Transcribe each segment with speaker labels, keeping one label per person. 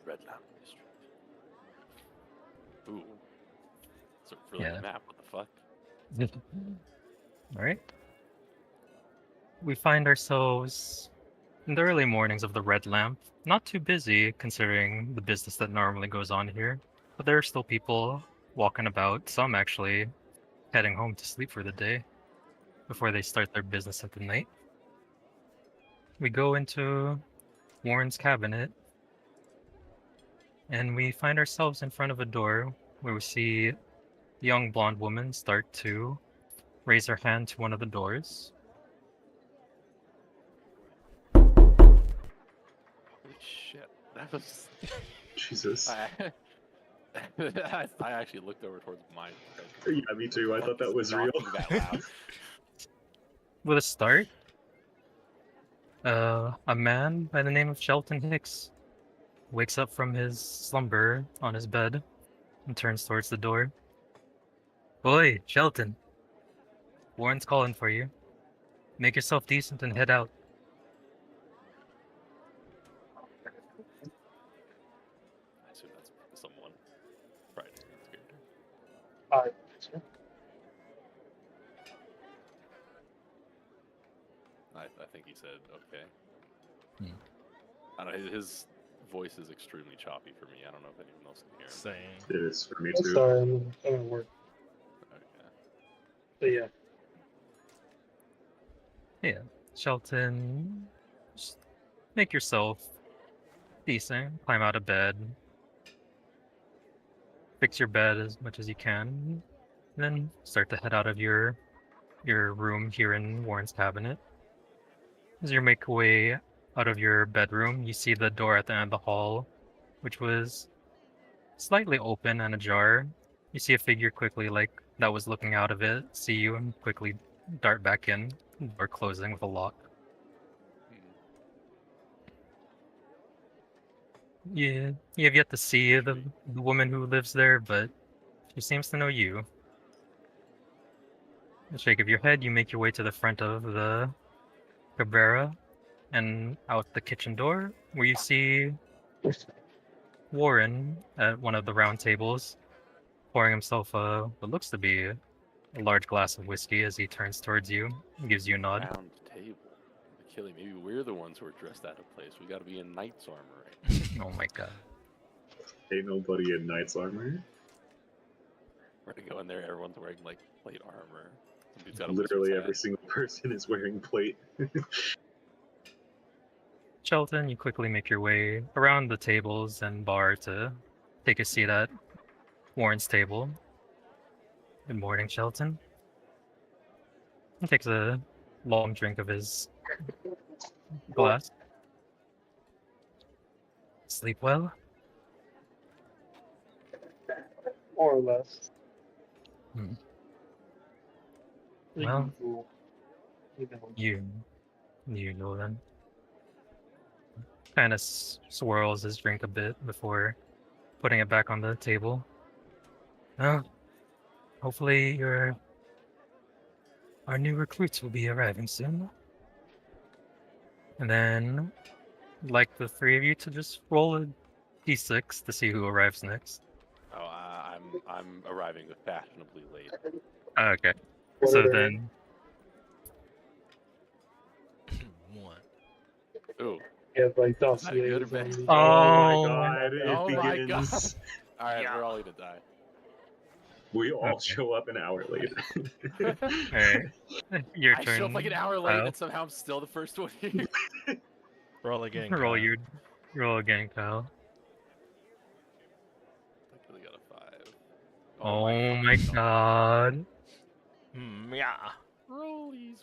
Speaker 1: Red Lamp District. Ooh. So for like
Speaker 2: Yeah.
Speaker 1: a map, what the fuck?
Speaker 2: Alright. We find ourselves in the early mornings of the Red Lamp. Not too busy considering the business that normally goes on here, but there are still people walking about, some actually heading home to sleep for the day before they start their business at the night. We go into Warren's cabinet and we find ourselves in front of a door where we see a young blonde woman start to raise her hand to one of the doors.
Speaker 1: Holy shit. That was...
Speaker 3: Jesus.
Speaker 1: I actually looked over towards mine.
Speaker 3: Yeah, me too. I thought that was real.
Speaker 1: That loud?
Speaker 2: With a start, a man by the name of Shelton Hicks wakes up from his slumber on his bed and turns towards the door. Oi, Shelton. Warren's calling for you. Make yourself decent and head out.
Speaker 1: I assume that's someone. Right. I think he said okay. I don't know, his voice is extremely choppy for me. I don't know if anyone else can hear him.
Speaker 4: Same.
Speaker 3: It is for me
Speaker 5: I'm
Speaker 3: too.
Speaker 5: sorry, I'm at work.
Speaker 1: Okay.
Speaker 5: But yeah.
Speaker 2: Yeah, Shelton, just make yourself decent. Climb out of bed. Fix your bed as much as you can. And then start to head out of your room here in Warren's cabinet. As you make your way out of your bedroom, you see the door at the end of the hall, which was slightly open and ajar. You see a figure quickly, like, that was looking out of it, see you, and quickly dart back in, door closing with a lock. Yeah, you have yet to see the woman who lives there, but she seems to know you. A shake of your head, you make your way to the front of the Cabrera and out the kitchen door, where you see Warren at one of the round tables, pouring himself what looks to be a large glass of whiskey as he turns towards you and gives you a nod.
Speaker 1: Round table. Achille, maybe we're the ones who are dressed out of place. We gotta be in knight's armor, right?
Speaker 2: Oh my god.
Speaker 3: Ain't nobody in knight's armor.
Speaker 1: We're gonna go in there, everyone's wearing like plate armor. Somebody's got a
Speaker 3: Literally
Speaker 1: wizard's
Speaker 3: every
Speaker 1: hat.
Speaker 3: single person is wearing plate.
Speaker 2: Shelton, you quickly make your way around the tables and bar to take a seat at Warren's table. Good morning, Shelton. He takes a long drink of his glass. Sleep well?
Speaker 5: More or less.
Speaker 2: Well,
Speaker 5: You know.
Speaker 2: you know then. Kind of swirls his drink a bit before putting it back on the table. Well, hopefully our new recruits will be arriving soon. And then, I'd like the three of you to just roll a d6 to see who arrives next.
Speaker 1: Oh, I'm arriving fashionably late.
Speaker 2: Okay.
Speaker 5: What
Speaker 2: So
Speaker 5: are they?
Speaker 2: then,
Speaker 4: One.
Speaker 1: Ooh.
Speaker 5: Yeah, like
Speaker 1: Is that good or
Speaker 5: dossiers
Speaker 1: bad?
Speaker 5: on these.
Speaker 2: Oh.
Speaker 3: my god, it
Speaker 1: Oh my
Speaker 3: begins.
Speaker 1: Alright,
Speaker 4: Yeah.
Speaker 1: we're all gonna die.
Speaker 3: We all
Speaker 2: Okay.
Speaker 3: show up an hour late.
Speaker 2: alright. Your
Speaker 1: I
Speaker 2: turn.
Speaker 1: show up like an hour late
Speaker 2: Kyle.
Speaker 1: and somehow I'm still the first one here.
Speaker 4: Roll again.
Speaker 2: Roll
Speaker 4: Kyle.
Speaker 2: roll again, Kyle.
Speaker 1: I really got a 5.
Speaker 2: Oh my god.
Speaker 4: Yeah.
Speaker 1: Rollies.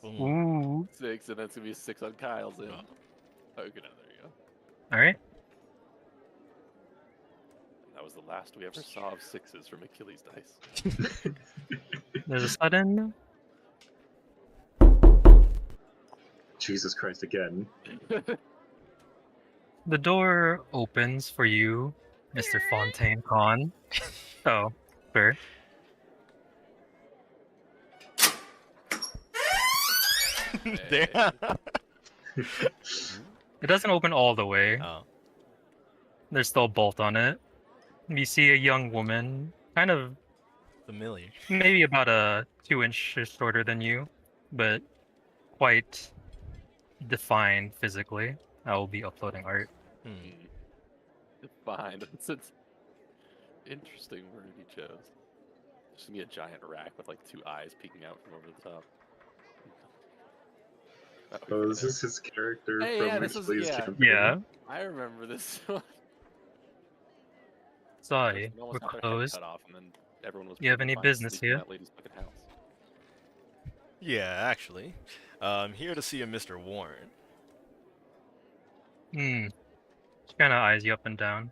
Speaker 4: Boom.
Speaker 2: Ooh.
Speaker 1: 6, and that's gonna be a 6 on Kyle's end. Okay, no, there you go.
Speaker 2: Alright.
Speaker 1: That was the last we ever saw of 6s from Achilles' dice.
Speaker 2: There's a sudden.
Speaker 3: Jesus Christ again.
Speaker 2: The door opens for you, Mr. Fontaine Khan. Oh, sure.
Speaker 4: Damn.
Speaker 2: It doesn't open all the way.
Speaker 4: Oh.
Speaker 2: There's still a bolt on it. You see a young woman, kind of
Speaker 4: Familiar.
Speaker 2: maybe about a 2 inch shorter than you, but quite defined physically. I will be uploading art.
Speaker 4: Hmm.
Speaker 1: Defined. It's interesting word he chose. There's gonna be a giant rack with like 2 eyes peeking out from over the top.
Speaker 3: Oh, is
Speaker 1: Okay.
Speaker 3: this his character
Speaker 1: Hey,
Speaker 3: from
Speaker 1: yeah, this is-
Speaker 3: Hercules
Speaker 1: yeah.
Speaker 3: campaign?
Speaker 2: Yeah,
Speaker 1: I remember this one.
Speaker 2: sorry,
Speaker 1: They
Speaker 2: we're
Speaker 1: almost got their head
Speaker 2: closed.
Speaker 1: cut off, and then everyone was
Speaker 2: You have
Speaker 1: perfectly
Speaker 2: any
Speaker 1: fine
Speaker 2: business
Speaker 1: sleeping in
Speaker 2: here?
Speaker 1: that lady's fucking house.
Speaker 4: Yeah, actually. I'm here to see a Mr. Warren.
Speaker 2: Hmm. She kind of eyes you up and down.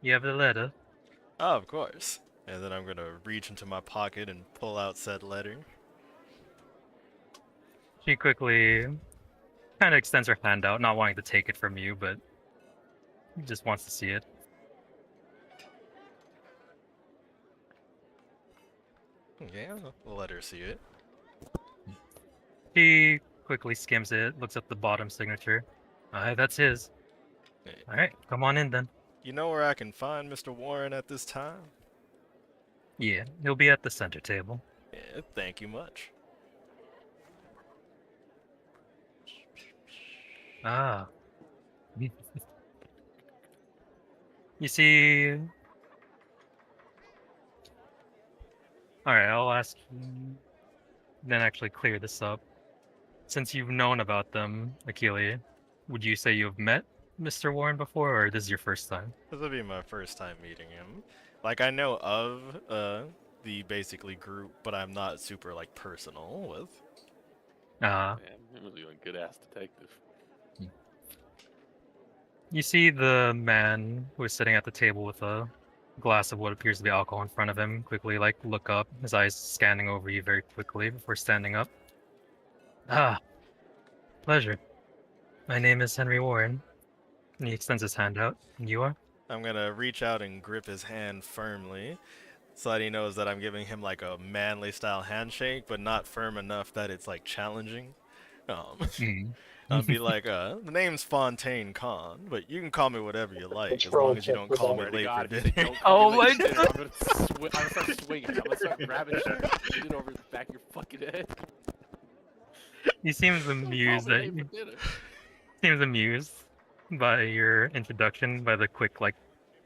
Speaker 2: You have the letter?
Speaker 4: Oh, of course. And then I'm gonna reach into my pocket and pull out said letter.
Speaker 2: She quickly kind of extends her hand out, not wanting to take it from you, but just wants to see it.
Speaker 4: Yeah, I'll let her see it.
Speaker 2: She quickly skims it, looks at the bottom signature. Alright, that's his.
Speaker 4: Hey,
Speaker 2: Alright, come on in then.
Speaker 4: you know where I can find Mr. Warren at this time?
Speaker 2: Yeah, he'll be at the center table.
Speaker 4: Yeah, thank you much.
Speaker 2: Ah. You see... Alright, I'll ask you... Then actually clear this up. Since you've known about them, Achille, would you say you've met Mr. Warren before, or this is your first time?
Speaker 4: This will be my first time meeting him. Like, I know of the basically group, but I'm not super like personal with.
Speaker 2: Ah.
Speaker 1: Man, he was a good ass detective.
Speaker 2: You see the man who is sitting at the table with a glass of what appears to be alcohol in front of him quickly, like, look up, his eyes scanning over you very quickly before standing up. Ah, pleasure. My name is Henry Warren. And he extends his hand out. And you are?
Speaker 4: I'm gonna reach out and grip his hand firmly so that he knows that I'm giving him like a manly style handshake, but not firm enough that it's like challenging.
Speaker 2: Mm.
Speaker 4: I'll be like, the name's Fontaine Khan, but you can call me whatever you like, as
Speaker 5: Control
Speaker 4: long as you
Speaker 5: check
Speaker 4: don't
Speaker 5: for
Speaker 4: call
Speaker 5: that.
Speaker 4: me
Speaker 1: Swear to
Speaker 4: late for
Speaker 1: God, if you
Speaker 4: dinner.
Speaker 1: say don't call
Speaker 2: Oh
Speaker 1: me
Speaker 2: my
Speaker 1: late for dinner, I'm gonna start swinging. I'm gonna start grabbing shit, beat it over the back of your fucking head.
Speaker 2: He seems
Speaker 1: Don't call
Speaker 2: amused
Speaker 1: me
Speaker 2: that
Speaker 1: late for dinner.
Speaker 2: seems amused by your introduction, by the quick like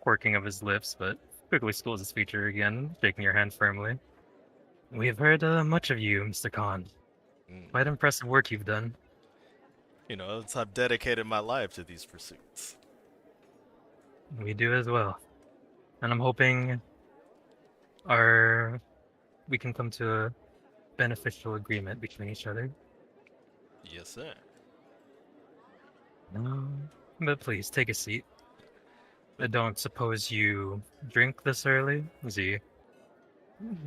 Speaker 2: quirking of his lips, but quickly schools his feature again, shaking your hand firmly. We've heard much of you, Mr. Khan.
Speaker 4: Mm.
Speaker 2: Quite impressive work you've done.
Speaker 4: You know, I've dedicated my life to these pursuits.
Speaker 2: We do as well. And I'm hoping our we can come to a beneficial agreement between each other.
Speaker 4: Yes, sir.
Speaker 2: But please take a seat. I don't suppose you drink this early? As he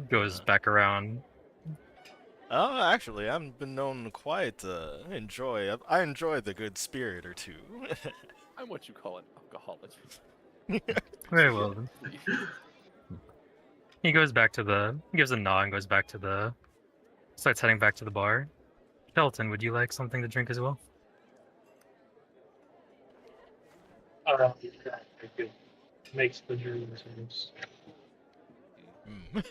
Speaker 2: goes back around.
Speaker 4: Oh, actually, I've been known to quite enjoy. I enjoy the good spirit or two.
Speaker 1: I'm what you call an alcoholic.
Speaker 2: Very well then.
Speaker 1: Please.
Speaker 2: He goes back to he gives a nod and goes back to starts heading back to the bar. Shelton, would you like something to drink as well?
Speaker 5: It makes the dreams worse.
Speaker 4: Mm.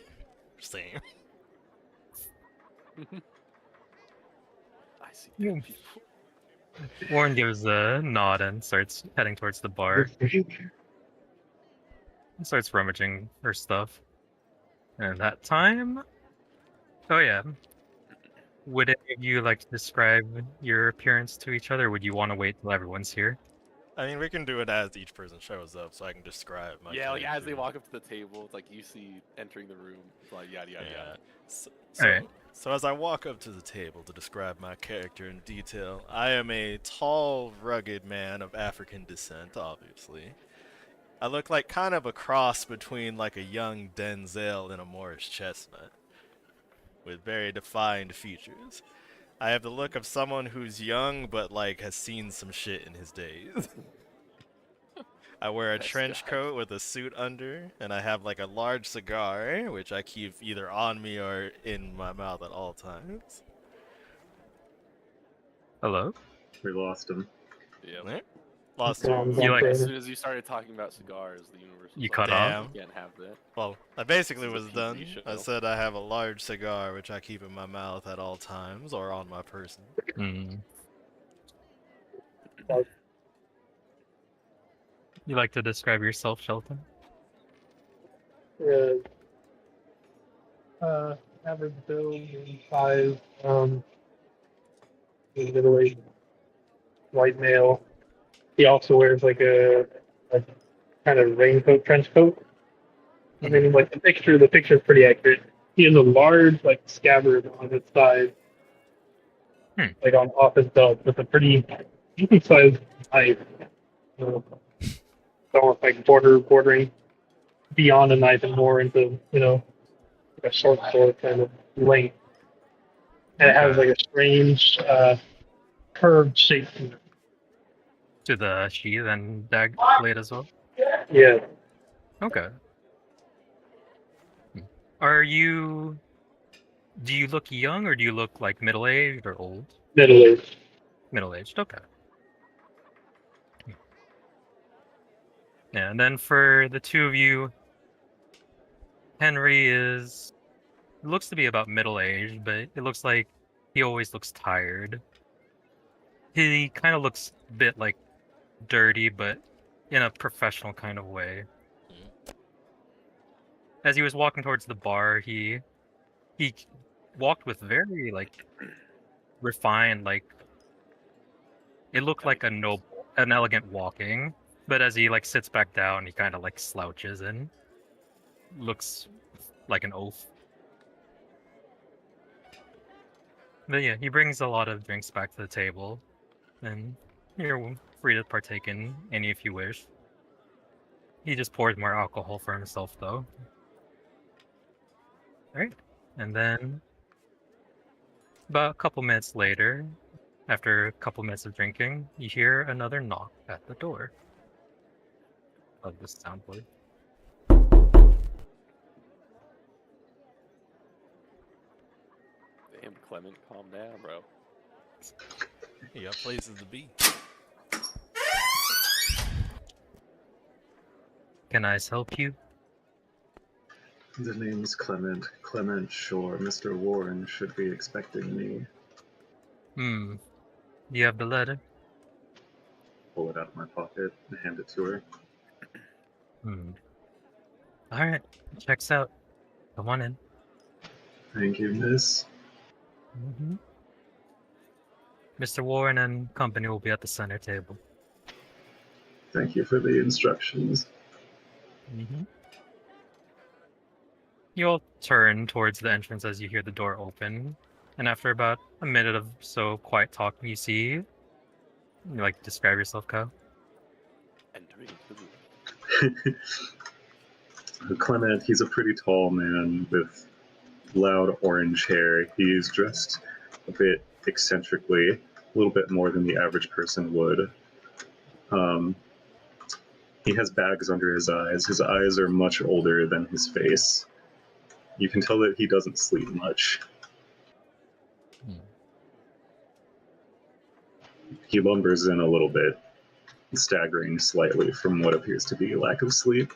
Speaker 4: Same.
Speaker 1: I see
Speaker 2: Yeah.
Speaker 1: dead people.
Speaker 2: Warren gives a nod and starts heading towards the bar. Starts rummaging her stuff. And that time... Oh yeah. Would any of you like to describe your appearance to each other, or would you want to wait till everyone's here?
Speaker 4: I mean, we can do it as each person shows up, so I can describe my.
Speaker 1: Yeah, like as they
Speaker 4: character.
Speaker 1: walk up to the table, it's like you see entering the room, it's like yada yada
Speaker 4: Yeah.
Speaker 1: yada.
Speaker 4: So,
Speaker 2: Alright.
Speaker 4: so as I walk up to the table to describe my character in detail, I am a tall, rugged man of African descent, obviously. I look like kind of a cross between like a young Denzel and a Morris Chestnut, with very defined features. I have the look of someone who's young but like has seen some shit in his days. I wear a
Speaker 1: Best
Speaker 4: trench
Speaker 1: guy.
Speaker 4: coat with a suit under, and I have like a large cigar, which I keep either on me or in my mouth at all times.
Speaker 2: Hello?
Speaker 3: We lost him.
Speaker 1: Yep.
Speaker 4: Eh? Lost
Speaker 5: You know,
Speaker 4: you.
Speaker 5: I'm
Speaker 2: You
Speaker 5: going
Speaker 2: like-
Speaker 1: As
Speaker 5: to-
Speaker 1: soon as you started talking about cigars, the universe was
Speaker 2: You
Speaker 1: like,
Speaker 2: cut
Speaker 4: off?
Speaker 1: You can't have that.
Speaker 4: Well, I basically
Speaker 1: This is a
Speaker 4: was
Speaker 1: PG
Speaker 4: done. I
Speaker 1: show.
Speaker 4: said I have a large cigar, which I keep in my mouth at all times or on my person.
Speaker 2: Mm. You like to describe yourself, Shelton?
Speaker 5: Average build, size, middle-aged white male. He also wears like a kind of raincoat, trench coat. I mean, like the picture is pretty accurate. He has a large like scabbard on his side, like on off his belt, with a pretty decent sized knife. It's almost like bordering beyond a knife and more into like a short sword kind of length. And it has like a strange curved shape to it.
Speaker 2: To the sheath and blade as well?
Speaker 5: Yeah,
Speaker 2: Okay. Are you... Do you look young, or do you look like middle-aged or old?
Speaker 5: middle-aged.
Speaker 2: Middle-aged, okay. Yeah, and then for the two of you, Henry looks to be about middle-aged, but it looks like he always looks tired. He kind of looks a bit like dirty, but in a professional kind of way. As he was walking towards the bar, he walked with very like refined, like it looked like an elegant walking. But as he like sits back down, he kind of like slouches and looks like an oaf. But yeah, he brings a lot of drinks back to the table, and you're free to partake in any if you wish. He just pours more alcohol for himself, though. Alright, and then about a couple minutes later, after a couple minutes of drinking, you hear another knock at the door of the soundboard.
Speaker 1: Damn, Clement, calm down, bro.
Speaker 4: You got places to be.
Speaker 2: Can I help you?
Speaker 3: The name's Clement. Clement Shore. Mr. Warren should be expecting me.
Speaker 2: Do you have the letter?
Speaker 3: Pull it out of my pocket and hand it to her.
Speaker 2: Alright, checks out. Come on in.
Speaker 3: Thank you, miss.
Speaker 2: Mr. Warren and company will be at the center table.
Speaker 3: Thank you for the instructions.
Speaker 2: You all turn towards the entrance as you hear the door open, and after about a minute of so quiet talking, you see... You like to describe yourself, Kyle?
Speaker 1: Entering the room.
Speaker 3: Clement, he's a pretty tall man with loud orange hair. He's dressed a bit eccentrically, a little bit more than the average person would. He has bags under his eyes. His eyes are much older than his face. You can tell that he doesn't sleep much. He lumbers in a little bit, staggering slightly from what appears to be lack of sleep.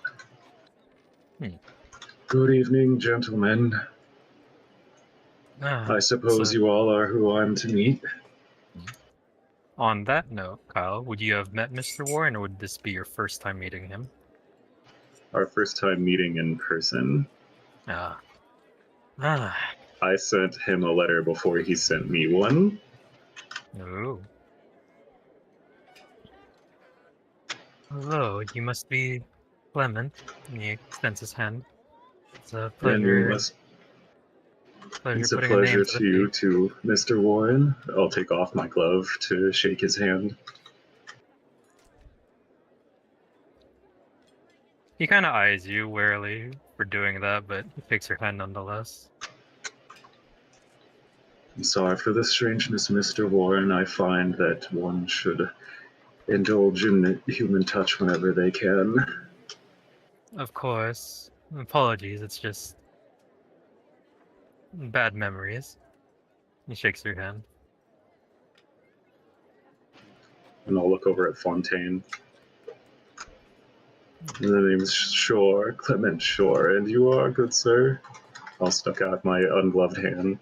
Speaker 3: Good evening, gentlemen. I suppose
Speaker 2: so-
Speaker 3: you all are who I'm to meet.
Speaker 2: On that note, Kyle, would you have met Mr. Warren, or would this be your first time meeting him?
Speaker 3: Our first time meeting in person. I sent him a letter before he sent me one.
Speaker 2: Oh. Hello, you must be Clement. And he extends his hand. It's a pleasure.
Speaker 3: It's a
Speaker 2: putting a name
Speaker 3: pleasure
Speaker 2: to the
Speaker 3: to you
Speaker 2: face.
Speaker 3: too, Mr. Warren. I'll take off my glove to shake his hand.
Speaker 2: He kind of eyes you warily for doing that, but he takes your hand nonetheless.
Speaker 3: I'm sorry for the strangeness, Mr. Warren. I find that one should indulge in the human touch whenever they can.
Speaker 2: Of course. Apologies, it's just bad memories. He shakes your hand.
Speaker 3: And I'll look over at Fontaine. And the name's Shore, Clement Shore, and you are, good sir. I'll stuck out my ungloved hand.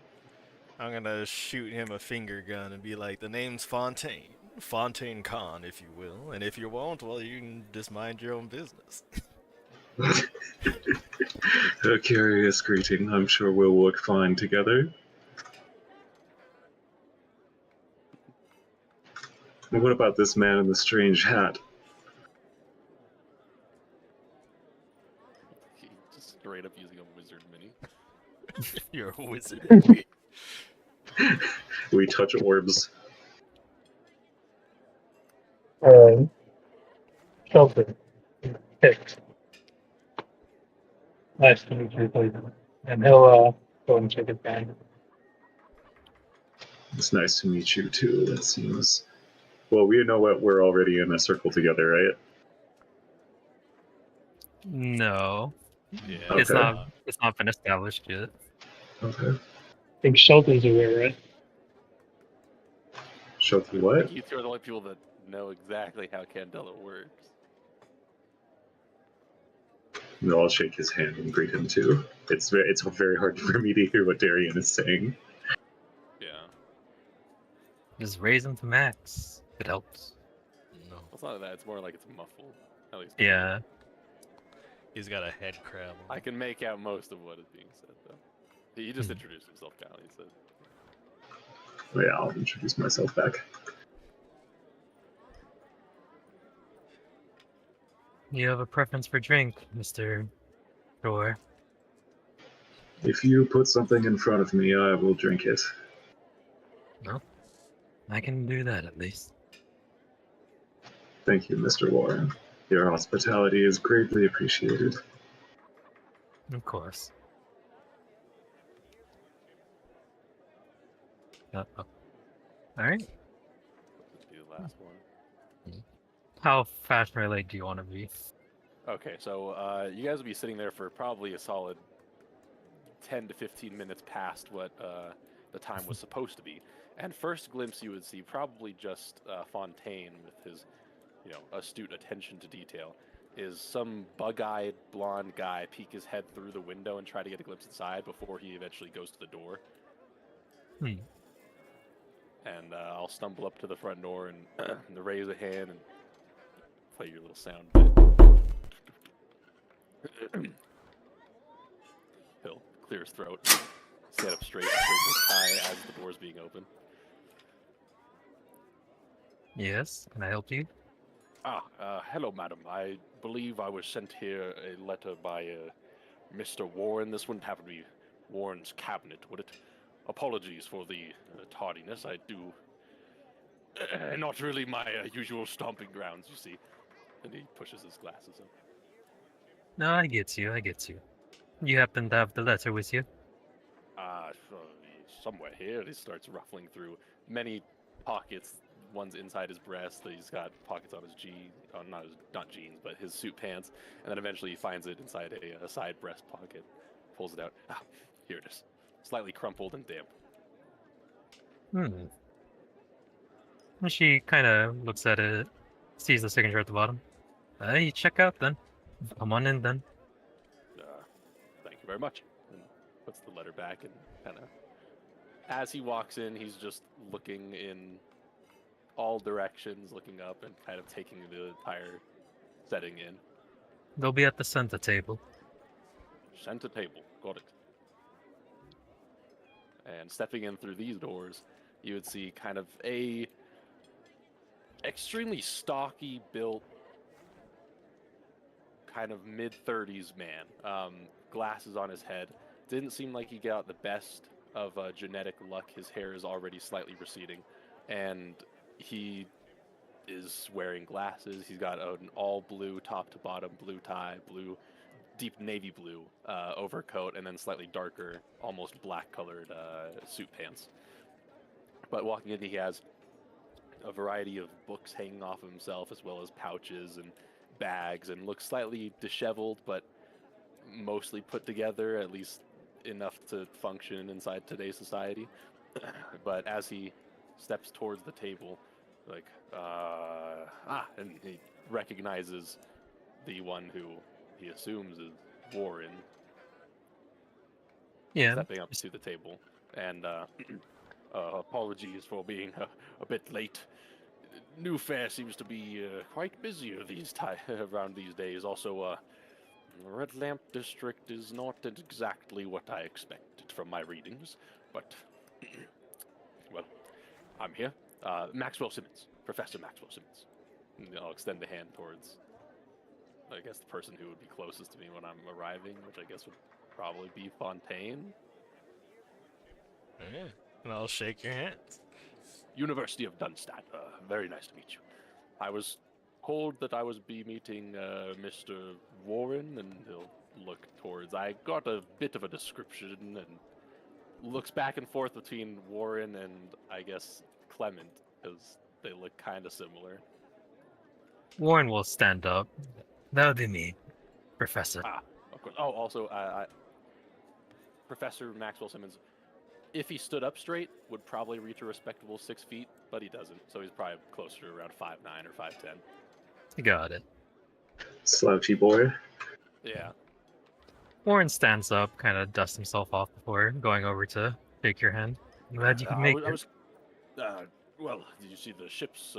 Speaker 4: I'm gonna shoot him a finger gun and be like, the name's Fontaine. Fontaine Khan, if you will. And if you won't, well, you can just mind your own business.
Speaker 3: A curious greeting. I'm sure we'll work fine together. And what about this man in the strange hat?
Speaker 1: He just straight up using a wizard mini.
Speaker 4: You're a wizard.
Speaker 3: We touch orbs.
Speaker 5: Shelton. Hicks. Nice to meet you, please. And he'll go and check it down.
Speaker 3: It's nice to meet you too, it seems. Well, we know what we're already in a circle together, right?
Speaker 2: No,
Speaker 1: Yeah.
Speaker 2: it's
Speaker 3: Okay.
Speaker 2: not. It's not been established yet.
Speaker 3: Okay.
Speaker 5: I think Shelton's aware, right?
Speaker 3: Show
Speaker 1: I
Speaker 3: you what?
Speaker 1: think you two are the only people that know exactly how Candela works.
Speaker 3: No, I'll shake his hand and greet him too. It's very hard for me to hear what Darian is saying.
Speaker 1: Yeah.
Speaker 2: Just raise them to max. It helps.
Speaker 4: No.
Speaker 1: It's not that. It's more like it's muffled. At least.
Speaker 2: Yeah.
Speaker 4: He's got a head crab.
Speaker 1: I can make out most of what is being said, though. He just introduced himself down. He said,
Speaker 3: Oh, yeah, I'll introduce myself back.
Speaker 2: You have a preference for drink, Mr. Shore?
Speaker 3: If you put something in front of me, I will drink it.
Speaker 2: No. I can do that at least.
Speaker 3: Thank you, Mr. Warren. Your hospitality is greatly appreciated.
Speaker 2: Of course. Uh-oh. Alright.
Speaker 1: "This will be the last one."
Speaker 2: How fast relay do you want to be?
Speaker 1: Okay, so you guys will be sitting there for probably a solid 10 to 15 minutes past what the time was supposed to be. And first glimpse you would see probably just Fontaine with his, astute attention to detail. Is some bug-eyed blonde guy peek his head through the window and try to get a glimpse inside before he eventually goes to the door. And I'll stumble up to the front door and raise a hand and play your little sound bit. He'll clear his throat, stand up straight and straighten his tie as the door's being opened.
Speaker 2: Yes, can I help you?
Speaker 1: Hello, madam. I believe I was sent here a letter by Mr. Warren. This wouldn't happen to be Warren's cabinet, would it? Apologies for the tardiness. I do... not really my usual stomping grounds, you see. And he pushes his glasses up.
Speaker 2: No, I get you, You happen to have the letter with you?
Speaker 1: Somewhere here. He starts ruffling through many pockets. One's inside his breast. He's got pockets on his not jeans, but his suit pants. And then eventually he finds it inside a side breast pocket. Pulls it out. Ah, here it is. Slightly crumpled and damp.
Speaker 2: And she kind of looks at it, sees the signature at the bottom. You check out then. Come on in then.
Speaker 1: Thank you very much. And puts the letter back and kind of... As he walks in, he's just looking in all directions, looking up and kind of taking the entire setting in.
Speaker 2: They'll be at the center table.
Speaker 1: Center table. Got it. And stepping in through these doors, you would see kind of a extremely stocky built, kind of mid-30s man. Glasses on his head. Didn't seem like he got the best of genetic luck. His hair is already slightly receding. And he is wearing glasses. He's got an all blue top to bottom, blue tie, blue, deep navy blue overcoat, and then slightly darker, almost black colored suit pants. But walking in, he has a variety of books hanging off of himself, as well as pouches and bags, and looks slightly disheveled, but mostly put together, at least enough to function inside today's society. But as he steps towards the table, Like, and he recognizes the one who he assumes is Warren
Speaker 2: Yeah.
Speaker 1: stepping up to the table. And apologies for being a bit late. New Fair seems to be quite busier around these days. Also, Red Lamp District is not exactly what I expected from my readings, but well, I'm here. Maxwell Simmons, Professor Maxwell Simmons. And I'll extend the hand towards, I guess, the person who would be closest to me when I'm arriving, which I guess would probably be Fontaine.
Speaker 4: Yeah. And I'll shake your hands.
Speaker 1: University of Dunstad. Very nice to meet you. I was told that I was be meeting Mr. Warren, and he'll look towards. I got a bit of a description, and looks back and forth between Warren and I guess Clement, because they look kind of similar.
Speaker 2: Warren will stand up. That would be me, Professor.
Speaker 1: Of course. Oh, also, Professor Maxwell Simmons, if he stood up straight, would probably reach a respectable 6 feet, but he doesn't, so he's probably closer to around 5'9" or 5'10".
Speaker 2: You got it.
Speaker 3: Slouchy boy.
Speaker 1: Yeah.
Speaker 2: Warren stands up, kind of dusts himself off before going over to shake your hand. Glad you could make it.
Speaker 1: Well, did you see the ships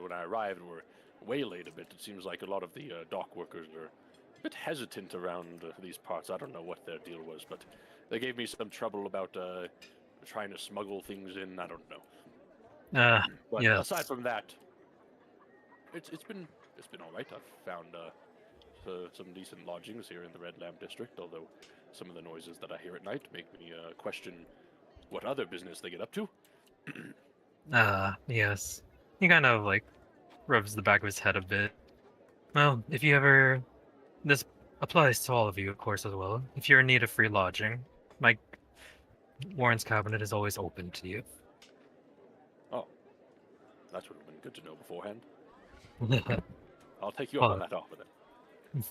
Speaker 1: when I arrived were waylaid a bit? It seems like a lot of the dock workers are a bit hesitant around these parts. I don't know what their deal was, but they gave me some trouble about trying to smuggle things in. I don't know. But
Speaker 2: yes.
Speaker 1: aside from that, it's been all right. I've found some decent lodgings here in the Red Lamp District, although some of the noises that I hear at night make me question what other business they get up to.
Speaker 2: Yes. He kind of like rubs the back of his head a bit. Well, if you ever, this applies to all of you, of course, as well. If you're in need of free lodging, my Warren's cabinet is always open to you.
Speaker 1: Oh, that would have been good to know beforehand. I'll take you up on that offer then.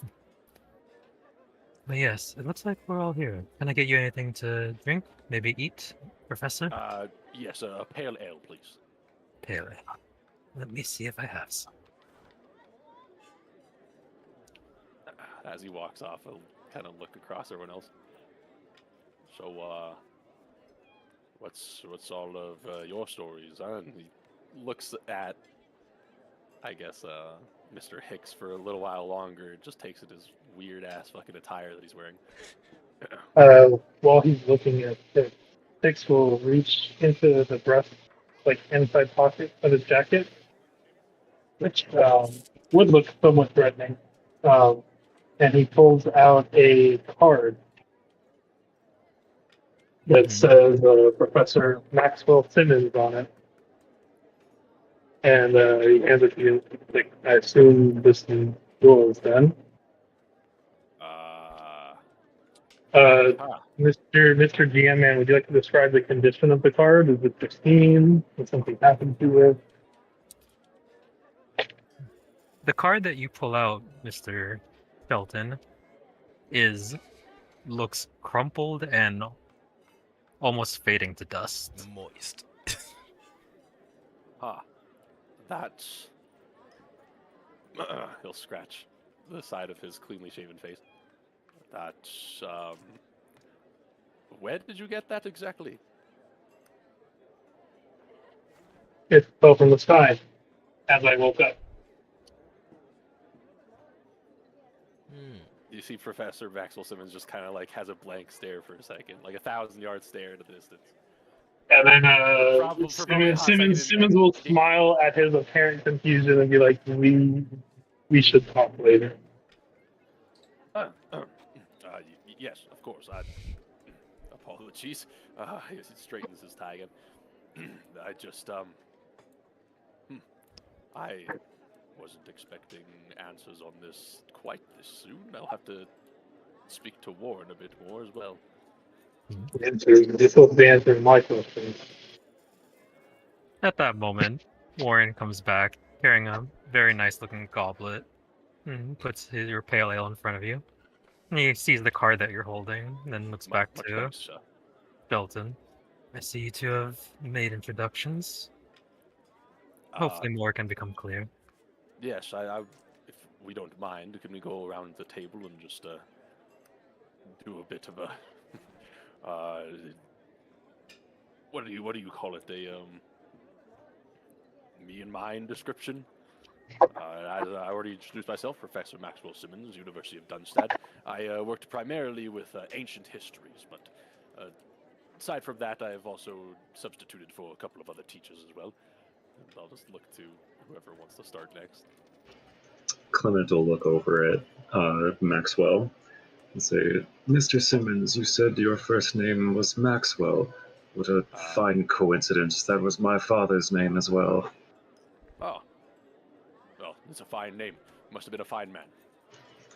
Speaker 2: But yes, it looks like we're all here. Can I get you anything to drink? Maybe eat, Professor?
Speaker 1: Yes, a pale ale, please.
Speaker 2: Pale ale. Let me see if I have some.
Speaker 1: As he walks off, I'll kind of look across everyone else. So, what's all of your stories, huh? And he looks at, I guess, Mr. Hicks for a little while longer. Just takes at his weird-ass fucking attire that he's wearing.
Speaker 5: While he's looking at it, Six will reach into the breast, like inside pocket of his jacket, which would look somewhat threatening. And he pulls out a card that says Professor Maxwell Simmons on it. And he hands it to you. Like, I assume this is yours then. Mr. GM man, would you like to describe the condition of the card? Is it pristine? Did something happen to it?
Speaker 2: The card that you pull out, Mr. Shelton, looks crumpled and almost fading to dust.
Speaker 4: Moist.
Speaker 1: That's... he'll scratch the side of his cleanly shaven face. That's, where did you get that exactly?
Speaker 5: It fell from the sky as I woke up.
Speaker 1: You see Professor Maxwell Simmons just kind of like has a blank stare for a second, like 1,000-yard stare into the distance.
Speaker 5: And then Simmons will smile at his apparent confusion and be like, we should talk later.
Speaker 1: Yes, of course. Apologies. He straightens his tie again. I just, I wasn't expecting answers on this quite this soon. I'll have to speak to Warren a bit more as well.
Speaker 5: This was the answer to my question.
Speaker 2: At that moment, Warren comes back carrying a very nice-looking goblet and puts your pale ale in front of you. And he sees the card that you're holding, and then looks back to Belton. I see you two have made introductions.
Speaker 1: Uh,
Speaker 2: Hopefully more can become clear.
Speaker 1: yes, if we don't mind, can we go around the table and just do a bit of a uh, what do you call it? A me and mine description. As I already introduced myself, Professor Maxwell Simmons, University of Dunstad. I worked primarily with ancient histories, but aside from that, I have also substituted for a couple of other teachers as well. And I'll just look to whoever wants to start next.
Speaker 3: Clement will look over at Maxwell and say, Mr. Simmons, you said your first name was Maxwell. What a fine coincidence. That was my father's name as well.
Speaker 1: Oh, well, it's a fine name. Must have been a fine man.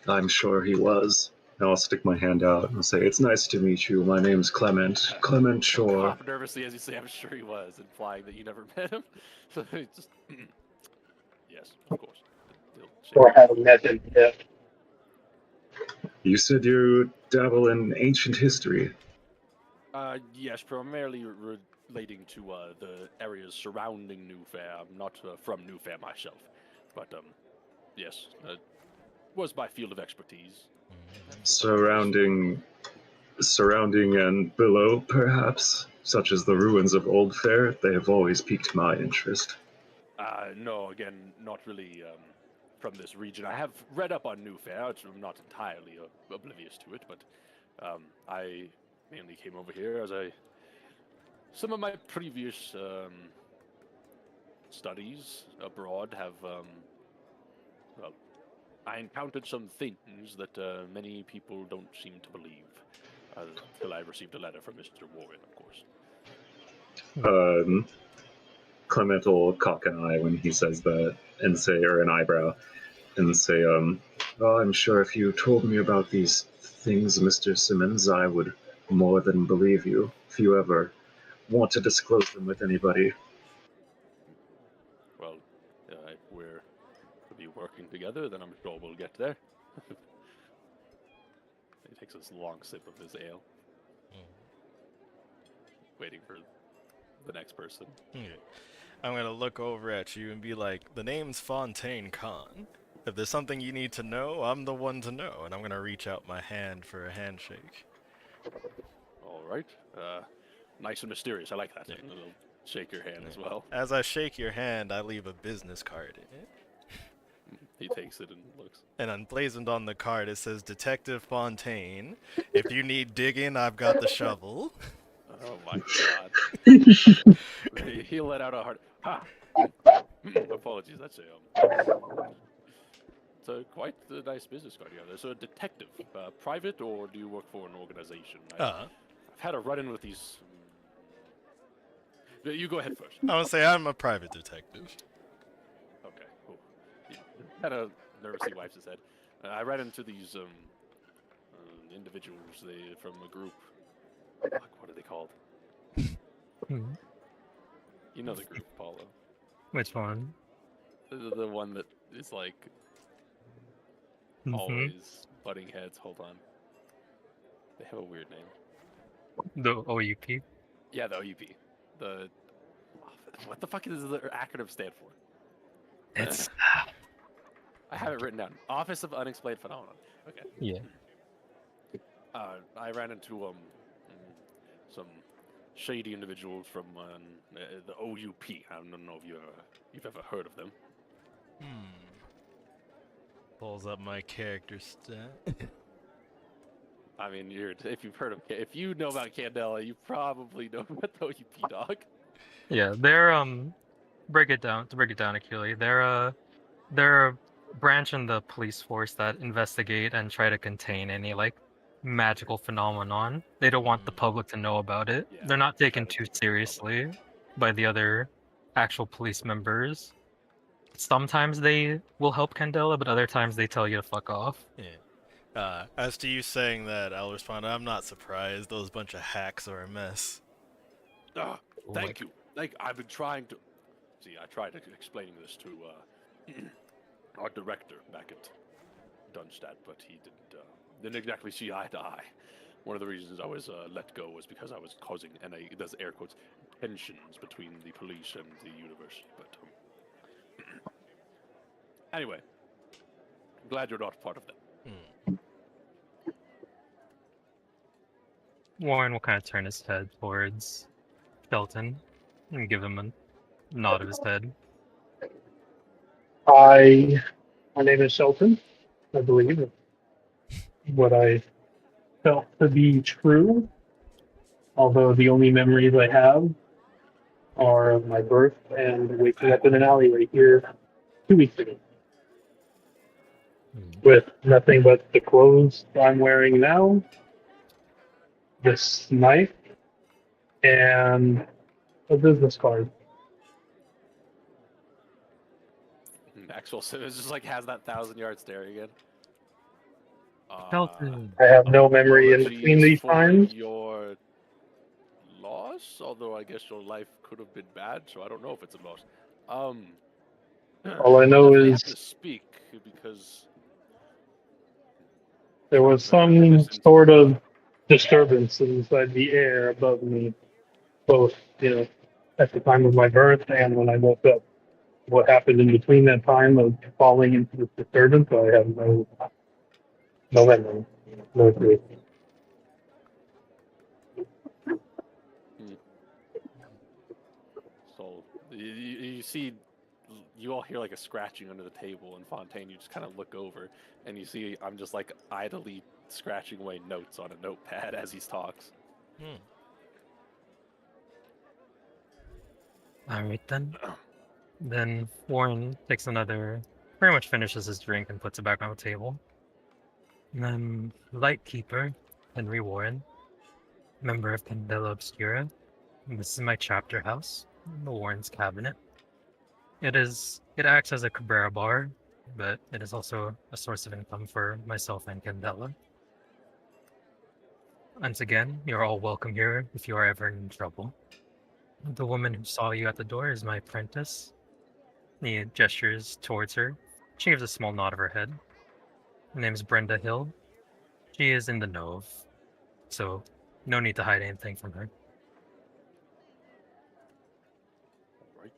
Speaker 3: I'm sure he was. And I'll stick my hand out and say, it's nice to meet you. My name's Clement. Clement Shore.
Speaker 1: Cough nervously as you say, I'm sure he was, implying that you never met him. So it's just, yes, of course.
Speaker 5: Or haven't met him yet.
Speaker 3: You said you dabble in ancient history.
Speaker 1: Yes, primarily relating to the areas surrounding New Fair. I'm not from New Fair myself, but yes, was my field of expertise.
Speaker 3: Surrounding and below, perhaps, such as the ruins of Old Fair, they have always piqued my interest.
Speaker 1: No, again, not really from this region. I have read up on New Fair, which I'm not entirely oblivious to it, but I mainly came over here as some of my previous studies abroad have, well, I encountered some things that many people don't seem to believe. Until I received a letter from Mr. Warren, of course.
Speaker 3: Clement will cock an eye when he says that and say, or an eyebrow, and say, well, I'm sure if you told me about these things, Mr. Simmons, I would more than believe you if you ever want to disclose them with anybody.
Speaker 1: Well, if we're to be working together, then I'm sure we'll get there. He takes this long sip of his ale, waiting for the next person.
Speaker 4: I'm gonna look over at you and be like, the name's Fontaine Khan. If there's something you need to know, I'm the one to know, and I'm gonna reach out my hand for a handshake.
Speaker 1: All right. Nice and mysterious. I like that.
Speaker 4: Yeah.
Speaker 1: And I'll shake your hand as well.
Speaker 4: As I shake your hand, I leave a business card in it.
Speaker 1: He takes it and looks.
Speaker 4: And emblazoned on the card, it says Detective Fontaine. If you need digging, I've got the shovel.
Speaker 1: Oh my god. He let out a hard ha. Apologies, that's it's quite a nice business card you have there. So a detective, private, or do you work for an organization? I've had a run-in with these. You go ahead first.
Speaker 4: I would say I'm a private detective.
Speaker 1: Okay, cool. He kind of nervously wipes his head. I ran into these individuals. They from a group. Fuck, what are they called? You know the group, Paulo.
Speaker 2: Which one?
Speaker 1: The one that is like always butting heads. Hold on. They have a weird name.
Speaker 2: The OUP?
Speaker 1: Yeah, the OUP. The what the fuck does the acronym stand for?
Speaker 2: It's
Speaker 1: I have it written down. Office of Unexplained Phenomenon. Okay.
Speaker 2: yeah.
Speaker 1: I ran into some shady individuals from the OUP. I don't know if you've ever heard of them.
Speaker 4: Pulls up my character stat.
Speaker 1: I mean, if you've heard of, if you know about Candela, you probably know about the OUP, dog.
Speaker 2: Yeah, they're break it down, Achille. They're a branch in the police force that investigate and try to contain any like magical phenomenon. They don't want the public to know about it.
Speaker 1: Yeah,
Speaker 2: They're not taken
Speaker 1: try to
Speaker 2: too
Speaker 1: keep it to the public.
Speaker 2: seriously by the other actual police members. Sometimes they will help Candela, but other times they tell you to fuck off.
Speaker 4: Yeah. As to you saying that, I'll respond, I'm not surprised. Those bunch of hacks are a mess.
Speaker 1: Thank you. I've been trying to. See, I tried explaining this to our director back at Dunstad, but he didn't exactly see eye to eye. One of the reasons I was let go was because I was causing, and he does air quotes, tensions between the police and the university. But Anyway, I'm glad you're not part of them.
Speaker 2: Warren will kind of turn his head towards Shelton and give him a nod of his head.
Speaker 5: My name is Shelton. I believe what I felt to be true, although the only memories I have are of my birth and waking up in an alleyway here 2 weeks ago with nothing but the clothes I'm wearing now, this knife, and a business card.
Speaker 1: Maxwell Simmons just like has that 1,000-yard stare again.
Speaker 2: Shelton.
Speaker 5: I have no memory in between
Speaker 1: Apologies
Speaker 5: these
Speaker 1: for
Speaker 5: times.
Speaker 1: your loss, although I guess your life could have been bad, so I don't know if it's a loss.
Speaker 5: All I know
Speaker 1: definitely
Speaker 5: is
Speaker 1: have to speak because
Speaker 5: there was
Speaker 1: ever
Speaker 5: some
Speaker 1: since
Speaker 5: sort of disturbance inside the air above me, both, at the time of my birth and when I woke up. What happened in between that time of falling into this disturbance, I have no memory, no clue.
Speaker 1: so you see, you all hear like a scratching under the table, and Fontaine, you just kind of look over, and you see I'm just like idly scratching away notes on a notepad as he talks.
Speaker 2: Alright then. Then Warren takes another, pretty much finishes his drink and puts it back on the table. And then Lightkeeper, Henry Warren, member of Candela Obscura. And this is my chapter house, the Warren's cabinet. It acts as a Cabrera bar, but it is also a source of income for myself and Candela. Once again, you're all welcome here if you are ever in trouble. The woman who saw you at the door is my apprentice. He gestures towards her. She gives a small nod of her head. Her name is Brenda Hill. She is in the know, so no need to hide anything from her.
Speaker 1: Right.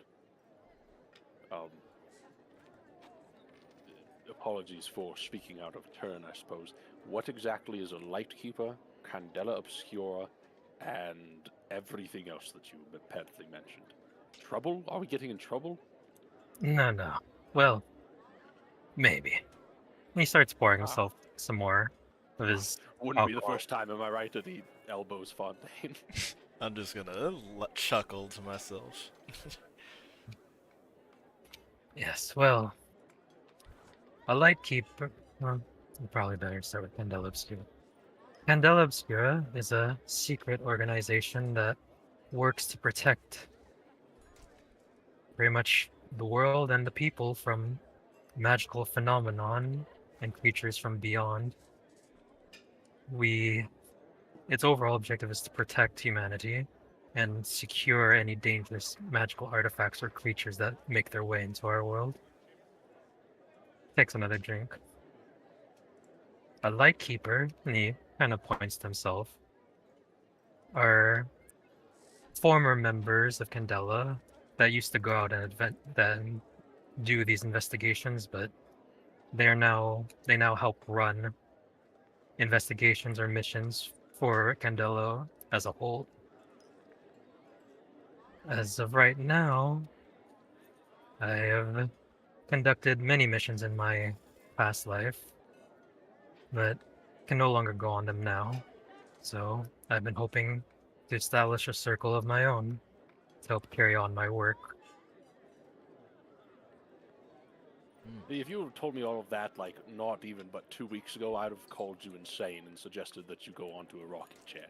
Speaker 1: Apologies for speaking out of turn, I suppose. What exactly is a Lightkeeper, Candela Obscura, and everything else that you apparently mentioned? Trouble? Are we getting in trouble?
Speaker 2: No. Well, maybe. He starts pouring himself some more of his
Speaker 1: Wouldn't be the
Speaker 2: alcohol.
Speaker 1: first time, am I right? That he elbows Fontaine.
Speaker 4: I'm just gonna chuckle to myself.
Speaker 2: Yes, well, a Lightkeeper. Well, you probably better start with Candela Obscura. Candela Obscura is a secret organization that works to protect pretty much the world and the people from magical phenomenon and creatures from beyond. Its overall objective is to protect humanity and secure any dangerous magical artifacts or creatures that make their way into our world. Takes another drink. A Lightkeeper, and he kind of points to himself, are former members of Candela that used to go out and do these investigations, but they now help run investigations or missions for Candela as a whole. As of right now, I have conducted many missions in my past life, but can no longer go on them now. So I've been hoping to establish a circle of my own to help carry on my work.
Speaker 1: If you had told me all of that, like, not even but 2 weeks ago, I'd have called you insane and suggested that you go onto a rocking chair.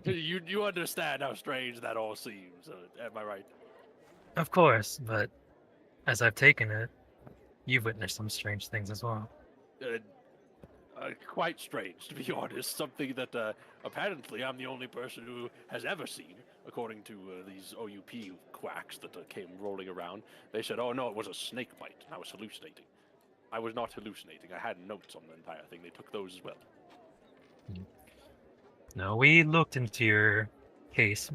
Speaker 1: You understand how strange that all seems, am I right?
Speaker 2: Of course, but as I've taken it, you've witnessed some strange things as well.
Speaker 1: Quite strange, to be honest. Something that apparently I'm the only person who has ever seen, according to these OUP quacks that came rolling around. They said, oh no, it was a snake bite, and I was hallucinating. I was not hallucinating. I had notes on the entire thing. They took those as well.
Speaker 2: No, we looked into your case,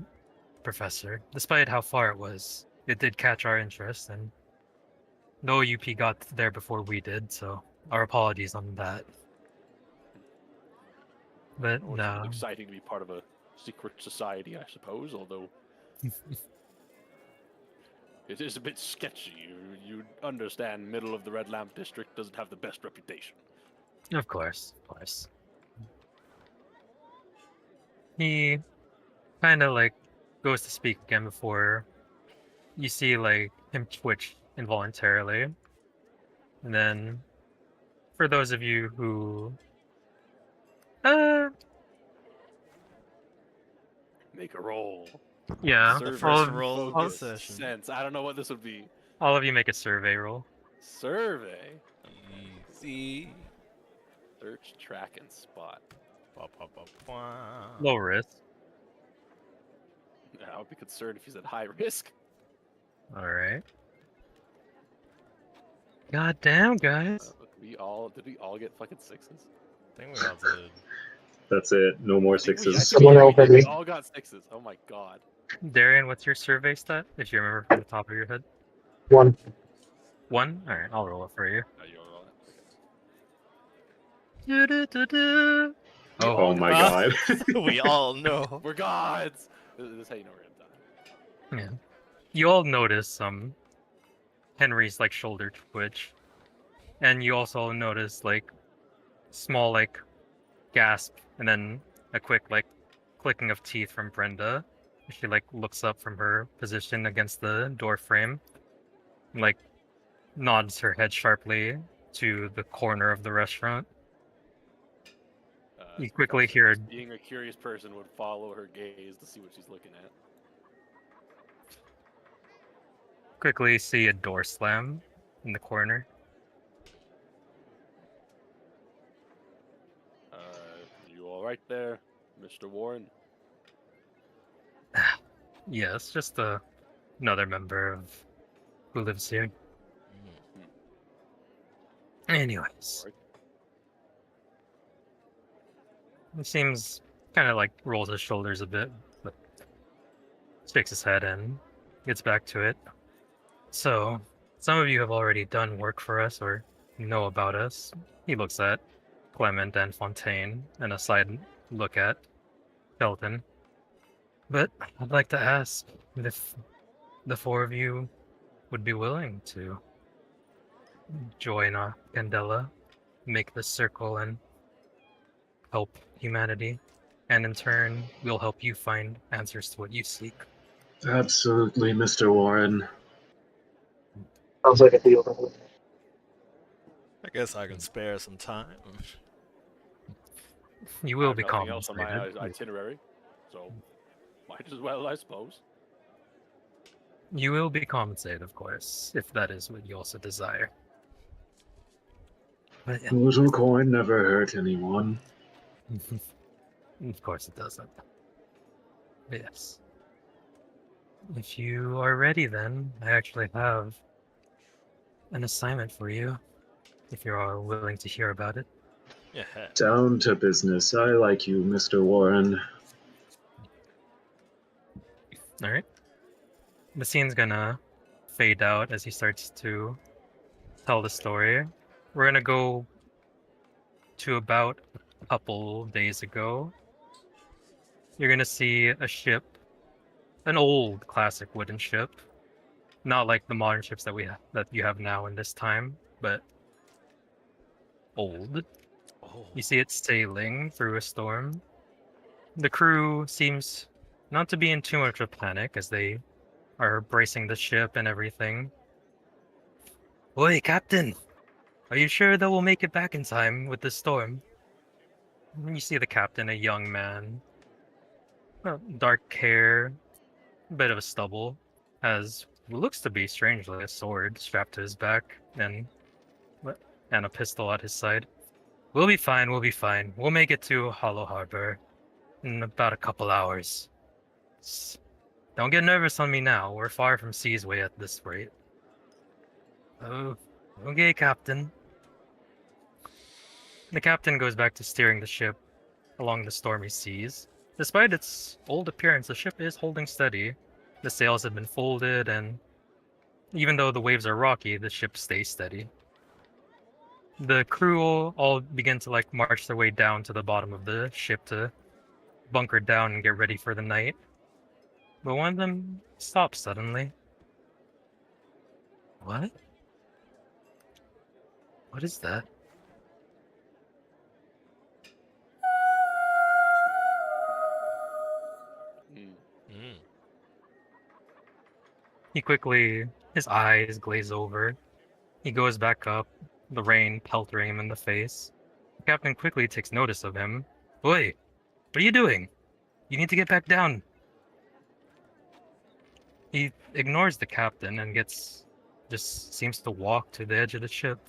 Speaker 2: Professor. Despite how far it was, it did catch our interest, and No UP got there before we did, so our apologies on that. But
Speaker 1: Well,
Speaker 2: no.
Speaker 1: it's exciting to be part of a secret society, I suppose, although it is a bit sketchy. You understand, middle of the Red Lamp District doesn't have the best reputation.
Speaker 2: Of course, of course. He kind of like goes to speak again before you see like him twitch involuntarily. And then for those of you who
Speaker 1: Make a roll.
Speaker 2: yeah,
Speaker 4: The
Speaker 1: Survey,
Speaker 4: first
Speaker 2: all,
Speaker 4: roll of
Speaker 2: all,
Speaker 4: the session.
Speaker 1: sense. I don't know what this would be.
Speaker 2: all of you make a survey roll.
Speaker 1: Survey.
Speaker 4: Easy.
Speaker 1: Search, track, and spot.
Speaker 4: Ba, ba, ba, ba.
Speaker 2: Low risk.
Speaker 1: I would be concerned if he's at high risk.
Speaker 2: Alright. God damn, guys.
Speaker 1: Did we all get fucking sixes?
Speaker 4: I think we all did.
Speaker 3: That's it. No more
Speaker 1: I think we- I
Speaker 3: sixes.
Speaker 1: think
Speaker 5: Someone
Speaker 1: we
Speaker 5: else
Speaker 1: did.
Speaker 5: had
Speaker 1: We
Speaker 5: me.
Speaker 1: all got sixes. Oh my god.
Speaker 2: Darian, what's your survey stat? If you remember from the top of your head.
Speaker 5: 1.
Speaker 2: 1? Alright, I'll roll it for you.
Speaker 1: Oh, you roll it.
Speaker 2: Do-do-do-do. Oh,
Speaker 3: Oh my god.
Speaker 4: We all know.
Speaker 1: We're gods. This is how you know we're gonna die.
Speaker 2: yeah. You all notice Henry's like shoulder twitch, and you also notice like small like gasp, and then a quick like clicking of teeth from Brenda. She like looks up from her position against the door frame, and, like nods her head sharply to the corner of the restaurant. You quickly
Speaker 1: Kelsey,
Speaker 2: hear-
Speaker 1: just being a curious person would follow her gaze to see what she's looking at.
Speaker 2: Quickly see a door slam in the corner.
Speaker 1: You all right there, Mr. Warren?
Speaker 2: Yes, just another member of who lives here. Anyways,
Speaker 1: Alright.
Speaker 2: he seems kind of like rolls his shoulders a bit, but shakes his head and gets back to it. So, some of you have already done work for us or know about us. He looks at Clement and Fontaine and a side look at Shelton. But I'd like to ask if the four of you would be willing to join our Candela, make this circle, and help humanity. And in turn, we'll help you find answers to what you seek.
Speaker 3: Absolutely, Mr. Warren.
Speaker 5: Sounds like a deal.
Speaker 4: I guess I can spare some time.
Speaker 2: You
Speaker 1: I
Speaker 2: will
Speaker 1: have
Speaker 2: be
Speaker 1: nothing else on my
Speaker 2: compensated.
Speaker 1: itinerary, so might as well, I suppose.
Speaker 2: You will be compensated, of course, if that is what you also desire. But
Speaker 3: A little coin never hurt anyone.
Speaker 2: of course it doesn't. But yes. If you are ready, then I actually have an assignment for you, if you are willing to hear about it.
Speaker 4: Yeah.
Speaker 3: Down to business. I like you, Mr. Warren.
Speaker 2: Alright. The scene's gonna fade out as he starts to tell the story. We're gonna go to about a couple days ago. You're gonna see a ship, an old classic wooden ship, not like the modern ships that you have now in this time, but old.
Speaker 4: Oh.
Speaker 2: You see it sailing through a storm. The crew seems not to be in too much of a panic as they are bracing the ship and everything. Oi, Captain! Are you sure that we'll make it back in time with this storm? And you see the captain, a young man. Dark hair, bit of a stubble, has what looks to be strangely a sword strapped to his back and a pistol at his side. We'll be fine, we'll be fine. We'll make it to Hollow Harbor in about a couple hours. Don't get nervous on me now. We're far from Seasway at this rate. Oh, okay, Captain. The captain goes back to steering the ship along the stormy seas. Despite its old appearance, the ship is holding steady. The sails have been folded and Even though the waves are rocky, the ship stays steady. The crew all begin to like march their way down to the bottom of the ship to bunker down and get ready for the night. But one of them stops suddenly. What? What is that?
Speaker 1: Mm.
Speaker 4: Mm.
Speaker 2: His eyes glaze over. He goes back up, the rain peltering him in the face. The captain quickly takes notice of him. Oi, what are you doing? You need to get back down. He ignores the captain and just seems to walk to the edge of the ship.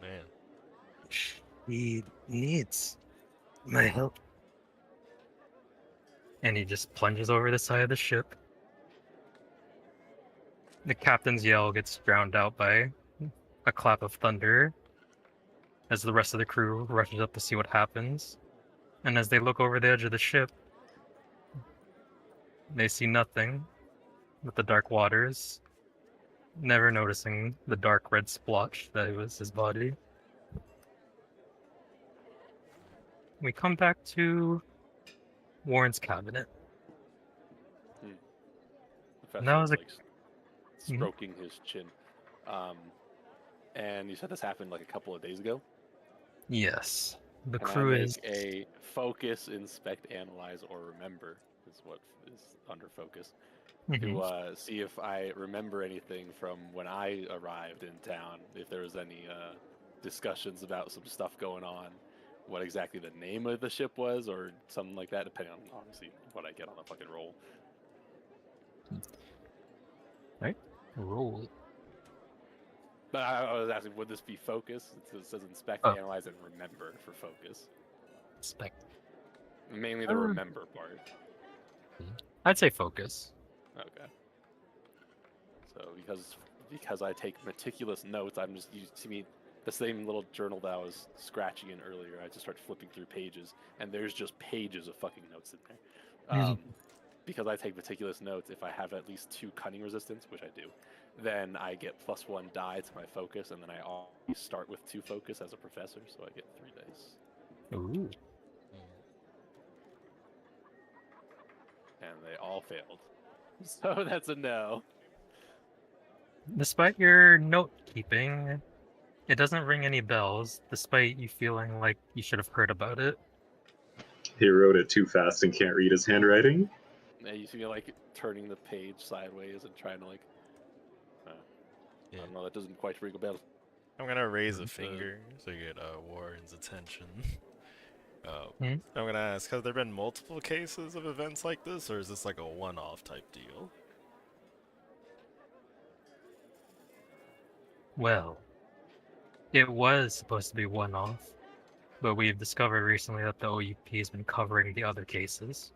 Speaker 4: Man.
Speaker 2: He needs my help. And he just plunges over the side of the ship. The captain's yell gets drowned out by a clap of thunder as the rest of the crew rushes up to see what happens. And as they look over the edge of the ship, they see nothing but the dark waters, never noticing the dark red splotch that was his body. We come back to Warren's cabinet.
Speaker 1: Professor
Speaker 2: that
Speaker 1: is
Speaker 2: was a-
Speaker 1: like stroking his chin. And you said this happened like a couple of days ago.
Speaker 2: Yes. The
Speaker 1: And I
Speaker 2: crew
Speaker 1: make
Speaker 2: is
Speaker 1: a focus, inspect, analyze, or remember is what is under focus to see if I remember anything from when I arrived in town. If there was any discussions about some stuff going on, what exactly the name of the ship was, or something like that, depending on obviously what I get on the fucking roll.
Speaker 2: roll.
Speaker 1: But I was asking, would this be focus? It says inspect,
Speaker 2: Oh.
Speaker 1: analyze, and remember for focus.
Speaker 2: Inspect.
Speaker 1: Mainly the remember part.
Speaker 2: I'd say focus.
Speaker 1: Okay. So because I take meticulous notes, you see me the same little journal that I was scratching in earlier. I just start flipping through pages, and there's just pages of fucking notes in there. Because I take meticulous notes, if I have at least 2 cunning resistance, which I do, then I get +1 die to my focus, and then I always start with 2 focus as a professor, so I get 3 dice.
Speaker 2: Ooh.
Speaker 1: And they all failed. So that's a no.
Speaker 2: Despite your note keeping, it doesn't ring any bells, despite you feeling like you should have heard about it.
Speaker 3: He wrote it too fast and can't read his handwriting.
Speaker 1: And you see me like turning the page sideways and trying to like I don't know, that doesn't quite ring a bell.
Speaker 4: I'm gonna raise a finger to get Warren's attention. I'm gonna ask, have there been multiple cases of events like this, or is this like a one-off type deal?
Speaker 2: Well, it was supposed to be one-off, but we've discovered recently that the OUP has been covering the other cases.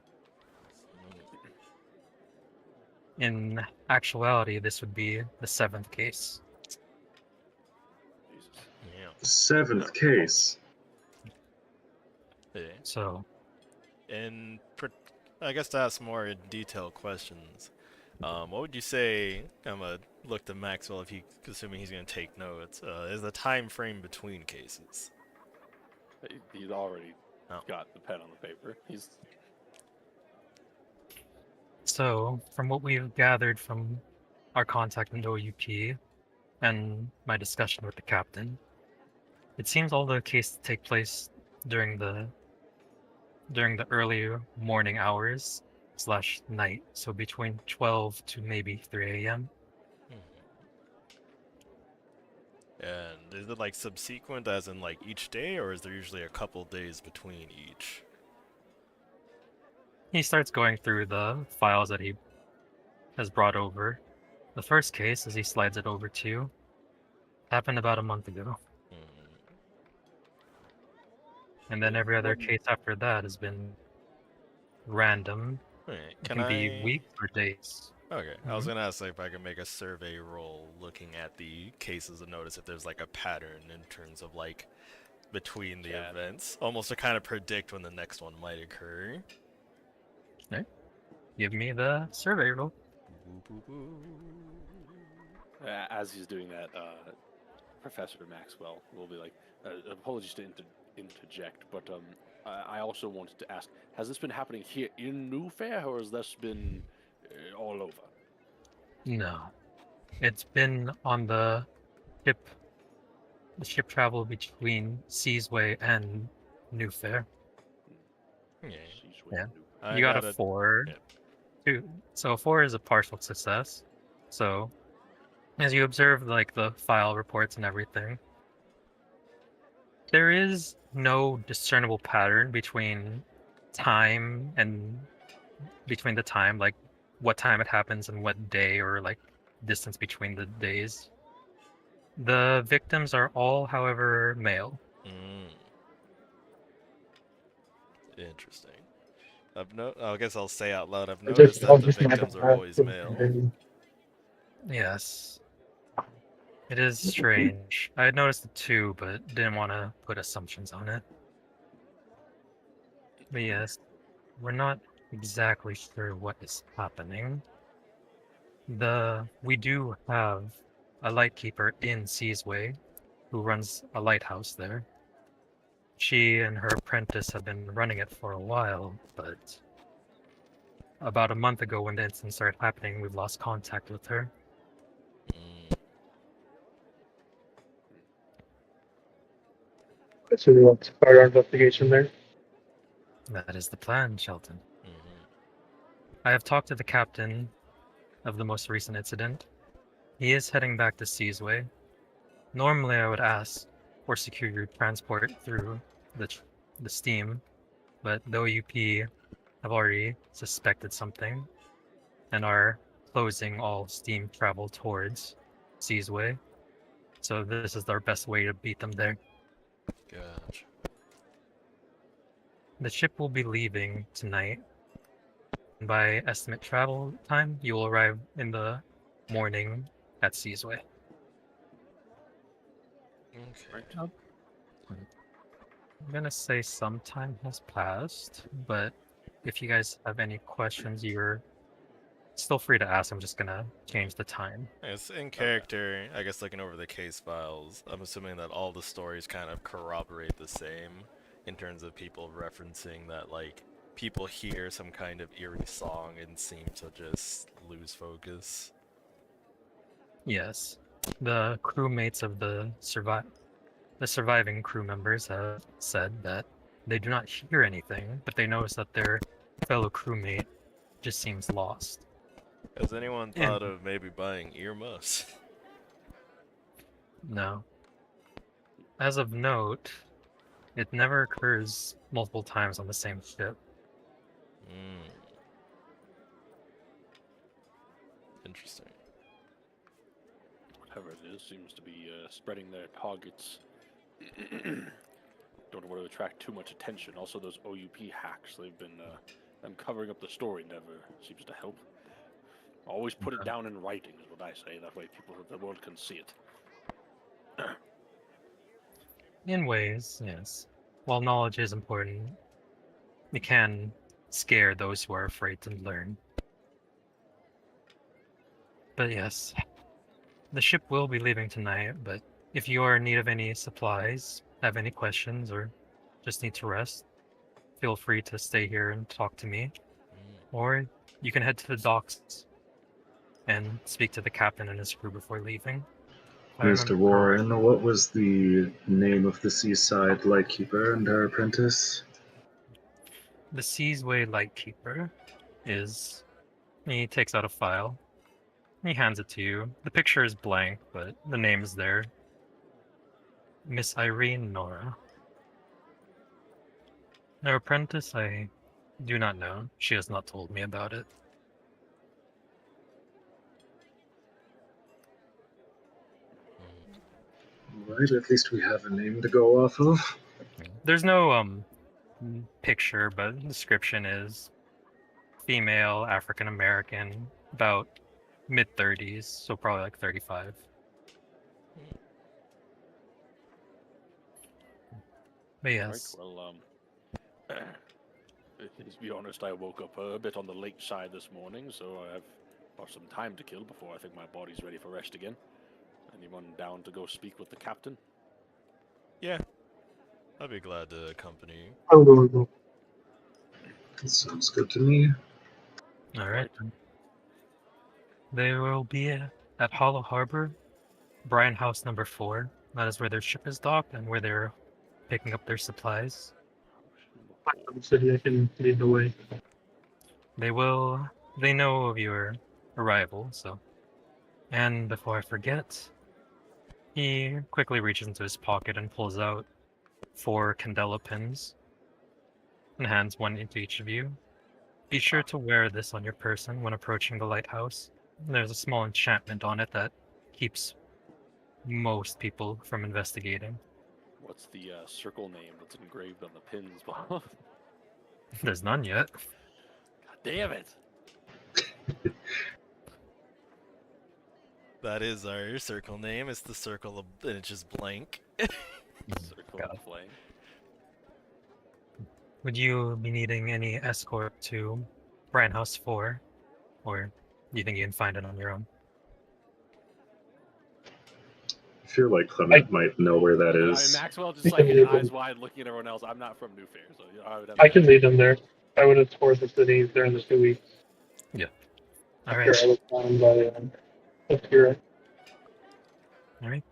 Speaker 2: In actuality, this would be the 7th case.
Speaker 1: Jesus.
Speaker 4: Yeah.
Speaker 3: 7th case.
Speaker 4: Yeah.
Speaker 2: So,
Speaker 4: And I guess to ask more detailed questions, what would you say? I'm gonna look to Maxwell if assuming he's gonna take notes. Is the time frame between cases?
Speaker 1: He's already got the pen on the paper.
Speaker 2: So, from what we've gathered from our contact in the OUP and my discussion with the captain, it seems all the cases take place during the early morning hours / night, so between 12 to maybe 3 a.m.
Speaker 4: And is it like subsequent, as in like each day, or is there usually a couple days between each?
Speaker 2: He starts going through the files that he has brought over. The first case, as he slides it over to you, happened about a month ago. And then every other case after that has been random.
Speaker 4: Right.
Speaker 2: It can be weeks or days.
Speaker 4: Okay, I was gonna ask like, if I could make a survey roll looking at the cases and notice if there's like a pattern in terms of like between the
Speaker 1: Yeah.
Speaker 4: events, almost to kind of predict when the next one might occur.
Speaker 2: Give me the survey roll.
Speaker 4: Boo, boo, boo.
Speaker 1: As he's doing that, Professor Maxwell will be like, apologies to interject, but I also wanted to ask, has this been happening here in New Fair, or has this been all over?
Speaker 2: No. It's been on the ship. The ship travel between Seasway and New Fair.
Speaker 4: Yeah.
Speaker 2: Yeah.
Speaker 4: I
Speaker 2: You got a
Speaker 4: got
Speaker 2: 4.
Speaker 4: yeah.
Speaker 2: 2. So 4 is a partial success. So as you observe like the file reports and everything, there is no discernible pattern between time and between the time, like what time it happens and what day, or like distance between the days. The victims are all, however, male.
Speaker 4: Interesting. I guess I'll say out loud. I've
Speaker 5: I'll
Speaker 4: noticed that the
Speaker 5: just not
Speaker 4: victims are always male.
Speaker 2: Yes. It is strange. I had noticed it too, but didn't want to put assumptions on it. But yes, we're not exactly sure what is happening. We do have a lightkeeper in Seasway who runs a lighthouse there. She and her apprentice have been running it for a while, but about a month ago when the incident started happening, we've lost contact with her.
Speaker 5: So we want to start our investigation there.
Speaker 2: That is the plan, Shelton.
Speaker 4: Mm-hmm.
Speaker 2: I have talked to the captain of the most recent incident. He is heading back to Seasway. Normally, I would ask for secure transport through the steam, but the OUP have already suspected something and are closing all steam travel towards Seasway. So this is our best way to beat them there.
Speaker 4: Gotcha.
Speaker 2: The ship will be leaving tonight. By estimate travel time, you will arrive in the morning at Seasway.
Speaker 4: Okay.
Speaker 2: I'm gonna say some time has passed, but if you guys have any questions, you're still free to ask. I'm just gonna change the time.
Speaker 4: It's in character. I guess looking over the case files, I'm assuming that all the stories kind of corroborate the same in terms of people referencing that, like, people hear some kind of eerie song and seem to just lose focus.
Speaker 2: Yes, the crewmates of the surviving crew members have said that they do not hear anything, but they notice that their fellow crewmate just seems lost.
Speaker 4: Has anyone
Speaker 2: And-
Speaker 4: thought of maybe buying earmuffs?
Speaker 2: No. As of note, it never occurs multiple times on the same ship.
Speaker 4: Interesting.
Speaker 1: Whatever it is, seems to be spreading their targets. Don't want to attract too much attention. Also, those OUP hacks, they've been them covering up the story never seems to help. Always put it down in writing is what I say. That way, the world can see it.
Speaker 2: In ways, yes. While knowledge is important, it can scare those who are afraid to learn. But yes, the ship will be leaving tonight, but if you are in need of any supplies, have any questions, or just need to rest, feel free to stay here and talk to me. Or you can head to the docks and speak to the captain and his crew before leaving. If I
Speaker 3: Mr.
Speaker 2: remember
Speaker 3: Warren, what was the name of the seaside lightkeeper and her apprentice?
Speaker 2: the Seasway Lightkeeper is... He takes out a file. He hands it to you. The picture is blank, but the name is there. Miss Irene Nora. Her apprentice, I do not know. She has not told me about it.
Speaker 3: Right, at least we have a name to go off of.
Speaker 2: There's no picture, but the description is female, African American, about mid-30s, so probably like 35. But
Speaker 1: Right.
Speaker 2: yes,
Speaker 1: Well, to be honest, I woke up a bit on the late side this morning, so I have got some time to kill before I think my body's ready for rest again. Anyone down to go speak with the captain?
Speaker 4: Yeah, I'd be glad to accompany you.
Speaker 5: I'll go with you.
Speaker 3: That sounds good to me.
Speaker 2: all right. Then. They will be at Hollow Harbor, Bryan House number 4. That is where their ship is docked and where they're picking up their supplies.
Speaker 5: Back to the city, I can lead the way.
Speaker 2: They know of your arrival, so. And before I forget, he quickly reaches into his pocket and pulls out 4 Candela pins and hands one into each of you. Be sure to wear this on your person when approaching the lighthouse. There's a small enchantment on it that keeps most people from investigating.
Speaker 1: What's the circle name that's engraved on the pins? God
Speaker 2: There's none yet.
Speaker 1: damn it!
Speaker 4: That is our circle name. It's the circle of, and it's just blank.
Speaker 1: Circle
Speaker 2: Got
Speaker 1: and
Speaker 2: it.
Speaker 1: flame.
Speaker 2: Would you be needing any escort to Bryan House 4? Or do you think you can find it on your own?
Speaker 3: I feel like Clement might know where that
Speaker 1: I mean,
Speaker 3: is.
Speaker 1: Maxwell just
Speaker 5: We
Speaker 1: like
Speaker 5: can leave
Speaker 1: eyes
Speaker 5: them.
Speaker 1: wide looking at everyone else. I'm not from New Fair, so I would have
Speaker 5: I can lead them there. I would have toured the city during the 2 weeks.
Speaker 2: All
Speaker 5: After
Speaker 2: right.
Speaker 5: I was found by Obscura.
Speaker 2: All right.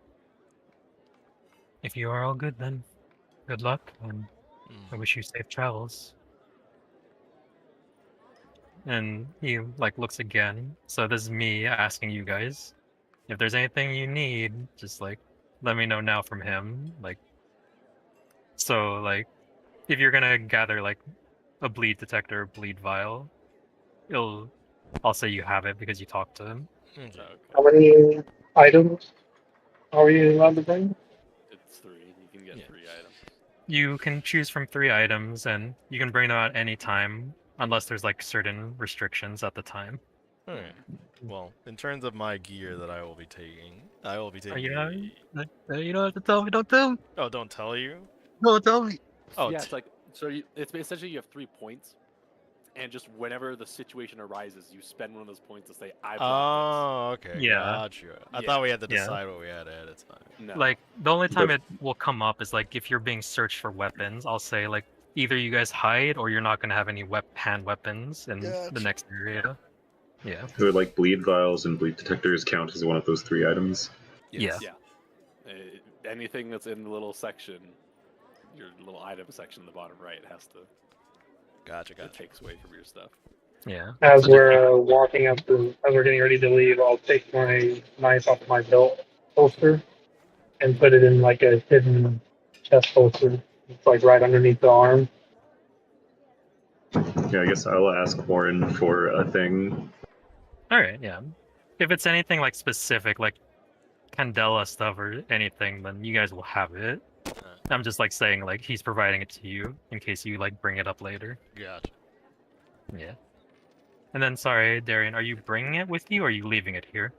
Speaker 2: If you are all good, then good luck, and I wish you safe travels. And he like looks again. So this is me asking you guys if there's anything you need. Just like let me know now from him. Like so, like if you're gonna gather like a bleed detector, or bleed vial, I'll say you have it because you talked to him.
Speaker 4: Okay.
Speaker 1: Okay.
Speaker 5: How many items are we allowed to bring?
Speaker 1: It's 3. You can get
Speaker 4: Yeah.
Speaker 1: 3 items.
Speaker 2: You can choose from 3 items, and you can bring them out any time, unless there's like certain restrictions at the time.
Speaker 4: Alright. Well, in terms of my gear that I will be taking
Speaker 2: You know,
Speaker 4: a...
Speaker 2: you don't have to tell me. Don't tell me.
Speaker 4: Oh, don't tell you?
Speaker 2: Don't tell me.
Speaker 4: Oh,
Speaker 1: Yeah, it's like so. It's essentially you have 3 points, and just whenever the situation arises, you spend one of those points to say, "I brought
Speaker 4: oh, okay,
Speaker 2: Yeah.
Speaker 4: gotcha. I
Speaker 1: Yeah.
Speaker 4: thought we had to
Speaker 2: Yeah.
Speaker 4: decide what we had ahead of time.
Speaker 1: this." No.
Speaker 2: Like the only time
Speaker 3: But-
Speaker 2: it will come up is like if you're being searched for weapons. I'll say like either you guys hide or you're not gonna have any hand weapons in the
Speaker 4: Gotcha.
Speaker 2: next area. Yeah.
Speaker 3: Would like bleed vials and bleed detectors count as one of those 3 items?
Speaker 2: Yeah.
Speaker 1: Yeah. Anything that's in the little section, your little item section in the bottom right, has to.
Speaker 4: Gotcha,
Speaker 1: It
Speaker 4: gotcha.
Speaker 1: takes away from your stuff.
Speaker 2: Yeah.
Speaker 5: As
Speaker 2: So
Speaker 5: we're walking up, as we're getting ready to leave, I'll take my knife off my belt holster and put it in like a hidden chest holster. It's like right underneath the arm.
Speaker 3: Yeah, I guess I'll ask Warren for a thing.
Speaker 2: all right. Yeah. If it's anything like specific, like Candela stuff or anything, then you guys will have it. I'm just like saying like he's providing it to you in case you like bring it up later.
Speaker 4: Gotcha.
Speaker 2: Yeah. And then sorry, Darian, are you bringing it with you or are you leaving it here?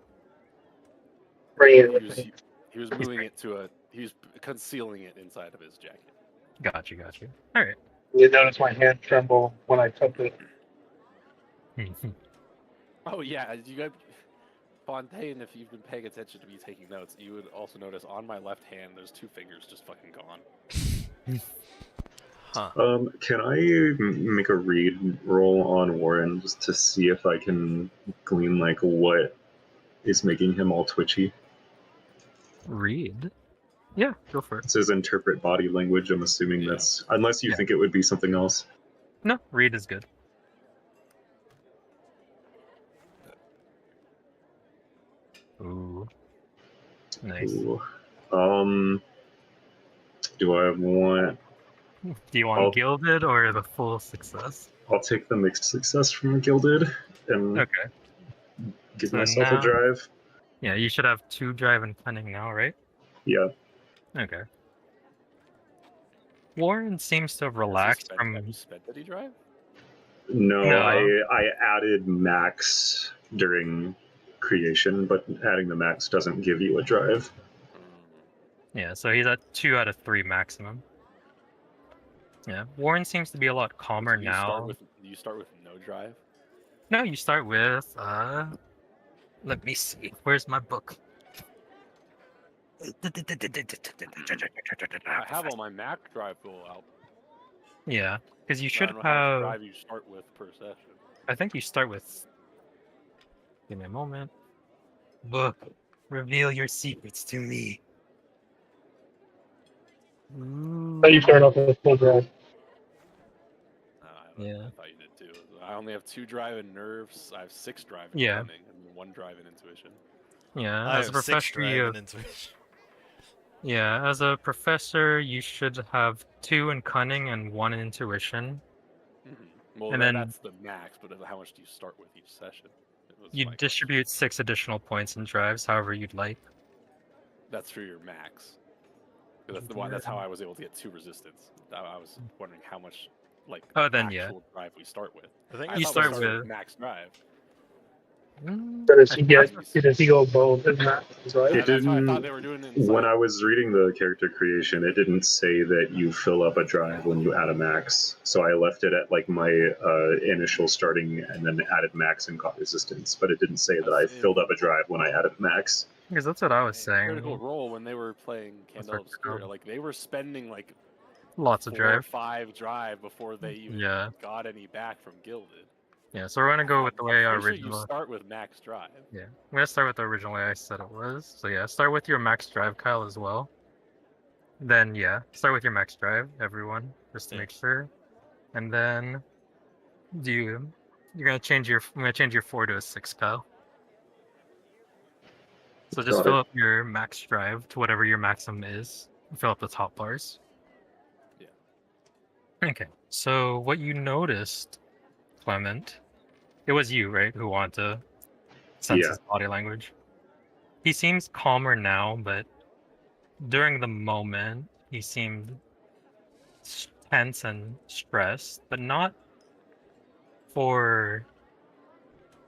Speaker 5: Bring it
Speaker 1: He
Speaker 5: with
Speaker 1: was,
Speaker 5: me.
Speaker 1: he was moving it to a. He was concealing it inside of his jacket.
Speaker 2: Got you. All right.
Speaker 5: You notice my hand tremble when I touch it.
Speaker 1: Oh yeah, you got Fontaine. If you've been paying attention to me taking notes, you would also notice on my left hand there's 2 fingers just fucking gone.
Speaker 4: Huh.
Speaker 3: Can I make a read roll on Warren just to see if I can glean like what is making him all twitchy?
Speaker 2: Read. Yeah, go for
Speaker 3: It
Speaker 2: it.
Speaker 3: says interpret body language. I'm assuming
Speaker 1: Yeah.
Speaker 3: that's unless you
Speaker 2: Yeah.
Speaker 3: think it would be something else.
Speaker 2: No, read is good. Ooh. Nice.
Speaker 3: Ooh. Do I want?
Speaker 2: Do you want
Speaker 3: I'll-
Speaker 2: gilded or the full success?
Speaker 3: I'll take the mixed success from Gilded and
Speaker 2: Okay.
Speaker 3: give
Speaker 2: So
Speaker 3: myself
Speaker 2: now-
Speaker 3: a drive.
Speaker 2: Yeah, you should have 2 drive and cunning now, right?
Speaker 3: Yeah.
Speaker 2: Okay. Warren seems to have
Speaker 1: Has he
Speaker 2: relaxed
Speaker 1: spent-
Speaker 2: from.
Speaker 1: Have you spent any drive?
Speaker 3: No,
Speaker 2: No.
Speaker 3: I added max during creation, but adding the max doesn't give you a drive.
Speaker 1: Mm.
Speaker 2: Yeah, so he's at 2 out of 3 maximum. Yeah, Warren seems to be a lot calmer
Speaker 1: Do
Speaker 2: now.
Speaker 1: you start with no drive?
Speaker 2: No, you start with let me see. Where's my book?
Speaker 1: I have all my Mac drive full out.
Speaker 2: Yeah, because you
Speaker 1: I
Speaker 2: should
Speaker 1: don't know how much
Speaker 2: have.
Speaker 1: drive you start with per session.
Speaker 2: I think you start with. Give me a moment. Book, reveal your secrets to me.
Speaker 5: So you start off with full drive.
Speaker 2: Yeah.
Speaker 1: I thought you did too. I only have 2 drive in nerves. I have 6 drive in
Speaker 2: Yeah.
Speaker 1: cunning, and 1 drive in intuition.
Speaker 2: Yeah,
Speaker 4: I
Speaker 2: as a
Speaker 4: have 6
Speaker 2: professor, you
Speaker 4: drive
Speaker 2: have,
Speaker 4: and intuition.
Speaker 2: yeah, as a professor, you should have 2 in cunning and 1 in intuition.
Speaker 1: Well,
Speaker 2: And then
Speaker 1: that's the max, but how much do you start with each session?
Speaker 2: you distribute 6 additional points in drives, however you'd like.
Speaker 1: That's for your max. That's the one. That's how I was able to get 2 resistance. I was wondering how much, like,
Speaker 2: Oh, then
Speaker 1: actual drive we start with.
Speaker 4: I think
Speaker 1: I
Speaker 2: you
Speaker 1: thought
Speaker 2: start
Speaker 1: we started
Speaker 2: with
Speaker 1: max drive.
Speaker 5: So does
Speaker 2: I
Speaker 5: he
Speaker 2: think
Speaker 5: get? Does he go above his max? Right?
Speaker 3: It
Speaker 1: That's how I thought
Speaker 3: didn't.
Speaker 1: they were doing it
Speaker 3: When
Speaker 1: inside.
Speaker 3: I was reading the character creation, it didn't say that you fill up a drive when you add a max. So I left it at like my initial starting and then added max and caught resistance. But it didn't say that I filled up a drive when I added max.
Speaker 2: because that's what I was saying.
Speaker 1: Critical Role, when they were playing
Speaker 2: That's
Speaker 1: Candela
Speaker 2: what
Speaker 1: Obscura,
Speaker 2: critical-
Speaker 1: like they were spending like
Speaker 2: Lots of
Speaker 1: 4 or
Speaker 2: drive.
Speaker 1: 5 drive before they even
Speaker 2: Yeah.
Speaker 1: got any back from Gilded.
Speaker 2: Yeah, so we're gonna go with the way
Speaker 1: I'm
Speaker 2: our
Speaker 1: pretty sure you
Speaker 2: original.
Speaker 1: start with max drive.
Speaker 2: Yeah, I'm gonna start with the original way I said it was. So yeah, start with your max drive, Kyle, as well. Then yeah, start with your max drive, everyone, just to
Speaker 4: Yeah.
Speaker 2: make sure. And then you're gonna change your. I'm gonna change your 4 to a 6, Kyle. So just
Speaker 3: Got
Speaker 2: fill
Speaker 3: it.
Speaker 2: up your max drive to whatever your maximum is. Fill up the top bars.
Speaker 1: Yeah.
Speaker 2: Okay. So what you noticed, Clement, it was you, right, who wanted to sense
Speaker 3: Yeah.
Speaker 2: his body language. He seems calmer now, but during the moment, he seemed tense and stressed, but not for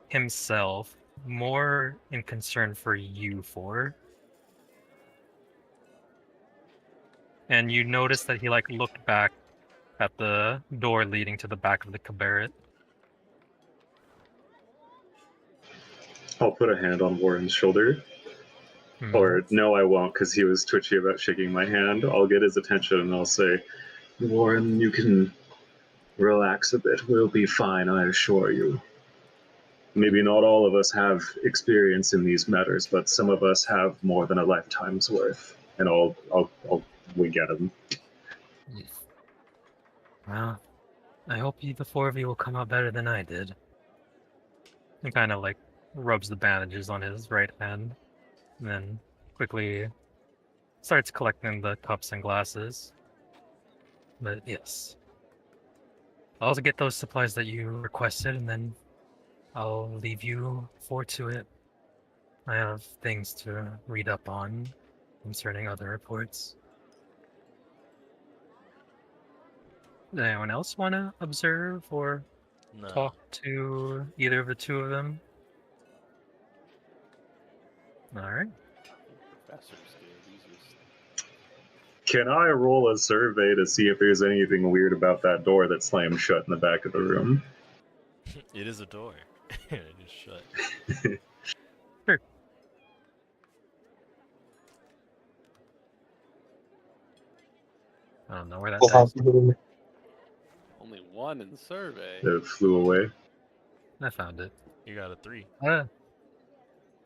Speaker 2: himself, more in concern for you four. And you notice that he like looked back at the door leading to the back of the cabaret.
Speaker 3: I'll put a hand on Warren's shoulder. Or no, I won't, because he was twitchy about shaking my hand. I'll get his attention and I'll say, Warren, you can relax a bit. We'll be fine, I assure you. Maybe not all of us have experience in these matters, but some of us have more than a lifetime's worth. And I'll wink at him.
Speaker 2: Well, I hope the 4 of you will come out better than I did. He kind of like rubs the bandages on his right hand, and then quickly starts collecting the cups and glasses. But yes, I'll also get those supplies that you requested, and then I'll leave you 4 to it. I have things to read up on concerning other reports. Does anyone else want to observe or
Speaker 4: No.
Speaker 2: talk to either of the 2 of them? Alright.
Speaker 1: Professors Guild, easiest.
Speaker 3: Can I roll a survey to see if there's anything weird about that door that slammed shut in the back of the room?
Speaker 4: It is a door. It is shut.
Speaker 2: Sure. I don't know where that dice.
Speaker 1: Only 1 in survey.
Speaker 3: It flew away.
Speaker 2: I found it.
Speaker 4: You got a 3.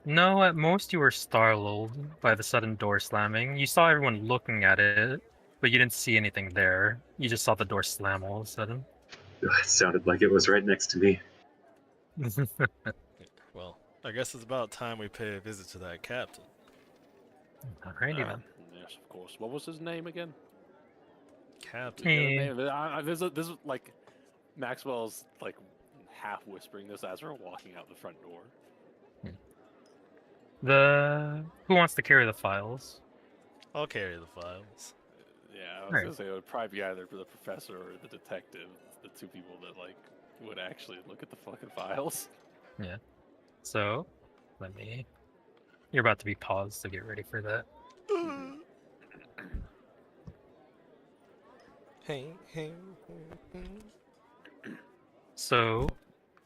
Speaker 2: No, at most you were startled by the sudden door slamming. You saw everyone looking at it, but you didn't see anything there. You just saw the door slam all of a sudden.
Speaker 3: It sounded like it was right next to me.
Speaker 4: Well, I guess it's about time we pay a visit to that captain.
Speaker 2: Alrighty then.
Speaker 1: Yes, of course. What was his name again?
Speaker 4: Captain.
Speaker 2: Hey.
Speaker 1: This is like Maxwell's like half whispering this as we're walking out the front door.
Speaker 2: Who wants to carry the files?
Speaker 4: I'll carry the files.
Speaker 1: Yeah, I was
Speaker 2: Right.
Speaker 1: gonna say it would probably be either the professor or the detective, the 2 people that like would actually look at the fucking files.
Speaker 2: Yeah. So, you're about to be paused, so get ready for that.
Speaker 4: Hey, hey.
Speaker 2: So,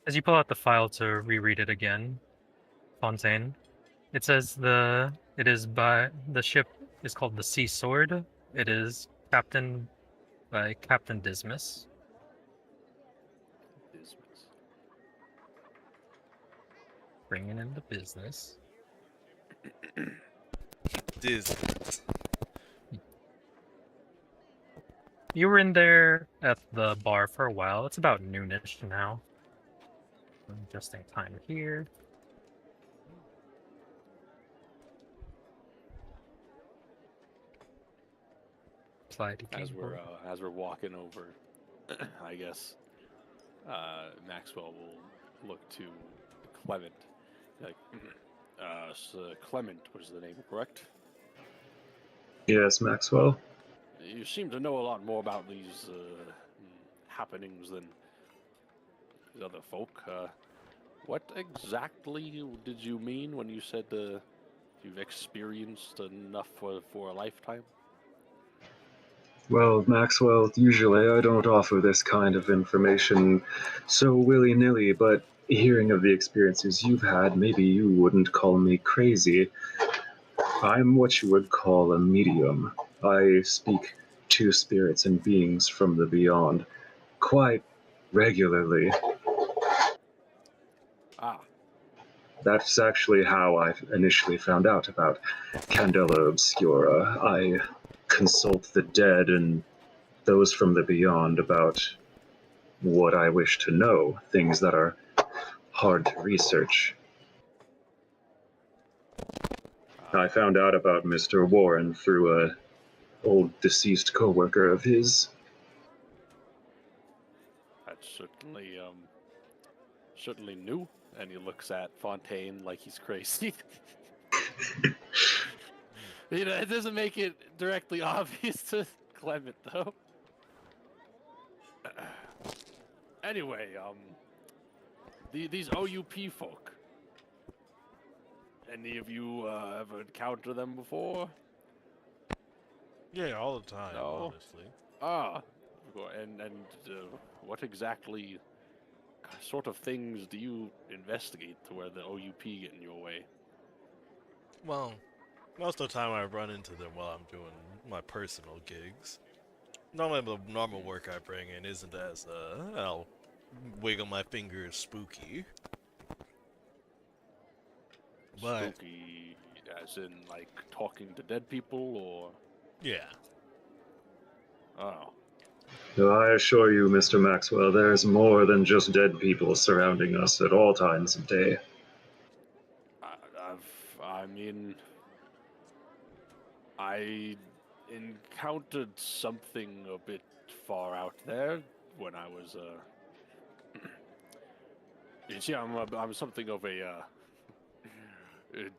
Speaker 2: as you pull out the file to reread it again, Fontaine, it says the ship is called the Sea Sword. It is captained by Captain Dismas.
Speaker 1: Dismas.
Speaker 2: Bringing in the business.
Speaker 4: Disney.
Speaker 2: You were in there at the bar for a while. It's about noonish now. Adjusting time here. Apply to keyboard.
Speaker 1: As we're walking over, I guess Maxwell will look to Clement. Like, so Clement was the name, correct?
Speaker 3: Yes, Maxwell.
Speaker 1: You seem to know a lot more about these happenings than these other folk. What exactly did you mean when you said you've experienced enough for a lifetime?
Speaker 3: Well, Maxwell, usually I don't offer this kind of information so willy-nilly, but hearing of the experiences you've had, maybe you wouldn't call me crazy. I'm what you would call a medium. I speak to spirits and beings from the beyond quite regularly.
Speaker 1: Ah,
Speaker 3: That's actually how I initially found out about Candela Obscura. I consult the dead and those from the beyond about what I wish to know, things that are hard to research. I found out about Mr. Warren through a old deceased coworker of his.
Speaker 1: that's certainly new. And he looks at Fontaine like he's crazy. It doesn't make it directly obvious to Clement, though. Anyway, these OUP folk. Any of you ever encountered them before?
Speaker 4: Yeah, all the time,
Speaker 1: No.
Speaker 4: honestly.
Speaker 1: Ah, and what exactly sort of things do you investigate to where the OUP get in your way?
Speaker 4: Well, most of the time I run into them while I'm doing my personal gigs. Normally the normal work I bring in isn't as, I'll wiggle my fingers spooky. But,
Speaker 1: Spooky, as in like talking to dead people, or
Speaker 4: yeah.
Speaker 1: oh,
Speaker 3: I assure you, Mr. Maxwell, there's more than just dead people surrounding us at all times of day.
Speaker 1: I mean, I encountered something a bit far out there when I was you see, I'm something of a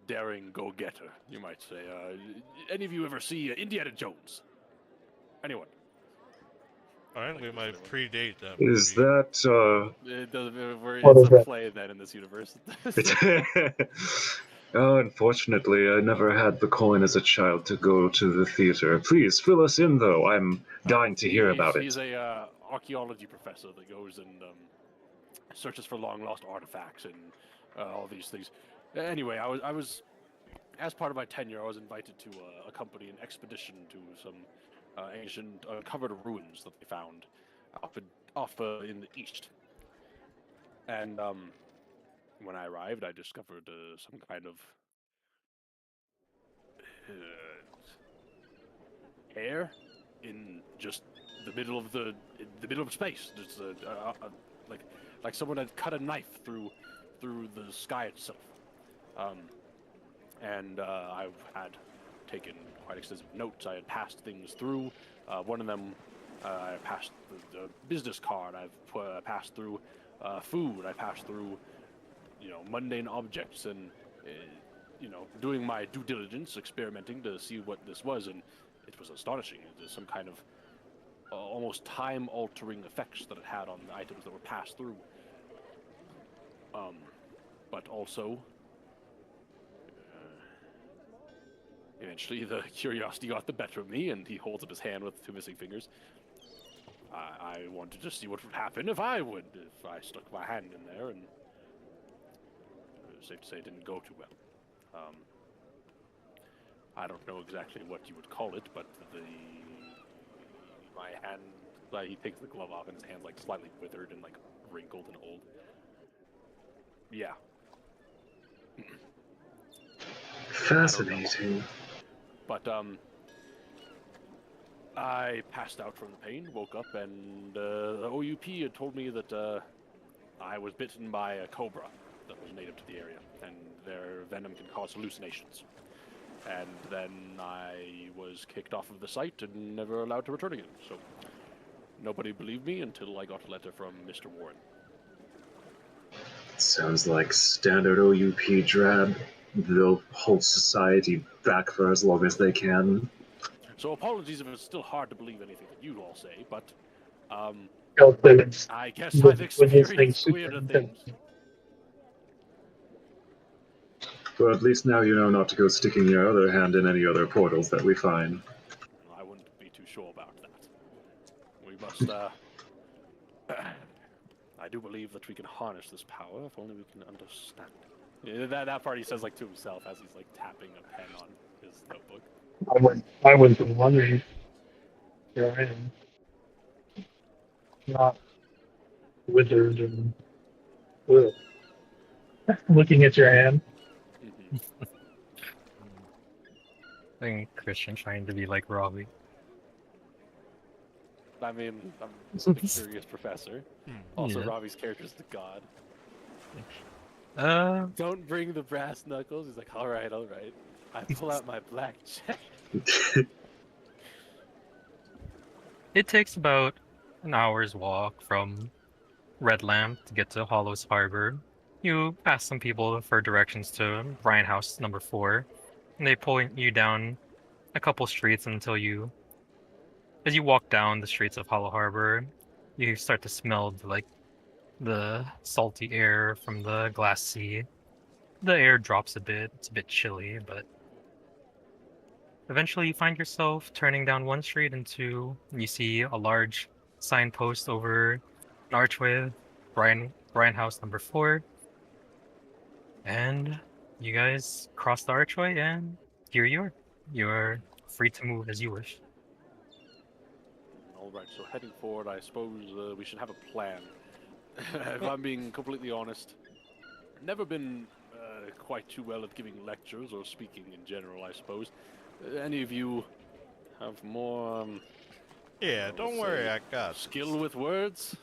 Speaker 1: daring go-getter, you might say. Any of you ever see Indiana Jones? Anyone?
Speaker 4: I think we might predate that
Speaker 3: Is
Speaker 4: movie.
Speaker 3: that,
Speaker 1: It does.
Speaker 5: What
Speaker 1: It's
Speaker 5: is
Speaker 1: a
Speaker 5: that?
Speaker 1: play then in this universe.
Speaker 3: Oh, unfortunately, I never had the coin as a child to go to the theater. Please fill us in, though. I'm dying to hear about
Speaker 1: He's
Speaker 3: it.
Speaker 1: a archaeology professor that goes and searches for long lost artifacts and all these things. Anyway, I was as part of my tenure, I was invited to accompany an expedition to some ancient uncovered ruins that they found off in the east. And when I arrived, I discovered some kind of air in just the middle of space. Just like like someone had cut a knife through the sky itself. Um, and I had taken quite extensive notes. I had passed things through. One of them, I passed the business card. I've passed through food. I passed through, mundane objects, and doing my due diligence, experimenting to see what this was, and it was astonishing. There's some kind of almost time-altering effects that it had on the items that were passed through. But also, eventually the curiosity got the better of me, and he holds up his hand with two missing fingers. I wanted to see what would happen if I stuck my hand in there, and safe to say it didn't go too well. I don't know exactly what you would call it, but my hand, he takes the glove off and his hand's like slightly withered and like wrinkled and old. Yeah.
Speaker 3: Fascinating.
Speaker 1: But I passed out from the pain, woke up, and the OUP had told me that I was bitten by a cobra that was native to the area, and their venom can cause hallucinations. And then I was kicked off of the site and never allowed to return again. So nobody believed me until I got a letter from Mr. Warren.
Speaker 3: Sounds like standard OUP drab. They'll hold society back for as long as they can.
Speaker 1: So apologies if it's still hard to believe anything that you all say, but I guess I've experienced weirder things.
Speaker 3: But at least now you know not to go sticking your other hand in any other portals that we find.
Speaker 1: I wouldn't be too sure about that. We must, I do believe that we can harness this power, if only we can understand it. Yeah, that part he says like to himself as he's like tapping a pen on his notebook.
Speaker 5: I was wondering. Here I am. Not withered and ugh. Looking at your hand.
Speaker 2: I think Christian trying to be like Robbie.
Speaker 1: I mean, I'm a curious professor. Also,
Speaker 2: Yeah.
Speaker 1: Robbie's character's the god. Don't bring the brass knuckles. He's like, all right. I pull out my blackjack.
Speaker 2: It takes about an hour's walk from Red Lamp to get to Hollows Harbor. You ask some people for directions to Bryan House number 4, and they pull you down a couple streets until as you walk down the streets of Hollow Harbor, you start to smell the salty air from the glass sea. The air drops a bit, it's a bit chilly, but eventually you find yourself turning down one street and you see a large signpost over an archway, Bryan House number 4. And you guys cross the archway and here you are. You are free to move as you wish.
Speaker 1: All right, so heading forward, I suppose we should have a plan. If I'm being completely honest, never been quite too well at giving lectures or speaking in general, I suppose. Any of you have more
Speaker 4: Yeah, don't worry, I got
Speaker 1: skill with words?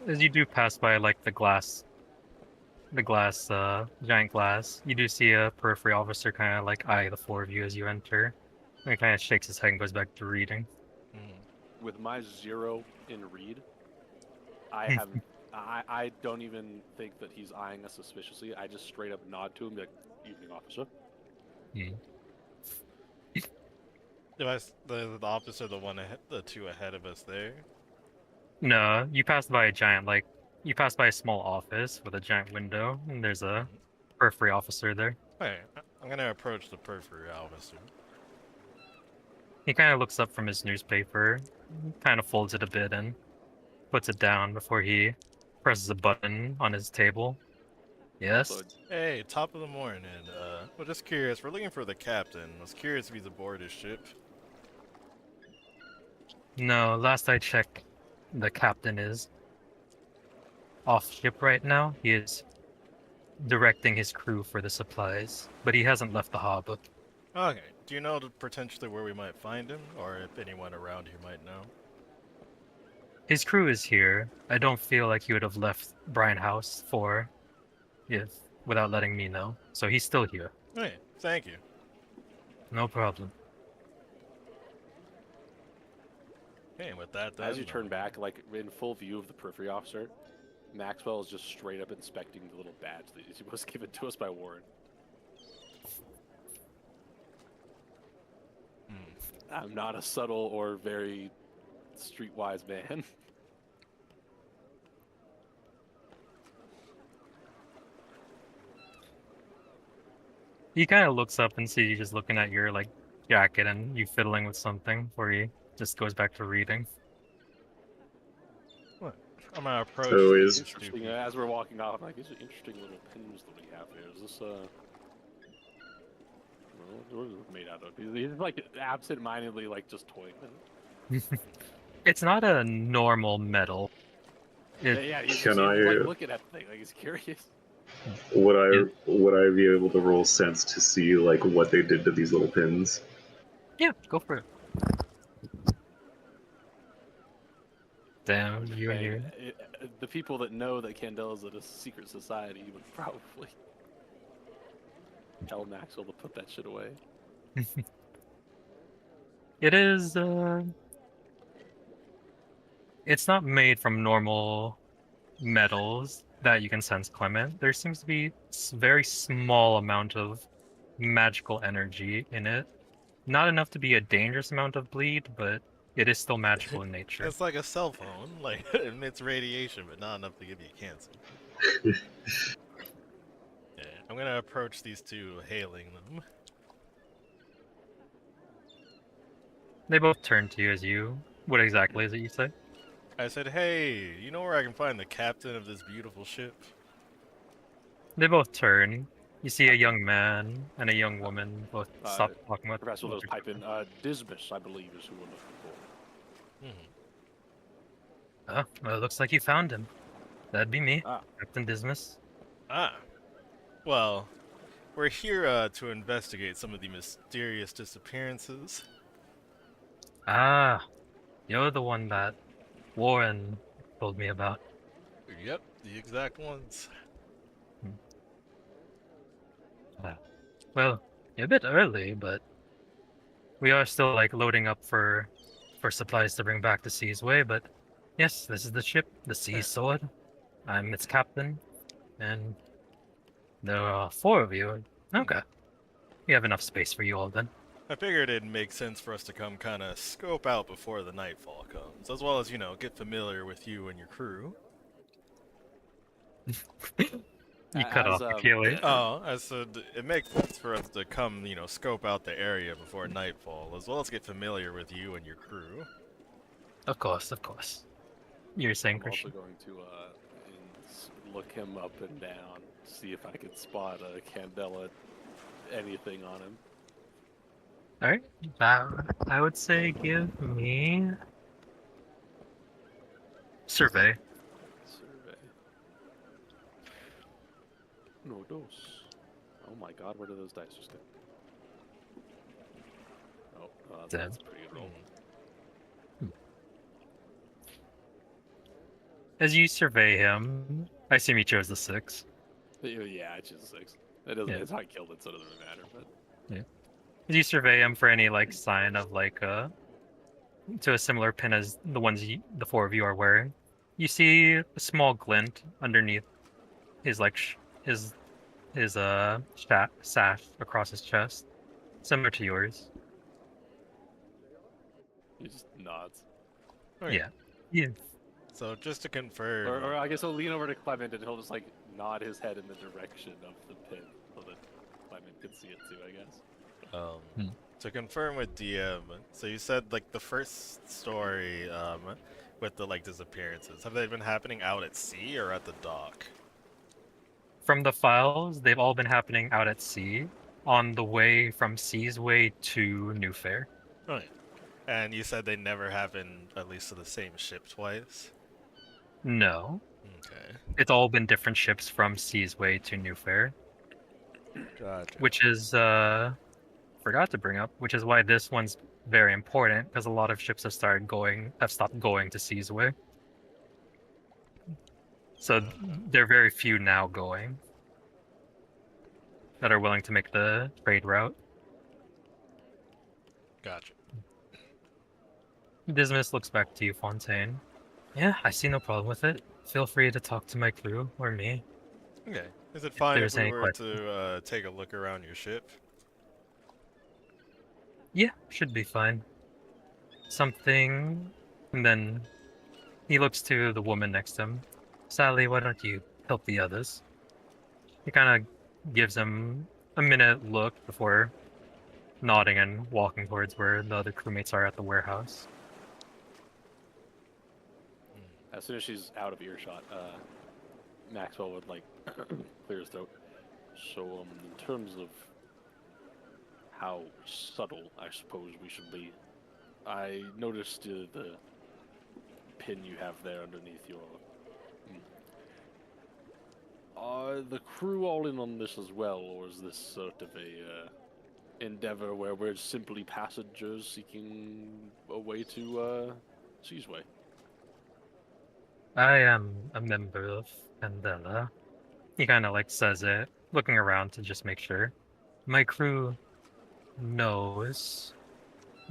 Speaker 2: As you do pass by the glass giant glass, you do see a periphery officer kind of eye the 4 of you as you enter. And he kind of shakes his head and goes back to reading.
Speaker 1: With my 0 in read, I don't even think that he's eyeing us suspiciously. I just straight up nod to him like, evening, officer.
Speaker 4: The officer, the 2 ahead of us there?
Speaker 2: No, you passed by you passed by a small office with a giant window, and there's a periphery officer there.
Speaker 4: Hey, I'm gonna approach the periphery officer.
Speaker 2: He kind of looks up from his newspaper, kind of folds it a bit and puts it down before he presses a button on his table. Yes?
Speaker 4: Hey, top of the morning. We're just curious. We're looking for the captain. I was curious if he's aboard his ship.
Speaker 2: No, last I checked, the captain is off ship right now. He is directing his crew for the supplies, but he hasn't left the harbor.
Speaker 4: Okay. Do you know potentially where we might find him, or if anyone around here might know?
Speaker 2: His crew is here. I don't feel like he would have left Bryan House without letting me know. So he's still here.
Speaker 4: Hey, thank you.
Speaker 2: No problem.
Speaker 4: Hey, with that,
Speaker 1: As you turn back, in full view of the periphery officer, Maxwell is just straight up inspecting the little badge that was given to us by Warren. I'm not a subtle or very streetwise man.
Speaker 2: He kind of looks up and sees you just looking at your jacket and you fiddling with something before he Just goes back to reading.
Speaker 4: What? I'm gonna approach
Speaker 3: So
Speaker 4: these
Speaker 3: is-
Speaker 4: two
Speaker 1: Interesting.
Speaker 4: people.
Speaker 1: As we're walking off, I'm like, these are interesting little pins that we have here. Is this what is it made out of? He's like absent-mindedly like just toying with it.
Speaker 2: It's not a normal metal. It,
Speaker 1: Yeah, he's
Speaker 3: Can
Speaker 1: just like
Speaker 3: I-
Speaker 1: looking at the thing, like he's curious.
Speaker 3: Would I
Speaker 2: Yeah.
Speaker 3: would I be able to roll sense to see like what they did to these little pins?
Speaker 2: yeah, go for it. Damn, you and your...
Speaker 1: The people that know that Candela's at a secret society would probably tell Maxwell to put that shit away.
Speaker 2: It is, it's not made from normal metals that you can sense, Clement. There seems to be very small amount of magical energy in it. Not enough to be a dangerous amount of bleed, but it is still magical in nature.
Speaker 4: It's like a cell phone. Like, it emits radiation, but not enough to give you cancer. Yeah, I'm gonna approach these two, hailing them.
Speaker 2: They both turn to you as you... What exactly is it you say?
Speaker 4: I said, hey, you know where I can find the captain of this beautiful ship?
Speaker 2: They both turn. You see a young man and a young woman both stop talking about...
Speaker 1: Professor
Speaker 2: what
Speaker 1: Lowe's
Speaker 2: they're
Speaker 1: pipe
Speaker 2: talking
Speaker 1: in. Dismas, I believe, is who we're looking for.
Speaker 4: Hmm.
Speaker 2: Oh, well, it looks like you found him. That'd be me,
Speaker 1: Ah.
Speaker 2: Captain Dismas.
Speaker 4: Ah. Well, we're here to investigate some of the mysterious disappearances.
Speaker 2: Ah, you're the one that Warren told me about.
Speaker 4: Yep, the exact ones.
Speaker 2: Well, you're a bit early, but we are still like loading up for supplies to bring back to Sea's Way. But yes, this is the ship, the Sea Sword. I'm its captain, and there are 4 of you. Okay, we have enough space for you all then.
Speaker 4: I figured it'd make sense for us to come kind of scope out before the nightfall comes, as well as, you know, get familiar with you and your crew.
Speaker 2: You cut off Achilles.
Speaker 4: Oh, I said it makes sense for us to come, you know, scope out the area before nightfall, as well as get familiar with you and your crew.
Speaker 2: Of course, of course. You're saying,
Speaker 1: I'm
Speaker 2: Christian.
Speaker 1: also going to look him up and down, see if I can spot Candela, anything on him.
Speaker 2: Alright, I would say give me... Survey.
Speaker 1: Survey. No dos. Oh my god, where did those dice just go? Oh, that's a pretty good roll.
Speaker 2: As you survey him, I assume he chose the 6.
Speaker 1: Yeah, I choose a 6. It doesn't.
Speaker 2: Yeah.
Speaker 1: It's how I killed it, so it doesn't really matter. But
Speaker 2: As you survey him for any like sign of like to a similar pin as the ones the 4 of you are wearing, you see a small glint underneath his like his sash across his chest, similar to yours.
Speaker 1: he just nods.
Speaker 4: Okay.
Speaker 2: Yeah.
Speaker 4: So just to confirm,
Speaker 1: Or I guess he'll lean over to Clement and he'll just like nod his head in the direction of the pin so that Clement can see it too, I guess.
Speaker 4: to confirm with DM, so you said like the first story with the like disappearances, have they been happening out at sea or at the dock?
Speaker 2: From the files, they've all been happening out at sea, on the way from Sea's Way to New Fair.
Speaker 4: Right. And you said they never happened at least to the same ship twice?
Speaker 2: No,
Speaker 4: Okay.
Speaker 2: it's all been different ships from Sea's Way to New Fair,
Speaker 4: Gotcha.
Speaker 2: which is forgot to bring up, which is why this one's very important, because a lot of ships have stopped going to Sea's Way. So there are very few now going that are willing to make the trade route.
Speaker 4: Gotcha.
Speaker 2: Dismas looks back to you, Fontaine. Yeah, I see no problem with it. Feel free to talk to my crew or me.
Speaker 4: Okay. Is it fine if
Speaker 2: there's
Speaker 4: we
Speaker 2: any
Speaker 4: were to take a look around your ship?
Speaker 2: Yeah, should be fine. Something... And then he looks to the woman next to him. Sally, why don't you help the others? He kind of gives him a minute look before nodding and walking towards where the other crewmates are at the warehouse.
Speaker 1: As soon as she's out of earshot, Maxwell would like clear his throat. So, in terms of how subtle, I suppose we should be, I noticed the pin you have there underneath your. Are the crew all in on this as well, or is this sort of a endeavor where we're simply passengers seeking a way to Seasway?
Speaker 2: I am a member of Candela. He kind of like says it, looking around to just make sure. My crew knows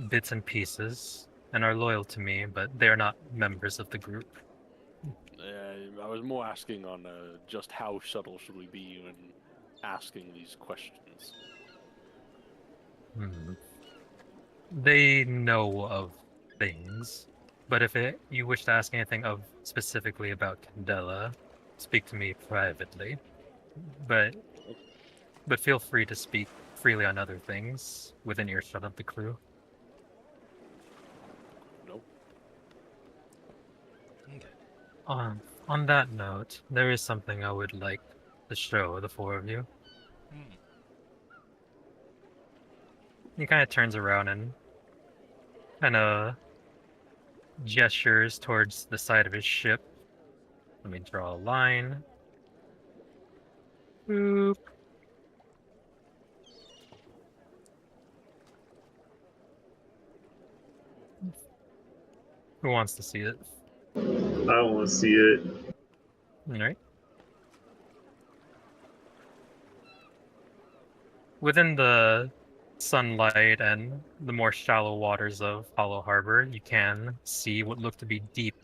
Speaker 2: bits and pieces and are loyal to me, but they're not members of the group.
Speaker 1: I was more asking on just how subtle should we be when asking these questions.
Speaker 2: They know of things, but if you wish to ask anything of specifically about Candela, speak to me privately. But feel free to speak freely on other things within earshot of the crew.
Speaker 1: No.
Speaker 4: Okay.
Speaker 2: On that note, there is something I would like to show the four of you. He kind of turns around and kind of gestures towards the side of his ship. Let me draw a line. Boop. Who wants to see it?
Speaker 3: I want to see it.
Speaker 2: All right. Within the sunlight and the more shallow waters of Hollow Harbor, you can see what look to be deep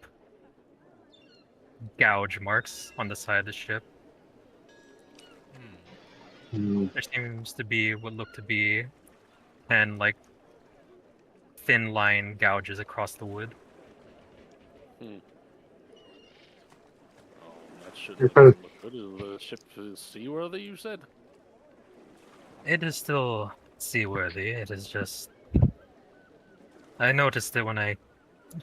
Speaker 2: gouge marks on the side of the ship. There seems to be what look to be 10 like thin line gouges across the wood.
Speaker 1: Oh, that should
Speaker 5: You're
Speaker 1: look
Speaker 5: supposed-
Speaker 1: good. Is the ship seaworthy, you said?
Speaker 2: It is still seaworthy. It is just. I noticed it when I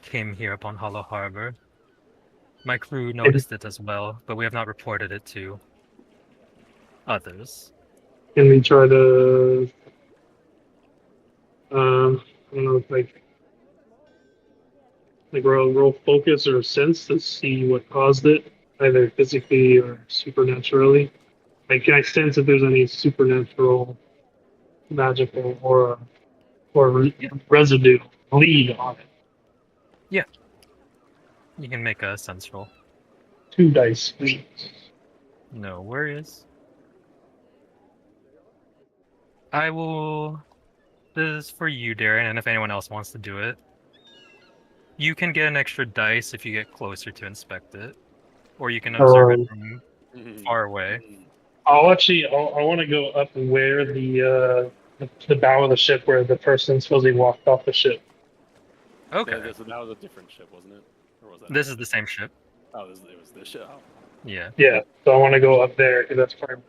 Speaker 2: came here upon Hollow Harbor. My crew noticed it as well, but we have not reported it to others.
Speaker 5: Can we try to, I don't know, like roll focus or sense to see what caused it, either physically or supernaturally? Like, can I sense if there's any supernatural, magical, or residue bleed on it?
Speaker 2: Yeah. You can make a sense roll.
Speaker 5: 2 dice, please.
Speaker 2: No worries. I will. This is for you, Darren, and if anyone else wants to do it, you can get an extra dice if you get closer to inspect it, or you can observe it from far away.
Speaker 5: I'll actually, I want to go up where the bow of the ship where the person supposedly walked off the ship.
Speaker 2: Okay.
Speaker 1: So that was a different ship, wasn't it? Or was that?
Speaker 2: This is the same ship.
Speaker 1: Oh, it was this ship. Oh.
Speaker 2: Yeah.
Speaker 5: Yeah, so I want to go up there because that's probably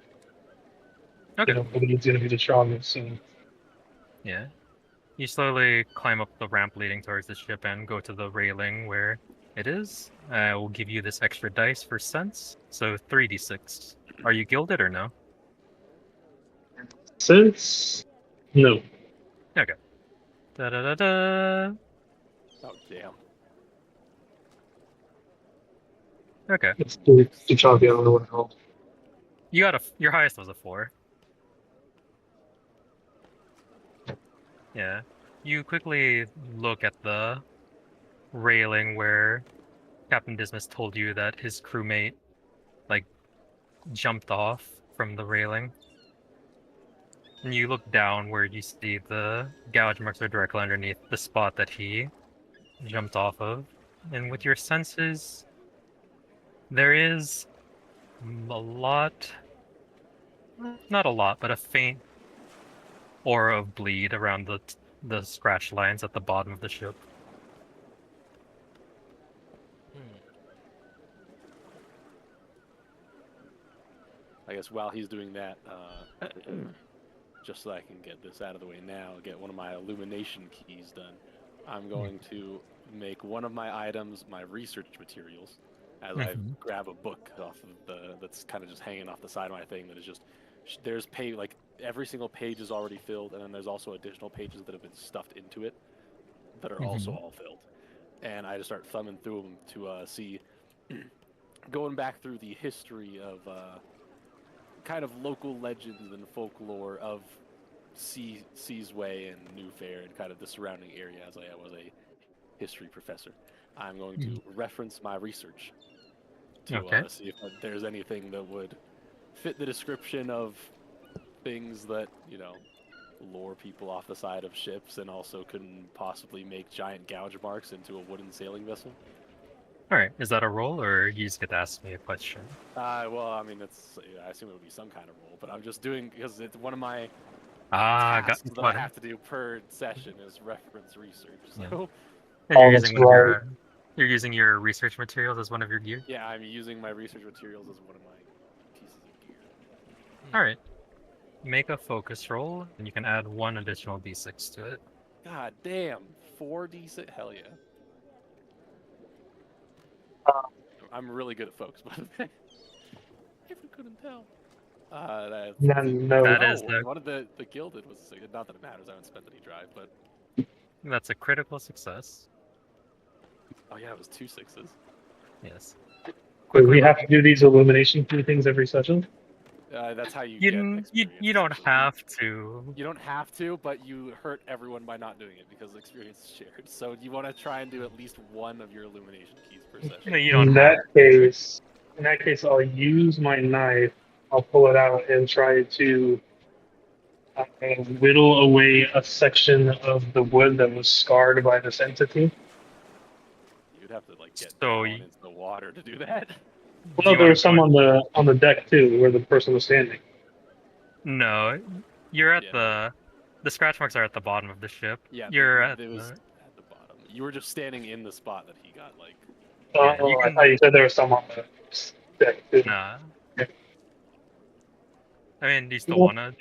Speaker 2: Okay.
Speaker 5: believes going to be the strongest. So.
Speaker 2: Yeah. You slowly climb up the ramp leading towards the ship and go to the railing where it is. I will give you this extra dice for sense. So 3d6. Are you gilded or no?
Speaker 5: Sense? No.
Speaker 2: Okay. Da da da da.
Speaker 1: Oh, damn.
Speaker 2: Okay.
Speaker 5: It's too chalky. I don't know what it called.
Speaker 2: You got your highest was a 4. Yeah. You quickly look at the railing where Captain Dismas told you that his crewmate, like, jumped off from the railing. And you look down where you see the gouge marks are directly underneath the spot that he jumped off of. And with your senses, there is a lot, not a lot, but a faint aura of bleed around the scratch lines at the bottom of the ship.
Speaker 1: I guess while he's doing that, just so I can get this out of the way now, get one of my illumination keys done, I'm going to make one of my items my research materials, as I
Speaker 2: Mhm.
Speaker 1: grab a book off of that's kind of just hanging off the side of my thing. That is just there's like every single page is already filled, and then there's also additional pages that have been stuffed into it that are also
Speaker 2: Mhm.
Speaker 1: all filled. And I just start thumbing through them to see, going back through the history of kind of local legends and folklore of Seasway and New Fair and kind of the surrounding area, as I was a history professor. I'm going to reference my research to
Speaker 2: Okay.
Speaker 1: see if there's anything that would fit the description of things that, lure people off the side of ships and also can possibly make giant gouge marks into a wooden sailing vessel.
Speaker 2: All right. Is that a roll, or you just get to ask me a question?
Speaker 1: Well, I mean, I assume it would be some kind of roll, but I'm just doing because it's one of my
Speaker 2: Got
Speaker 1: tasks that I
Speaker 2: it.
Speaker 1: have to do per session is reference research.
Speaker 2: Yeah.
Speaker 1: So
Speaker 2: And
Speaker 5: Oh,
Speaker 2: you're
Speaker 5: that's
Speaker 2: using one of
Speaker 5: right.
Speaker 2: your you're using your research materials as one of your gear.
Speaker 1: yeah, I'm using my research materials as one of my pieces of gear.
Speaker 2: All right. Make a focus roll, and you can add one additional d6 to it.
Speaker 1: God damn, 4d6, hell yeah.
Speaker 5: Uh,
Speaker 1: I'm really good at focus, by the way. If you couldn't tell.
Speaker 5: no.
Speaker 2: That is the
Speaker 1: One of the gilded was not that it matters. I haven't spent any drive, but
Speaker 2: that's a critical success.
Speaker 1: oh yeah, it was 2 6s.
Speaker 2: Yes.
Speaker 5: Do
Speaker 2: Quickly
Speaker 5: we
Speaker 2: look.
Speaker 5: have to do these illumination key things every session?
Speaker 1: That's how you get
Speaker 2: You
Speaker 1: experience.
Speaker 2: don't
Speaker 1: essentially.
Speaker 2: have to.
Speaker 1: You don't have to, but you hurt everyone by not doing it because experience is shared. So you want to try and do at least one of your illumination keys per session.
Speaker 2: No, you don't
Speaker 5: In
Speaker 2: have.
Speaker 5: that case, I'll use my knife. I'll pull it out and try to whittle away a section of the wood that was scarred by this entity.
Speaker 1: You'd have to get
Speaker 2: So
Speaker 1: down into the water to do that.
Speaker 2: do
Speaker 5: Well,
Speaker 2: you
Speaker 5: no, there
Speaker 2: want
Speaker 5: was
Speaker 2: to
Speaker 5: some
Speaker 2: go?
Speaker 5: on the deck too, where the person was standing.
Speaker 2: No, you're at
Speaker 1: Yeah.
Speaker 2: the scratch marks are at the bottom of the ship.
Speaker 1: Yeah,
Speaker 2: You're at
Speaker 1: it was
Speaker 2: the.
Speaker 1: at the bottom. You were just standing in the spot that he got
Speaker 2: Yeah, you
Speaker 5: Oh, I
Speaker 2: can.
Speaker 5: thought you said there was some on the deck too.
Speaker 2: Nah.
Speaker 5: Okay.
Speaker 2: I mean, do you still
Speaker 5: Well,
Speaker 2: wanna?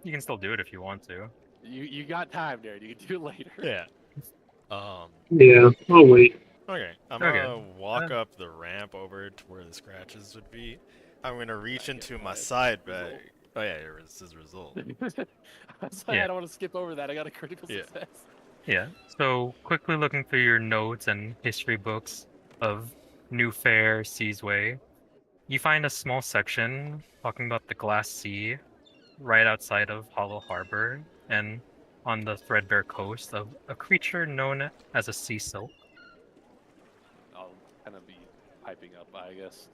Speaker 2: You can still do it if you want to.
Speaker 1: You got time there. You can do it later.
Speaker 4: Yeah. Um.
Speaker 5: yeah. Oh wait.
Speaker 4: Okay. I'm
Speaker 2: Okay.
Speaker 4: gonna walk up the ramp over to where the scratches would be. I'm gonna reach
Speaker 1: Can I get
Speaker 4: into my
Speaker 1: my
Speaker 4: side
Speaker 1: result?
Speaker 4: bag. Oh yeah, this is result.
Speaker 1: I was like,
Speaker 2: Yeah.
Speaker 1: I don't want to skip over that. I got a critical
Speaker 4: Yeah.
Speaker 1: success.
Speaker 2: Yeah. So quickly looking through your notes and history books of New Fair Seasway, you find a small section talking about the Glass Sea right outside of Hollow Harbor and on the Threadbare coast of a creature known as a sea sylph.
Speaker 1: I'll kind of be piping up, I guess.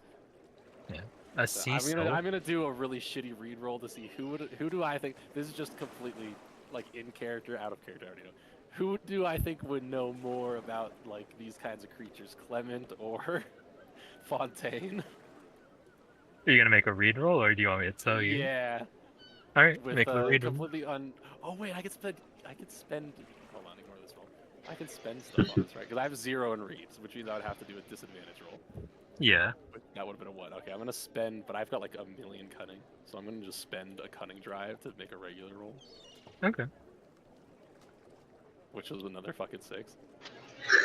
Speaker 2: A sea sylph.
Speaker 1: I'm gonna do a really shitty read roll to see who do I think this is just completely in character, out of character. I already know. Who do I think would know more about these kinds of creatures, Clement or Fontaine?
Speaker 2: Are you gonna make a read roll, or do you want me to tell you?
Speaker 1: Yeah,
Speaker 2: All right,
Speaker 1: with
Speaker 2: make a read roll.
Speaker 1: completely Oh wait, I could spend. Hold on, ignore this roll. I can spend stuff on this, right? Because I have 0 in reads, which means I would have to do a disadvantage roll.
Speaker 2: Yeah.
Speaker 1: That would have been a what? Okay, I'm gonna spend, but I've got like 1,000,000 cunning, so I'm gonna just spend a cunning drive to make a regular roll,
Speaker 2: Okay.
Speaker 1: which was another fucking 6.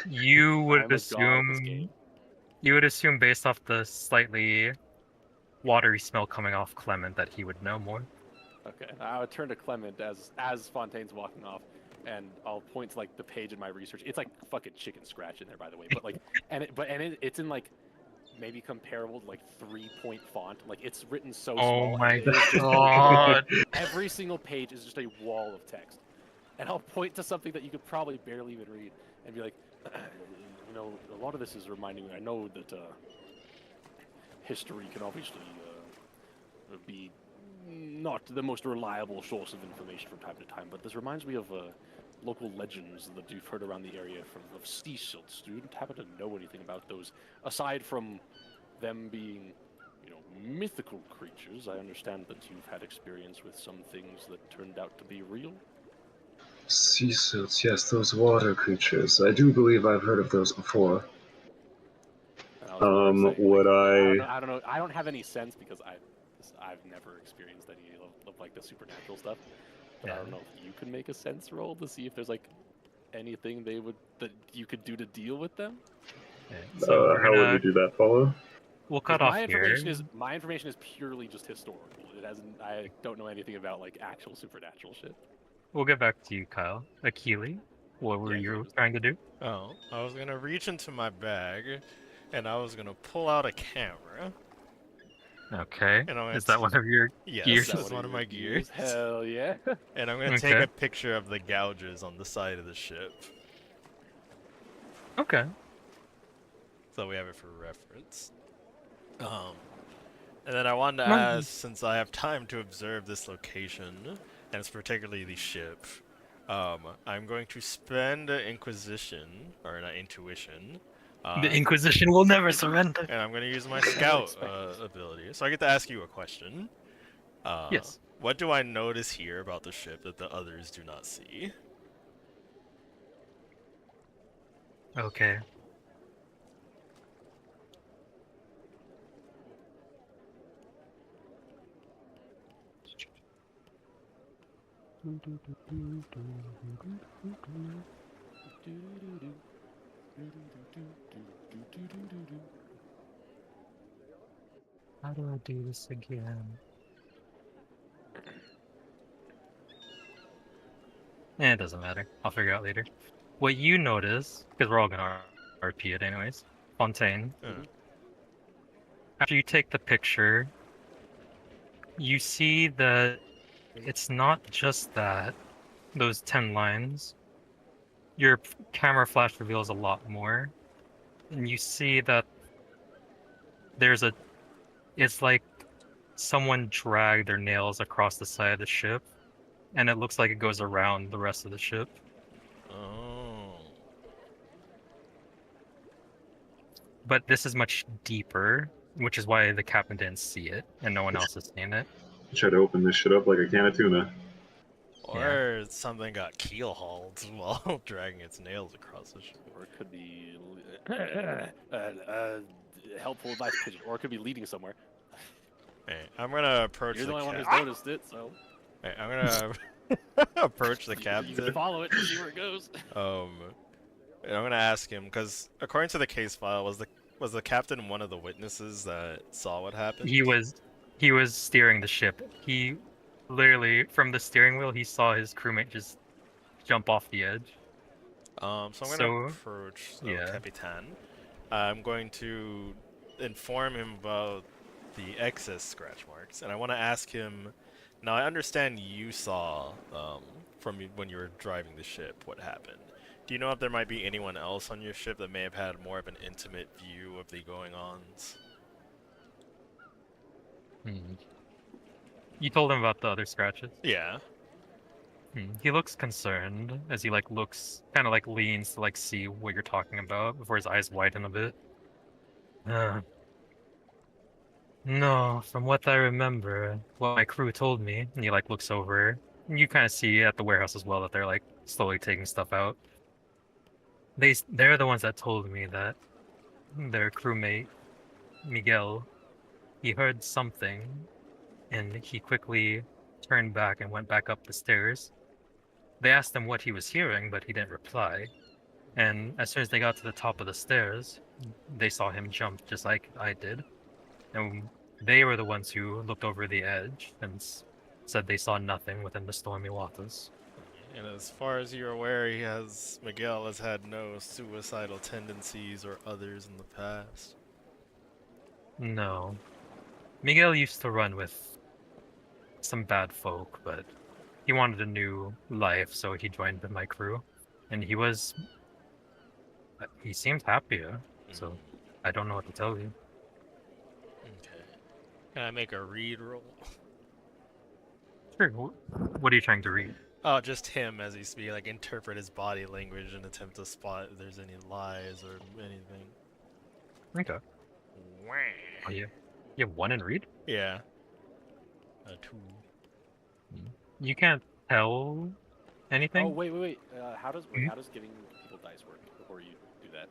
Speaker 2: You
Speaker 1: I'm
Speaker 2: would
Speaker 1: a god at this
Speaker 2: assume.
Speaker 1: game.
Speaker 2: You would assume, based off the slightly watery smell coming off Clement, that he would know more.
Speaker 1: Okay, I would turn to Clement as Fontaine's walking off, and I'll point to the page in my research. It's like fucking chicken scratch in there, by the way, but it's in maybe comparable to 3-point font. It's written so small.
Speaker 2: Oh my
Speaker 1: and it is just
Speaker 2: god!
Speaker 1: every single page is just a wall of text. And I'll point to something that you could probably barely even read and be like, a lot of this is reminding me. I know that history can obviously be not the most reliable source of information from time to time, but this reminds me of local legends that you've heard around the area of sea silts. Do you happen to know anything about those, aside from them being, mythical creatures? I understand that you've had experience with some things that turned out to be real.
Speaker 3: Sea silts, yes, those water creatures. I do believe I've heard of those before.
Speaker 1: And I was more saying,
Speaker 3: Would I?
Speaker 1: I don't know. I don't have any sense because I've never experienced any of the supernatural stuff. But I don't know if you can make a sense roll to see if there's anything that you could do to deal with them?
Speaker 2: Okay, so we're
Speaker 3: How would
Speaker 2: gonna
Speaker 3: we do that, Paulo?
Speaker 2: we'll
Speaker 1: 'Cause
Speaker 2: cut off here.
Speaker 1: my information is purely just historical. It hasn't. I don't know anything about like actual supernatural shit.
Speaker 2: We'll get back to you, Kyle. Akili, what were
Speaker 1: Yeah,
Speaker 2: you
Speaker 1: just-
Speaker 2: trying to do?
Speaker 4: Oh, I was gonna reach into my bag, and I was gonna pull out a camera.
Speaker 2: Okay.
Speaker 4: And I'm
Speaker 2: Is
Speaker 4: gonna
Speaker 2: that one of your
Speaker 4: Yes,
Speaker 2: gears?
Speaker 4: that was one of my gears.
Speaker 1: Hell yeah!
Speaker 4: And I'm gonna take
Speaker 2: Okay.
Speaker 4: a picture of the gouges on the side of the ship,
Speaker 2: Okay.
Speaker 4: so we have it for reference. And then I wanted to
Speaker 2: No.
Speaker 4: ask, since I have time to observe this location, and it's particularly the ship, I'm going to spend Inquisition, or not Intuition,
Speaker 2: The Inquisition will never surrender.
Speaker 4: and I'm going to use my Scout ability. So I get to ask you a question.
Speaker 2: Yes.
Speaker 4: What do I notice here about the ship that the others do not see?
Speaker 2: Okay. How do I do this again? It doesn't matter. I'll figure out later. What you notice, because we're all gonna RP it anyways, Fontaine, after you take the picture, you see that it's not just that, those 10 lines. Your camera flash reveals a lot more. And you see that it's like someone dragged their nails across the side of the ship, and it looks like it goes around the rest of the ship.
Speaker 4: Oh.
Speaker 2: But this is much deeper, which is why the captain didn't see it, and no one else has seen it.
Speaker 3: Try to open this shit up like a can of tuna.
Speaker 4: Or something got keel hauled while dragging its nails across the ship.
Speaker 1: Or it could be helpful advice pigeon, or it could be leading somewhere.
Speaker 4: Hey, I'm gonna approach
Speaker 1: You're
Speaker 4: the
Speaker 1: the only one who's
Speaker 4: captain.
Speaker 1: noticed it, so
Speaker 4: Hey, I'm gonna approach the
Speaker 1: you
Speaker 4: captain.
Speaker 1: can follow it and see where it goes.
Speaker 4: And I'm gonna ask him because according to the case file, was the captain one of the witnesses that saw what happened?
Speaker 2: He was steering the ship. He literally, from the steering wheel, he saw his crewmate just jump off the edge.
Speaker 4: So I'm gonna
Speaker 2: So,
Speaker 4: approach
Speaker 2: yeah.
Speaker 4: Capitan. I'm going to inform him about the excess scratch marks, and I want to ask him. Now I understand you saw when you were driving the ship what happened. Do you know if there might be anyone else on your ship that may have had more of an intimate view of the going-ons?
Speaker 2: You told him about the other scratches?
Speaker 4: Yeah.
Speaker 2: He looks concerned as he looks, kind of leans to see what you're talking about before his eyes widen a bit. No, from what I remember, what my crew told me, and he looks over, and you kind of see at the warehouse as well that they're slowly taking stuff out. They're the ones that told me that their crewmate, Miguel, he heard something, and he quickly turned back and went back up the stairs. They asked him what he was hearing, but he didn't reply. And as soon as they got to the top of the stairs, they saw him jump just like I did. And they were the ones who looked over the edge and said they saw nothing within the stormy waters.
Speaker 4: And as far as you're aware, Miguel has had no suicidal tendencies or others in the past.
Speaker 2: No. Miguel used to run with some bad folk, but he wanted a new life, so he joined my crew. And he seemed happier, so I don't know what to tell you.
Speaker 4: Okay. Can I make a read roll?
Speaker 2: Sure. What are you trying to read?
Speaker 4: Oh, just him as he's speaking, interpret his body language and attempt to spot if there's any lies or anything.
Speaker 2: Okay. Oh, yeah. You have 1 in read?
Speaker 4: Yeah. 2.
Speaker 2: You can't tell anything?
Speaker 1: Oh wait. How does giving people dice work before you do that?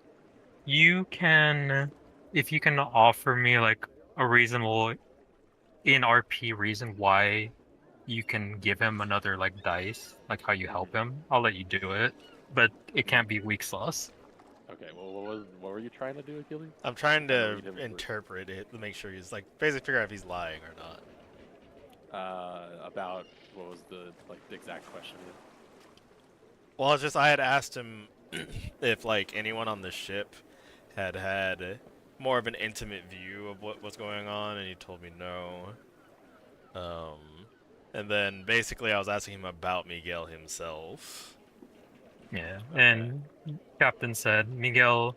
Speaker 2: You can, if you can offer me a reasonable in RP reason why you can give him another dice, how you help him, I'll let you do it. but it can't be weak sauce.
Speaker 1: Okay, well, what were you trying to do, Achilles?
Speaker 4: I'm trying
Speaker 1: Trying to
Speaker 4: to
Speaker 1: read him
Speaker 4: interpret it to make sure he's like basically figure out if he's lying or not.
Speaker 1: About what was the exact question?
Speaker 4: Well, it's just I had asked him if like anyone on the ship had more of an intimate view of what was going on, and he told me no. And then basically I was asking him about Miguel himself.
Speaker 2: Yeah,
Speaker 1: Okay.
Speaker 2: and Captain said Miguel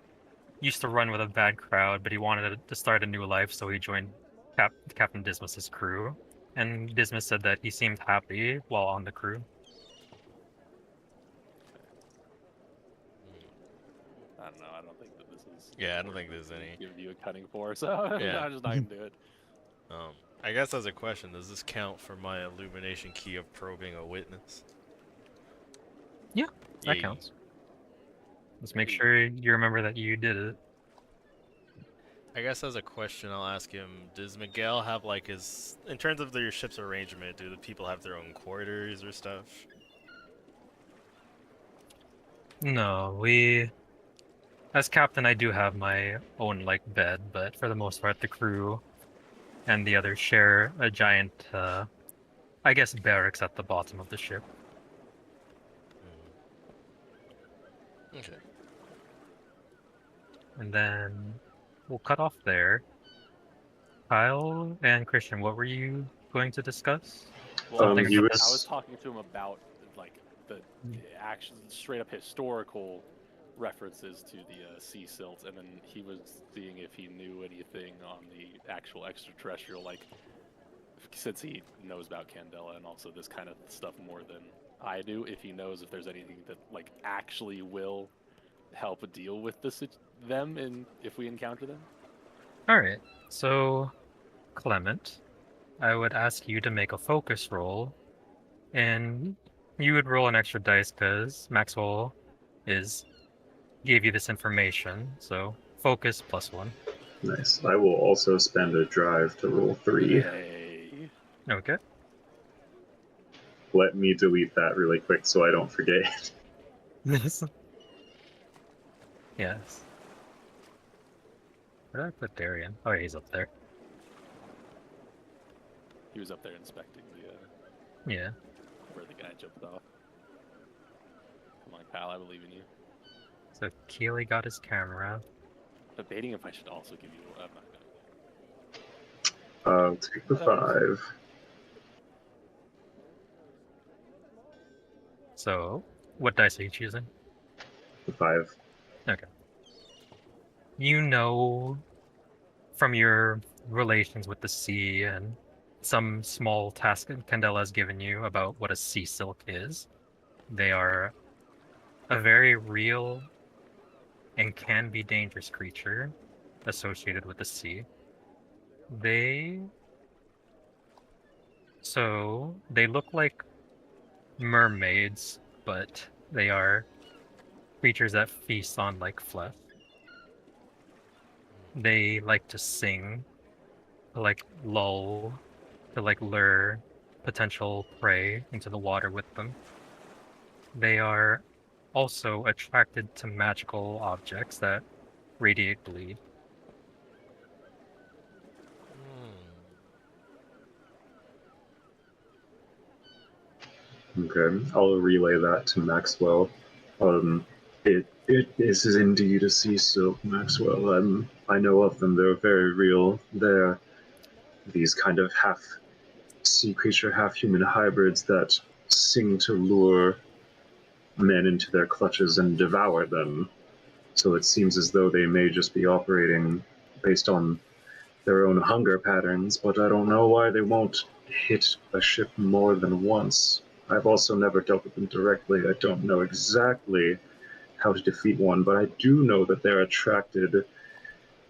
Speaker 2: used to run with a bad crowd, but he wanted to start a new life, so he joined Captain Dismas's crew. And Dismas said that he seemed happy while on the crew.
Speaker 1: I don't know. I don't think that this is.
Speaker 4: Yeah, I don't think there's any.
Speaker 1: Give you a cutting for, so
Speaker 4: Yeah.
Speaker 1: I'm just not gonna do it.
Speaker 4: I guess as a question, does this count for my illumination key of probing a witness?
Speaker 2: Yeah, that
Speaker 4: Yay.
Speaker 2: counts. Let's make sure you remember that you did it.
Speaker 4: I guess as a question, I'll ask him: does Miguel have like his, in terms of your ship's arrangement, do the people have their own quarters or stuff?
Speaker 2: No, as captain, I do have my own like bed, but for the most part, the crew and the others share a giant, I guess, barracks at the bottom of the ship.
Speaker 4: Okay.
Speaker 2: And then we'll cut off there. Kyle and Christian, what were you going to discuss?
Speaker 1: Well, I
Speaker 2: Something
Speaker 1: was,
Speaker 2: about
Speaker 1: I was talking to him about like the actual straight up historical references to the sea silt, and then he was seeing if he knew anything on the actual extraterrestrial, like since he knows about Candela and also this kind of stuff more than I do. If he knows if there's anything that like actually will help deal with them, and if we encounter them.
Speaker 2: All right. So, Clement, I would ask you to make a focus roll, and you would roll an extra dice because Maxwell gave you this information. So, focus +1.
Speaker 3: Nice. I will also spend a drive to roll 3.
Speaker 1: Yay.
Speaker 2: Okay.
Speaker 3: Let me delete that really quick so I don't forget.
Speaker 2: Yes. Yes. Where did I put Darian? Oh, yeah, he's up there.
Speaker 1: He was up there inspecting the
Speaker 2: Yeah.
Speaker 1: where the guy jumped off. Come on, pal, I believe in you.
Speaker 2: So Keely got his camera.
Speaker 1: Debating if I should also give you. I'm not gonna.
Speaker 3: I'll take the 5.
Speaker 2: So, what dice are you choosing?
Speaker 3: The 5.
Speaker 2: Okay. You know from your relations with the sea and some small task Candela has given you about what a sea silk is. They are a very real and can be dangerous creature associated with the sea. They look like mermaids, but they are creatures that feast on like flesh. They like to sing, to like lull, to like lure potential prey into the water with them. They are also attracted to magical objects that radiate bleed.
Speaker 3: Okay, I'll relay that to Maxwell. It is indeed a sea silk, Maxwell. I know of them. They're very real. They're these kind of half sea creature, half human hybrids that sing to lure men into their clutches and devour them. So it seems as though they may just be operating based on their own hunger patterns, but I don't know why they won't hit a ship more than once. I've also never dealt with them directly. I don't know exactly how to defeat one, but I do know that they're attracted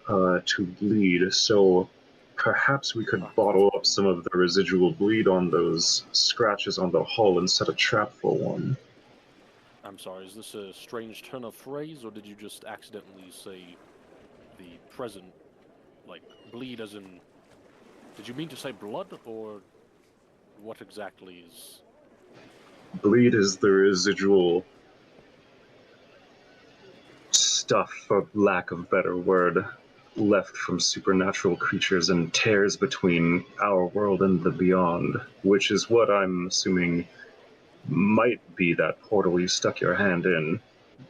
Speaker 3: to bleed, so perhaps we could bottle up some of the residual bleed on those scratches on the hull and set a trap for one.
Speaker 1: I'm sorry, is this a strange turn of phrase, or did you just accidentally say the present, like, bleed as in... Did you mean to say blood, or what exactly is...
Speaker 3: Bleed is the residual stuff, for lack of a better word, left from supernatural creatures and tears between our world and the beyond, which is what I'm assuming might be that portal you stuck your hand in.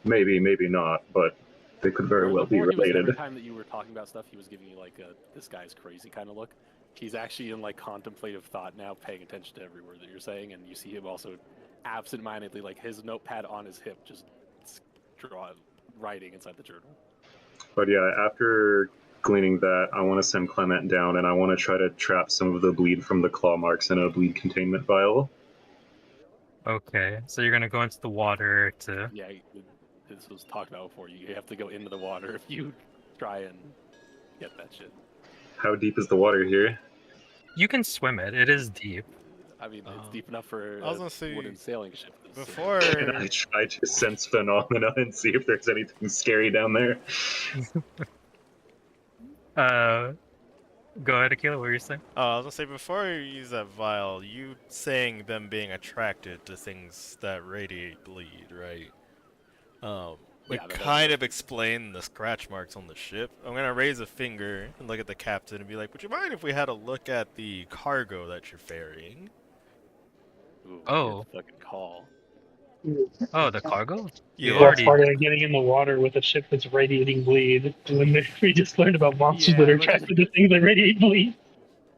Speaker 3: Maybe, maybe not, but they could very well be
Speaker 1: Before, every
Speaker 3: related.
Speaker 1: time that you were talking about stuff, he was giving you like a "this guy's crazy" kind of look. He's actually in like contemplative thought now, paying attention to every word that you're saying, and you see him also absent-mindedly, like his notepad on his hip, just writing inside the journal.
Speaker 3: But yeah, after gleaning that, I want to send Clement down, and I want to try to trap some of the bleed from the claw marks in a bleed containment vial.
Speaker 2: Okay, so you're gonna go into the water to.
Speaker 1: Yeah, this was talked about before. You have to go into the water if you try and get that shit.
Speaker 3: How deep is the water here?
Speaker 2: You can swim it. It is deep.
Speaker 1: I mean, it's deep enough for
Speaker 4: I was
Speaker 1: a
Speaker 4: gonna say,
Speaker 1: wooden sailing ship.
Speaker 4: Before
Speaker 3: Can I try to sense phenomena and see if there's anything scary down there?
Speaker 2: Go ahead, Akila. What were you saying?
Speaker 4: I was gonna say, before you use that vial, you saying them being attracted to things that radiate bleed, right?
Speaker 1: Yeah, that
Speaker 4: kind of explain the scratch marks on the ship. I'm gonna raise a finger and look at the captain and be like, "Would you mind if we had a look at the cargo that you're ferrying?"
Speaker 1: Ooh,
Speaker 2: Oh.
Speaker 1: good fucking call.
Speaker 2: Oh, the cargo?
Speaker 4: Yeah.
Speaker 2: You
Speaker 5: What's
Speaker 2: already.
Speaker 5: part of getting in the water with a ship that's radiating bleed? When we just learned about monsters
Speaker 1: Yeah,
Speaker 5: that are
Speaker 1: but-
Speaker 5: attracted to things that radiate bleed.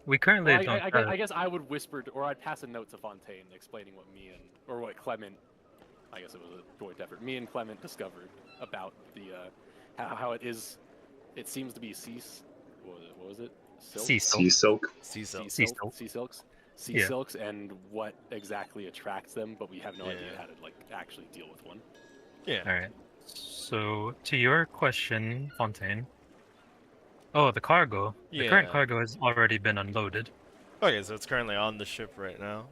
Speaker 2: We currently
Speaker 1: Well,
Speaker 2: don't.
Speaker 1: I guess I would whisper, or I'd pass a note to Fontaine explaining what me and, or what Clement, I guess it was a joint effort, me and Clement discovered about the, how it is, it seems to be what was it? Silk?
Speaker 2: Sea
Speaker 3: Sea silk.
Speaker 4: Sea
Speaker 2: Sea silk.
Speaker 1: Sea
Speaker 2: Yeah.
Speaker 1: silks, and what exactly attracts them, but we have no idea
Speaker 4: Yeah.
Speaker 1: how to like actually deal with one.
Speaker 4: Yeah.
Speaker 2: All right. So to your question, Fontaine. Oh, the cargo. The current
Speaker 4: Yeah.
Speaker 2: cargo has already been unloaded.
Speaker 4: Okay, so it's currently on the ship right now.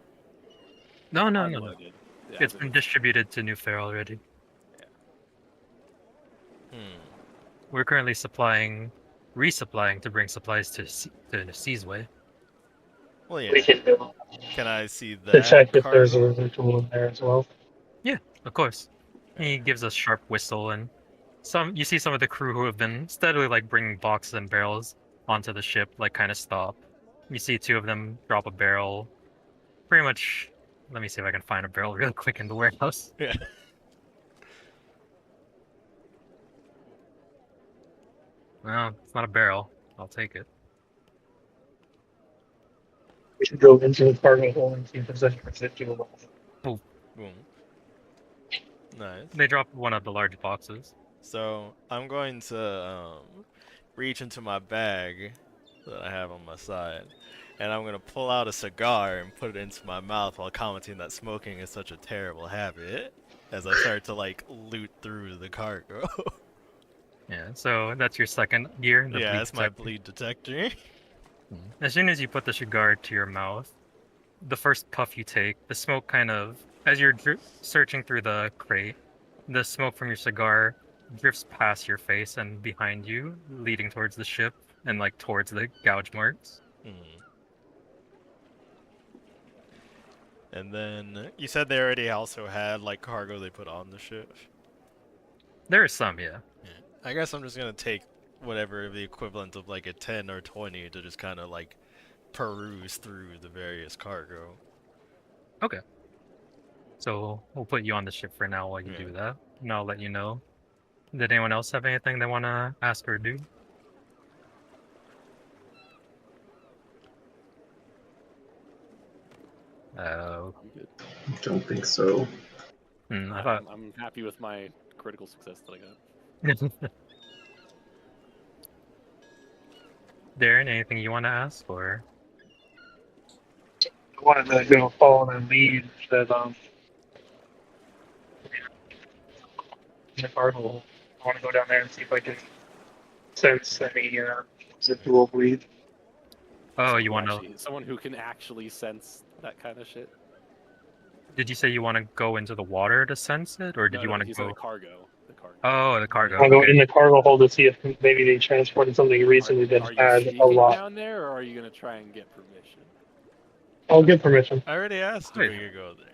Speaker 2: No.
Speaker 1: Unloaded. Yeah,
Speaker 2: It's
Speaker 1: but
Speaker 2: been distributed to New Fair already. We're currently resupplying to bring supplies to Seasway.
Speaker 4: Well, yeah.
Speaker 5: We can do
Speaker 4: Can I see
Speaker 5: to
Speaker 4: that
Speaker 5: check if there's a
Speaker 4: cargo?
Speaker 5: residual in there as well.
Speaker 2: Of course. He gives a sharp whistle, and you see some of the crew who have been steadily like bringing boxes and barrels onto the ship, like kind of stop. You see two of them drop a barrel. Pretty much. Let me see if I can find a barrel real quick in the warehouse.
Speaker 4: Yeah.
Speaker 2: Well, it's not a barrel. I'll take it.
Speaker 5: We should go into the cargo hold and see if there's any residual.
Speaker 4: Boom. Nice.
Speaker 2: They drop one of the large boxes.
Speaker 4: So I'm going to reach into my bag that I have on my side, and I'm gonna pull out a cigar and put it into my mouth while commenting that smoking is such a terrible habit. As I start to like loot through the cargo.
Speaker 2: Yeah, so that's your second gear. The
Speaker 4: Yeah,
Speaker 2: bleed
Speaker 4: that's my
Speaker 2: detector.
Speaker 4: bleed detector.
Speaker 2: As soon as you put the cigar to your mouth, the first puff you take, the smoke kind of, as you're searching through the crate, the smoke from your cigar drifts past your face and behind you, leading towards the ship and like towards the gouge marks.
Speaker 4: And then you said they already also had like cargo they put on the ship.
Speaker 2: There is some, yeah.
Speaker 4: I guess I'm just gonna take whatever the equivalent of like a 10 or 20 to just kind of like peruse through the various cargo.
Speaker 2: Okay. So we'll put you on the ship for now while you do that, and I'll let you know. Did anyone else have anything they want to ask or do?
Speaker 1: I'm good.
Speaker 3: Don't think so.
Speaker 2: I thought.
Speaker 1: I'm happy with my critical success that I got.
Speaker 2: Darren, anything you want to ask, or?
Speaker 5: I wanted to go follow and lead that in the cargo hold. I want to go down there and see if I can sense any residual bleed.
Speaker 2: Oh,
Speaker 1: Someone
Speaker 2: you
Speaker 1: who
Speaker 2: want to?
Speaker 1: actually- someone who can actually sense that kind of shit.
Speaker 2: Did you say you want to go into the water to sense it, or did
Speaker 1: No,
Speaker 2: you
Speaker 1: no,
Speaker 2: want
Speaker 1: he
Speaker 2: to
Speaker 1: said
Speaker 2: go?
Speaker 1: the cargo. The cargo.
Speaker 2: Oh, the cargo.
Speaker 5: I'll go
Speaker 2: Okay.
Speaker 5: in the cargo hold to see if maybe they transported something recently that
Speaker 1: Are you
Speaker 5: had a
Speaker 1: sneaking
Speaker 5: lot.
Speaker 1: down there, or are you gonna try and get permission?
Speaker 5: I'll give permission.
Speaker 4: I already asked if we could go there.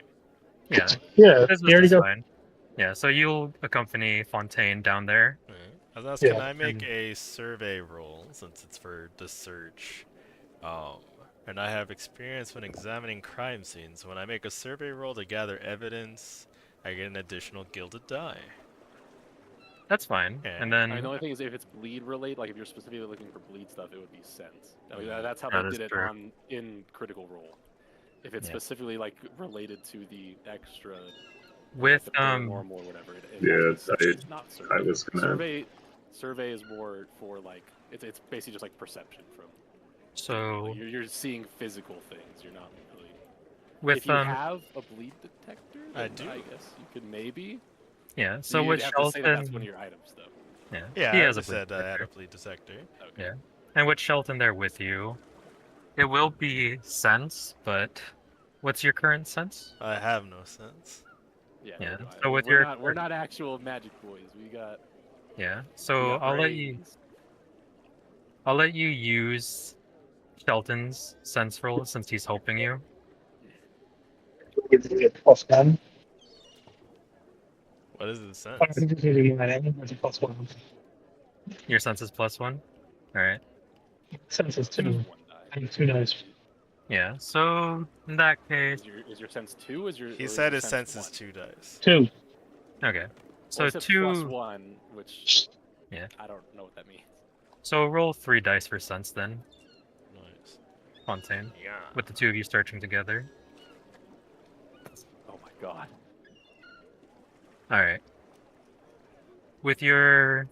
Speaker 2: Yeah,
Speaker 5: Yeah,
Speaker 2: this
Speaker 5: you already
Speaker 2: is
Speaker 5: go.
Speaker 2: fine. Yeah, so you'll accompany Fontaine down there.
Speaker 4: I was
Speaker 5: Yeah.
Speaker 4: can I make a survey roll since it's for the search? Um, and I have experience when examining crime scenes. When I make a survey roll to gather evidence, I get an additional gilded die.
Speaker 2: That's fine.
Speaker 4: Okay.
Speaker 2: And
Speaker 1: I mean, the
Speaker 2: then
Speaker 1: only thing is if it's bleed related, like if you're specifically looking for bleed stuff, it would be sense. I mean, that's how
Speaker 2: That
Speaker 1: they
Speaker 2: is
Speaker 1: did it
Speaker 2: true.
Speaker 1: in Critical Role. If it's
Speaker 2: Yeah.
Speaker 1: specifically like related to the extra, or,
Speaker 2: with
Speaker 1: like the paranormal or whatever, it has
Speaker 3: Yeah,
Speaker 1: to be sense, not survey.
Speaker 3: I was gonna.
Speaker 1: Survey is more for like it's basically just like perception from.
Speaker 2: so
Speaker 1: Like you're seeing physical things. You're not really.
Speaker 2: with
Speaker 1: If you have a bleed detector,
Speaker 4: I
Speaker 1: then
Speaker 4: do.
Speaker 1: I guess you could maybe.
Speaker 2: yeah. So
Speaker 1: You'd
Speaker 2: with
Speaker 1: have to say that that's one
Speaker 2: Shelton,
Speaker 1: of your items, though.
Speaker 2: yeah,
Speaker 4: Yeah,
Speaker 2: he
Speaker 4: I
Speaker 2: has a
Speaker 4: already
Speaker 2: bleed
Speaker 4: said I had
Speaker 2: detector.
Speaker 4: a bleed detector.
Speaker 1: Okay.
Speaker 2: Yeah, and with Shelton there with you, it will be sense. But what's your current sense?
Speaker 4: I have no sense.
Speaker 1: Yeah.
Speaker 2: Yeah,
Speaker 1: No,
Speaker 2: so with
Speaker 1: we're not actual magic boys. We got.
Speaker 2: Yeah,
Speaker 1: We
Speaker 2: so
Speaker 1: got brains.
Speaker 2: I'll let you use Shelton's sense roll since he's helping you.
Speaker 5: It's a +1.
Speaker 4: What is the sense?
Speaker 5: I think this is a That's a +1.
Speaker 2: Your sense is +1. All right.
Speaker 5: Sense is
Speaker 1: It's just
Speaker 5: 2.
Speaker 1: one die.
Speaker 5: I have 2 dice.
Speaker 2: Yeah. So in that case,
Speaker 1: Is your sense 2?
Speaker 4: He said his sense is 2 dice.
Speaker 5: 2.
Speaker 2: okay. So
Speaker 1: Well, it said
Speaker 2: 2.
Speaker 1: +1, which
Speaker 2: Yeah.
Speaker 1: I don't know what that means.
Speaker 2: So roll 3 dice for sense then,
Speaker 4: Nice.
Speaker 2: Fontaine,
Speaker 4: Yeah.
Speaker 2: with the two of you searching together.
Speaker 1: Oh my god.
Speaker 2: All right. With your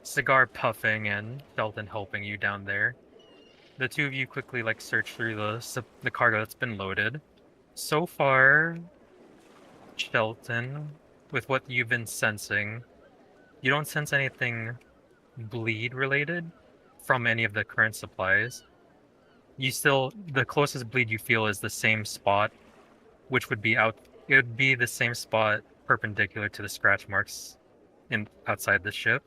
Speaker 2: cigar puffing and Shelton helping you down there, the two of you quickly like search through the cargo that's been loaded. So far, Shelton, with what you've been sensing, you don't sense anything bleed related from any of the current supplies. The closest bleed you feel is the same spot, which would be it would be the same spot perpendicular to the scratch marks outside the ship.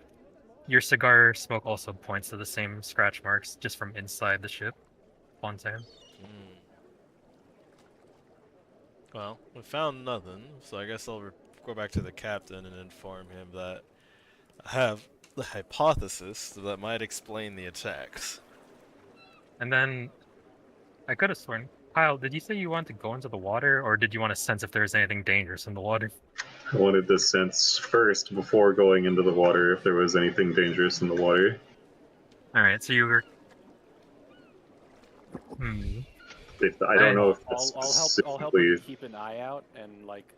Speaker 2: Your cigar smoke also points to the same scratch marks just from inside the ship. Fontaine.
Speaker 4: Well, we found nothing, so I guess I'll go back to the captain and inform him that I have the hypothesis that might explain the attacks.
Speaker 2: And then I could have sworn, Kyle, did you say you wanted to go into the water, or did you want to sense if there's anything dangerous in the water?
Speaker 3: I wanted to sense first before going into the water if there was anything dangerous in the water.
Speaker 2: All right, so you were.
Speaker 3: I don't know if that's
Speaker 1: I'll help
Speaker 3: specifically.
Speaker 1: him keep an eye out and like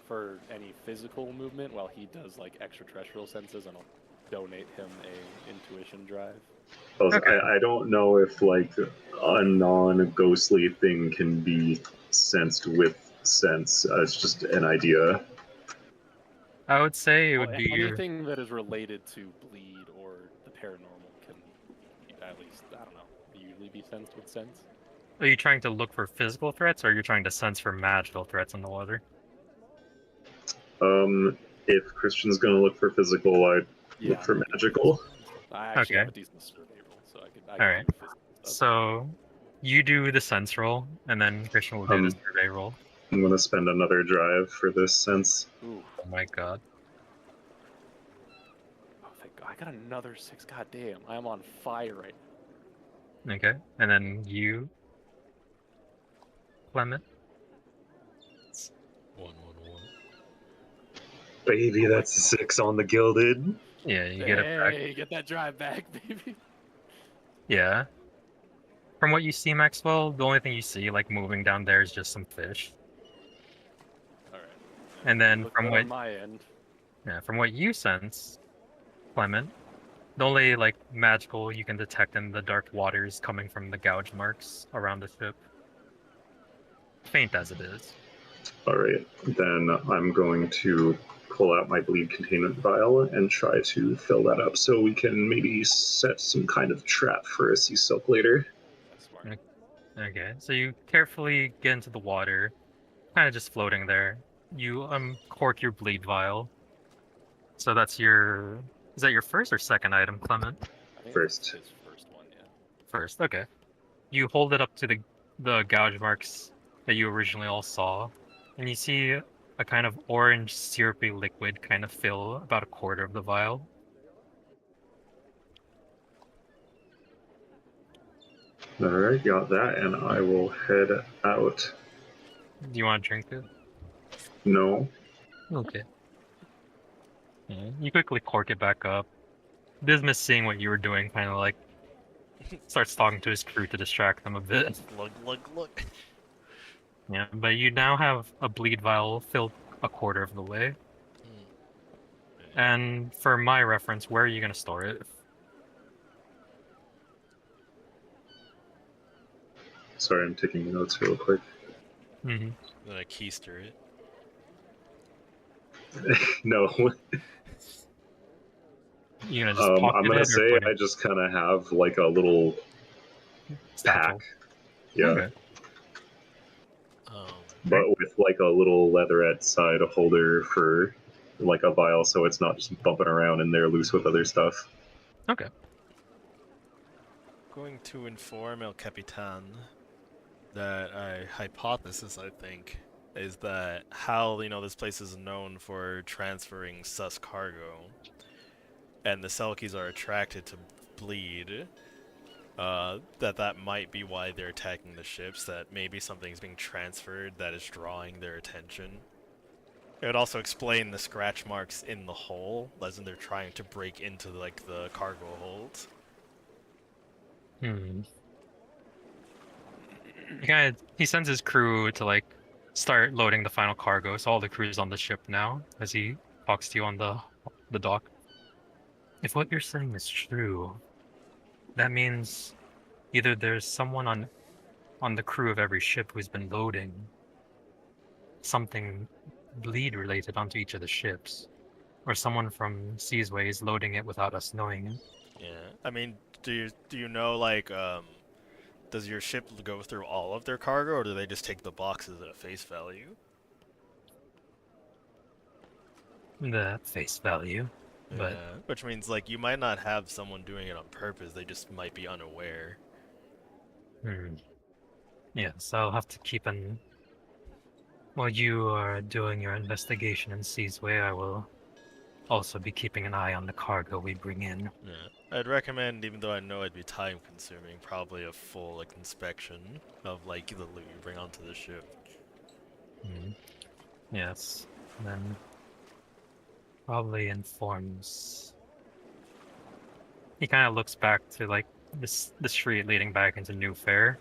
Speaker 1: for any physical movement while he does like extraterrestrial senses, and I'll donate him a intuition drive.
Speaker 2: Okay.
Speaker 3: I don't know if like a non-ghostly thing can be sensed with sense. It's just an idea.
Speaker 2: I would say it
Speaker 1: Well,
Speaker 2: would be
Speaker 1: anything that is related to bleed or the paranormal can at least, I don't know, usually be sensed with sense.
Speaker 2: Are you trying to look for physical threats, or are you trying to sense for magical threats in the water?
Speaker 3: If Christian's gonna look for physical, I'd look for magical.
Speaker 1: I actually have a
Speaker 2: Okay.
Speaker 1: decent survey roll, so I could
Speaker 2: All right.
Speaker 1: do physical stuff.
Speaker 2: So you do the sense roll, and then Christian will do the survey roll.
Speaker 3: I'm gonna spend another drive for this sense.
Speaker 1: Ooh.
Speaker 2: Oh my god.
Speaker 1: Oh, thank God. I got another 6. God damn. I am on fire right now.
Speaker 2: Okay, and then you, Clement.
Speaker 4: 111.
Speaker 3: Baby, that's 6 on the gilded.
Speaker 2: Yeah, you get it back.
Speaker 1: Hey, get that drive back, baby.
Speaker 2: Yeah. From what you see, Maxwell, the only thing you see like moving down there is just some fish.
Speaker 1: All right.
Speaker 2: And then
Speaker 1: Look
Speaker 2: from
Speaker 1: good
Speaker 2: what
Speaker 1: on my end.
Speaker 2: from what you sense, Clement, the only like magical you can detect in the dark waters coming from the gouge marks around the ship. Faint as it is.
Speaker 3: Alright, then I'm going to pull out my bleed containment vial and try to fill that up so we can maybe set some kind of trap for a sea silk later.
Speaker 1: That's smart.
Speaker 2: Okay, so you carefully get into the water, kind of just floating there. You cork your bleed vial. So that's your. Is that your first or second item, Clement?
Speaker 1: I think
Speaker 3: First.
Speaker 1: it's his first one, yeah.
Speaker 2: First, okay. You hold it up to the gouge marks that you originally all saw, and you see a kind of orange syrupy liquid kind of fill about a quarter of the vial.
Speaker 3: Alright, got that, and I will head out.
Speaker 2: Do you want to drink it?
Speaker 3: No.
Speaker 2: Okay. Yeah, you quickly cork it back up. Dismas, seeing what you were doing, kind of like starts talking to his crew to distract them a bit.
Speaker 4: Look.
Speaker 2: Yeah, but you now have a bleed vial filled a quarter of the way. And for my reference, where are you going to store it?
Speaker 3: Sorry, I'm taking notes real quick.
Speaker 2: Mm-hmm.
Speaker 4: Then I keister it.
Speaker 3: No.
Speaker 2: You going to just pocket
Speaker 3: I'm gonna
Speaker 2: it or
Speaker 3: say
Speaker 2: put
Speaker 3: I
Speaker 2: it
Speaker 3: just kind of have like a little pack.
Speaker 2: satchel?
Speaker 3: Yeah.
Speaker 2: Okay.
Speaker 3: But with like a little leatherette side holder for like a vial, so it's not just bumping around in there loose with other stuff.
Speaker 2: Okay.
Speaker 4: Going to inform El Capitan that a hypothesis, I think, is that how, this place is known for transferring sus cargo, and the Selkies are attracted to bleed, that might be why they're attacking the ships, that maybe something's being transferred that is drawing their attention. It would also explain the scratch marks in the hull, as in they're trying to break into, like, the cargo holds.
Speaker 2: He sends his crew to like start loading the final cargo. So all the crew's on the ship now as he talks to you on the dock. If what you're saying is true, that means either there's someone on the crew of every ship who's been loading something bleed related onto each of the ships, or someone from Seasway is loading it without us knowing it.
Speaker 4: Yeah, I mean, do you know, like, does your ship go through all of their cargo, or do they just take the boxes at face value?
Speaker 2: The face value, but
Speaker 4: Yeah, which means, like, you might not have someone doing it on purpose, they just might be unaware.
Speaker 2: Yeah, so I'll have to keep an... While you are doing your investigation in Seasway, I will also be keeping an eye on the cargo we bring in.
Speaker 4: Yeah, I'd recommend, even though I know it'd be time consuming, probably a full, like, inspection of, like, the loot you bring onto the ship.
Speaker 2: Yes, then probably informs... He kind of looks back to, like, the street leading back into New Fair.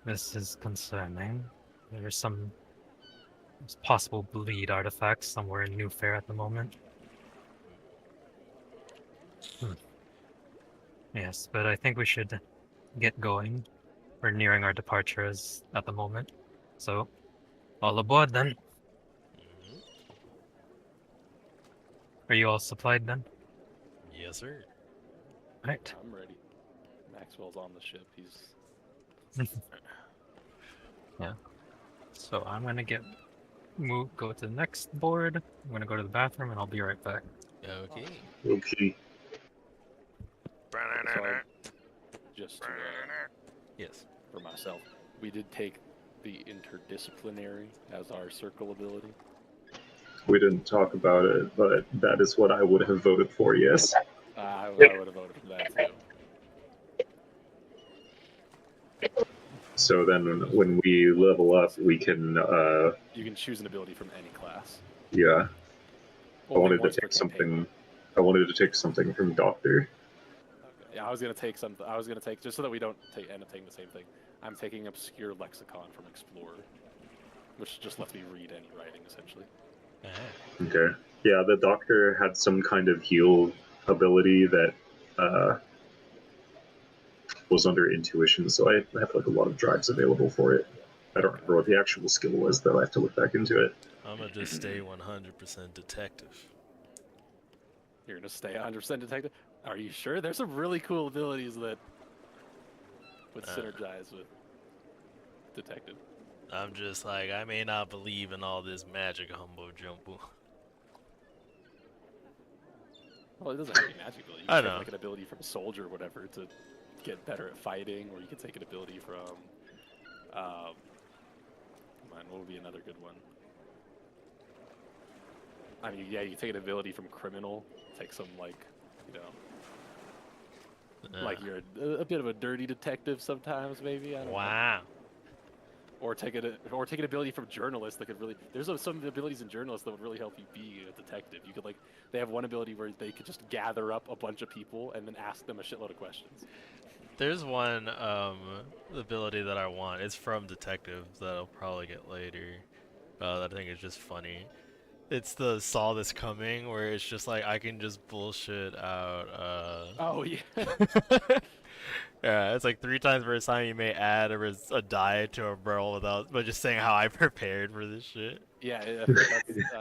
Speaker 2: This is concerning. There's some possible bleed artifacts somewhere in New Fair at the moment. Yes, but I think we should get going. We're nearing our departures at the moment. So, all aboard then. Are you all supplied then?
Speaker 4: Yes, sir.
Speaker 2: Right.
Speaker 1: I'm ready. Maxwell's on the ship. He's
Speaker 2: Yeah. So I'm gonna go to the next board. I'm gonna go to the bathroom and I'll be right back.
Speaker 4: Okay.
Speaker 3: Okay.
Speaker 1: so just to,
Speaker 4: Yes.
Speaker 1: for myself, we did take the interdisciplinary as our circle ability.
Speaker 3: We didn't talk about it, but that is what I would have voted for, yes.
Speaker 1: I would have voted for that too.
Speaker 3: So then when we level up, we can,
Speaker 1: You can choose an ability from any class.
Speaker 3: yeah. I
Speaker 1: Only
Speaker 3: wanted to
Speaker 1: once per
Speaker 3: take
Speaker 1: campaign.
Speaker 3: something from Doctor.
Speaker 1: Okay. Yeah, I was gonna take something. I was gonna take, just so that we don't end up taking the same thing. I'm taking Obscure Lexicon from Explorer, which just lets me read any writing essentially.
Speaker 3: Okay. Yeah, the Doctor had some kind of heal ability that was under intuition, so I have like a lot of drives available for it. I don't remember what the actual skill was, though. I have to look back into it.
Speaker 4: I'm gonna just stay 100% detective.
Speaker 1: You're gonna stay 100% detective? Are you sure? There's some really cool abilities that would synergize with detective.
Speaker 4: I'm just like, I may not believe in all this magic humbo jumbo.
Speaker 1: Well, it doesn't have to be magic ability. You
Speaker 4: I
Speaker 1: can take
Speaker 4: know.
Speaker 1: like an ability from a soldier or whatever to get better at fighting, or you can take an ability from what would be another good one? I mean, yeah, you can take an ability from criminal, take some like like you're a bit of a dirty detective sometimes, maybe. I don't know.
Speaker 4: Wow.
Speaker 1: Or take an ability from journalists that could really. There's some abilities in journalists that would really help you be a detective. You could like they have one ability where they could just gather up a bunch of people and then ask them a shitload of questions.
Speaker 4: There's one ability that I want. It's from detectives that I'll probably get later. That I think is just funny. It's the saw this coming, where it's just like I can just bullshit out.
Speaker 1: Oh yeah.
Speaker 4: Yeah, it's like 3 times per time you may add a die to a roll without, but just saying how I prepared for this shit.
Speaker 1: Yeah,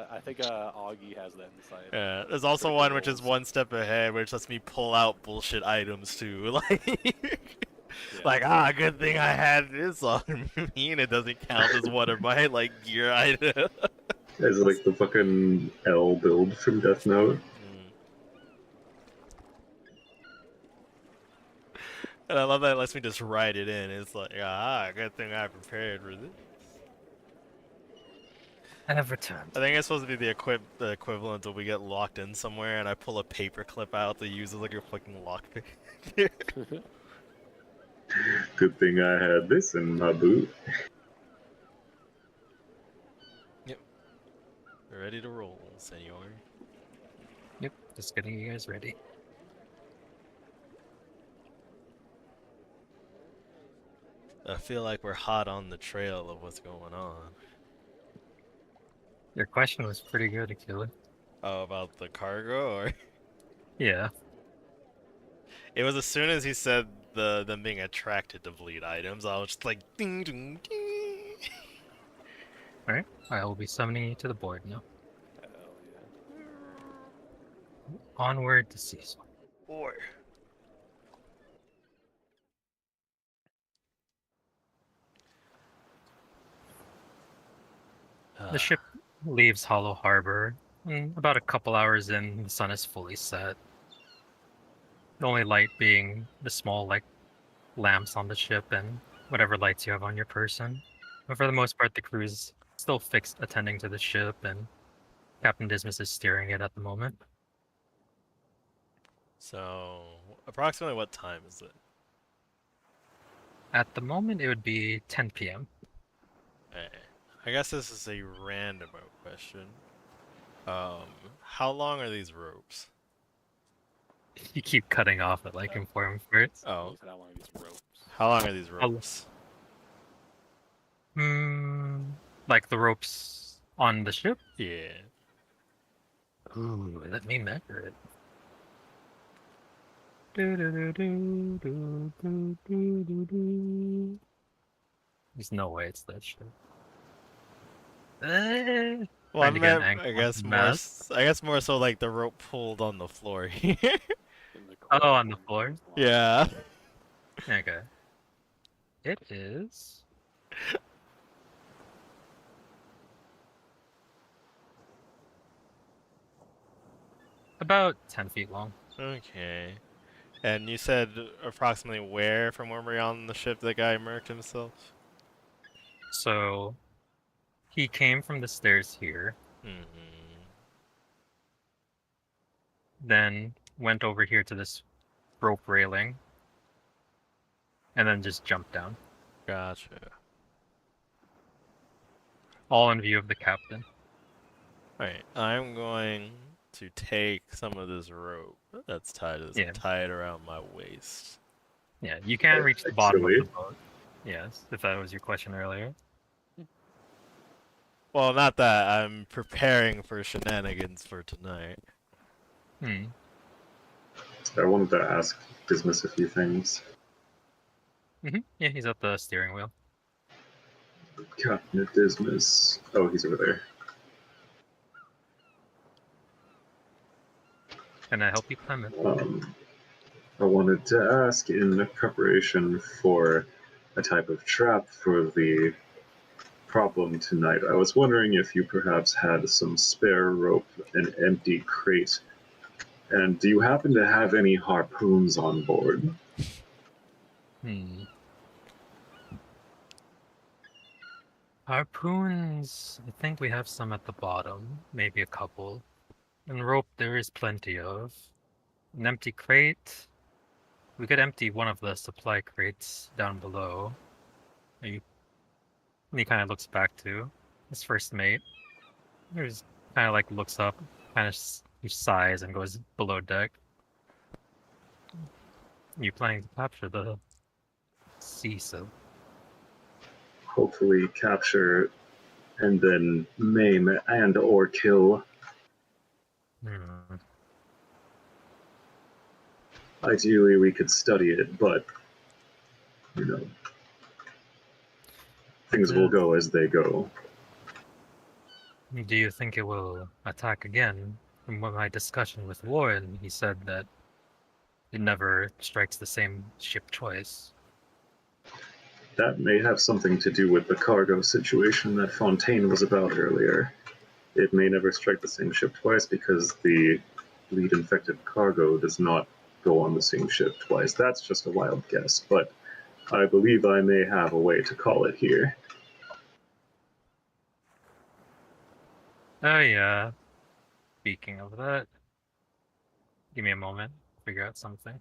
Speaker 1: I think Augie has that inside.
Speaker 4: Yeah, there's also
Speaker 1: Critical
Speaker 4: one which is
Speaker 1: rolls.
Speaker 4: one step ahead, which lets me pull out bullshit items too.
Speaker 1: Yeah.
Speaker 4: Like, good thing I had this on me, and it doesn't count as one of my like gear items.
Speaker 3: Is it like the fucking L build from Death Note?
Speaker 4: And I love that it lets me just write it in. It's like, good thing I prepared for this.
Speaker 2: I have returned.
Speaker 4: I think it's supposed to be the equivalent of we get locked in somewhere and I pull a paper clip out to use as like a fucking lockpick.
Speaker 3: Good thing I had this in my boot.
Speaker 4: Yep. Ready to roll, senor.
Speaker 2: Yep, just getting you guys ready.
Speaker 4: I feel like we're hot on the trail of what's going on.
Speaker 2: Your question was pretty good, Akila.
Speaker 4: Oh, about the cargo, or
Speaker 2: Yeah.
Speaker 4: it was as soon as he said them being attracted to bleed items, I was just like, ding ding ding.
Speaker 2: Alright, I will be summoning you to the board now.
Speaker 1: Hell yeah.
Speaker 2: Onward to Cecil.
Speaker 4: Or
Speaker 2: The ship leaves Hollow Harbor. About a couple hours in, the sun is fully set. The only light being the small, like, lamps on the ship and whatever lights you have on your person. But for the most part, the crew is still fixed attending to the ship, and Captain Dismas is steering it at the moment.
Speaker 4: So, approximately what time is it?
Speaker 2: At the moment, it would be 10 p.m.
Speaker 4: I guess this is a random question. How long are these ropes?
Speaker 2: You keep cutting off at, like, important parts.
Speaker 4: Oh,
Speaker 1: How long are these ropes?
Speaker 4: how long are these ropes?
Speaker 2: Like the ropes on the ship?
Speaker 4: Yeah.
Speaker 2: Ooh, let me measure it. There's no way it's that shit.
Speaker 4: Well, I
Speaker 2: Trying to get an
Speaker 4: meant,
Speaker 2: angle
Speaker 4: I
Speaker 2: on
Speaker 4: guess
Speaker 2: the
Speaker 4: more,
Speaker 2: mast.
Speaker 4: I guess more so like the rope pulled on the floor here.
Speaker 2: Oh, on the floor?
Speaker 4: Yeah.
Speaker 2: Okay. It is... about 10 feet long.
Speaker 4: Okay. And you said approximately where from where we're on the ship the guy murked himself?
Speaker 2: So, he came from the stairs here, then went over here to this rope railing, and then just jumped down.
Speaker 4: Gotcha.
Speaker 2: All in view of the captain.
Speaker 4: Alright, I'm going to take some of this rope that's tied around my waist.
Speaker 2: Yeah, you can reach the bottom of the
Speaker 3: Actually.
Speaker 2: boat. Yes, if that was your question earlier.
Speaker 4: Well, not that. I'm preparing for shenanigans for tonight.
Speaker 3: I wanted to ask Dismas a few things.
Speaker 2: Yeah, he's at the steering wheel.
Speaker 3: Captain Dismas. Oh, he's over there.
Speaker 2: Can I help you climb it?
Speaker 3: I wanted to ask, in preparation for a type of trap for the problem tonight, I was wondering if you perhaps had some spare rope, an empty crate, and do you happen to have any harpoons on board?
Speaker 2: Harpoons, I think we have some at the bottom, maybe a couple. And rope there is plenty of. An empty crate, We could empty one of the supply crates down below. And he kind of looks back to his first mate. He's kind of like looks up, kind of he sighs and goes below deck. You planning to capture the sea silk?
Speaker 3: Hopefully capture and then maim and or kill. Ideally, we could study it, but, you know, things will go as they go.
Speaker 2: Do you think it will attack again? From my discussion with Warren, he said that it never strikes the same ship twice.
Speaker 3: That may have something to do with the cargo situation that Fontaine was about earlier. It may never strike the same ship twice because the lead infected cargo does not go on the same ship twice. That's just a wild guess, but I believe I may have a way to call it here.
Speaker 2: Oh yeah. Speaking of that, give me a moment. Figure out something.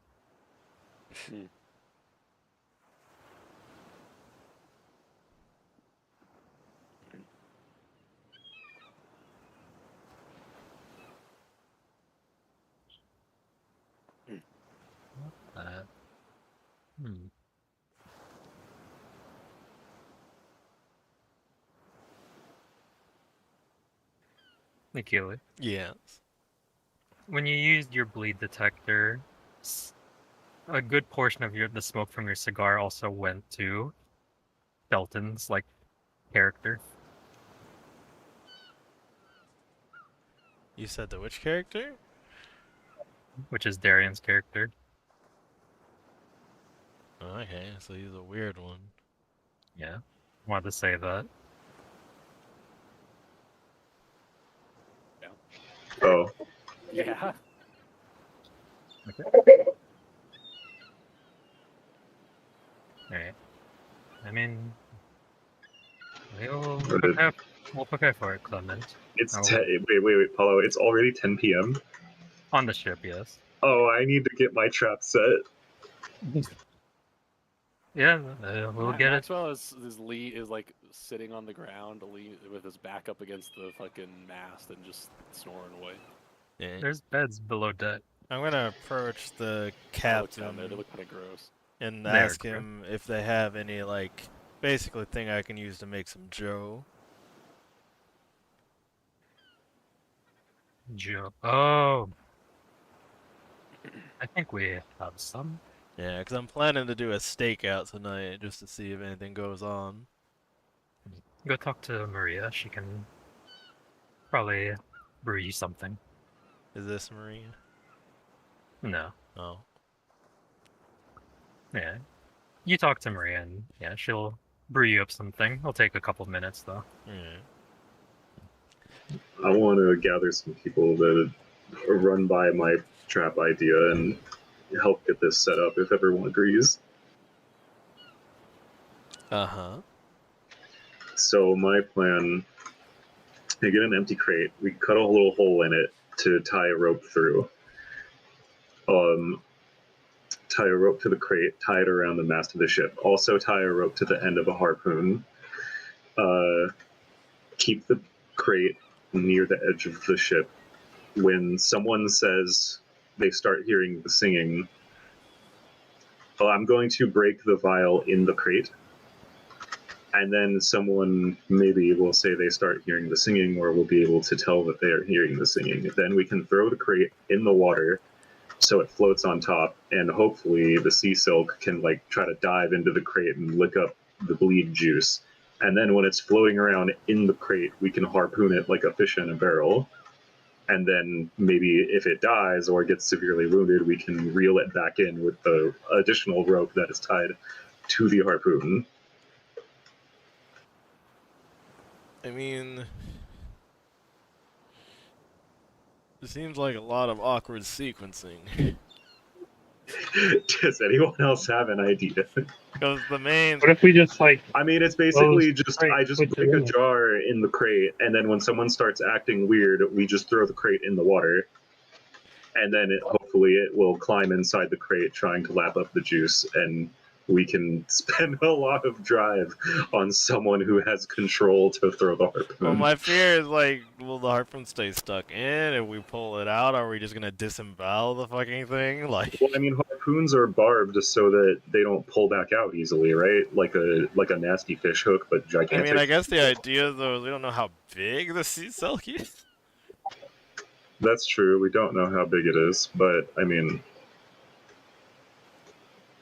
Speaker 2: Nikili,
Speaker 4: Yes.
Speaker 2: when you used your bleed detector, a good portion of the smoke from your cigar also went to Shelton's character.
Speaker 4: You said the which character?
Speaker 2: Which is Darian's character.
Speaker 4: Okay, so he's a weird one.
Speaker 2: Yeah, wanted to say that.
Speaker 3: Oh.
Speaker 1: Yeah.
Speaker 2: Okay. Alright. I mean, we'll prepare for it, Clement.
Speaker 3: It's wait, Paulo. It's already 10 p.m.
Speaker 2: On the ship, yes.
Speaker 3: Oh, I need to get my trap set.
Speaker 2: Yeah, we'll get it.
Speaker 1: Maxwell is Lee is like sitting on the ground, Lee with his back up against the fucking mast and just snoring away.
Speaker 4: Yeah.
Speaker 2: There's beds below deck.
Speaker 4: I'm gonna approach the
Speaker 1: Captain,
Speaker 4: captain
Speaker 1: they look kind of gross.
Speaker 4: and
Speaker 2: They are
Speaker 4: ask him if they have any basically thing I can use to make some Joe.
Speaker 2: Joe. Oh. I think we have some.
Speaker 4: Yeah, because I'm planning to do a stakeout tonight just to see if anything goes on.
Speaker 2: Go talk to Maria. She can probably brew you something.
Speaker 4: Is this Maria?
Speaker 2: No.
Speaker 4: Oh.
Speaker 2: Yeah. You talk to Maria and yeah, she'll brew you up something. It'll take a couple minutes though.
Speaker 4: Yeah.
Speaker 3: I want to gather some people that run by my trap idea and help get this set up if everyone agrees.
Speaker 4: Uh-huh.
Speaker 3: So my plan, you get an empty crate, we cut a little hole in it to tie a rope through. Tie a rope to the crate, tie it around the mast of the ship. Also tie a rope to the end of a harpoon. Keep the crate near the edge of the ship. When someone says they start hearing the singing, I'm going to break the vial in the crate. And then someone maybe will say they start hearing the singing, or we'll be able to tell that they are hearing the singing. Then we can throw the crate in the water so it floats on top, and hopefully the sea silk can try to dive into the crate and lick up the bleed juice. And then when it's floating around in the crate, we can harpoon it like a fish in a barrel. And then maybe if it dies or gets severely wounded, we can reel it back in with the additional rope that is tied to the harpoon.
Speaker 4: I mean, it seems like a lot of awkward sequencing.
Speaker 3: Does anyone else have an idea?
Speaker 4: Because the main...
Speaker 5: What if we just
Speaker 3: I mean, it's basically I just break a jar in the crate, and then when someone starts acting weird, we just throw the crate in the water. And then hopefully hopefully it will climb inside the crate trying to lap up the juice, and we can spend a lot of drive on someone who has control to throw the harpoon.
Speaker 4: Well, my fear is, like, will the harpoon stay stuck in? If we pull it out, are we just gonna disembowel the fucking thing? Like,
Speaker 3: Well, I mean, harpoons are barbed so that they don't pull back out easily, right? Like a nasty fish hook, but
Speaker 4: I
Speaker 3: gigantic.
Speaker 4: mean, I guess the idea, though, is we don't know how big the sea selkie is.
Speaker 3: That's true. We don't know how big it is, but I mean,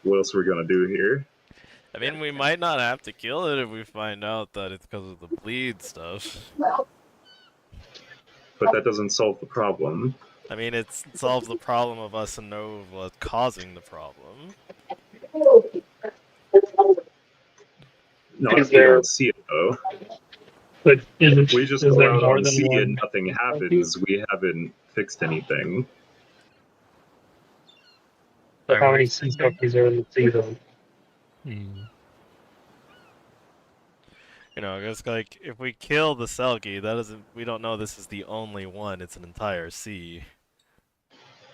Speaker 3: what else are we gonna do here?
Speaker 4: I mean, we might not have to kill it if we find out that it's because of the bleed stuff.
Speaker 3: But that doesn't solve the problem.
Speaker 4: I mean, it solves the problem of us and know what's causing the problem.
Speaker 3: Not
Speaker 5: Is
Speaker 3: if we
Speaker 5: there-
Speaker 3: don't see it, though.
Speaker 5: But is
Speaker 3: We just
Speaker 5: is
Speaker 3: go
Speaker 5: there
Speaker 3: out
Speaker 5: more
Speaker 3: on
Speaker 5: than
Speaker 3: sea
Speaker 5: one?
Speaker 3: and nothing happens. We haven't fixed anything.
Speaker 5: But how many sea selkies are in the sea though?
Speaker 4: You know, it's like, if we kill the selkie, that doesn't, we don't know this is the only one, it's an entire sea.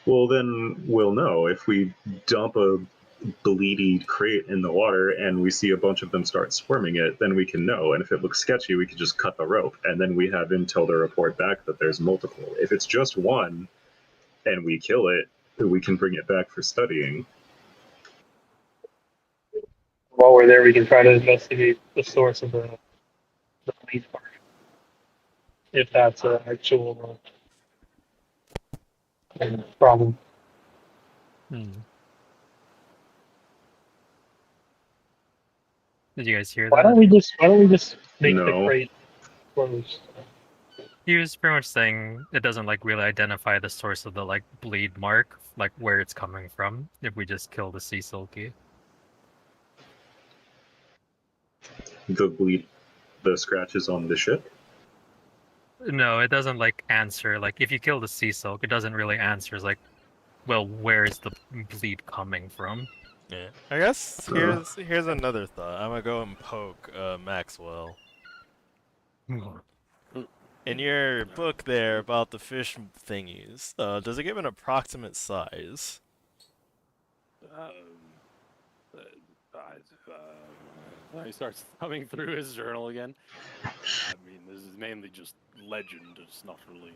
Speaker 3: Well, then we'll know. If we dump a bleedy crate in the water and we see a bunch of them start swarming it, then we can know. And if it looks sketchy, we can just cut the rope, and then we have intel to report back that there's multiple. If it's just one and we kill it, we can bring it back for studying.
Speaker 5: While we're there, we can try to investigate the source of the bleed part. If that's an actual problem.
Speaker 2: Did you guys hear
Speaker 5: Why
Speaker 2: that?
Speaker 5: don't we just make the
Speaker 3: No.
Speaker 5: crate closed?
Speaker 2: He was pretty much saying it doesn't like really identify the source of the like bleed mark, like where it's coming from, if we just kill the sea sulky.
Speaker 3: The scratches on the ship.
Speaker 2: No, it doesn't like answer. Like if you kill the sea silk, it doesn't really answer. It's like, well, where is the bleed coming from?
Speaker 4: Yeah. I guess here's another thought. I'm gonna go and poke Maxwell. In your book there about the fish thingies, does it give an approximate size?
Speaker 1: He starts thumbing through his journal again. I mean, this is mainly just legend. It's not really.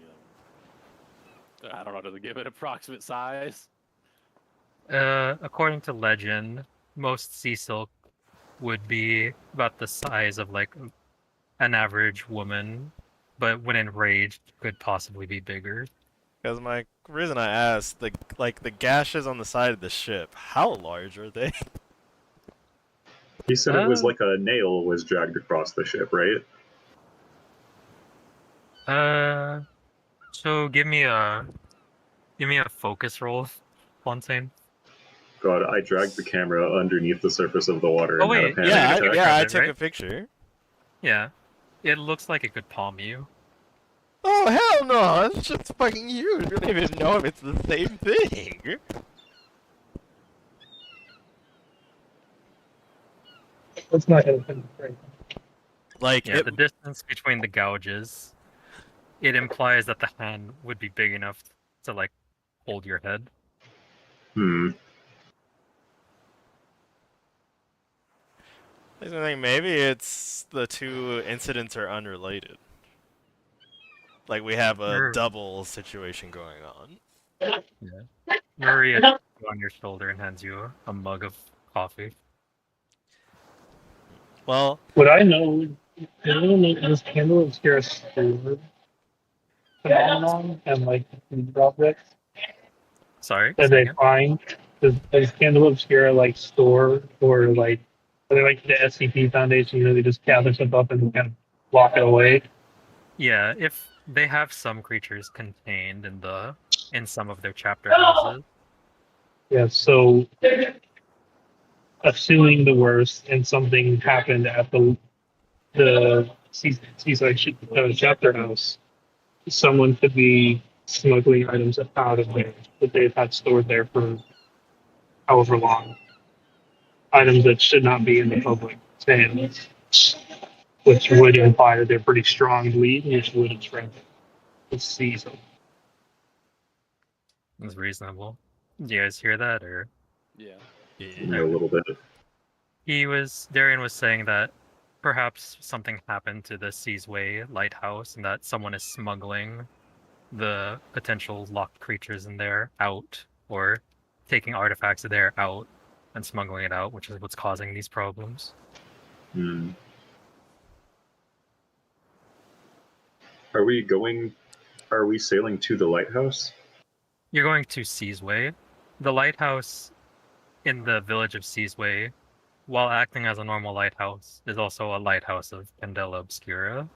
Speaker 1: I don't know. Does it give it approximate size?
Speaker 2: According to legend, most sea silk would be about the size of like an average woman, but when enraged, could possibly be bigger.
Speaker 4: Because my reason I asked, the gashes on the side of the ship, how large are they?
Speaker 3: He said it was like a nail was dragged across the ship, right?
Speaker 2: So give me a focus roll, Fontaine.
Speaker 3: God, I dragged the camera underneath the surface of the water and had a panic
Speaker 4: yeah,
Speaker 3: attack.
Speaker 4: I
Speaker 2: it,
Speaker 4: took
Speaker 2: right?
Speaker 4: a picture.
Speaker 2: Yeah, it looks like it could palm you.
Speaker 4: Oh hell no! It's just fucking huge. We don't even know if it's the same thing.
Speaker 5: Let's not get offended. Right?
Speaker 4: Like
Speaker 2: Yeah, the distance between the gouges, it implies that the hand would be big enough to like hold your head.
Speaker 4: I think maybe it's the two incidents are unrelated. Like we have a double situation going on.
Speaker 2: Yeah. Maria taps you on your shoulder and hands you a mug of coffee.
Speaker 4: Well,
Speaker 5: Would I know? Did anyone know this Candela Obscura store phenomenon and like food objects
Speaker 2: Sorry.
Speaker 5: that they find? Does Candela Obscura like store or like are they like the SCP Foundation? You know, they just gather stuff up and kind of lock it away.
Speaker 2: Yeah, if they have some creatures contained in some of their chapter houses.
Speaker 5: Yeah. So, assuming the worst and something happened at the seaside chapter house, someone could be smuggling items out of there that they've had stored there for however long. Items that should not be in the public hands, which would imply that they're pretty strong bleed, which would attract the season.
Speaker 2: It's reasonable. Do you guys hear that, or?
Speaker 1: Yeah.
Speaker 3: Yeah, a little bit.
Speaker 2: Darian was saying that perhaps something happened to the Seasway lighthouse and that someone is smuggling the potential locked creatures in there out, or taking artifacts there out and smuggling it out, which is what's causing these problems.
Speaker 3: Hmm. Are we sailing to the lighthouse?
Speaker 2: You're going to Seasway. The lighthouse in the village of Seasway, while acting as a normal lighthouse, is also a lighthouse of Candela Obscura.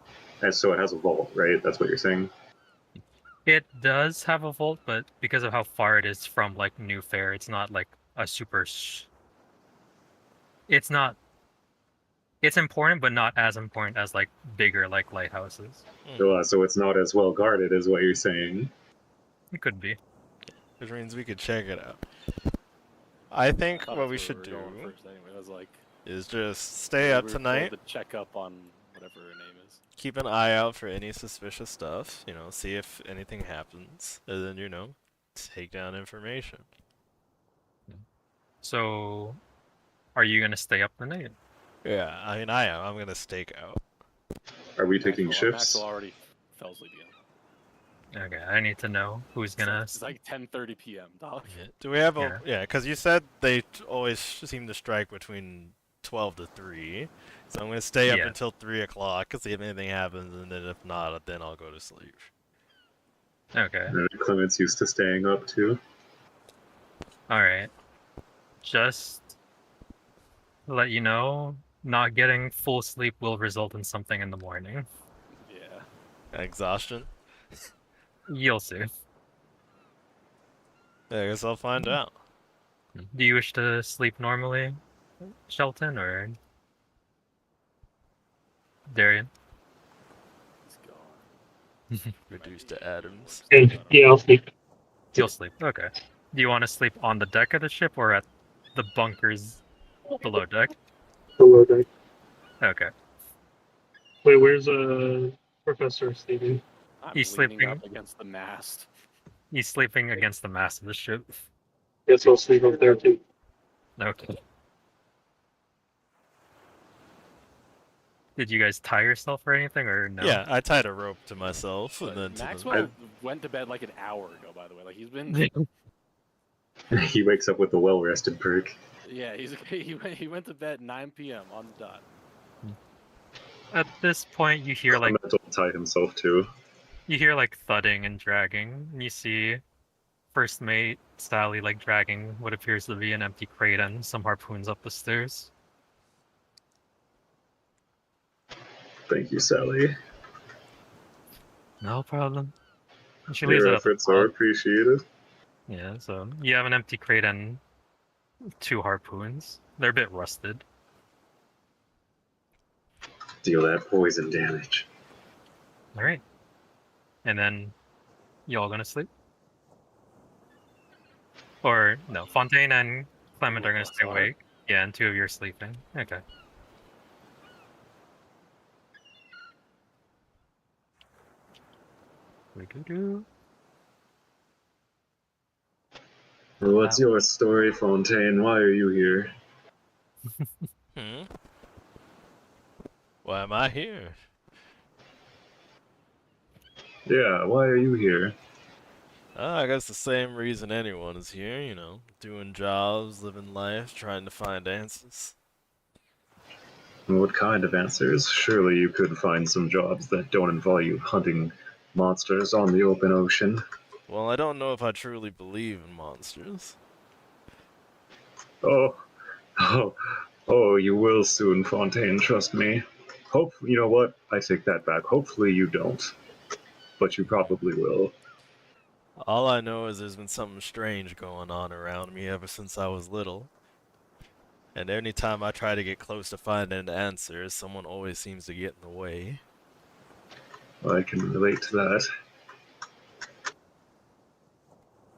Speaker 3: And so it has a vault, right? That's what you're saying?
Speaker 2: It does have a vault, but because of how far it is from like New Fair, it's not like a super. It's not. It's important, but not as important as like bigger like lighthouses.
Speaker 3: So it's not as well guarded as what you're saying.
Speaker 2: It could be.
Speaker 4: Which means we could check it out. I think
Speaker 1: Thought
Speaker 4: what
Speaker 1: that's
Speaker 4: we
Speaker 1: where
Speaker 4: should
Speaker 1: were
Speaker 4: do
Speaker 1: going first anyway. I was like,
Speaker 4: is just stay
Speaker 1: we
Speaker 4: up
Speaker 1: were told
Speaker 4: tonight,
Speaker 1: to check up on whatever her name is.
Speaker 4: keep an eye out for any suspicious stuff, see if anything happens, and then, take down information.
Speaker 2: So, are you gonna stay up the night?
Speaker 4: Yeah, I mean, I am. I'm gonna stake out.
Speaker 3: Are we taking
Speaker 1: Maxwell
Speaker 3: shifts?
Speaker 1: already fell asleep again.
Speaker 2: Okay, I need to know who's gonna.
Speaker 1: It's like 10:30 p.m. Dog.
Speaker 4: Yeah. Do we have
Speaker 2: Yeah.
Speaker 4: Yeah, because you said they always seem to strike between 12 to 3. So I'm going to stay up
Speaker 2: Yeah.
Speaker 4: until 3 o'clock, see if anything happens, and then if not, then I'll go to sleep.
Speaker 2: Okay.
Speaker 3: Clement's used to staying up too.
Speaker 2: All right. Just to let you know, not getting full sleep will result in something in the morning.
Speaker 1: Yeah.
Speaker 4: Exhaustion?
Speaker 2: You'll see.
Speaker 4: Yeah, I guess I'll find out.
Speaker 2: Do you wish to sleep normally, Shelton, or Darian?
Speaker 1: He's gone.
Speaker 4: Reduced to atoms.
Speaker 5: Yeah, I'll sleep.
Speaker 2: You'll sleep. Okay. Do you want to sleep on the deck of the ship or at the bunkers below deck?
Speaker 5: Below deck.
Speaker 2: Okay.
Speaker 5: Wait, where's Professor sleeping?
Speaker 1: I'm
Speaker 2: He's
Speaker 1: leaning
Speaker 2: sleeping.
Speaker 1: up against the mast.
Speaker 2: He's sleeping against the mast of the ship.
Speaker 5: Guess I'll sleep up there too.
Speaker 2: Okay. Did you guys tie yourself or anything, or no?
Speaker 4: Yeah, I tied a rope to myself, and
Speaker 1: But
Speaker 4: then to
Speaker 1: Maxwell went to bed like an hour ago. By the way, like he's been.
Speaker 3: He wakes up with a well-rested perk.
Speaker 1: Yeah, he went to bed 9 p.m. on the dot.
Speaker 2: At this point, you hear like
Speaker 3: Clement will tie himself too.
Speaker 2: thudding and dragging, and you see first mate Sally like dragging what appears to be an empty crate and some harpoons up the stairs.
Speaker 3: Thank you, Sally.
Speaker 2: No problem. And she leaves
Speaker 3: Your
Speaker 2: it at the
Speaker 3: efforts are
Speaker 2: top.
Speaker 3: appreciated.
Speaker 2: Yeah, so you have an empty crate and 2 harpoons. They're a bit rusted.
Speaker 3: Deal that poison damage.
Speaker 2: All right. And then you all gonna sleep? Or no, Fontaine and Clement are gonna stay awake. Yeah, and 2 of you are sleeping. Okay.
Speaker 3: What's your story, Fontaine? Why are you here?
Speaker 4: Why am I here?
Speaker 3: Yeah, why are you here?
Speaker 4: I guess the same reason anyone is here, doing jobs, living life, trying to find answers.
Speaker 3: What kind of answers? Surely you could find some jobs that don't involve you hunting monsters on the open ocean.
Speaker 4: Well, I don't know if I truly believe in monsters.
Speaker 3: Oh, you will soon, Fontaine, trust me. You know what? I take that back. Hopefully you don't. But you probably will.
Speaker 4: All I know is there's been something strange going on around me ever since I was little. And any time I try to get close to finding an answer, someone always seems to get in the way.
Speaker 3: I can relate to that.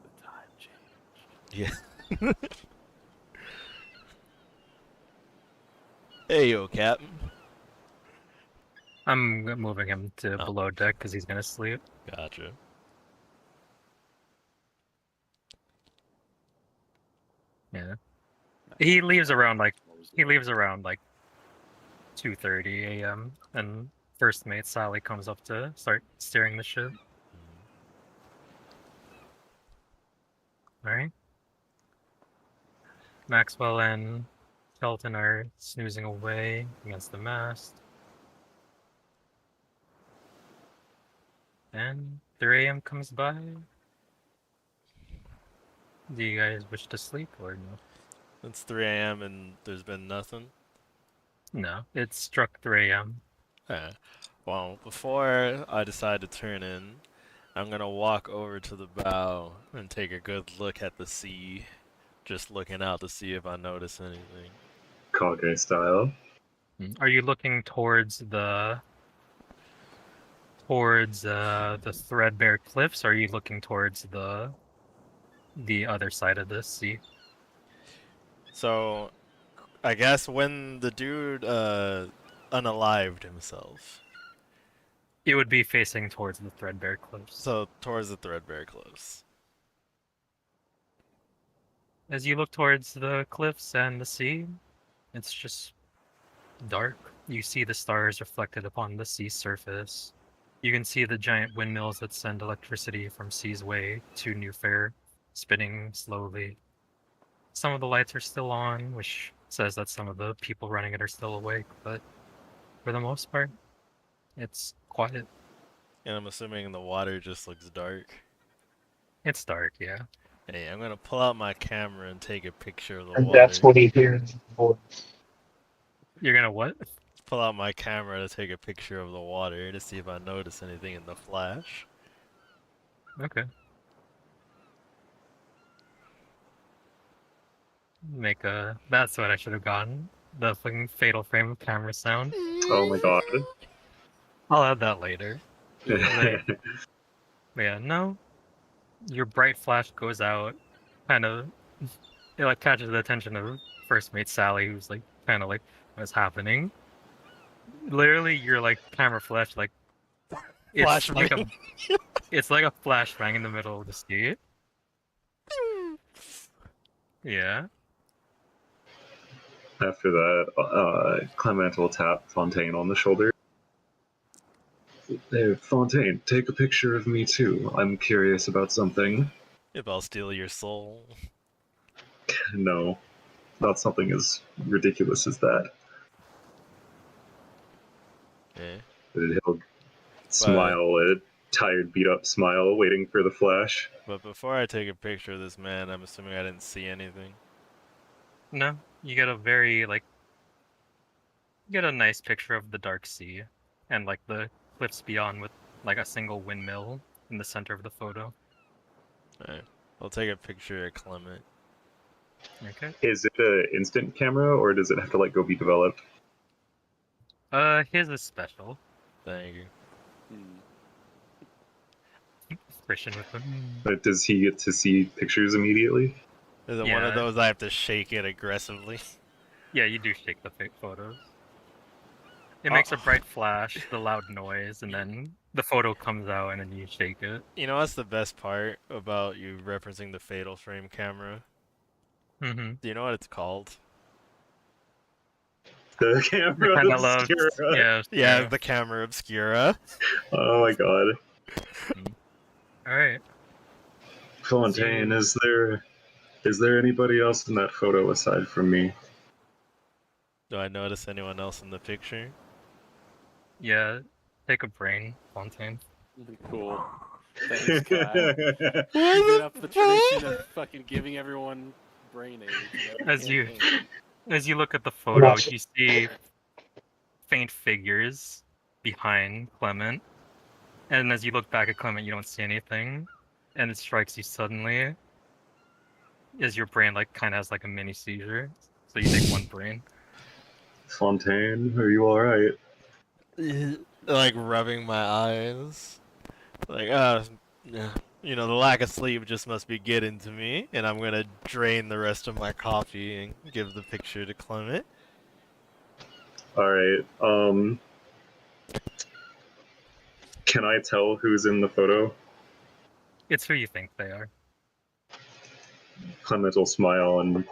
Speaker 1: The time change.
Speaker 4: Yeah. Hey, yo, Captain.
Speaker 2: I'm moving him to below deck because he's gonna sleep.
Speaker 4: Gotcha.
Speaker 2: He leaves around like
Speaker 1: What was
Speaker 2: he
Speaker 1: it?
Speaker 2: leaves around like 2:30 a.m. and first mate Sally comes up to start steering the ship. All right. Maxwell and Shelton are snoozing away against the mast. And 3 a.m. comes by. Do you guys wish to sleep or no?
Speaker 4: It's 3 a.m. and there's been nothing.
Speaker 2: No, it struck 3 a.m.
Speaker 4: Yeah. Well, before I decide to turn in, I'm gonna walk over to the bow and take a good look at the sea. Just looking out to see if I notice anything.
Speaker 3: Kage style.
Speaker 2: Are you looking towards the Threadbare Cliffs, or are you looking towards the other side of the sea?
Speaker 4: So, I guess when the dude unalived himself,
Speaker 2: It would be facing towards the Threadbare Cliffs.
Speaker 4: so towards the Threadbare Cliffs.
Speaker 2: As you look towards the cliffs and the sea, it's just dark. You see the stars reflected upon the sea surface. You can see the giant windmills that send electricity from Sea's Way to New Fair, spinning slowly. Some of the lights are still on, which says that some of the people running it are still awake, but for the most part, it's quiet.
Speaker 4: And I'm assuming the water just looks dark.
Speaker 2: It's dark, yeah.
Speaker 4: Hey, I'm gonna pull out my camera and take a picture of the
Speaker 5: And
Speaker 4: water.
Speaker 5: that's what he hears.
Speaker 2: You're gonna what?
Speaker 4: Pull out my camera to take a picture of the water to see if I notice anything in the flash.
Speaker 2: Okay. Make a. That's what I should have gotten. The fucking fatal frame camera sound.
Speaker 3: Oh my god.
Speaker 2: I'll add that later. But yeah, no. Your bright flash goes out, kind of. It like catches the attention of first mate Sally, who's like kind of like, what's happening? Literally, your like camera flash like it's
Speaker 4: Flashbang.
Speaker 2: like a it's like a flashbang in the middle of the sea. Yeah.
Speaker 3: After that, Clement will tap Fontaine on the shoulder. Hey, Fontaine, take a picture of me too. I'm curious about something.
Speaker 4: If I'll steal your soul.
Speaker 3: No, not something as ridiculous as that.
Speaker 4: Yeah.
Speaker 3: He'll smile, a tired, beat-up smile, waiting for the flash.
Speaker 4: But before I take a picture of this man, I'm assuming I didn't see anything.
Speaker 2: No, you get a very like. You get a nice picture of the dark sea, and like the cliffs beyond with like a single windmill in the center of the photo.
Speaker 4: Alright. I'll take a picture of Clement.
Speaker 2: Okay.
Speaker 3: Is it an instant camera, or does it have to like go be developed?
Speaker 2: His is special.
Speaker 4: Thank you.
Speaker 2: Christian with him.
Speaker 3: But does he get to see pictures immediately?
Speaker 4: Is it one
Speaker 2: Yeah.
Speaker 4: of those I have to shake it aggressively?
Speaker 2: Yeah, you do shake the fake photos. It makes a bright flash, the loud noise, and then the photo comes out, and then you shake it.
Speaker 4: You know what's the best part about you referencing the fatal frame camera?
Speaker 2: Mm-hmm.
Speaker 4: Do you know what it's called?
Speaker 3: The camera
Speaker 2: Candela
Speaker 3: obscura.
Speaker 2: Yeah.
Speaker 4: Yeah, the camera obscura.
Speaker 3: Oh my god.
Speaker 2: All right.
Speaker 3: Fontaine, is there anybody else in that photo aside from me?
Speaker 4: Do I notice anyone else in the picture?
Speaker 2: Yeah. Take a brain, Fontaine.
Speaker 1: Cool. Thanks, Kyle. Keeping up the tradition of fucking giving everyone brain age.
Speaker 2: As you look at the photo, you see faint figures behind Clement. And as you look back at Clement, you don't see anything. And it strikes you suddenly as your brain like kind of has like a mini seizure. So you take one brain.
Speaker 3: Fontaine, are you alright?
Speaker 4: Like rubbing my eyes. Like, yeah. You know, the lack of sleep just must be getting to me, and I'm gonna drain the rest of my coffee and give the picture to Clement.
Speaker 3: Alright, can I tell who's in the photo?
Speaker 2: It's who you think they are.
Speaker 3: Clement will smile and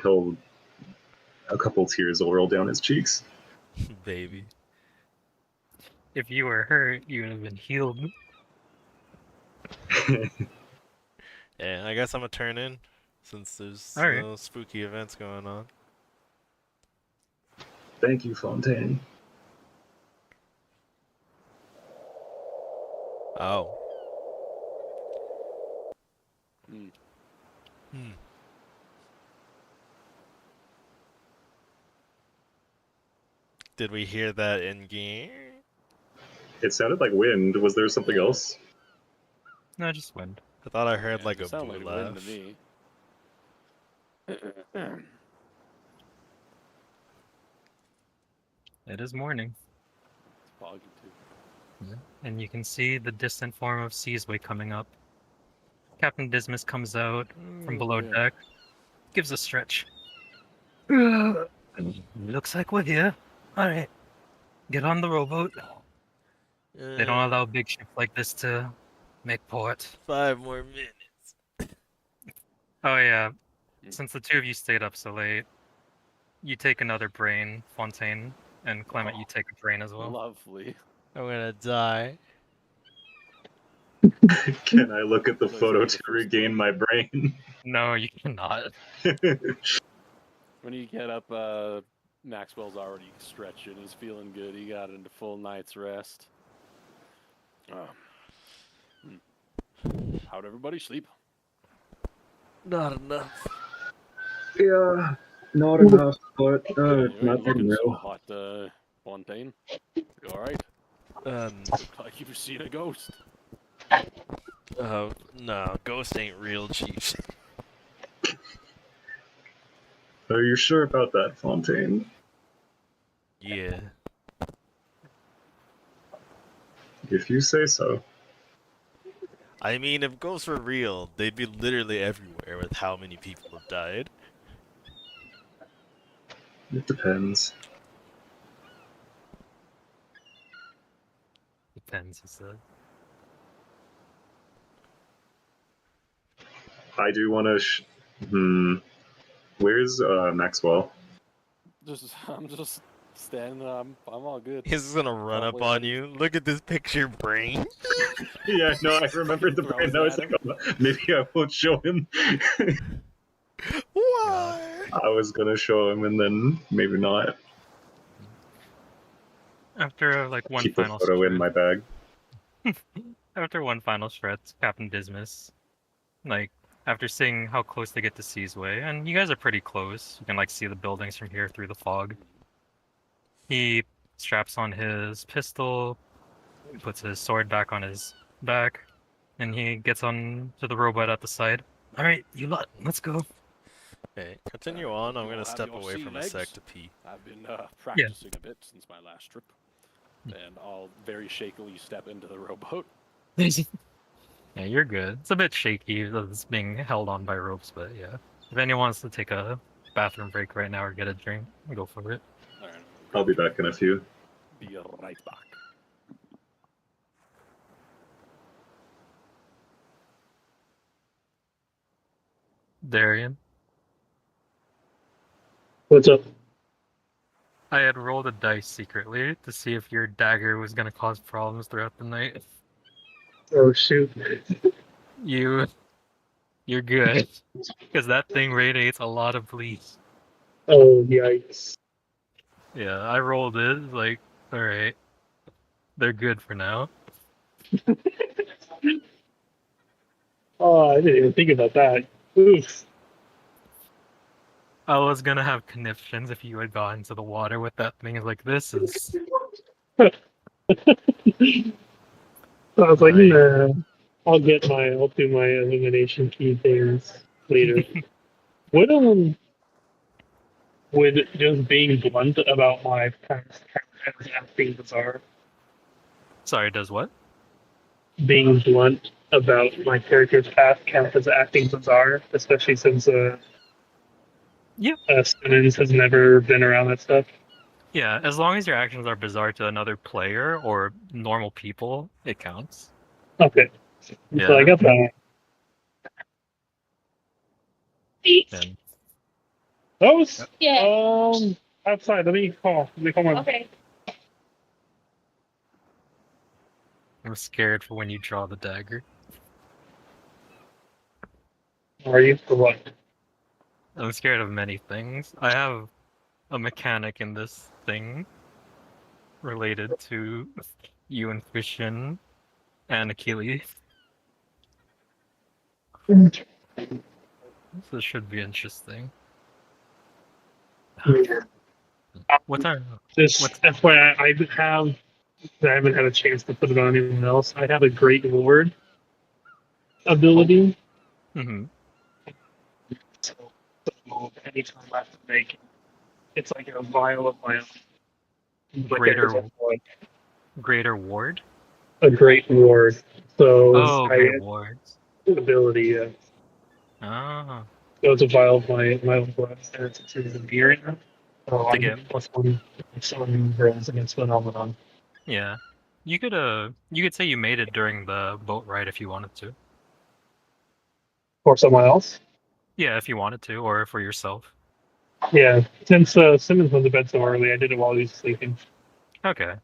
Speaker 3: he'll a couple tears will roll down his cheeks.
Speaker 4: Baby.
Speaker 2: If you were hurt, you would have been healed.
Speaker 4: Yeah, I guess I'm gonna turn in since there's
Speaker 2: Alright.
Speaker 4: no spooky events going on.
Speaker 3: Thank you, Fontaine.
Speaker 4: Oh.
Speaker 1: Hmm.
Speaker 4: Hmm. Did we hear that in game?
Speaker 3: It sounded like wind. Was there something else?
Speaker 2: No, just wind.
Speaker 4: I thought I heard
Speaker 1: Yeah,
Speaker 4: like
Speaker 1: it
Speaker 4: a
Speaker 1: sounded
Speaker 4: blue
Speaker 1: like wind
Speaker 4: laugh.
Speaker 1: to me.
Speaker 2: It is morning.
Speaker 1: It's foggy too.
Speaker 2: And you can see the distant form of Seasway coming up. Captain Dismas comes out from below
Speaker 1: yeah.
Speaker 2: deck, gives a stretch. Looks like we're here. Alright, get on the rowboat. They don't allow big ships like this to make port.
Speaker 4: 5 more minutes.
Speaker 2: Oh yeah, since the two of you stayed up so late, you take another brain, Fontaine, and Clement, you take a brain as well.
Speaker 1: Lovely.
Speaker 4: I'm gonna die.
Speaker 3: Can I look at the
Speaker 1: Those
Speaker 3: photo
Speaker 1: are the
Speaker 3: to
Speaker 1: first
Speaker 3: regain my brain?
Speaker 2: No, you cannot.
Speaker 1: When you get up, Maxwell's already stretching. He's feeling good. He got into full night's rest. How'd everybody sleep?
Speaker 4: Not enough.
Speaker 3: Yeah, not enough, but
Speaker 1: You ain't
Speaker 3: nothing
Speaker 1: looking so
Speaker 3: real.
Speaker 1: hot, Fontaine. You all right? Look like you've seen a ghost.
Speaker 4: No, ghost ain't real, Chief.
Speaker 3: Are you sure about that, Fontaine?
Speaker 4: Yeah.
Speaker 3: If you say so.
Speaker 4: I mean, if ghosts were real, they'd be literally everywhere with how many people have died.
Speaker 3: It depends.
Speaker 2: Depends, he said.
Speaker 3: I do want to. Where's Maxwell?
Speaker 1: I'm just standing. I'm all good.
Speaker 4: He's just gonna run up
Speaker 1: Probably
Speaker 4: on you. Look at this picture, brain.
Speaker 3: Yeah, no, I remembered the brain. I was like, oh, maybe I won't show him.
Speaker 4: Why?
Speaker 3: I was gonna show him, and then maybe not.
Speaker 2: After one
Speaker 3: Keep the
Speaker 2: final
Speaker 3: photo in
Speaker 2: stretch,
Speaker 3: my bag.
Speaker 2: after one final stretch, Captain Dismas, after seeing how close they get to Seasway, and you guys are pretty close, you can see the buildings from here through the fog. He straps on his pistol, puts his sword back on his back, and he gets on to the robot at the side. Alright, you lot, let's go.
Speaker 4: Okay, continue on. I'm
Speaker 1: You'll
Speaker 4: gonna
Speaker 1: have
Speaker 4: step
Speaker 1: your
Speaker 4: away
Speaker 1: sea
Speaker 4: from a
Speaker 1: legs.
Speaker 4: sec to pee.
Speaker 1: I've been practicing a bit since my last trip, and I'll very shakily step into the rowboat.
Speaker 2: Yeah, you're good. It's a bit shaky, it's being held on by ropes, but yeah. If anyone wants to take a bathroom break right now or get a drink, go for it.
Speaker 1: All right,
Speaker 3: I'll be back in a few.
Speaker 1: be right back.
Speaker 2: Darian,
Speaker 5: What's up?
Speaker 2: I had rolled a dice secretly to see if your dagger was going to cause problems throughout the night.
Speaker 5: Oh shoot.
Speaker 2: You're good. Because that thing radiates a lot of bleed.
Speaker 5: Oh yikes.
Speaker 2: Yeah, I rolled it, alright. They're good for now.
Speaker 5: Oh, I didn't even think about that. Oof.
Speaker 2: I was gonna have conniptions if you had gone into the water with that thing. This is...
Speaker 5: I was like,
Speaker 2: Right.
Speaker 5: nah. I'll do my illumination key things later. Would just being blunt about my past as acting bizarre,
Speaker 2: Sorry, does what?
Speaker 5: being blunt about my character's past count as acting bizarre, especially since
Speaker 2: Yeah.
Speaker 5: Simmons has never been around that stuff.
Speaker 2: Yeah, as long as your actions are bizarre to another player or normal people, it counts.
Speaker 5: Okay.
Speaker 2: Yeah.
Speaker 5: So I got that.
Speaker 2: And
Speaker 5: Those?
Speaker 6: Yeah.
Speaker 5: Outside. Let me call. My.
Speaker 6: Okay.
Speaker 2: I'm scared for when you draw the dagger.
Speaker 5: Are you for what?
Speaker 2: I'm scared of many things. I have a mechanic in this thing related to you and Fishin and Achilles. This should be interesting. What time?
Speaker 5: Just FYI, I haven't had a chance to put it on anyone else. I have a Great Ward ability.
Speaker 2: Mm-hmm.
Speaker 5: So anytime I have to make it, it's like a vial of my own. Like
Speaker 2: Greater ward?
Speaker 5: a Great Ward. So
Speaker 2: Great wards.
Speaker 5: ability.
Speaker 2: Ah.
Speaker 5: So it's a vial of my own blood, and it's a series of gear in it. So
Speaker 2: To
Speaker 5: I
Speaker 2: get
Speaker 5: get +1 if someone rolls against Phenomenon.
Speaker 2: Yeah. You could say you made it during the boat ride if you wanted to.
Speaker 5: For someone else?
Speaker 2: Yeah, if you wanted to, or for yourself.
Speaker 5: Yeah. Since Simmons went to bed so early, I did it while he was sleeping.
Speaker 2: Okay.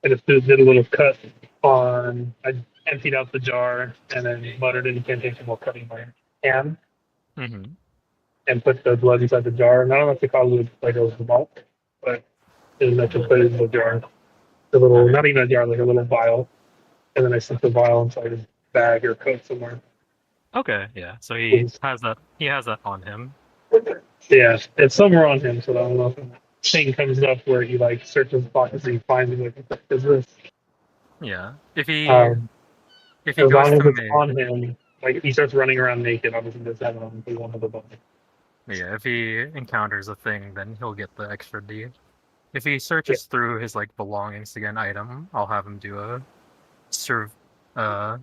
Speaker 5: I just did a little cut on. I emptied out the jar and then muttered an incantation while cutting my hand
Speaker 2: Mm-hmm.
Speaker 5: and put the blood inside the jar. And I don't know if they call it like a vault, but it was meant to put it in the jar. A little, not even a jar, like a little vial. And then I sent the vial inside his bag or coat somewhere.
Speaker 2: Okay, yeah. So he has that on him.
Speaker 5: Yeah, it's somewhere on him, so I don't know if a thing comes up where he like searches pockets and he finds it. Like, what is this?
Speaker 2: Yeah. If he
Speaker 5: As
Speaker 2: goes
Speaker 5: long as
Speaker 2: to
Speaker 5: it's
Speaker 2: make
Speaker 5: on him, like he starts running around naked, obviously does have it on one of the bones.
Speaker 2: Yeah, if he encounters a thing, then he'll get the extra D. If he searches through his like belongings to get an item, I'll have him do a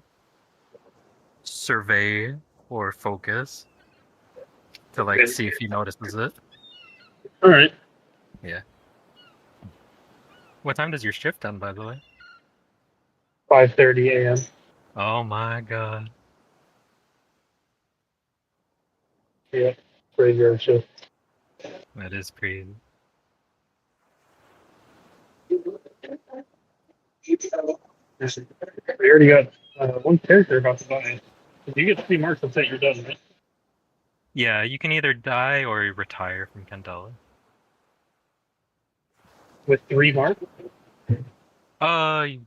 Speaker 2: survey or focus to like see if he notices it.
Speaker 5: All right.
Speaker 2: Yeah. What time does your shift end, by the way?
Speaker 5: 5:30 a.m.
Speaker 2: Oh my god.
Speaker 5: Yeah, graveyard shift.
Speaker 2: That is crazy.
Speaker 5: We already got one character about to die. If you get 3 marks, that's it. You're done, right?
Speaker 2: Yeah, you can either die or retire from Candela.
Speaker 5: With 3 marks?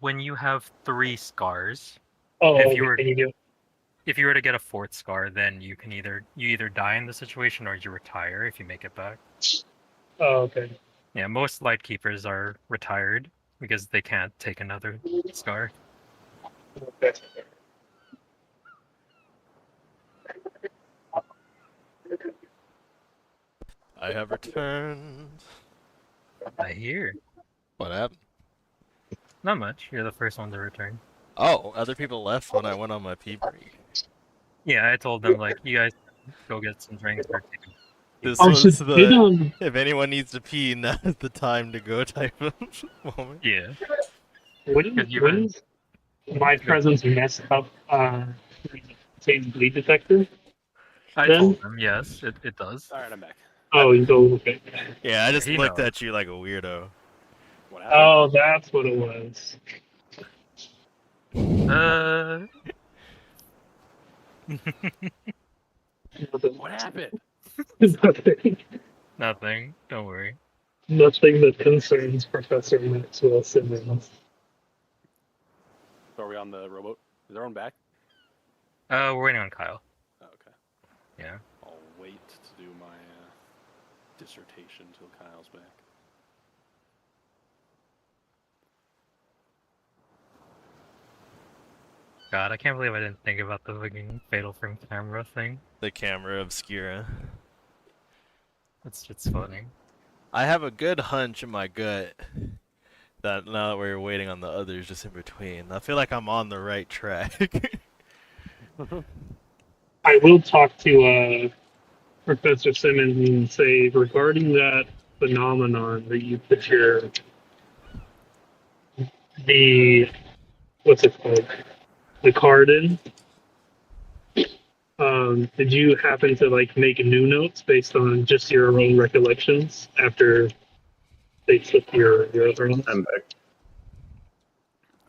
Speaker 2: When you have 3 scars.
Speaker 5: Oh,
Speaker 2: if
Speaker 5: okay.
Speaker 2: you were
Speaker 5: Can you do?
Speaker 2: If you were to get a 4th scar, then you can either die in the situation or you retire if you make it back.
Speaker 5: Oh, okay.
Speaker 2: Yeah, most light keepers are retired because they can't take another scar.
Speaker 5: Okay.
Speaker 4: I have returned.
Speaker 2: I hear.
Speaker 4: What happened?
Speaker 2: Not much. You're the first one to return.
Speaker 4: Oh, other people left when I went on my pee break.
Speaker 2: Yeah, I told them like you guys go get some drinks or take
Speaker 4: This
Speaker 5: Oh,
Speaker 4: was
Speaker 5: shit, they
Speaker 4: the
Speaker 5: don't.
Speaker 4: if anyone needs to pee, now's the time to go type of moment.
Speaker 2: Yeah.
Speaker 5: Wouldn't my presence mess up Satan's bleed detector?
Speaker 2: I
Speaker 5: Then?
Speaker 2: told them, yes, it does.
Speaker 1: All right, I'm back.
Speaker 5: Oh, you go. Okay.
Speaker 4: Yeah, I just
Speaker 2: He
Speaker 4: looked
Speaker 2: knows.
Speaker 4: at you like a weirdo.
Speaker 1: What happened?
Speaker 5: Oh, that's what it was.
Speaker 1: What happened?
Speaker 5: Nothing.
Speaker 2: Nothing. Don't worry.
Speaker 5: Nothing that concerns Professor Maxwell Simmons.
Speaker 1: So are we on the rowboat? Is everyone back?
Speaker 2: We're waiting on Kyle.
Speaker 1: Oh, okay.
Speaker 2: Yeah.
Speaker 1: I'll wait to do my dissertation till Kyle's back.
Speaker 2: God, I can't believe I didn't think about the fucking fatal frame camera thing.
Speaker 4: The camera obscura.
Speaker 2: It's just funny.
Speaker 4: I have a good hunch in my gut that now that we're waiting on the others just in between, I feel like I'm on the right track.
Speaker 5: I will talk to Professor Simmons and say regarding that phenomenon that you put what's it called? The card in. Did you happen to like make new notes based on just your own recollections after they took your other ones?
Speaker 3: I'm back.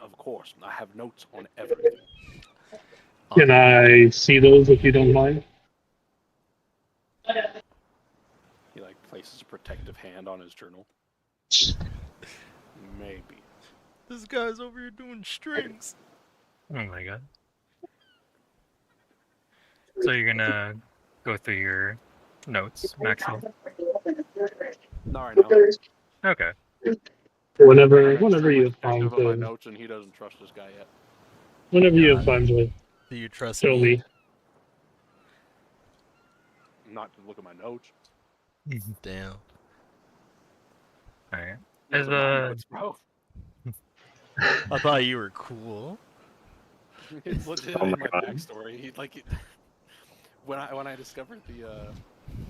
Speaker 1: Of course, I have notes on everything.
Speaker 5: Can I see those if you don't mind?
Speaker 1: He like places a protective hand on his journal. Maybe.
Speaker 4: This guy's over here doing strings.
Speaker 2: Oh my god. So you're gonna go through your notes, Maxwell?
Speaker 1: Not right now.
Speaker 2: Okay.
Speaker 5: Whenever you have
Speaker 1: Active
Speaker 5: time
Speaker 1: on my
Speaker 5: to,
Speaker 1: notes, and he doesn't trust this guy yet.
Speaker 5: whenever you have time to
Speaker 4: Do you trust
Speaker 5: show me.
Speaker 1: Not to look at my notes.
Speaker 4: Damn.
Speaker 2: Alright.
Speaker 1: Those
Speaker 2: As
Speaker 1: are my notes, bro.
Speaker 4: I thought you were cool.
Speaker 1: It's legit
Speaker 3: Oh
Speaker 1: in
Speaker 3: my
Speaker 1: my
Speaker 3: God.
Speaker 1: backstory. He like when I discovered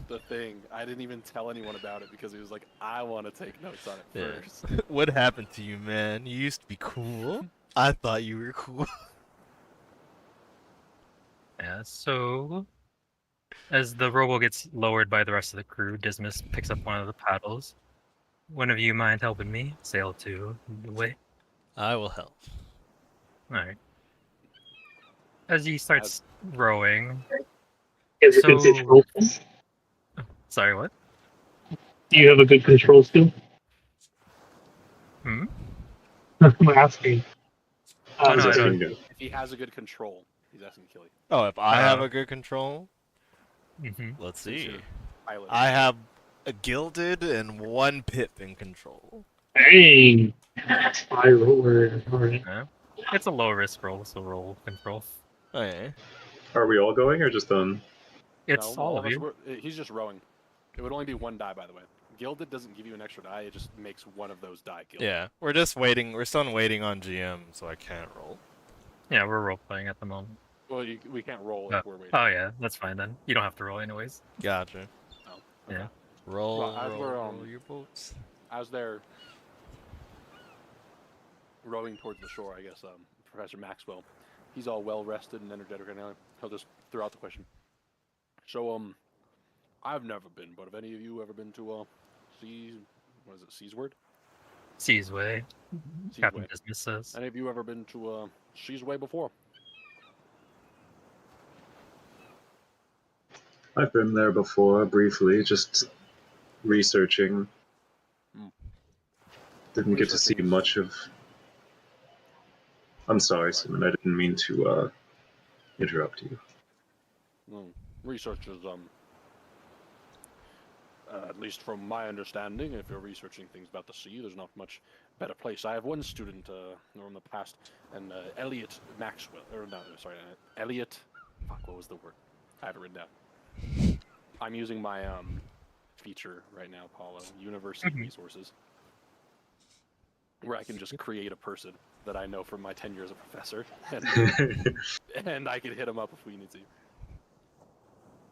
Speaker 1: the thing, I didn't even tell anyone about it because he was like, I want to take notes on it
Speaker 4: Yeah.
Speaker 1: first.
Speaker 4: What happened to you, man? You used to be cool. I thought you were cool.
Speaker 2: Yeah, so as the robo gets lowered by the rest of the crew, Dismas picks up one of the paddles. One of you mind helping me sail to the way?
Speaker 4: I will help.
Speaker 2: Alright. As he starts rowing.
Speaker 5: Is it good
Speaker 2: So-
Speaker 5: control?
Speaker 2: Sorry, what?
Speaker 5: Do you have a good control skill?
Speaker 2: Hmm?
Speaker 5: I'm asking.
Speaker 2: Oh, no, I
Speaker 3: Just
Speaker 2: don't.
Speaker 3: being good.
Speaker 1: If he has a good control, he's asking to kill you.
Speaker 4: Oh, if I have
Speaker 2: Uh,
Speaker 4: a good control,
Speaker 2: Mm-hmm.
Speaker 4: let's
Speaker 1: Since
Speaker 4: see.
Speaker 1: you're pilot.
Speaker 4: I have a gilded and 1 pip in control.
Speaker 5: Dang. High roller. All right.
Speaker 2: Yeah. It's a low risk roll, so roll control.
Speaker 4: Okay.
Speaker 3: Are we all going or just
Speaker 2: It's
Speaker 1: No,
Speaker 2: all of
Speaker 1: us
Speaker 2: you.
Speaker 1: he's just rowing. It would only be 1 die, by the way. Gilded doesn't give you an extra die; it just makes one of those die gilded.
Speaker 4: Yeah, we're just waiting. We're still waiting on GM, so I can't roll.
Speaker 2: Yeah, we're role playing at the moment.
Speaker 1: Well, we can't roll if we're waiting.
Speaker 2: Oh yeah, that's fine then. You don't have to roll anyways.
Speaker 4: Gotcha.
Speaker 1: Oh, okay.
Speaker 2: Yeah.
Speaker 4: Roll,
Speaker 1: Well, as
Speaker 4: roll,
Speaker 1: we're,
Speaker 4: roll your boats.
Speaker 1: As they're rowing towards the shore, I guess Professor Maxwell, he's all well rested and energetic right now. He'll just throw out the question. So I've never been, but have any of you ever been to Seasward?
Speaker 2: Seasway. Captain
Speaker 1: Seasway.
Speaker 2: Dismas says.
Speaker 1: Any of you ever been to Seasway before?
Speaker 3: I've been there before briefly, just researching.
Speaker 1: Hmm.
Speaker 3: Didn't get to see
Speaker 1: Researching is-
Speaker 3: much of. I'm sorry, Simon. I didn't mean to interrupt you.
Speaker 1: Well, research is at least from my understanding, if you're researching things about the sea, there's not much better place. I have one student from the past, and Elliot Maxwell, or no, sorry, Elliot. Fuck, what was the word? I have it written down. I'm using my feature right now, Paulo, University
Speaker 2: Mhm.
Speaker 1: Resources, where I can just create a person that I know from my 10 years as a professor, and I can hit him up if we need to.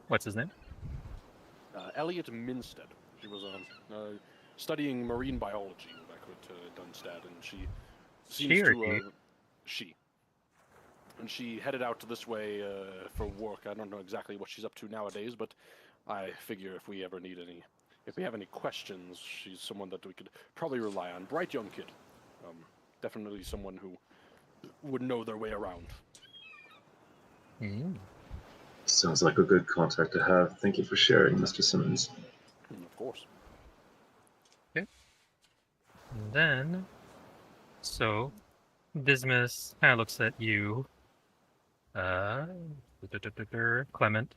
Speaker 2: What's his name?
Speaker 1: Elliot Minstead. She was studying marine biology back at Dunstad, and she seems
Speaker 2: She or
Speaker 1: to
Speaker 2: he?
Speaker 1: she. And she headed out this way for work. I don't know exactly what she's up to nowadays, but I figure if we ever need any, if we have any questions, she's someone that we could probably rely on. Bright young kid. Definitely someone who would know their way around.
Speaker 2: Mm.
Speaker 3: Sounds like a good contact to have. Thank you for sharing, Mr. Simmons.
Speaker 1: Of course.
Speaker 2: And then, so Dismas kind of looks at you, Clement.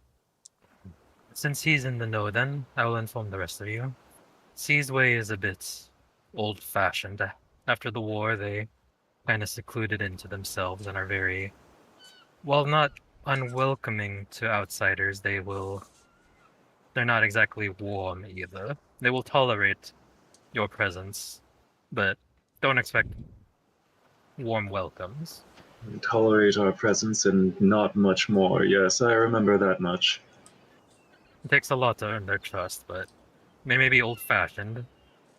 Speaker 2: Since he's in the know, then I will inform the rest of you. Seasway is a bit old-fashioned. After the war, they kind of secluded into themselves and are very, while not unwelcoming to outsiders, they're not exactly warm either. They will tolerate your presence, but don't expect warm welcomes.
Speaker 3: Tolerate our presence and not much more. Yes, I remember that much.
Speaker 2: It takes a lot to earn their trust, but they may be old-fashioned.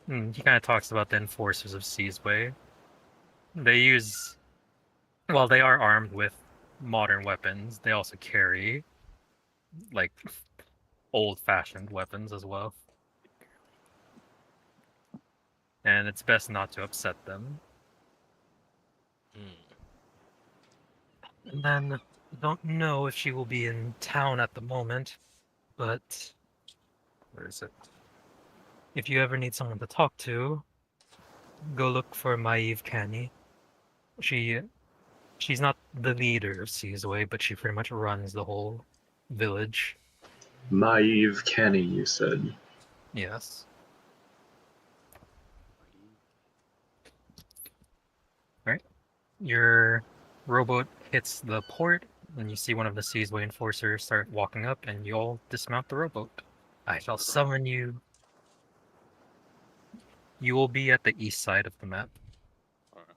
Speaker 2: He kind of talks about the enforcers of Seasway. While they are armed with modern weapons, they also carry like old-fashioned weapons as well. And it's best not to upset them. And then, don't know if she will be in town at the moment, but where is it? If you ever need someone to talk to, go look for Maeve Canny. She's not the leader of Seasway, but she pretty much runs the whole village.
Speaker 3: Naive Kenny, you said.
Speaker 2: Yes. Alright. Your rowboat hits the port, and you see one of the Seasway enforcers start walking up, and you all dismount the rowboat. I shall summon you. You will be at the east side of the map.
Speaker 1: Alright.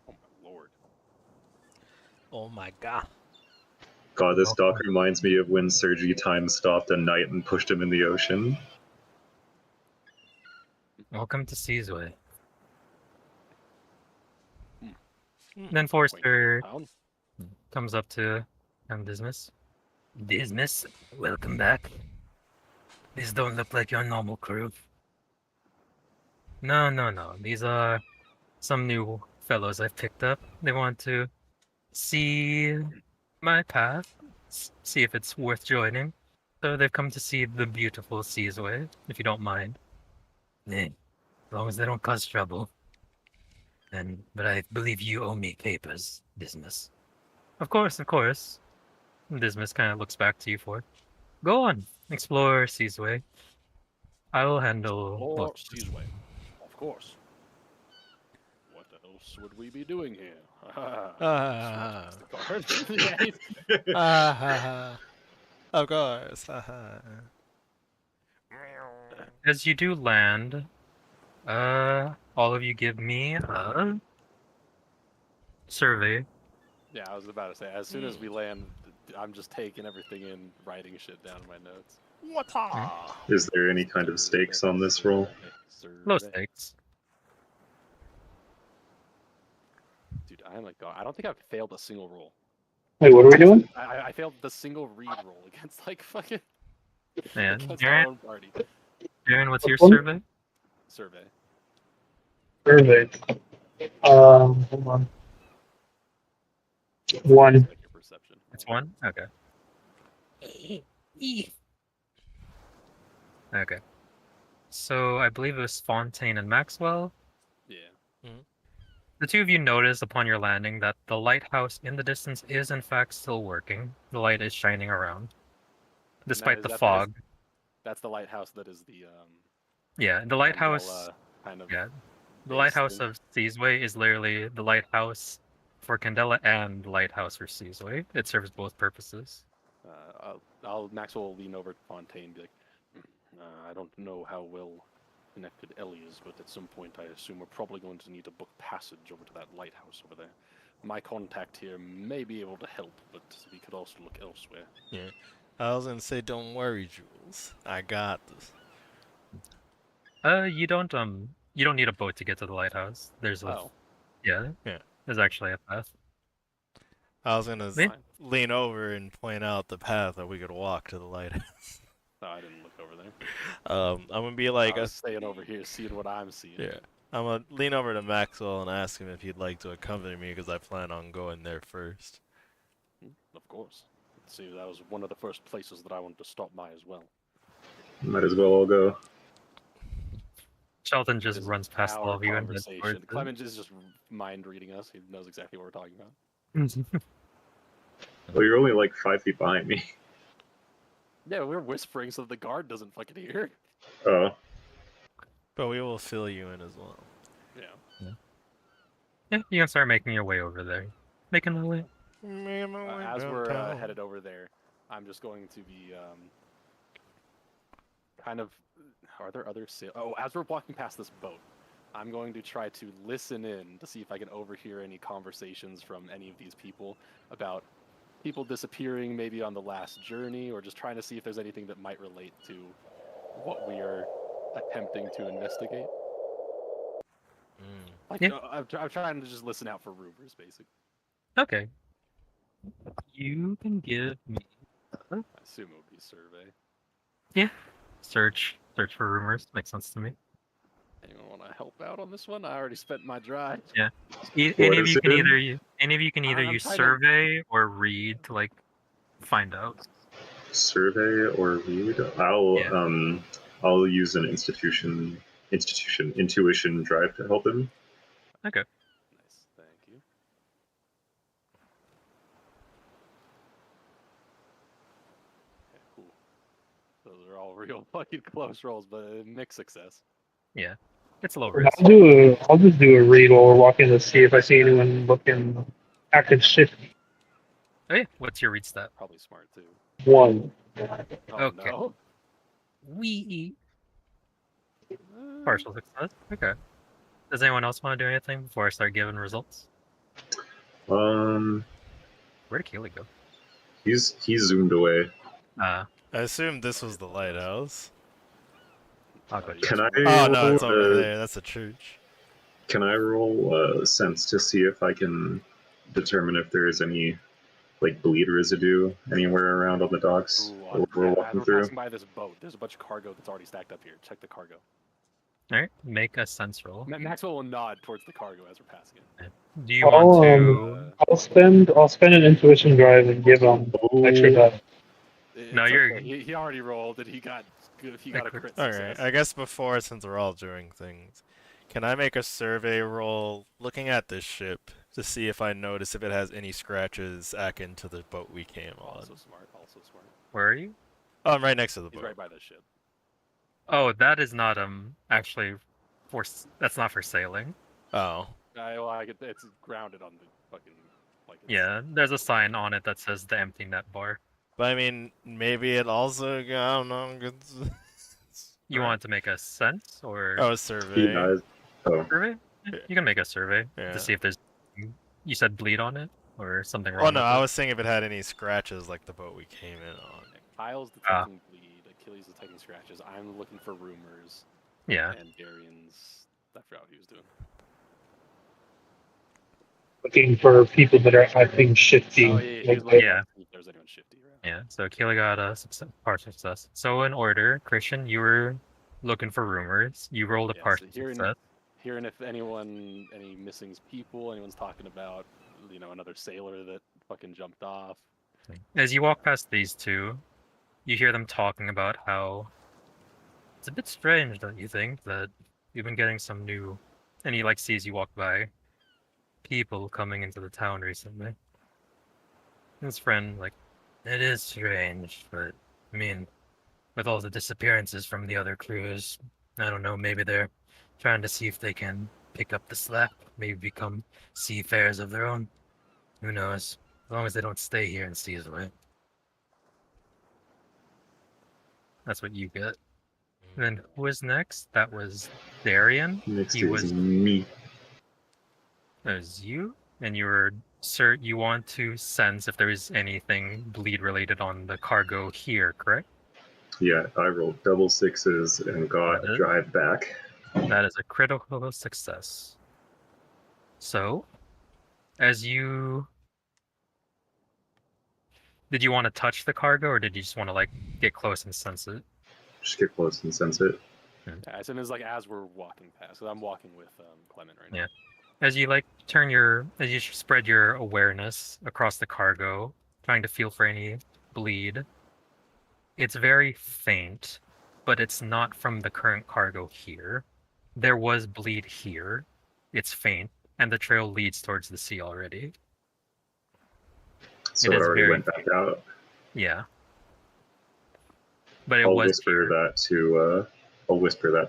Speaker 1: Oh my lord.
Speaker 4: Oh my god.
Speaker 3: God, this dock
Speaker 2: Welcome.
Speaker 3: reminds me of when Sergi time stopped a knight and pushed him in the ocean.
Speaker 2: Welcome to Seasway.
Speaker 1: Hmm.
Speaker 2: Then Forster
Speaker 1: Town?
Speaker 2: comes up to Dismas. Dismas, welcome back. These don't look like your normal crew. No. These are some new fellows I've picked up. They want to see my path, see if it's worth joining. So they've come to see the beautiful Seasway, if you don't mind. Eh, as long as they don't cause trouble. But I believe you owe me papers, Dismas. Of course. Dismas kind of looks back to you for. Go on, explore Seasway. I will handle
Speaker 1: Or
Speaker 2: both.
Speaker 1: Seasway. Of course. What else would we be doing here?
Speaker 4: Ah.
Speaker 1: The guard. Yeah, he's-
Speaker 4: Ah, ha, ha. Of course. Ha, ha.
Speaker 2: As you do land, all of you give me a survey.
Speaker 1: yeah, I was about to say, as soon as we land, I'm just taking everything in, writing shit down in my notes.
Speaker 4: What?
Speaker 3: Is there any kind of stakes on this roll?
Speaker 2: Low
Speaker 1: Survey.
Speaker 2: stakes.
Speaker 1: Dude, I'm like, God, I don't think I've failed a single roll.
Speaker 5: Wait, what are we doing?
Speaker 1: I failed the single read roll against like fucking
Speaker 2: And
Speaker 1: against our own party.
Speaker 2: Aaron, what's your
Speaker 5: Which one?
Speaker 2: survey?
Speaker 1: Survey.
Speaker 5: Survey. Hold on. One.
Speaker 1: Like your perception.
Speaker 2: It's one? Okay. Okay. So I believe it was Fontaine and Maxwell.
Speaker 1: Yeah.
Speaker 2: The two of you notice upon your landing that the lighthouse in the distance is in fact still working. The light is shining around. Despite
Speaker 1: is
Speaker 2: the
Speaker 1: that-
Speaker 2: fog.
Speaker 1: That's the lighthouse that is the
Speaker 2: Yeah, the lighthouse
Speaker 1: Candela kind of
Speaker 2: yeah. The
Speaker 1: base
Speaker 2: lighthouse
Speaker 1: thing.
Speaker 2: of Seasway is literally the lighthouse for Candela and the lighthouse for Seasway. It serves both purposes.
Speaker 1: Maxwell will lean over to Fontaine and be like, I don't know how well connected Ellie is, but at some point I assume we're probably going to need to book passage over to that lighthouse over there. My contact here may be able to help, but we could also look elsewhere.
Speaker 4: I was gonna say, don't worry, Jules. I got this.
Speaker 2: You don't need a boat to get to the lighthouse. There's a
Speaker 1: Oh,
Speaker 2: yeah. There's actually a path.
Speaker 4: I was gonna
Speaker 2: Wait.
Speaker 4: lean over and point out the path that we could walk to the lighthouse.
Speaker 1: no, I didn't look over there.
Speaker 4: I'm gonna be like,
Speaker 1: I was staying over here, seeing what I'm seeing.
Speaker 4: yeah. I'm gonna lean over to Maxwell and ask him if he'd like to accompany me because I plan on going there first.
Speaker 1: Of course. See, that was one of the first places that I wanted to stop by as well.
Speaker 3: Might as well all go.
Speaker 2: Shelton
Speaker 1: This
Speaker 2: just
Speaker 1: is
Speaker 2: runs past all
Speaker 1: our
Speaker 2: of you and heads
Speaker 1: conversation.
Speaker 2: towards it.
Speaker 1: Clement is just mind reading us. He knows exactly what we're talking about.
Speaker 3: Well, you're only like 5 feet behind me.
Speaker 1: Yeah, we're whispering so the guard doesn't fucking hear.
Speaker 3: Oh,
Speaker 4: But we will fill you in as well.
Speaker 1: Yeah.
Speaker 2: Yeah, you can start making your way over there. Making my way.
Speaker 1: As we're headed over there, I'm just going to be kind of. Are there other Oh, as we're walking past this boat, I'm going to try to listen in to see if I can overhear any conversations from any of these people about people disappearing, maybe on the last journey, or just trying to see if there's anything that might relate to what we are attempting to investigate. Like,
Speaker 2: Yeah.
Speaker 1: I'm trying to just listen out for rumors, basically.
Speaker 2: Okay. You can give me
Speaker 1: I assume it would be survey.
Speaker 2: search for rumors. Makes sense to me.
Speaker 1: Anyone want to help out on this one? I already spent my drive.
Speaker 2: Yeah.
Speaker 3: What
Speaker 2: Any of
Speaker 3: is
Speaker 2: you
Speaker 3: it
Speaker 2: can
Speaker 3: in?
Speaker 2: either
Speaker 1: I'm
Speaker 2: use
Speaker 1: trying to-
Speaker 2: survey or read to like find out.
Speaker 3: Survey or read? I'll use an intuition drive to help him.
Speaker 2: Okay.
Speaker 1: Nice, thank you. Okay, cool. Those are all real fucking close rolls, but a mixed success.
Speaker 2: Yeah. It's low
Speaker 5: I'll
Speaker 2: risk.
Speaker 5: I'll just do a read while we're walking to see if I see anyone looking active shift
Speaker 2: Oh yeah. What's your read stat?
Speaker 1: Probably smart too.
Speaker 5: one.
Speaker 1: Oh
Speaker 2: Okay.
Speaker 1: no.
Speaker 2: We
Speaker 1: Uh,
Speaker 2: partial success. Okay. Does anyone else want to do anything before I start giving results?
Speaker 3: Um,
Speaker 2: Where did Keely go?
Speaker 3: he's zoomed away.
Speaker 2: Uh,
Speaker 4: I assume this was the lighthouse.
Speaker 2: I'll go.
Speaker 1: yeah,
Speaker 3: Can I
Speaker 4: Oh no,
Speaker 3: roll
Speaker 4: it's over
Speaker 3: a-
Speaker 4: there. That's a church.
Speaker 3: Can I roll sense to see if I can determine if there is any like bleed residue anywhere around on the docks
Speaker 1: Ooh,
Speaker 3: we're
Speaker 1: as
Speaker 3: walking
Speaker 1: we're
Speaker 3: through?
Speaker 1: passing by this boat, there's a bunch of cargo that's already stacked up here. Check the cargo.
Speaker 2: All right. Make a sense roll.
Speaker 1: Maxwell will nod towards the cargo as we're passing it.
Speaker 2: Do you want to?
Speaker 5: I'll spend an intuition drive and give him extra die.
Speaker 2: No,
Speaker 1: It's
Speaker 2: you're-
Speaker 1: okay. He already rolled and he got a crit
Speaker 4: All
Speaker 1: success.
Speaker 4: right. I guess before, since we're all doing things, can I make a survey roll looking at this ship to see if I notice if it has any scratches akin to the boat we came on?
Speaker 1: Also smart. Also smart.
Speaker 2: Where are you?
Speaker 4: Oh, I'm right next to the
Speaker 1: He's
Speaker 4: boat.
Speaker 1: right by the ship.
Speaker 2: Oh, that is not actually for. That's not for sailing.
Speaker 4: Oh.
Speaker 1: It's grounded on the fucking. Like it's,
Speaker 2: Yeah, there's a sign on it that says the empty net bar.
Speaker 4: But I mean, maybe it also, I don't know.
Speaker 2: You want to make a sense or
Speaker 4: Oh, a
Speaker 3: He
Speaker 4: survey.
Speaker 3: does. Oh,
Speaker 2: survey?
Speaker 4: Yeah.
Speaker 2: You can make a survey
Speaker 4: Yeah.
Speaker 2: to see if there's. You said bleed on it or something wrong.
Speaker 4: Well, no,
Speaker 2: with
Speaker 4: I
Speaker 2: it?
Speaker 4: was saying if it had any scratches like the boat we came in on.
Speaker 1: Kyle's
Speaker 2: Ah.
Speaker 1: detecting bleed. Achilles detecting scratches. I'm looking for rumors.
Speaker 2: Yeah.
Speaker 1: And Darian's. I forgot what he was doing.
Speaker 5: Looking for people that are acting shifty.
Speaker 1: Oh, yeah, he was
Speaker 5: Like,
Speaker 1: looking
Speaker 2: Yeah.
Speaker 1: to see if there's anyone shifty around.
Speaker 2: Yeah. So Keely got a partial success. So in order, Christian, you were looking for rumors. You rolled a
Speaker 1: Yeah, so
Speaker 2: partial
Speaker 1: hearing-
Speaker 2: success.
Speaker 1: Hearing if any missing people, anyone's talking about, another sailor that fucking jumped off.
Speaker 2: As you walk past these two, you hear them talking about how it's a bit strange, don't you think, that you've been getting some new, and he sees you walk by, people coming into the town recently. His friend, it is strange, but I mean, with all the disappearances from the other crews, I don't know, maybe they're trying to see if they can pick up the slack, maybe become seafarers of their own. Who knows? As long as they don't stay here and see us away. That's what you get. And then who was next? That was Darian.
Speaker 3: next
Speaker 2: He
Speaker 3: is
Speaker 2: was
Speaker 3: me.
Speaker 2: That was you, and you were sir. You want to sense if there is anything bleed related on the cargo here, correct?
Speaker 3: Yeah, I rolled double sixes and got
Speaker 2: That
Speaker 3: a
Speaker 2: is-
Speaker 3: drive back.
Speaker 2: That is a critical success. So, as you did, you want to touch the cargo, or did you just want to get close and sense it?
Speaker 3: Just get close and sense it.
Speaker 1: Yeah, as soon as as we're walking past, because I'm walking with Clement right now.
Speaker 2: Yeah. As you as you spread your awareness across the cargo, trying to feel for any bleed, it's very faint, but it's not from the current cargo here. There was bleed here. It's faint, and the trail leads towards the sea already.
Speaker 3: So
Speaker 2: It
Speaker 3: it
Speaker 2: is
Speaker 3: already
Speaker 2: very
Speaker 3: went back out.
Speaker 2: Yeah. But it
Speaker 3: I'll
Speaker 2: was
Speaker 3: whisper
Speaker 2: here.
Speaker 3: that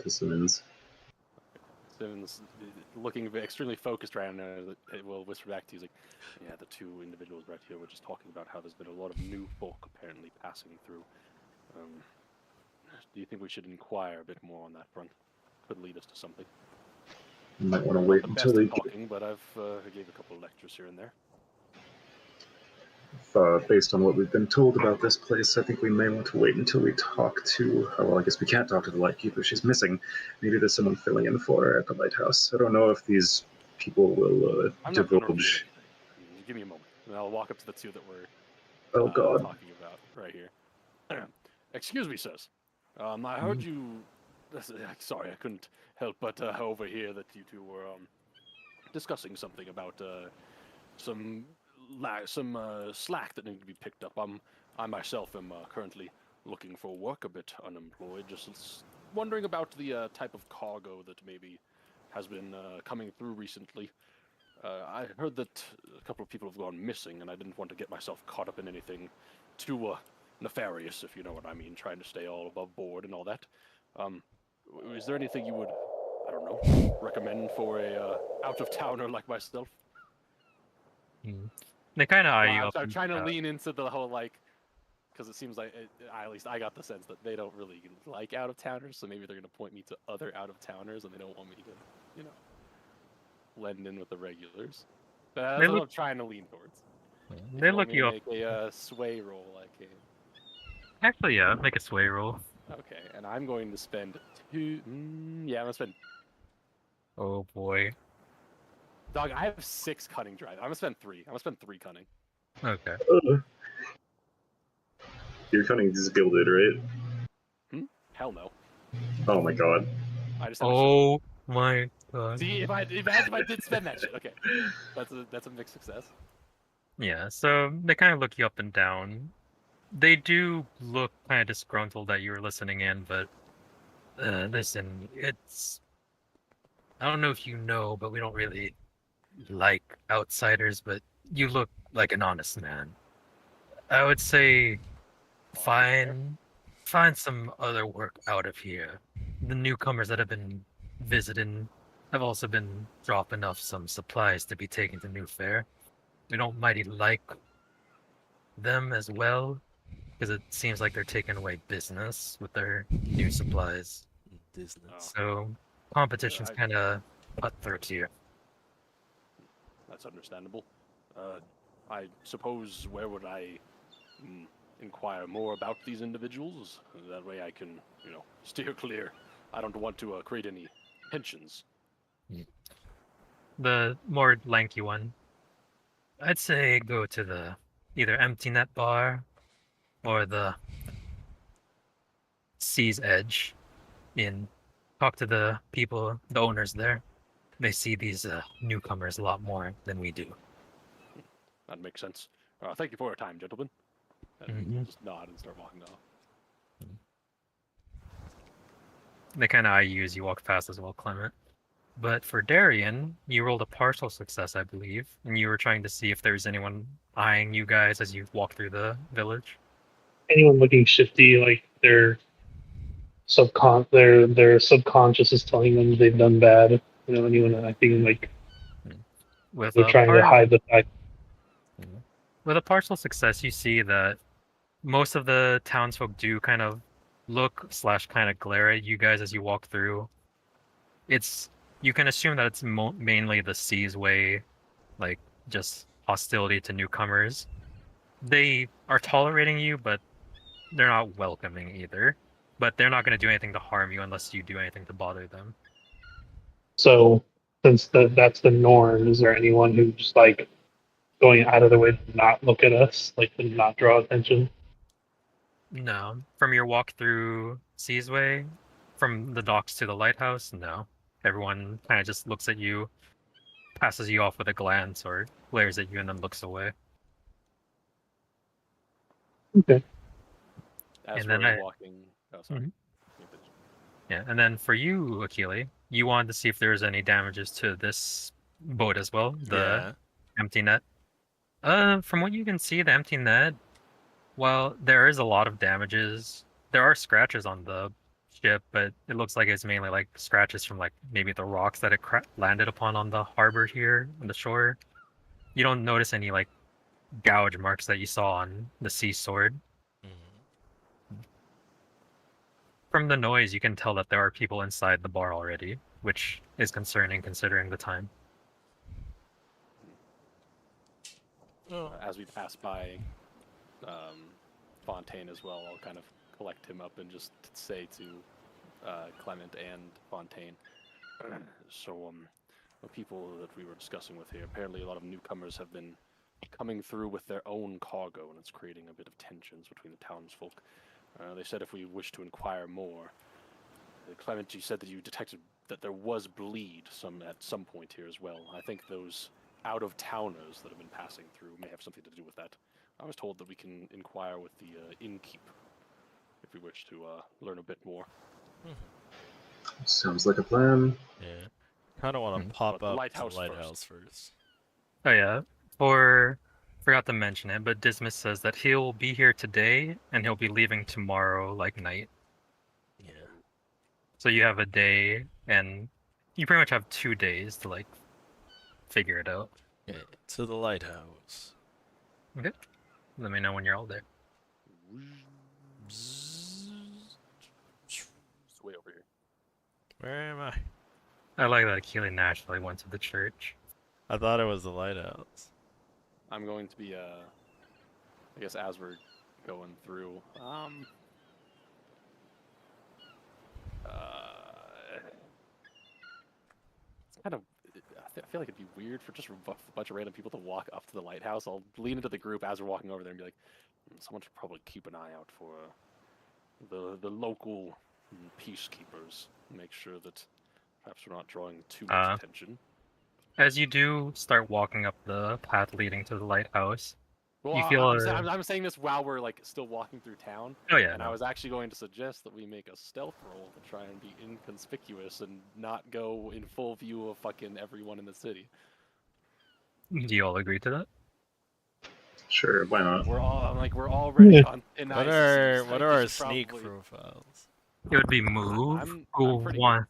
Speaker 3: to Simmons.
Speaker 1: Simmons, looking extremely focused right now, it will whisper back to you, he's like, yeah, the two individuals right here were just talking about how there's been a lot of new folk apparently passing through. Do you think we should inquire a bit more on that front? Could lead us to something.
Speaker 3: You might want to
Speaker 1: Not
Speaker 3: wait
Speaker 1: the
Speaker 3: until
Speaker 1: best
Speaker 3: we
Speaker 1: at talking, but I gave a couple of lectures here and there.
Speaker 3: based on what we've been told about this place, I think we may want to wait until we talk to. Well, I guess we can't talk to the lightkeeper. She's missing. Maybe there's someone filling in for her at the lighthouse. I don't know if these people will
Speaker 1: I'm not going to reveal
Speaker 3: divulge.
Speaker 1: anything. Give me a moment, and I'll walk up to the two that we're
Speaker 3: Oh God.
Speaker 1: talking about right here. Excuse me, sirs. I heard you. Sorry, I couldn't help but overhear that you two were discussing something about some slack that needed to be picked up. I myself am currently looking for work, a bit unemployed. Just wondering about the type of cargo that maybe has been coming through recently. I heard that a couple of people have gone missing, and I didn't want to get myself caught up in anything too nefarious, if you know what I mean, trying to stay all above board and all that. Is there anything you would, I don't know, recommend for a out-of-towner like myself?
Speaker 2: They kind of eye you
Speaker 1: Well,
Speaker 2: up.
Speaker 1: I'm
Speaker 2: and
Speaker 1: trying to
Speaker 2: down.
Speaker 1: lean into the whole, like, because it seems like, at least I got the sense that they don't really like out-of-towners, so maybe they're going to point me to other out-of-towners, and they don't want me to, you know, blend in with the regulars. But that's what I'm trying to lean towards. If
Speaker 2: They
Speaker 1: you want
Speaker 2: look
Speaker 1: me
Speaker 2: you
Speaker 1: to
Speaker 2: up.
Speaker 1: make a sway roll, I can.
Speaker 2: Actually, yeah, make a sway roll.
Speaker 1: Okay, and I'm going to spend two. Yeah, I'm gonna spend.
Speaker 2: Oh boy.
Speaker 1: Dog, I have 6 cunning drive. I'm gonna spend 3. I'm gonna spend 3 cunning.
Speaker 2: Okay.
Speaker 3: Your cunning is gilded, right?
Speaker 1: Hell no.
Speaker 3: Oh my God.
Speaker 1: I just have a
Speaker 2: Oh my god.
Speaker 1: See, imagine if I did spend that shit. Okay, that's a mixed success.
Speaker 2: Yeah, so they kind of look you up and down. They do look kind of disgruntled that you were listening in, but listen, I don't know if you know, but we don't really like outsiders, but you look like an honest man. I would say find some other work out of here. The newcomers that have been visiting have also been dropping off some supplies to be taken to New Fair. We don't mighty like them as well, because it seems like they're taking away business with their new supplies.
Speaker 4: Business.
Speaker 2: So competition's
Speaker 1: I-
Speaker 2: kind of cutthroat here.
Speaker 1: That's understandable. I suppose where would I inquire more about these individuals? That way I can, steer clear. I don't want to create any tensions.
Speaker 2: The more lanky one, I'd say go to the either Empty Net Bar or the Sea's Edge Inn. Talk to the people, the owners there. They see these newcomers a lot more than we do.
Speaker 1: That makes sense. Thank you for your time, gentlemen. And just nod and start walking off.
Speaker 2: They kind of eye you as you walk past as well, Clement. But for Darian, you rolled a partial success, I believe, and you were trying to see if there's anyone eyeing you guys as you walk through the village.
Speaker 5: Anyone looking shifty, like their subconscious is telling them they've done bad. Anyone acting like
Speaker 2: With
Speaker 5: they're
Speaker 2: a
Speaker 5: trying to hide the fact.
Speaker 2: with a partial success, you see that most of the townsfolk do kind of look / kind of glare at you guys as you walk through. You can assume that it's mainly the Sea's way, like just hostility to newcomers. They are tolerating you, but they're not welcoming either. But they're not going to do anything to harm you unless you do anything to bother them.
Speaker 5: So since that's the norm, is there anyone who's just like going out of their way to not look at us, like to not draw attention?
Speaker 2: No. From your walk through Sea's Way, from the docks to the lighthouse, no. Everyone kind of just looks at you, passes you off with a glance, or glares at you and then looks away.
Speaker 5: Okay.
Speaker 1: As
Speaker 2: And
Speaker 1: we're
Speaker 2: then
Speaker 1: walking. Oh, sorry.
Speaker 2: Yeah, and then for you, Akili, you wanted to see if there was any damages to this boat as well, the empty net. From what you can see, the empty net, well, there is a lot of damages. There are scratches on the ship, but it looks like it's mainly like scratches from like maybe the rocks that it landed upon on the harbor here on the shore. You don't notice any like gouge marks that you saw on the sea sword. From the noise, you can tell that there are people inside the bar already, which is concerning considering the time.
Speaker 1: As we pass by Fontaine as well, I'll kind of collect him up and just say to Clement and Fontaine, so, people that we were discussing with here. Apparently, a lot of newcomers have been coming through with their own cargo, and it's creating a bit of tensions between the townsfolk. They said if we wish to inquire more, Clement, you said that you detected that there was bleed at some point here as well. I think those out-of-towners that have been passing through may have something to do with that. I was told that we can inquire with the innkeep if we wish to learn a bit more.
Speaker 3: Sounds like a plan.
Speaker 4: Yeah. Kind of want
Speaker 2: Hmm.
Speaker 4: to pop
Speaker 1: But the
Speaker 4: up
Speaker 1: lighthouse
Speaker 4: to the lighthouse first.
Speaker 2: Oh yeah, forgot to mention it, but Dismas says that he'll be here today and he'll be leaving tomorrow, like night.
Speaker 4: Yeah.
Speaker 2: So you have a day, and you pretty much have 2 days to like figure it out.
Speaker 4: Yeah. To the lighthouse.
Speaker 2: Okay. Let me know when you're all there.
Speaker 4: Bzzz.
Speaker 1: It's way over here.
Speaker 4: Where am I?
Speaker 2: I like that Keely naturally went to the church.
Speaker 4: I thought it was the lighthouse.
Speaker 1: I'm going to be, I guess as we're going through, it's kind of, I feel like it'd be weird for just a bunch of random people to walk up to the lighthouse. I'll lean into the group as we're walking over there and be like, someone should probably keep an eye out for the local peacekeepers. Make sure that perhaps we're not drawing too much attention.
Speaker 2: As you do start walking up the path leading to the lighthouse,
Speaker 1: Well,
Speaker 2: you feel
Speaker 1: I'm saying this while we're like still walking through town.
Speaker 2: Oh yeah,
Speaker 1: And
Speaker 2: no.
Speaker 1: I was actually going to suggest that we make a stealth roll to try and be inconspicuous and not go in full view of fucking everyone in the city.
Speaker 2: Do you all agree to that?
Speaker 3: Sure, why not?
Speaker 1: We're already
Speaker 5: Yeah.
Speaker 1: on in
Speaker 4: What
Speaker 1: ISIS,
Speaker 4: are
Speaker 1: so
Speaker 4: our
Speaker 1: we should
Speaker 4: sneak
Speaker 1: probably-
Speaker 4: profiles?
Speaker 2: It would be move.
Speaker 1: I'm
Speaker 2: Who
Speaker 1: pretty
Speaker 2: want?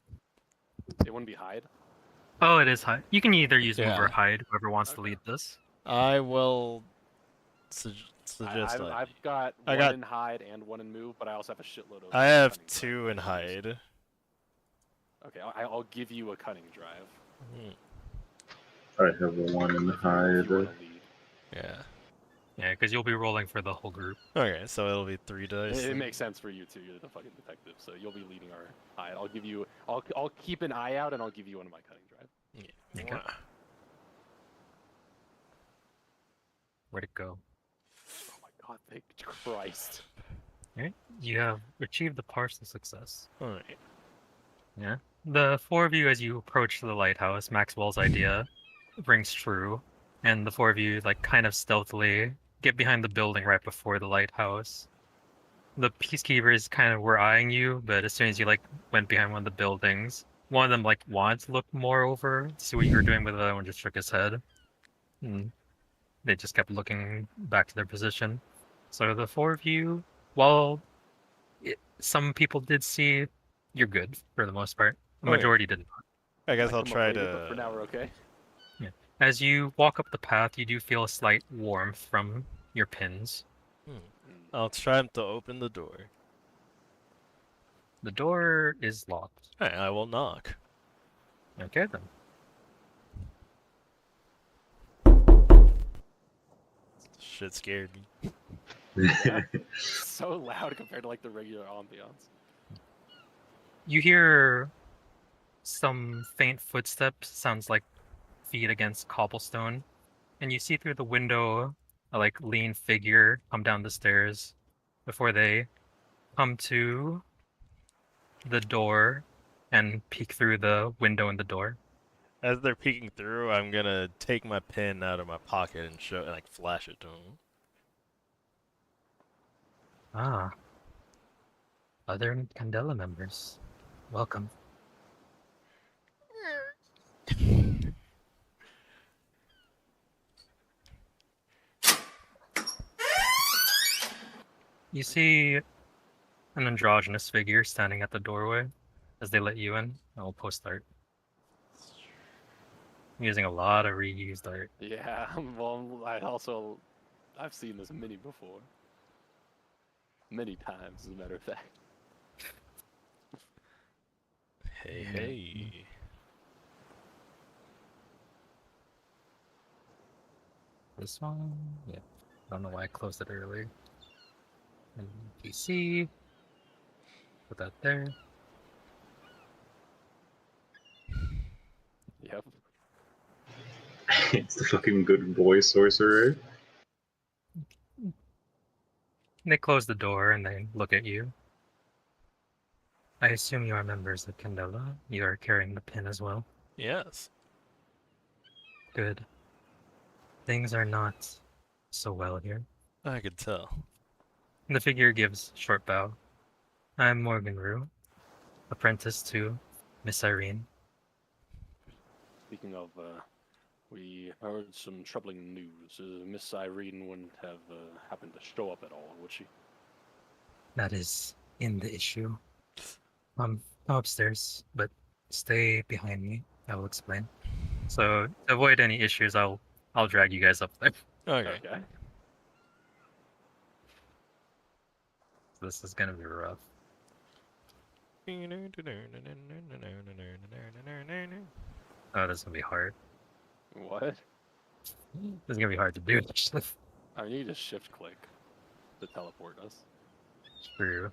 Speaker 1: It wouldn't be hide.
Speaker 2: Oh, it is hide. You can either use move or
Speaker 4: Yeah.
Speaker 2: hide. Whoever wants to
Speaker 1: Okay.
Speaker 2: lead this.
Speaker 4: I will suggest
Speaker 1: I've got
Speaker 4: I
Speaker 1: one
Speaker 4: got-
Speaker 1: in hide and one in move, but I also have a shitload of.
Speaker 4: I have
Speaker 1: cunning
Speaker 4: 2
Speaker 1: drive
Speaker 4: in
Speaker 1: that I can use.
Speaker 4: hide.
Speaker 1: Okay, I'll give you a cunning drive.
Speaker 3: I have one in
Speaker 1: if you wanna
Speaker 3: hide.
Speaker 1: lead.
Speaker 4: Yeah.
Speaker 2: Yeah, because you'll be rolling for the whole group.
Speaker 4: Okay, so it'll be 3 dice.
Speaker 1: It
Speaker 4: then?
Speaker 1: makes sense for you too. You're the fucking detective, so you'll be leading our hide. I'll give you. I'll keep an eye out, and I'll give you one of my cutting drive.
Speaker 4: Yeah.
Speaker 2: Okay. Where'd it go?
Speaker 1: Oh my god! Thank Christ.
Speaker 2: Alright, you have achieved a partial success.
Speaker 4: Alright.
Speaker 2: Yeah. The 4 of you, as you approach the lighthouse, Maxwell's idea rings true, and the 4 of you, like, kind of stealthily get behind the building right before the lighthouse. The peacekeepers kind of were eyeing you, but as soon as you, like, went behind one of the buildings, one of them, like, wanted to look more over to see what you were doing, but the other one just shook his head. And they just kept looking back to their position. So the 4 of you, while some people did see, you're good for the most part. The
Speaker 4: Okay.
Speaker 2: majority didn't.
Speaker 4: I guess
Speaker 1: Might
Speaker 4: I'll
Speaker 1: come up
Speaker 4: try
Speaker 1: later, but
Speaker 4: to.
Speaker 1: for now, we're okay.
Speaker 2: As you walk up the path, you do feel a slight warmth from your pins.
Speaker 4: I'll try to open the door.
Speaker 2: The door is locked.
Speaker 4: Alright, I will knock.
Speaker 2: Okay then.
Speaker 4: Shit scared me.
Speaker 1: So loud compared to like the regular ambiance.
Speaker 2: You hear some faint footsteps, sounds like feet against cobblestone, and you see through the window a like lean figure come down the stairs before they come to the door and peek through the window in the door.
Speaker 4: As they're peeking through, I'm gonna take my pen out of my pocket and show, and like flash it to them.
Speaker 2: Ah. Other Candela members. Welcome. You see an androgynous figure standing at the doorway as they let you in. I'll post art. I'm using a lot of reused art.
Speaker 1: Yeah, well, I've seen this mini before. Many times, as a matter of fact.
Speaker 4: Hey, hey.
Speaker 2: This one? Yeah. Don't know why I closed it early. And PC. Put that there.
Speaker 1: Yep.
Speaker 3: It's the fucking good boy sorcerer.
Speaker 2: They close the door and they look at you. I assume you are members of Candela. You are carrying the pin as well.
Speaker 4: Yes.
Speaker 2: Good. Things are not so well here.
Speaker 4: I could tell.
Speaker 2: The figure gives short bow. I'm Morgan Rue, apprentice to Miss Irene.
Speaker 1: Speaking of, we heard some troubling news. Miss Irene wouldn't have happened to show up at all, would she?
Speaker 2: That is in the issue. Go upstairs, but stay behind me. I will explain. So to avoid any issues, I'll drag you guys up there.
Speaker 4: Okay.
Speaker 2: This is gonna be rough. Oh, this is gonna be hard.
Speaker 1: What?
Speaker 2: This is gonna be hard to do.
Speaker 1: I need to shift click to teleport us.
Speaker 2: True.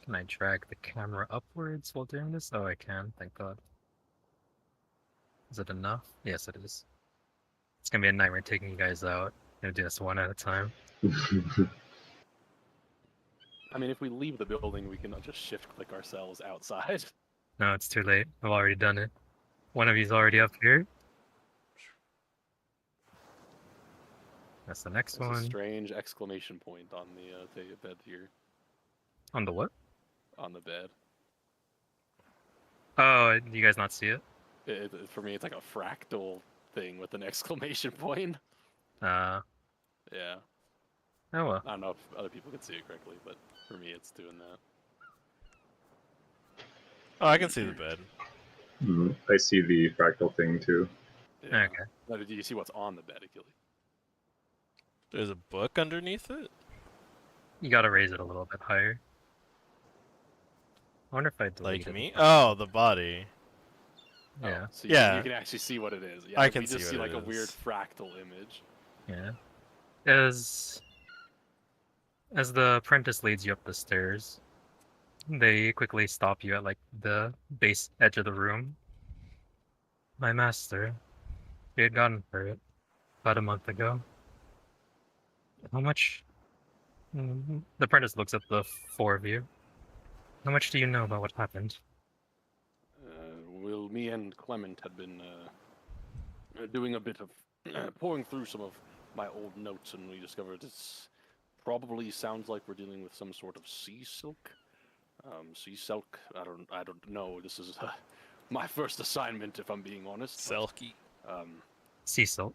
Speaker 2: Can I drag the camera upwards while doing this? Oh, I can. Thank God. Is it enough? Yes, it is. It's gonna be a nightmare taking you guys out. I'm gonna do this one at a time.
Speaker 1: I mean, if we leave the building, we can just shift click ourselves outside.
Speaker 2: No, it's too late. I've already done it. One of you's already up here. That's the next
Speaker 1: There's a
Speaker 2: one.
Speaker 1: strange exclamation point on the bed here.
Speaker 2: On the what?
Speaker 1: On the bed.
Speaker 2: Oh, do you guys not see it?
Speaker 1: For me, it's like a fractal thing with an exclamation point.
Speaker 2: Uh,
Speaker 1: Yeah.
Speaker 2: oh well.
Speaker 1: I don't know if other people can see it correctly, but for me, it's doing that.
Speaker 4: Oh, I can see the bed.
Speaker 3: I see the fractal thing too.
Speaker 1: Yeah.
Speaker 2: Okay.
Speaker 1: Now, do you see what's on the bed, Achilles?
Speaker 4: There's a book underneath it?
Speaker 2: You gotta raise it a little bit higher. I wonder if I delete
Speaker 4: Like
Speaker 2: it.
Speaker 4: me? Oh, the body.
Speaker 2: Yeah.
Speaker 1: Oh, so
Speaker 4: Yeah.
Speaker 1: you can actually see what it is. Yeah,
Speaker 4: I can
Speaker 1: we just
Speaker 4: see
Speaker 1: see
Speaker 4: what
Speaker 1: like
Speaker 4: it
Speaker 1: a weird
Speaker 4: is.
Speaker 1: fractal image.
Speaker 2: Yeah. As the apprentice leads you up the stairs, they quickly stop you at like the base edge of the room. My master, he had gotten hurt about a month ago. How much? The apprentice looks at the four of you. How much do you know about what happened?
Speaker 1: Well, me and Clement had been doing a bit of pouring through some of my old notes, and we discovered it's probably sounds like we're dealing with some sort of sea silk. Sea silk. I don't know. This is my first assignment, if I'm being honest.
Speaker 4: Selkie.
Speaker 2: Sea silk.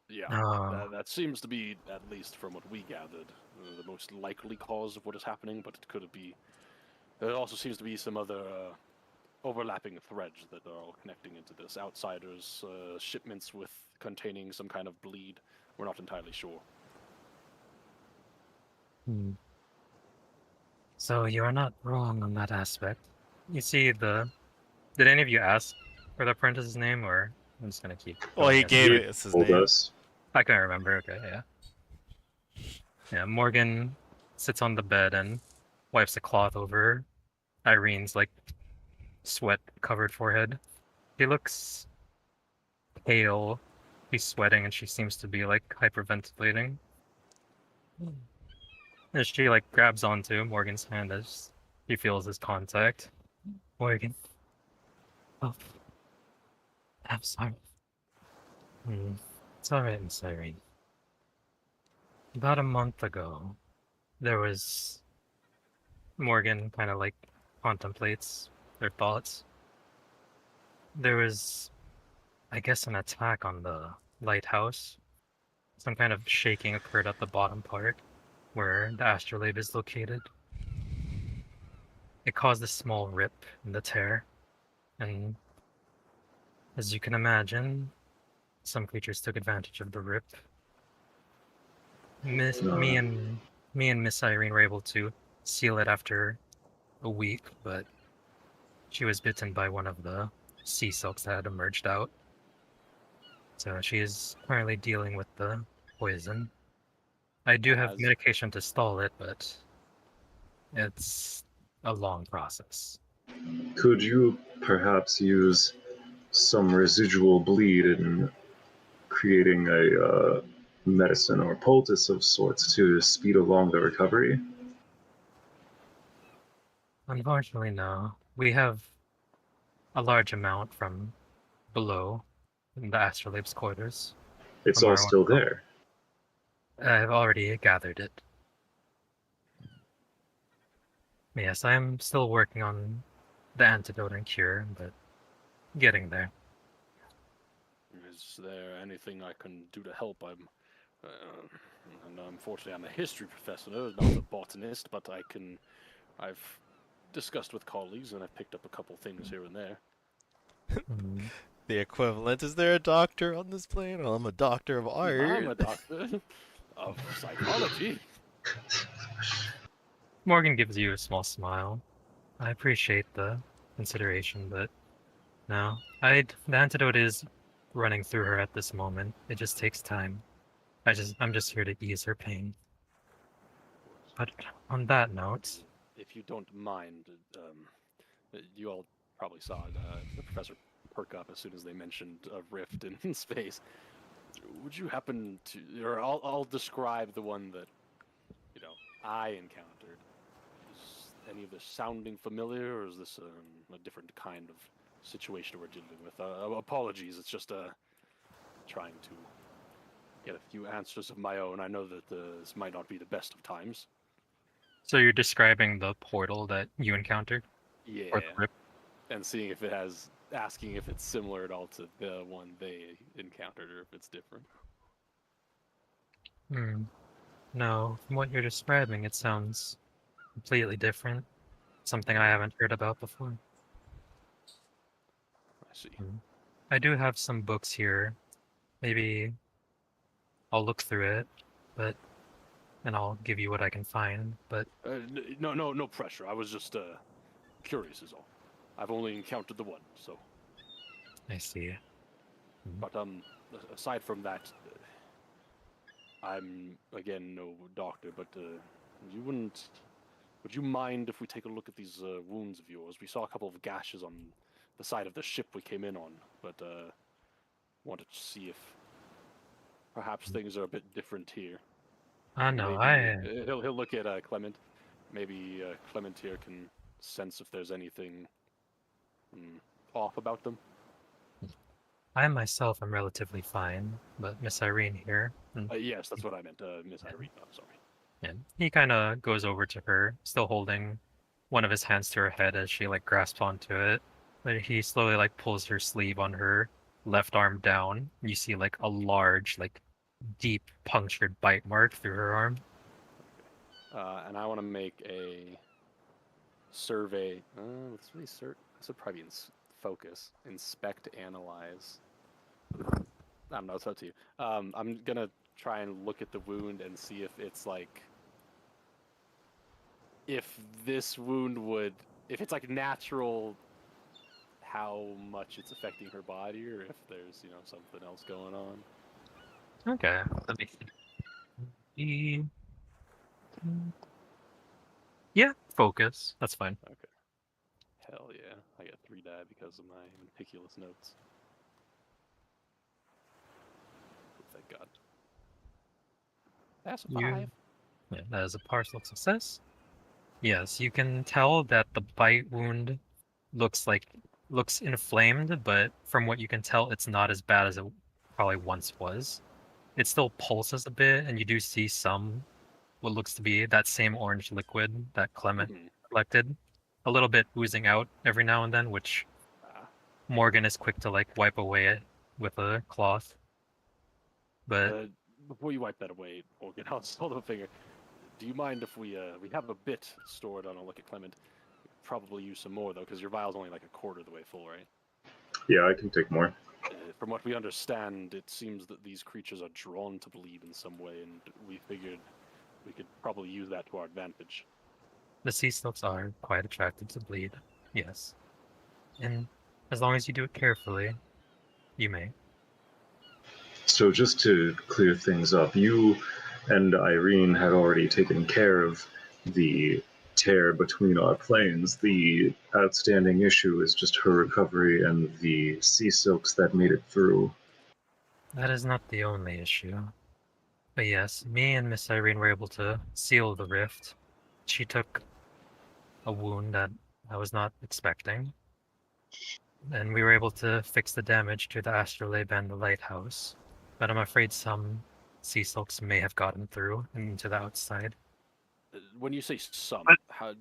Speaker 1: Yeah,
Speaker 2: Oh.
Speaker 1: that seems to be, at least from what we gathered, the most likely cause of what is happening. But it could be. There also seems to be some other overlapping threads that are all connecting into this. Outsiders, shipments with containing some kind of bleed. We're not entirely sure.
Speaker 2: So you are not wrong on that aspect. You see the... Did any of you ask for the apprentice's name, or I'm just gonna keep...
Speaker 4: Well, he
Speaker 2: going
Speaker 4: gave
Speaker 2: as-
Speaker 4: it. It's his
Speaker 3: Told
Speaker 4: name.
Speaker 3: us.
Speaker 2: I can't remember, okay, yeah. Yeah, Morgan sits on the bed and wipes a cloth over Irene's, like, sweat-covered forehead. She looks pale. She's sweating and she seems to be, like, hyperventilating. And she, like, grabs onto Morgan's hand as she feels his contact. Morgan. Oh. I'm sorry. It's alright, Miss Irene. About a month ago, there was... Morgan kind of, like, contemplates their thoughts. There was, I guess, an attack on the lighthouse. Some kind of shaking occurred at the bottom part, where the astrolabe is located. It caused a small rip in the tear, and as you can imagine, some creatures took advantage of the rip. Me and Miss Irene were able to seal it after a week, but she was bitten by one of the sea silks that had emerged out. So she is currently dealing with the poison. I do have
Speaker 1: As-
Speaker 2: medication to stall it, but it's a long process.
Speaker 3: Could you perhaps use some residual bleed in creating a medicine or poultice of sorts to speed along the recovery?
Speaker 2: Unfortunately, no. We have a large amount from below in the astrolabe's quarters.
Speaker 3: It's
Speaker 2: From
Speaker 3: all
Speaker 2: our
Speaker 3: still there.
Speaker 2: I've already gathered it. Yes, I'm still working on the antidote and cure, but getting there.
Speaker 1: Is there anything I can do to help? Uh, and unfortunately, I'm a history professor, not a botanist, but I've discussed with colleagues and I've picked up a couple things here and there.
Speaker 2: Mm.
Speaker 4: The equivalent. Is there a doctor on this plane? Well, I'm a doctor of art.
Speaker 1: I'm a doctor of psychology.
Speaker 2: Morgan gives you a small smile. I appreciate the consideration, but no. The antidote is running through her at this moment. It just takes time. I'm just here to ease her pain. But on that note,
Speaker 1: If you don't mind, you all probably saw the professor perk up as soon as they mentioned a rift in space. Would you happen to, or I'll describe the one that I encountered. Is any of this sounding familiar, or is this a different kind of situation we're dealing with? Apologies, it's just trying to get a few answers of my own. I know that this might not be the best of times.
Speaker 2: so you're describing the portal that you encountered?
Speaker 1: Yeah,
Speaker 2: Or the rip?
Speaker 1: and seeing if asking if it's similar at all to the one they encountered, or if it's different.
Speaker 2: Hmm. No, from what you're describing, it sounds completely different. Something I haven't heard about before.
Speaker 1: I see.
Speaker 2: I do have some books here. Maybe I'll look through it, and I'll give you what I can find. But
Speaker 1: No pressure. I was just curious, is all. I've only encountered the one, so.
Speaker 2: I see.
Speaker 1: But aside from that, I'm again no doctor, but you wouldn't. Would you mind if we take a look at these wounds of yours? We saw a couple of gashes on the side of the ship we came in on, but wanted to see if perhaps things are a bit different here.
Speaker 2: No,
Speaker 1: Maybe he'll look at Clement. Maybe Clement here can sense if there's anything off about them.
Speaker 2: I myself am relatively fine, but Miss Irene here,
Speaker 1: Yes, that's what I meant, Miss Irene. I'm sorry.
Speaker 2: and he kind of goes over to her, still holding one of his hands to her head as she like grasps onto it. But he slowly like pulls her sleeve on her left arm down. You see like a large, like deep punctured bite mark through her arm.
Speaker 1: And I want to make a survey. Let's really this would probably be focus, inspect, analyze. I don't know. It's up to you. I'm gonna try and look at the wound and see if it's like, if this wound would, if it's like natural, how much it's affecting her body, or if there's something else going on.
Speaker 2: Okay, let me see. Yeah, focus. That's fine.
Speaker 1: Okay. Hell yeah! I got 3 die because of my meticulous notes. Thank God. That's a 5.
Speaker 2: Yeah, that is a partial success. Yes, you can tell that the bite wound looks inflamed, but from what you can tell, it's not as bad as it probably once was. It still pulses a bit, and you do see some what looks to be that same orange liquid that Clement collected, a little bit oozing out every now and then, which Morgan is quick to like wipe away it with a cloth. But
Speaker 1: before you wipe that away, Morgan, I'll just hold up a finger. Do you mind if we have a bit stored on a look at Clement? Probably use some more though, because your vial's only like a quarter of the way full, right?
Speaker 3: Yeah, I can take more.
Speaker 1: From what we understand, it seems that these creatures are drawn to bleed in some way, and we figured we could probably use that to our advantage.
Speaker 2: The sea snakes are quite attracted to bleed, yes. And as long as you do it carefully, you may.
Speaker 3: So just to clear things up, you and Irene had already taken care of the tear between our planes. The outstanding issue is just her recovery and the sea silks that made it through.
Speaker 2: That is not the only issue. But yes, me and Miss Irene were able to seal the rift. She took a wound that I was not expecting, and we were able to fix the damage to the astrolabe and the lighthouse. But I'm afraid some sea silks may have gotten through and into the outside.
Speaker 1: When you say some,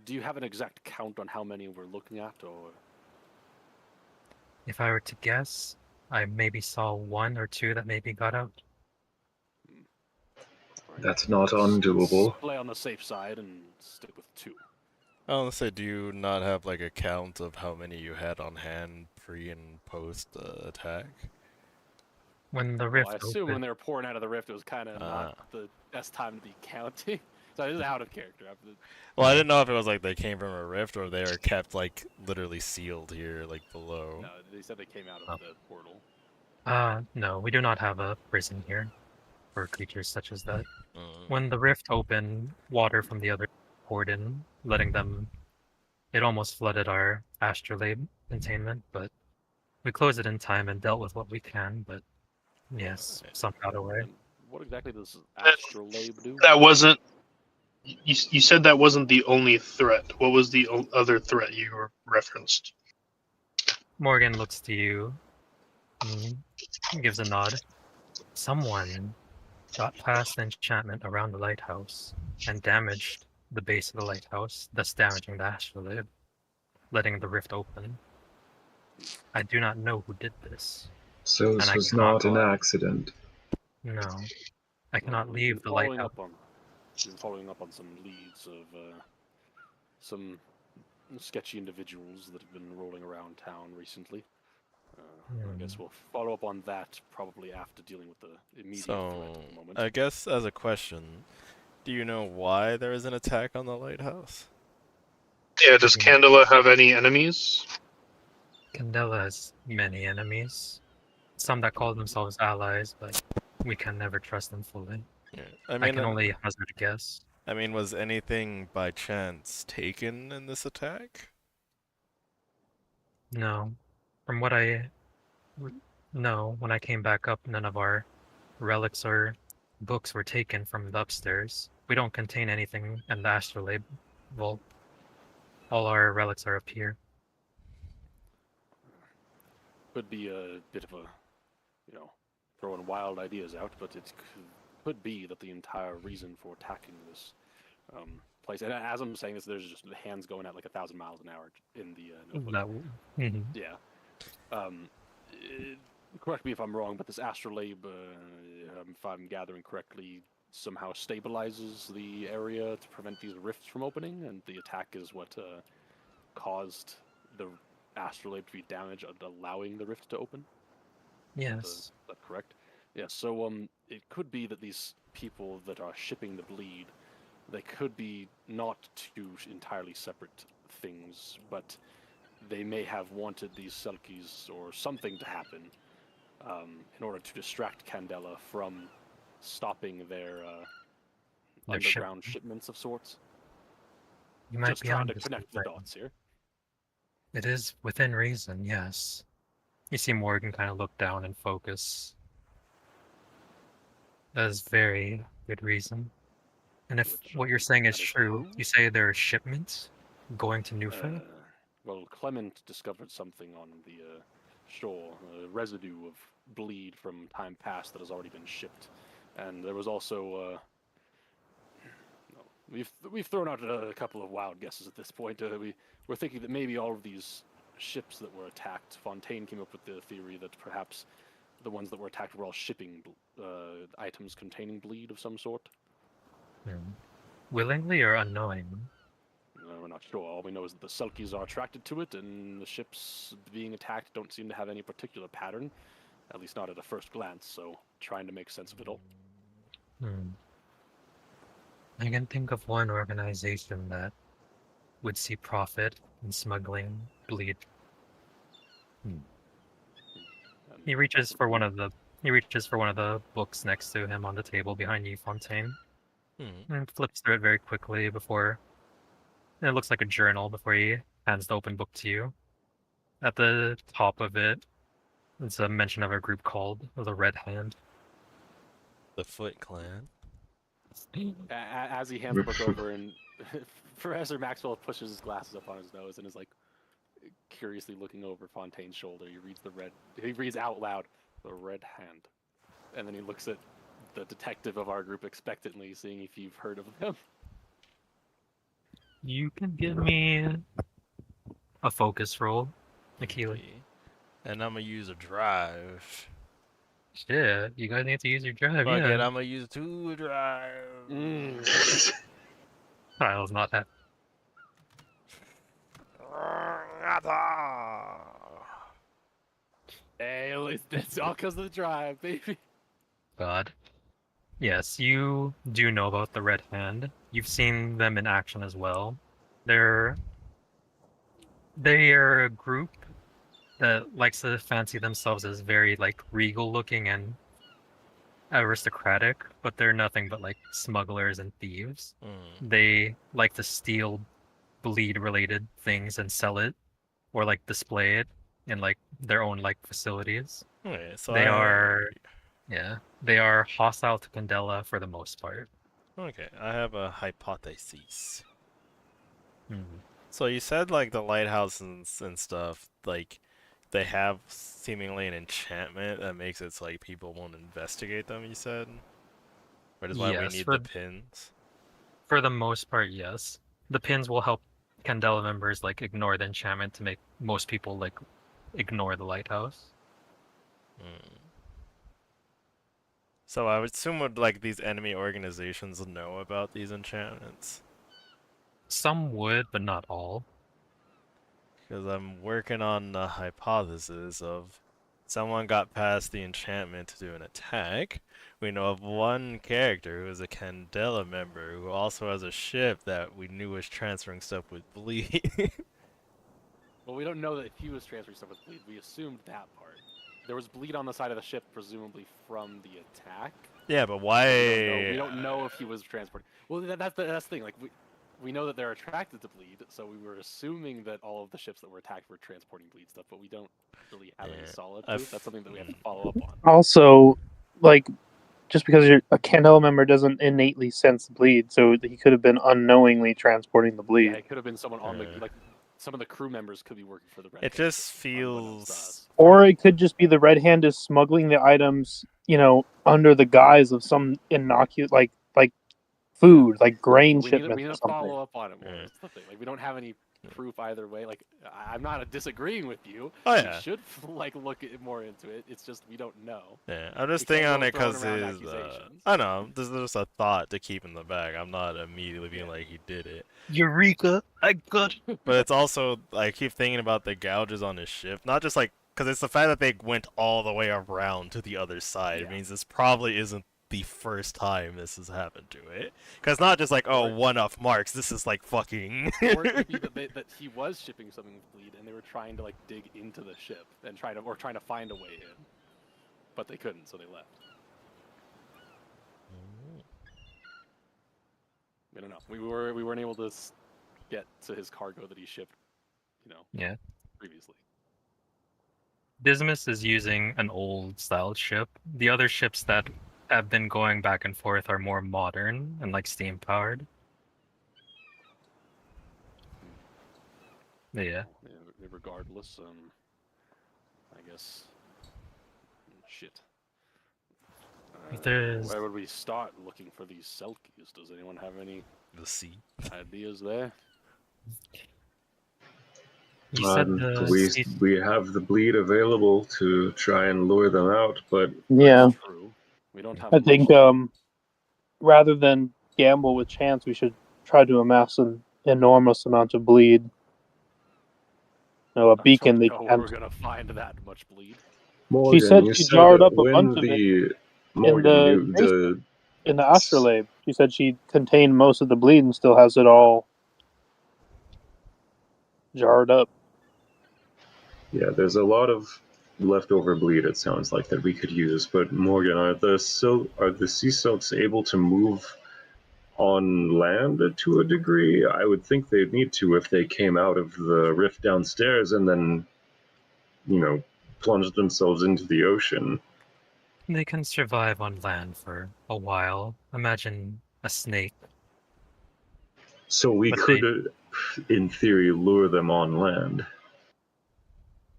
Speaker 1: do you have an exact count on how many we're looking at, or?
Speaker 2: If I were to guess, I maybe saw one or two that maybe got out.
Speaker 1: Right.
Speaker 3: That's not
Speaker 1: Let's
Speaker 3: undoable.
Speaker 1: play on the safe side and stick with 2.
Speaker 4: I want to say, do you not have like a count of how many you had on hand pre and post attack?
Speaker 2: When the
Speaker 1: Well,
Speaker 2: rift
Speaker 1: I assume
Speaker 2: opened,
Speaker 1: when they were pouring out of the rift, it was kind of not the best time to be counting. So it is out of character.
Speaker 4: Well, I didn't know if it was like they came from a rift or they are kept like literally sealed here, like below.
Speaker 1: No, they said they came out of the portal.
Speaker 2: no, we do not have a prison here for creatures such as that.
Speaker 4: Mm.
Speaker 2: When the rift opened, water from the other poured in, letting them. It almost flooded our astrolabe containment, but we closed it in time and dealt with what we can. But yes, some got away.
Speaker 1: And what exactly does astrolabe do?
Speaker 5: That wasn't. You said that wasn't the only threat. What was the other threat you referenced?
Speaker 2: Morgan looks to you, gives a nod. Someone got past the enchantment around the lighthouse and damaged the base of the lighthouse, thus damaging the astrolabe, letting the rift open. I do not know who did this.
Speaker 3: So this was not an accident.
Speaker 2: No. I cannot leave the lighthouse.
Speaker 1: We've been following up on some leads of some sketchy individuals that have been rolling around town recently. I guess we'll follow up on that probably after dealing with the immediate threat at the moment.
Speaker 4: I guess as a question, do you know why there is an attack on the lighthouse?
Speaker 5: Yeah, does Candela have any enemies?
Speaker 2: Candela has many enemies. Some that call themselves allies, but we can never trust them fully.
Speaker 4: Yeah.
Speaker 2: I can only hazard a guess.
Speaker 4: I mean, was anything by chance taken in this attack?
Speaker 2: No. From what No, when I came back up, none of our relics or books were taken from the upstairs. We don't contain anything in the astrolabe vault. All our relics are up here.
Speaker 1: Could be a bit of a, throwing wild ideas out, but it could be that the entire reason for attacking this place, and as I'm saying this, there's just the hands going at like 1,000 miles an hour in the notebook. Yeah. Correct me if I'm wrong, but this astrolabe, if I'm gathering correctly, somehow stabilizes the area to prevent these rifts from opening, and the attack is what caused the astrolabe to be damaged, allowing the rift to open.
Speaker 2: Yes.
Speaker 1: Is that correct? Yeah. So it could be that these people that are shipping the bleed, they could be not 2 entirely separate things, but they may have wanted these Selkies or something to happen in order to distract Candela from stopping their underground shipments of sorts.
Speaker 2: You might
Speaker 1: just
Speaker 2: be
Speaker 1: trying
Speaker 2: on
Speaker 1: to connect the dots here.
Speaker 2: It is within reason, yes. You see Morgan kind of look down and focus. That is very good reason. And if what you're saying is true, you say there are shipments going to Newford?
Speaker 1: Well, Clement discovered something on the shore, a residue of bleed from time past that has already been shipped. And there was also, we've thrown out a couple of wild guesses at this point. We're thinking that maybe all of these ships that were attacked, Fontaine came up with the theory that perhaps the ones that were attacked were all shipping items containing bleed of some sort.
Speaker 2: Willingly or unknowing?
Speaker 1: We're not sure. All we know is that the Selkies are attracted to it, and the ships being attacked don't seem to have any particular pattern, at least not at a first glance, so trying to make sense of it all.
Speaker 2: I can think of one organization that would see profit in smuggling bleed. He reaches for one of the books next to him on the table behind you, Fontaine. And flips through it very quickly before. It looks like a journal before he hands the open book to you. At the top of it, it's a mention of a group called the Red Hand.
Speaker 4: The Foot Clan.
Speaker 1: As he hands the book over, and Professor Maxwell pushes his glasses up on his nose and is like curiously looking over Fontaine's shoulder. He reads out loud, "The Red Hand," and then he looks at the detective of our group expectantly, seeing if you've heard of them.
Speaker 2: You can give me a focus roll, Akila.
Speaker 4: Okay. And I'm gonna use a drive.
Speaker 2: Shit, you guys need to use your drive,
Speaker 4: Fuck
Speaker 2: yeah.
Speaker 4: it, I'm gonna use 2 drive.
Speaker 2: Kyle's not happy.
Speaker 1: Hey, at least it's all because of the drive, baby.
Speaker 2: God. Yes, you do know about the Red Hand. You've seen them in action as well. They are a group that likes to fancy themselves as very like regal looking and aristocratic, but they're nothing but like smugglers and thieves. They like to steal bleed related things and sell it or like display it in like their own like facilities.
Speaker 4: Okay, so
Speaker 2: They are hostile to Candela for the most part.
Speaker 4: Okay, I have a hypothesis.
Speaker 2: Hmm.
Speaker 4: So you said like the lighthouse and stuff, like they have seemingly an enchantment that makes it so like people won't investigate them, you said? Which is why we
Speaker 2: Yes,
Speaker 4: need
Speaker 2: for-
Speaker 4: the pins?
Speaker 2: For the most part, yes. The pins will help Candela members like ignore the enchantment to make most people like ignore the lighthouse.
Speaker 4: So I would assume would like these enemy organizations know about these enchantments?
Speaker 2: Some would, but not all.
Speaker 4: Because I'm working on the hypothesis of someone got past the enchantment to do an attack. We know of one character who is a Candela member who also has a ship that we knew was transferring stuff with bleed.
Speaker 1: Well, we don't know that he was transferring stuff with bleed. We assumed that part. There was bleed on the side of the ship, presumably from the attack.
Speaker 4: Yeah, but why?
Speaker 1: We don't know if he was transporting. Well, that's the thing. Like we know that they're attracted to bleed, so we were assuming that all of the ships that were attacked were transporting bleed stuff, but we don't really have any solid proof. That's something that we have to follow up on.
Speaker 5: Also, like, just because you're a Candela member doesn't innately sense bleed, so he could have been unknowingly transporting the bleed.
Speaker 1: Yeah, it could have been someone on the like. Some of the crew members could be working for the Red
Speaker 4: It
Speaker 1: Hand,
Speaker 4: just feels.
Speaker 5: Or it could just be the Red Hand is smuggling the items, under the guise of some innocuous, like food, like grain shipments.
Speaker 1: We need to follow up on it more. That's the thing. Like, we don't have any proof either way. Like, I'm not disagreeing with you.
Speaker 4: Oh yeah.
Speaker 1: We should look more into it. It's just we don't know.
Speaker 4: Yeah, I'm just thinking on it because I know this is just a thought to keep in the back. I'm not immediately being like he did it.
Speaker 2: Eureka! I got it.
Speaker 4: But it's also I keep thinking about the gouges on his ship, not just like because it's the fact that they went all the way around to the other side. It means this probably isn't the first time this has happened to it. Because not just like, oh, one-off marks, this is like fucking...
Speaker 1: Or it could be that he was shipping something with bleed and they were trying to like dig into the ship and trying to find a way in. But they couldn't, so they left. I don't know. We weren't able to get to his cargo that he shipped, previously.
Speaker 2: Dismas is using an old style ship. The other ships that have been going back and forth are more modern and like steam powered. Yeah.
Speaker 1: Regardless, I guess. Shit. Where would we start looking for these Selkies? Does anyone have any ideas there?
Speaker 3: We have the bleed available to try and lure them out, but
Speaker 5: yeah,
Speaker 1: true. We don't have.
Speaker 5: I think rather than gamble with chance, we should try to amass an enormous amount of bleed. A beacon.
Speaker 1: We're gonna find that much bleed.
Speaker 3: Morgan,
Speaker 5: she said she jarred up a bunch of it
Speaker 3: Morgan,
Speaker 5: in the astrolabe. She said she contained most of the bleed and still has it all jarred up.
Speaker 3: Yeah, there's a lot of leftover bleed, it sounds like, that we could use. But Morgan, are the sea silks able to move on land to a degree. I would think they'd need to if they came out of the rift downstairs and then, plunged themselves into the ocean.
Speaker 2: They can survive on land for a while. Imagine a snake.
Speaker 3: So we
Speaker 2: But
Speaker 3: could, in theory, lure them on land.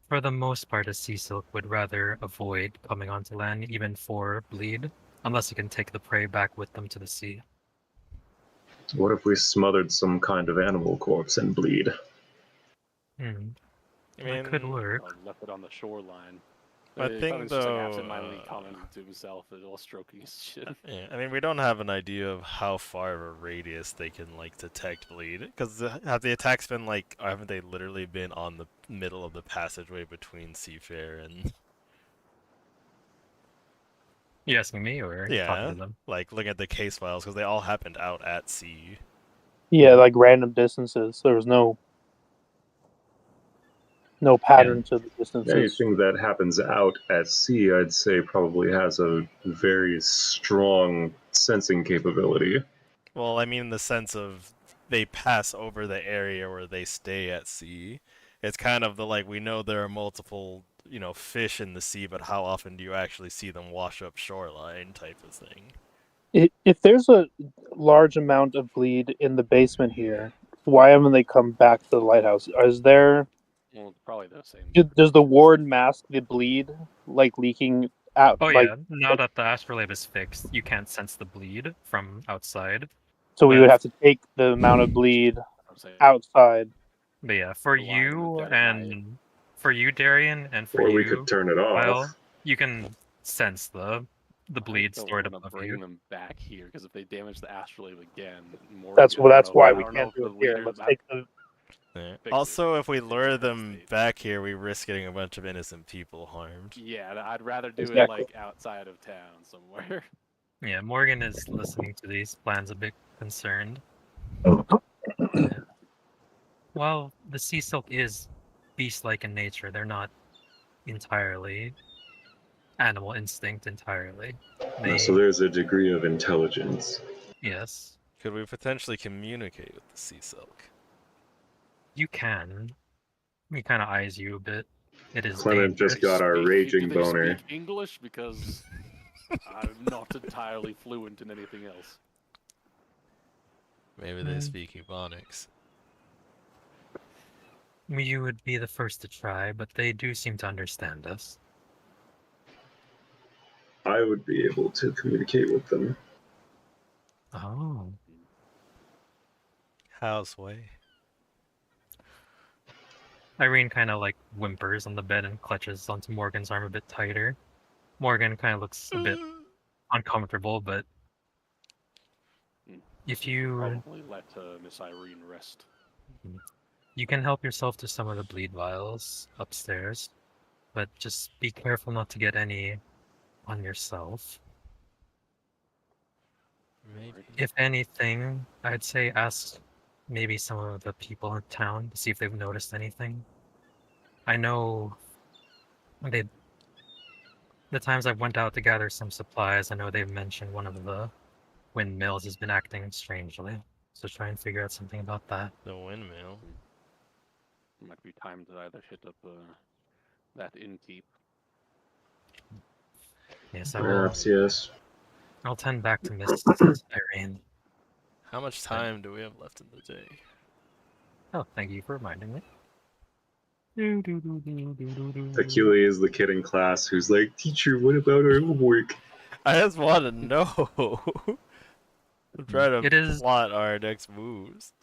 Speaker 2: For the most part, a sea silk would rather avoid coming onto land, even for bleed, unless it can take the prey back with them to the sea.
Speaker 3: What if we smothered some kind of animal corpse and bleed?
Speaker 2: Hmm.
Speaker 4: I
Speaker 2: That could
Speaker 4: mean,
Speaker 2: work.
Speaker 1: Left it on the shoreline.
Speaker 4: I
Speaker 1: If
Speaker 4: think
Speaker 1: was just like
Speaker 4: though,
Speaker 1: absentmindedly commenting to himself and all stroking his shit.
Speaker 4: yeah, I mean, we don't have an idea of how far of a radius they can like detect bleed. Because have the attacks been like, haven't they literally been on the middle of the passageway between Seafair and?
Speaker 2: You asking me or talking
Speaker 4: Yeah,
Speaker 2: to them?
Speaker 4: like looking at the case files because they all happened out at sea.
Speaker 5: Yeah, like random distances. There was no pattern to the distances.
Speaker 3: Anything that happens out at sea, I'd say, probably has a very strong sensing capability.
Speaker 4: Well, I mean, in the sense of they pass over the area where they stay at sea. It's kind of the like we know there are multiple, fish in the sea, but how often do you actually see them wash up shoreline type of thing?
Speaker 5: If there's a large amount of bleed in the basement here, why haven't they come back to the lighthouse? Is there?
Speaker 1: Well, probably the same.
Speaker 5: Does the ward mask the bleed, like leaking out?
Speaker 2: Oh
Speaker 5: like,
Speaker 2: yeah, now that the astrolabe is fixed, you can't sense the bleed from outside.
Speaker 5: so we would
Speaker 2: But-
Speaker 5: have to take the amount of bleed
Speaker 1: I'm saying.
Speaker 5: outside.
Speaker 2: But yeah, for
Speaker 1: Relying on
Speaker 2: you
Speaker 1: the dead of night.
Speaker 2: and for you, Darian, and for
Speaker 3: Or
Speaker 2: you,
Speaker 3: we could turn it off.
Speaker 2: Kyle, you can sense the bleed
Speaker 1: I
Speaker 2: stored
Speaker 1: don't want to
Speaker 2: above
Speaker 1: bring
Speaker 2: you.
Speaker 1: them back here because if they damage the astrolabe again, Morgan,
Speaker 5: That's
Speaker 1: I don't know-
Speaker 5: why
Speaker 1: I
Speaker 5: we
Speaker 1: don't know
Speaker 5: can't
Speaker 1: if
Speaker 5: do
Speaker 1: the
Speaker 5: it here.
Speaker 1: leaders
Speaker 5: Let's
Speaker 1: have-
Speaker 5: take the.
Speaker 4: Yeah.
Speaker 1: Fix
Speaker 4: Also,
Speaker 1: it.
Speaker 4: if we
Speaker 1: Fix
Speaker 4: lure
Speaker 1: it
Speaker 4: them
Speaker 1: state.
Speaker 4: back here, we risk getting a bunch of innocent people harmed.
Speaker 1: Yeah, I'd rather do it
Speaker 5: Exactly.
Speaker 1: like outside of town somewhere.
Speaker 2: Yeah, Morgan is listening to these plans a bit concerned. While the sea silk is beast-like in nature, they're not entirely animal instinct entirely.
Speaker 3: So there's a degree of intelligence.
Speaker 2: Yes,
Speaker 4: Could we potentially communicate with the sea silk?
Speaker 2: you can. He kind of eyes you a bit. It is
Speaker 3: Clement
Speaker 2: dangerous.
Speaker 3: just got our
Speaker 1: Do
Speaker 3: raging
Speaker 1: they
Speaker 3: boner.
Speaker 1: speak English? Because I'm not entirely fluent in anything else.
Speaker 4: Maybe they speak Ebonics.
Speaker 2: You would be the first to try, but they do seem to understand us.
Speaker 3: I would be able to communicate with them.
Speaker 2: Oh.
Speaker 4: How's way?
Speaker 2: Irene kind of like whimpers on the bed and clutches onto Morgan's arm a bit tighter. Morgan kind of looks a bit uncomfortable, but if you
Speaker 1: Probably let Miss Irene rest.
Speaker 2: you can help yourself to some of the bleed vials upstairs, but just be careful not to get any on yourself.
Speaker 4: Maybe.
Speaker 2: If anything, I'd say ask maybe some of the people in town to see if they've noticed anything. I know the times I went out to gather some supplies, I know they've mentioned one of the windmills has been acting strangely. So try and figure out something about that.
Speaker 4: The windmill.
Speaker 1: Might be time to either hit up that innkeep.
Speaker 2: Yes, I will.
Speaker 3: Perhaps, yes.
Speaker 2: I'll tend back to Miss Irene.
Speaker 4: How much time do we have left in the day?
Speaker 2: Oh, thank you for reminding me.
Speaker 3: Akili is the kid in class who's like, "Teacher, what about our homework?"
Speaker 4: I just want to know. I'm trying
Speaker 2: It
Speaker 4: to
Speaker 2: is-
Speaker 4: plot our next moves.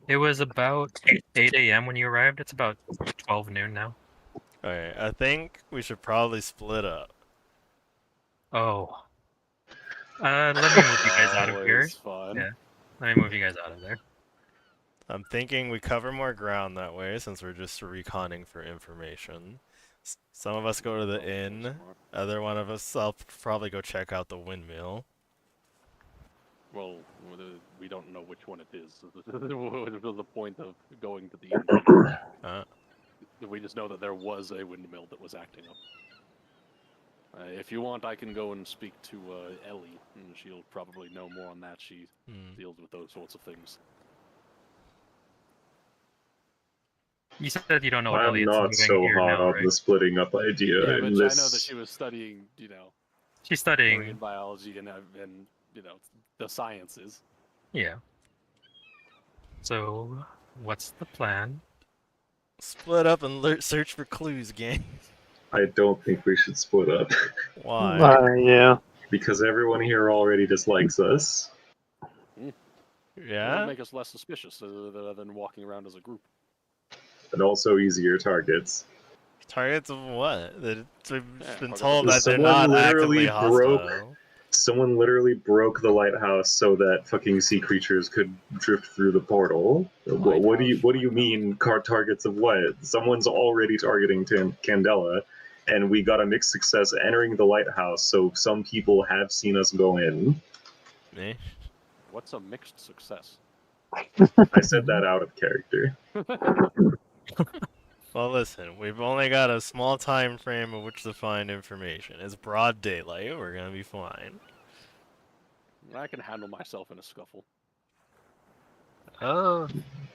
Speaker 2: It was about 8 a.m. when you arrived. It's about 12 noon now.
Speaker 4: Alright, I think we should probably split up.
Speaker 2: Oh. Let me move you guys out of here.
Speaker 1: Always fun.
Speaker 2: Yeah. Let me move you guys out of there.
Speaker 4: I'm thinking we cover more ground that way since we're just reconning for information. Some of us go to the inn. Other one of us, I'll probably go check out the windmill.
Speaker 1: Well, we don't know which one it is. What was the point of going to the inn? We just know that there was a windmill that was acting up. If you want, I can go and speak to Ellie, and she'll probably know more on that. She deals with those sorts of things.
Speaker 2: You said you don't know what
Speaker 3: I'm
Speaker 2: Elliot's
Speaker 3: not
Speaker 2: doing
Speaker 3: so
Speaker 2: here
Speaker 3: hot
Speaker 2: now,
Speaker 3: on
Speaker 2: right?
Speaker 3: the splitting up idea
Speaker 1: Yeah,
Speaker 3: in
Speaker 1: but
Speaker 3: this.
Speaker 1: I know that she was studying,
Speaker 2: She's
Speaker 1: marine
Speaker 2: studying.
Speaker 1: biology and the sciences.
Speaker 2: Yeah. So, what's the plan?
Speaker 4: Split up and search for clues, gang.
Speaker 3: I don't think we should split up
Speaker 4: Why?
Speaker 5: Yeah.
Speaker 3: because everyone here already dislikes us.
Speaker 1: It'll
Speaker 4: Yeah?
Speaker 1: make us less suspicious than walking around as a group.
Speaker 3: And also easier targets.
Speaker 4: Targets of what? We've been
Speaker 1: targets
Speaker 4: told
Speaker 1: of
Speaker 4: that they're
Speaker 3: Someone
Speaker 4: not
Speaker 3: literally
Speaker 4: actively
Speaker 3: broke-
Speaker 4: hostile.
Speaker 3: Someone literally broke the lighthouse so that fucking sea creatures could drift through the portal. What do you mean targets of what? Someone's already targeting Candela, and we got a mixed success entering the lighthouse, so some people have seen us go in.
Speaker 4: Me?
Speaker 1: What's a mixed success?
Speaker 3: I said that out of character.
Speaker 4: Well, listen, we've only got a small time frame of which to find information. It's broad daylight, we're gonna be fine.
Speaker 1: I can handle myself in a scuffle.
Speaker 2: Oh,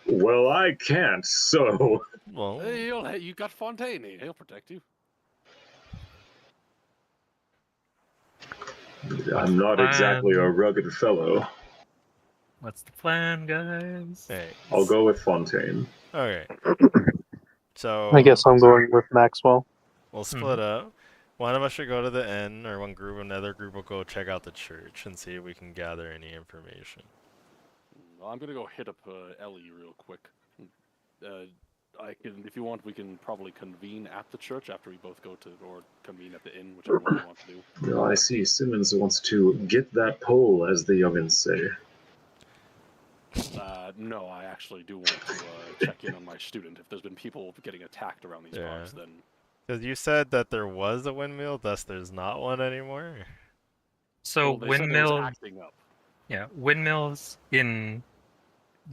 Speaker 3: Well, I can't, so
Speaker 4: Well,
Speaker 1: Hey, you got Fontaine. He'll protect you.
Speaker 3: I'm not exactly a rugged fellow.
Speaker 2: what's the plan, guys?
Speaker 4: hey.
Speaker 3: I'll go with Fontaine.
Speaker 4: Okay. So
Speaker 5: I guess I'm going with Maxwell.
Speaker 4: we'll split up. One of us should go to the inn, or one group, another group will go check out the church and see if we can gather any information.
Speaker 1: Well, I'm gonna go hit up Ellie real quick. If you want, we can probably convene at the church after we both go to, or convene at the inn, whichever one you want to do.
Speaker 3: Oh, I see. Simmons wants to get that pole, as the youngins say.
Speaker 1: No, I actually do want to check in on my student. If there's been people getting attacked around these
Speaker 4: Yeah.
Speaker 1: parts, then
Speaker 4: Because you said that there was a windmill, thus there's not one anymore?
Speaker 2: So
Speaker 1: well, they said it was
Speaker 2: windmills,
Speaker 1: acting up.
Speaker 2: yeah, windmills in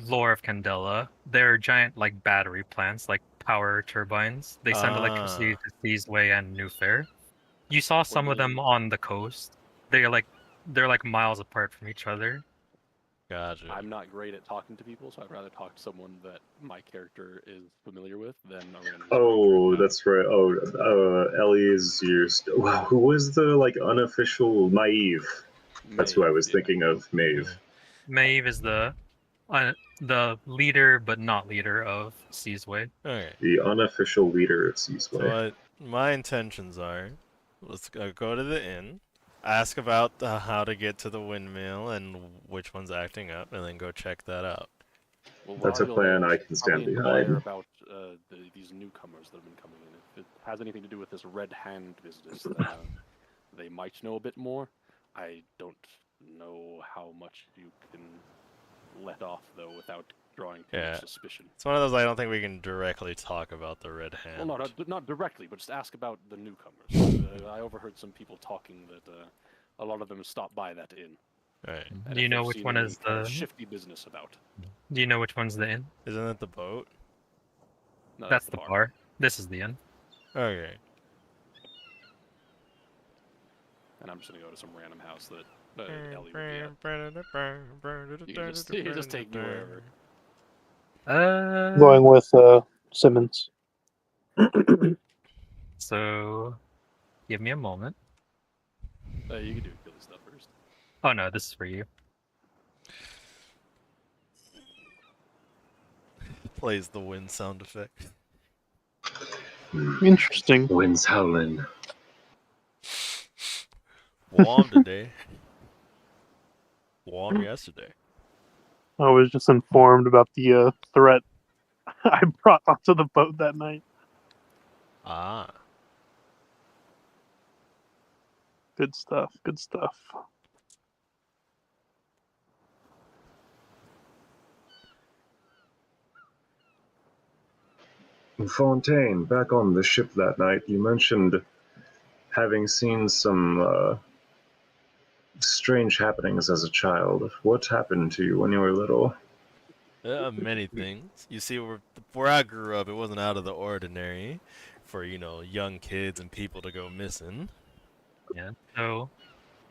Speaker 2: lore of Candela, they're giant like battery plants, like power turbines. They send electricity to Seasway and New Fair. You saw some of them on the coast. They're like miles apart from each other.
Speaker 4: Gotcha.
Speaker 1: I'm not great at talking to people, so I'd rather talk to someone that my character is familiar with than a random.
Speaker 3: Oh,
Speaker 1: stranger.
Speaker 3: that's right. Oh, Ellie is your. Wow, who was the unofficial Maeve? That's who I was thinking of. Maeve.
Speaker 2: Maeve is the leader, but not leader of Seasway.
Speaker 4: Okay.
Speaker 3: The unofficial leader of
Speaker 4: So
Speaker 3: Seasway.
Speaker 4: what my intentions are, let's go to the inn, ask about how to get to the windmill and which one's acting up, and then go check that out.
Speaker 1: Well,
Speaker 3: That's a
Speaker 1: while
Speaker 3: plan
Speaker 1: you'll
Speaker 3: I can stand
Speaker 1: probably inquire
Speaker 3: behind.
Speaker 1: about these newcomers that have been coming in. If it has anything to do with this red hand business, they might know a bit more. I don't know how much you can let off, though, without drawing too
Speaker 4: Yeah.
Speaker 1: much suspicion.
Speaker 4: It's one of those I don't think we can directly talk about the red hand.
Speaker 1: Well, not directly, but just ask about the newcomers. I overheard some people talking that a lot of them stopped by that inn.
Speaker 4: Right.
Speaker 1: And
Speaker 2: Do you
Speaker 1: if
Speaker 2: know
Speaker 1: they've
Speaker 2: which
Speaker 1: seen
Speaker 2: one
Speaker 1: any
Speaker 2: is
Speaker 1: kind of
Speaker 2: the?
Speaker 1: shifty business about?
Speaker 2: Do you know which one's the inn?
Speaker 4: Isn't it the boat?
Speaker 1: No,
Speaker 2: That's the bar. This is the inn.
Speaker 4: Okay.
Speaker 1: And I'm just gonna go to some random house that Ellie would be at. You just take me wherever.
Speaker 5: Going with Simmons.
Speaker 2: So, give me a moment.
Speaker 1: You can do Billy stuff first.
Speaker 2: Oh no, this is for you.
Speaker 4: Plays the wind sound effect.
Speaker 5: Interesting.
Speaker 3: Wind's howling.
Speaker 4: Warm today. Warm yesterday.
Speaker 5: I was just informed about the threat I brought onto the boat that night.
Speaker 4: Ah.
Speaker 5: Good stuff. Good stuff.
Speaker 3: Fontaine, back on the ship that night, you mentioned having seen some strange happenings as a child. What happened to you when you were little?
Speaker 4: Many things. You see, where I grew up, it wasn't out of the ordinary for, young kids and people to go missing.
Speaker 2: Yeah. So,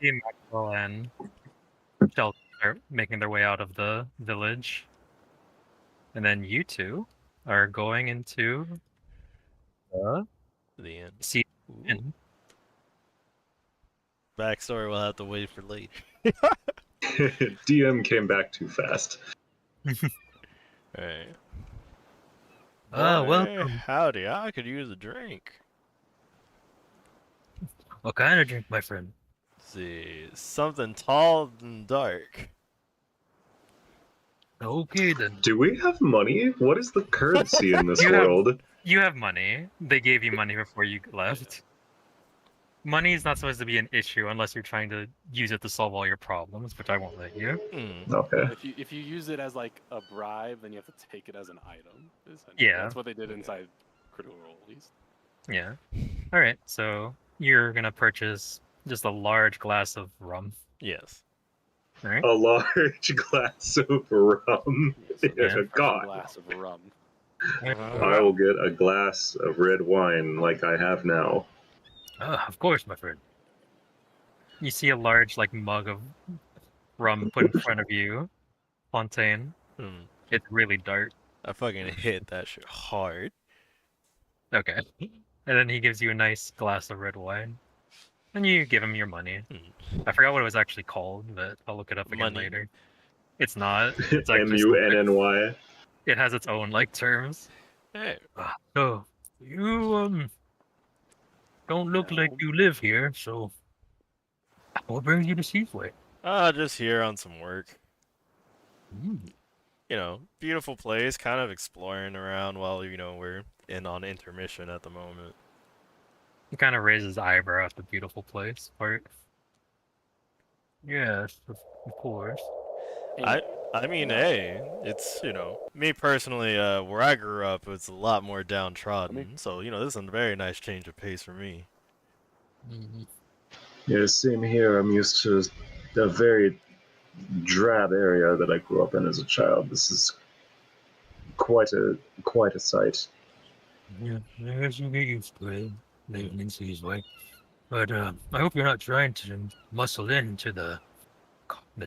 Speaker 2: Ian Maxwell and Sheldon are making their way out of the village, and then you two are going into the
Speaker 4: The end.
Speaker 2: sea.
Speaker 4: Ooh. Backstory will have to wait for later.
Speaker 3: DM came back too fast.
Speaker 4: Alright. Boy,
Speaker 2: Welcome.
Speaker 4: howdy, I could use a drink.
Speaker 2: What kind of drink, my friend?
Speaker 4: Let's see, something tall and dark.
Speaker 2: Okay, then.
Speaker 3: Do we have money? What is the currency in this
Speaker 2: You have-
Speaker 3: world?
Speaker 2: You have money. They gave you money before you left. Money is not supposed to be an issue unless you're trying to use it to solve all your problems, which I won't let you.
Speaker 3: Okay.
Speaker 1: If you use it as like a bribe, then you have to take it as an item.
Speaker 2: Yeah.
Speaker 1: That's what they did inside Critical Role, at least.
Speaker 2: Yeah. All right. So you're gonna purchase just a large glass of rum.
Speaker 4: Yes.
Speaker 2: All right.
Speaker 3: A large glass of rum.
Speaker 1: Yes, a
Speaker 3: Yeah,
Speaker 1: refreshing
Speaker 3: God.
Speaker 1: glass of rum.
Speaker 3: I will get a glass of red wine like I have now.
Speaker 2: Of course, my friend. You see a large mug of rum put in front of you, Fontaine. It's really dark.
Speaker 4: I fucking hit that shit hard.
Speaker 2: Okay. And then he gives you a nice glass of red wine. And you give him your money. I forgot what it was actually called, but I'll look it up again
Speaker 4: Money.
Speaker 2: later. It's not. It's like
Speaker 3: MUNNY.
Speaker 2: it has its own terms.
Speaker 4: Hey.
Speaker 2: So you don't look like you live here, so what brings you to Seafway?
Speaker 4: Just here on some work. You know, beautiful place, kind of exploring around while, we're on intermission at the moment.
Speaker 2: He kind of raises his eyebrow at the beautiful place part. Yes, of course.
Speaker 4: I mean, hey, it's, me personally, where I grew up, it's a lot more downtrodden. So, this is a very nice change of pace for me.
Speaker 3: Yeah, same here. I'm used to a very drab area that I grew up in as a child. This is quite a sight.
Speaker 2: Yeah, I guess you get used to it, living in Seasway. But I hope you're not trying to muscle into the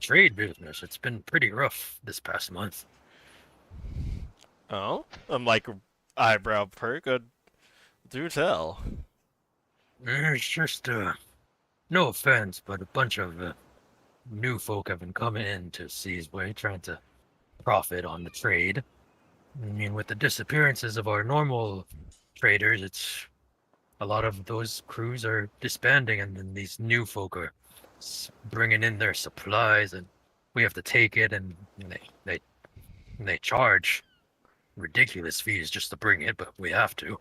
Speaker 2: trade business. It's been pretty rough this past month.
Speaker 4: Oh? I'm like, eyebrow perk, do tell.
Speaker 2: It's just, no offense, but a bunch of new folk have been coming into Seasway trying to profit on the trade. I mean, with the disappearances of our normal traders, it's a lot of those crews are disbanding, and then these new folk are bringing in their supplies, and we have to take it, and they charge ridiculous fees just to bring it, but we have to.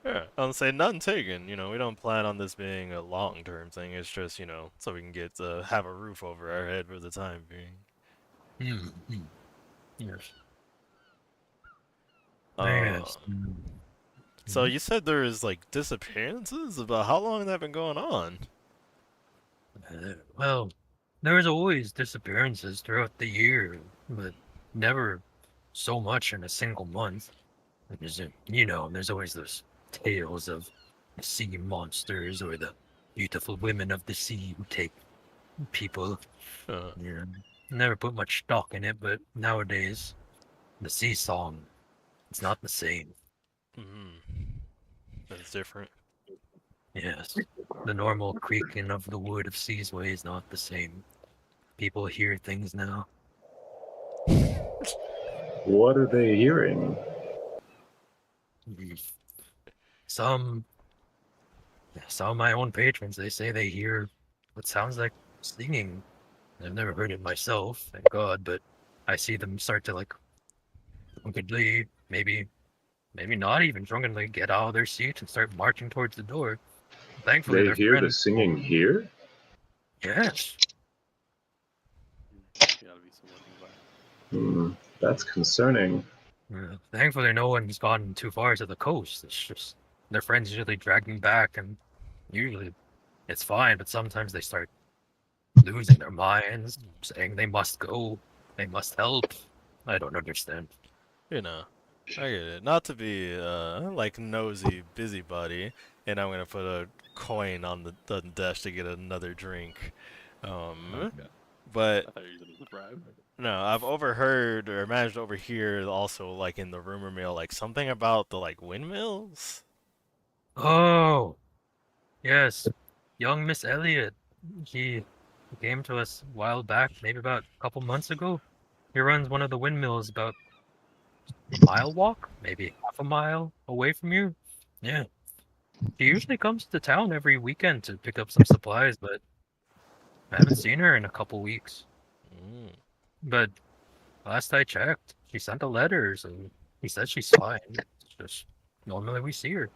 Speaker 4: Yeah, I'll say none taken. We don't plan on this being a long-term thing. It's just, so we can get to have a roof over our head for the time being.
Speaker 2: Yes.
Speaker 4: Yes. So you said there is disappearances? About how long have that been going on?
Speaker 2: Well, there's always disappearances throughout the year, but never so much in a single month. There's there's always those tales of the sea monsters or the beautiful women of the sea who take people. Yeah, never put much stock in it, but nowadays, the sea song, it's not the same.
Speaker 4: That's different.
Speaker 2: Yes, the normal creaking of the wood of Seasway is not the same. People hear things now.
Speaker 3: What are they hearing?
Speaker 2: Some of my own patrons, they say they hear what sounds like singing. I've never heard it myself, thank God, but I see them start to drunkenly, maybe not even drunkenly, get out of their seats and start marching towards the door. Thankfully,
Speaker 3: They hear the singing here?
Speaker 2: Yes.
Speaker 3: That's concerning.
Speaker 2: Thankfully, no one's gone too far to the coast. It's just their friends usually drag them back, and usually it's fine, but sometimes they start losing their minds, saying they must go, they must help. I don't understand.
Speaker 4: I get it. Not to be, nosy busybody, and I'm gonna put a coin on the desk to get another drink.
Speaker 1: Okay.
Speaker 4: But
Speaker 1: I thought you were using it as a bribe.
Speaker 4: no, I've overheard or managed to overhear also like in the rumor mill like something about the like windmills.
Speaker 2: Oh, yes. Young Miss Elliot. He came to us a while back, maybe about a couple months ago. He runs one of the windmills about a mile walk, maybe half a mile away from you. Yeah. She usually comes to town every weekend to pick up some supplies, but I haven't seen her in a couple weeks.
Speaker 4: Mm.
Speaker 2: But last I checked, she sent a letter, so he said she's fine. It's just normally we see her.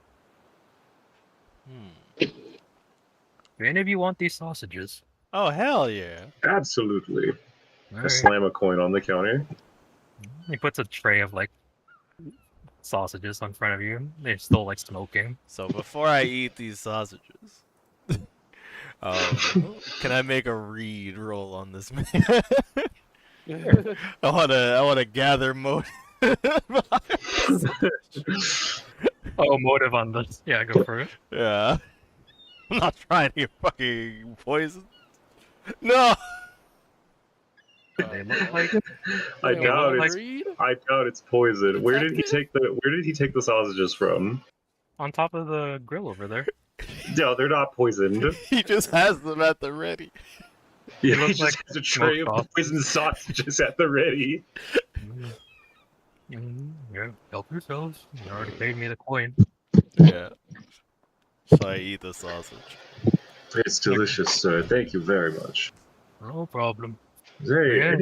Speaker 4: Hmm.
Speaker 2: Do any of you want these sausages?
Speaker 4: Oh hell yeah!
Speaker 3: Absolutely. I
Speaker 2: Alright.
Speaker 3: slam a coin on the counter.
Speaker 2: He puts a tray of like sausages in front of you. They're still like smoking.
Speaker 4: So before I eat these sausages, can I make a read roll on this man? I wanna gather motive.
Speaker 2: Oh, motive on this. Yeah, go for it.
Speaker 4: Yeah. I'm not trying to get fucking poisoned. No.
Speaker 2: They look like
Speaker 3: I
Speaker 2: Wait,
Speaker 3: doubt
Speaker 2: what,
Speaker 3: it's.
Speaker 1: Reed?
Speaker 3: I doubt it's poison. Where did he
Speaker 1: Detective?
Speaker 3: take the? Where did he take the sausages from?
Speaker 2: on top of the grill over there.
Speaker 3: No, they're not poisoned.
Speaker 4: He just has them at the ready.
Speaker 3: Yeah,
Speaker 2: look
Speaker 3: he just
Speaker 2: like
Speaker 3: has a tray of
Speaker 2: smoked
Speaker 3: poisoned sausages at the ready.
Speaker 2: Yeah, help yourselves. You already paid me the coin.
Speaker 4: Yeah. So I eat the sausage.
Speaker 3: It's delicious, sir. Thank you very much.
Speaker 2: No problem.
Speaker 3: Hey,
Speaker 2: Yeah.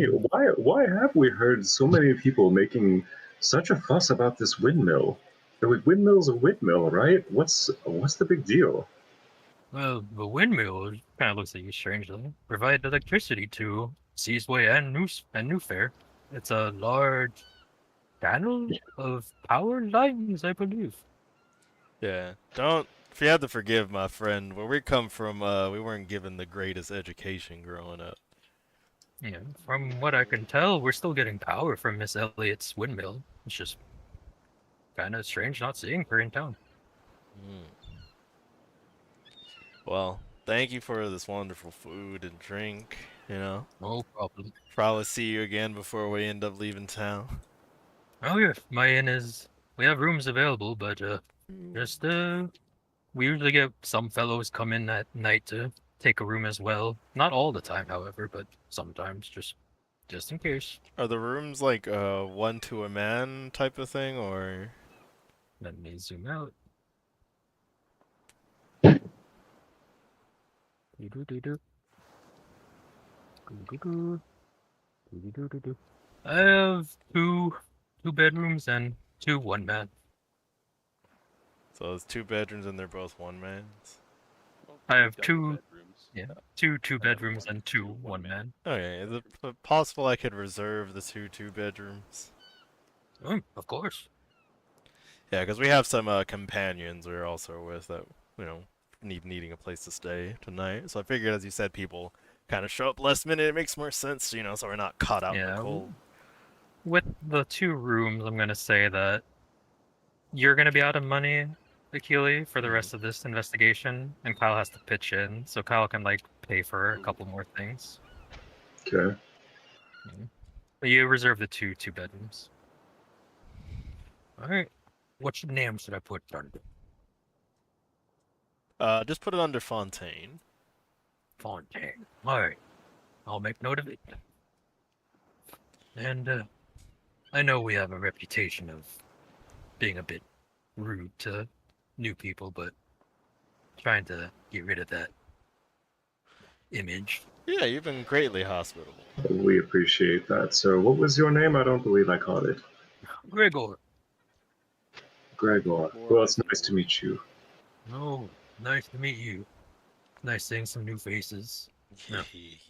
Speaker 3: why have we heard so many people making such a fuss about this windmill? The windmill's a windmill, right? What's the big deal?
Speaker 2: Well, the windmill kind of looks at you strangely. Provide electricity to Seasway and New Fair. It's a large channel of power lines, I believe.
Speaker 4: Yeah. Don't. If you have to forgive my friend, where we come from, we weren't given the greatest education growing up.
Speaker 2: Yeah, from what I can tell, we're still getting power from Miss Elliot's windmill. It's just kind of strange not seeing her in town.
Speaker 4: Mm. Well, thank you for this wonderful food and drink. You know,
Speaker 2: No problem.
Speaker 4: probably see you again before we end up leaving town.
Speaker 2: Oh yeah, my inn is. We have rooms available, but just we usually get some fellows come in at night to take a room as well. Not all the time, however, but sometimes just in case.
Speaker 4: Are the rooms like one to a man type of thing, or?
Speaker 2: Let me zoom out. Do-do-do-do. Do-do-do. Do-do-do-do-do. I have two bedrooms and two one man.
Speaker 4: So it's 2 bedrooms and they're both one mans.
Speaker 2: I have
Speaker 4: Oh,
Speaker 1: Double
Speaker 2: two
Speaker 1: bedrooms.
Speaker 2: two bedrooms and two one man.
Speaker 4: Okay, is it possible I could reserve the two bedrooms?
Speaker 2: Of course.
Speaker 4: Yeah, because we have some companions we're also with that, needing a place to stay tonight. So I figured, as you said, people kind of show up last minute. It makes more sense, so we're not caught out in the cold.
Speaker 2: With the two rooms, I'm gonna say that you're gonna be out of money, Akili, for the rest of this investigation, and Kyle has to pitch in, so Kyle can like pay for a couple more things.
Speaker 3: Okay.
Speaker 2: But you reserve the two bedrooms. All right. Which name should I put under?
Speaker 4: Just put it under Fontaine.
Speaker 2: Fontaine. All right. I'll make note of it. And I know we have a reputation of being a bit rude to new people, but trying to get rid of that image.
Speaker 4: Yeah, you've been greatly hospitable.
Speaker 3: We appreciate that. So, what was your name? I don't believe I caught it.
Speaker 2: Gregor.
Speaker 3: Gregor. Well, it's nice to meet you.
Speaker 2: Oh, nice to meet you. Nice seeing some new faces. No,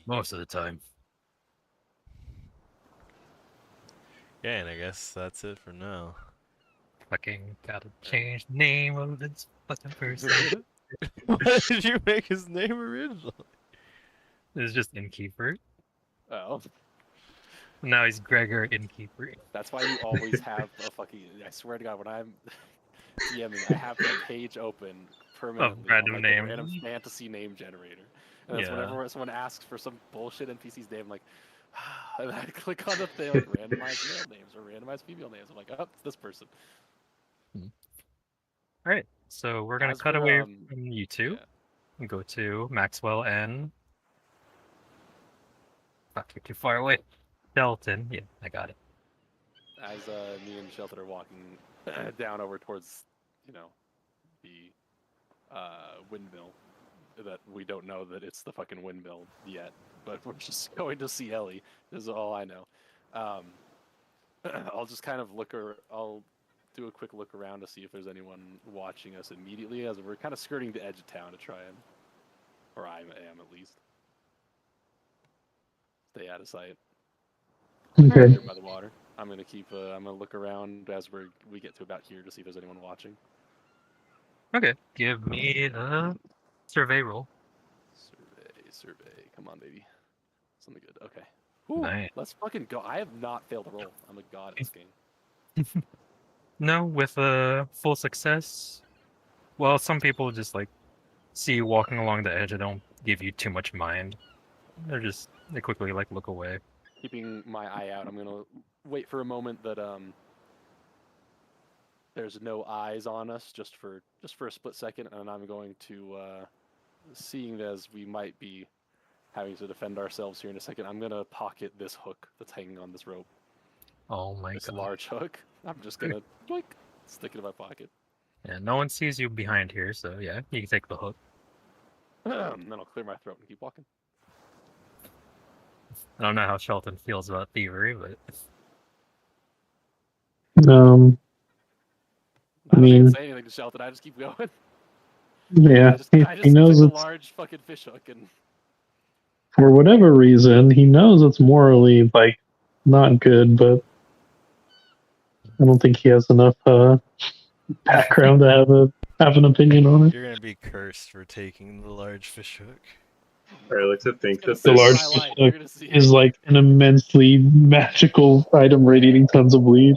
Speaker 2: most of the time.
Speaker 4: Yeah, and I guess that's it for now.
Speaker 2: Fucking gotta change the name of this fucking person.
Speaker 4: Why did you make his name original?
Speaker 2: It's just Innkeeper.
Speaker 1: Oh.
Speaker 2: Now he's Gregor Innkeeper.
Speaker 1: That's why you always have a fucking. I swear to God, when I'm DMing, I have the page open permanently
Speaker 2: random
Speaker 1: on like
Speaker 2: name.
Speaker 1: the random fantasy name generator. And that's
Speaker 2: Yeah.
Speaker 1: whenever someone asks for some bullshit NPC's name, I'm like, and I click on the thing like randomized male names or randomized female names. I'm like, oh, it's this person.
Speaker 2: All right, so we're gonna
Speaker 1: As
Speaker 2: cut
Speaker 1: for,
Speaker 2: away from you two
Speaker 1: yeah.
Speaker 2: and go to Maxwell and. Fuck, you're too far away. Shelton. Yeah, I got it.
Speaker 1: As me and Shelton are walking down over towards, you know, the windmill, that we don't know that it's the fucking windmill yet, but we're just going to see Ellie. Is all I know. I'll just kind of I'll do a quick look around to see if there's anyone watching us immediately, as we're kind of skirting the edge of town to try and, or I am at least, stay out of sight.
Speaker 5: Okay.
Speaker 1: Here by the water. I'm gonna keep. I'm gonna look around as we get to about here to see if there's anyone watching.
Speaker 2: Okay, give me a survey roll.
Speaker 1: Survey. Come on, baby. Something good. Okay. Whew,
Speaker 2: Nice.
Speaker 1: let's fucking go. I have not failed a roll. I'm a god at this game.
Speaker 2: No, with a full success. Well, some people just like see you walking along the edge and don't give you too much mind. They quickly like look away.
Speaker 1: Keeping my eye out. I'm gonna wait for a moment that there's no eyes on us, just for a split second, and I'm going to seeing as we might be having to defend ourselves here in a second, I'm gonna pocket this hook that's hanging on this rope.
Speaker 2: Oh my
Speaker 1: This
Speaker 2: god.
Speaker 1: large hook. I'm just gonna stick it in my pocket.
Speaker 2: Yeah, no one sees you behind here, so yeah, you can take the hook.
Speaker 1: Then I'll clear my throat and keep walking.
Speaker 2: I don't know how Shelton feels about thievery, but
Speaker 5: I
Speaker 1: I don't even
Speaker 5: mean,
Speaker 1: say anything to Shelton. I just keep going.
Speaker 5: yeah,
Speaker 1: I
Speaker 5: he
Speaker 1: just
Speaker 5: knows
Speaker 1: pick a
Speaker 5: it's,
Speaker 1: large fucking fish hook and
Speaker 5: for whatever reason, he knows it's morally, like, not good, but I don't think he has enough background to have an opinion on it.
Speaker 4: You're gonna be cursed for taking the large fish hook.
Speaker 3: I like to think
Speaker 1: gonna
Speaker 3: that
Speaker 5: The
Speaker 1: save
Speaker 5: large
Speaker 3: this
Speaker 1: my
Speaker 5: fish
Speaker 1: life. You're
Speaker 5: hook
Speaker 1: gonna see
Speaker 5: is
Speaker 1: it.
Speaker 5: like an immensely magical item radiating tons of bleed.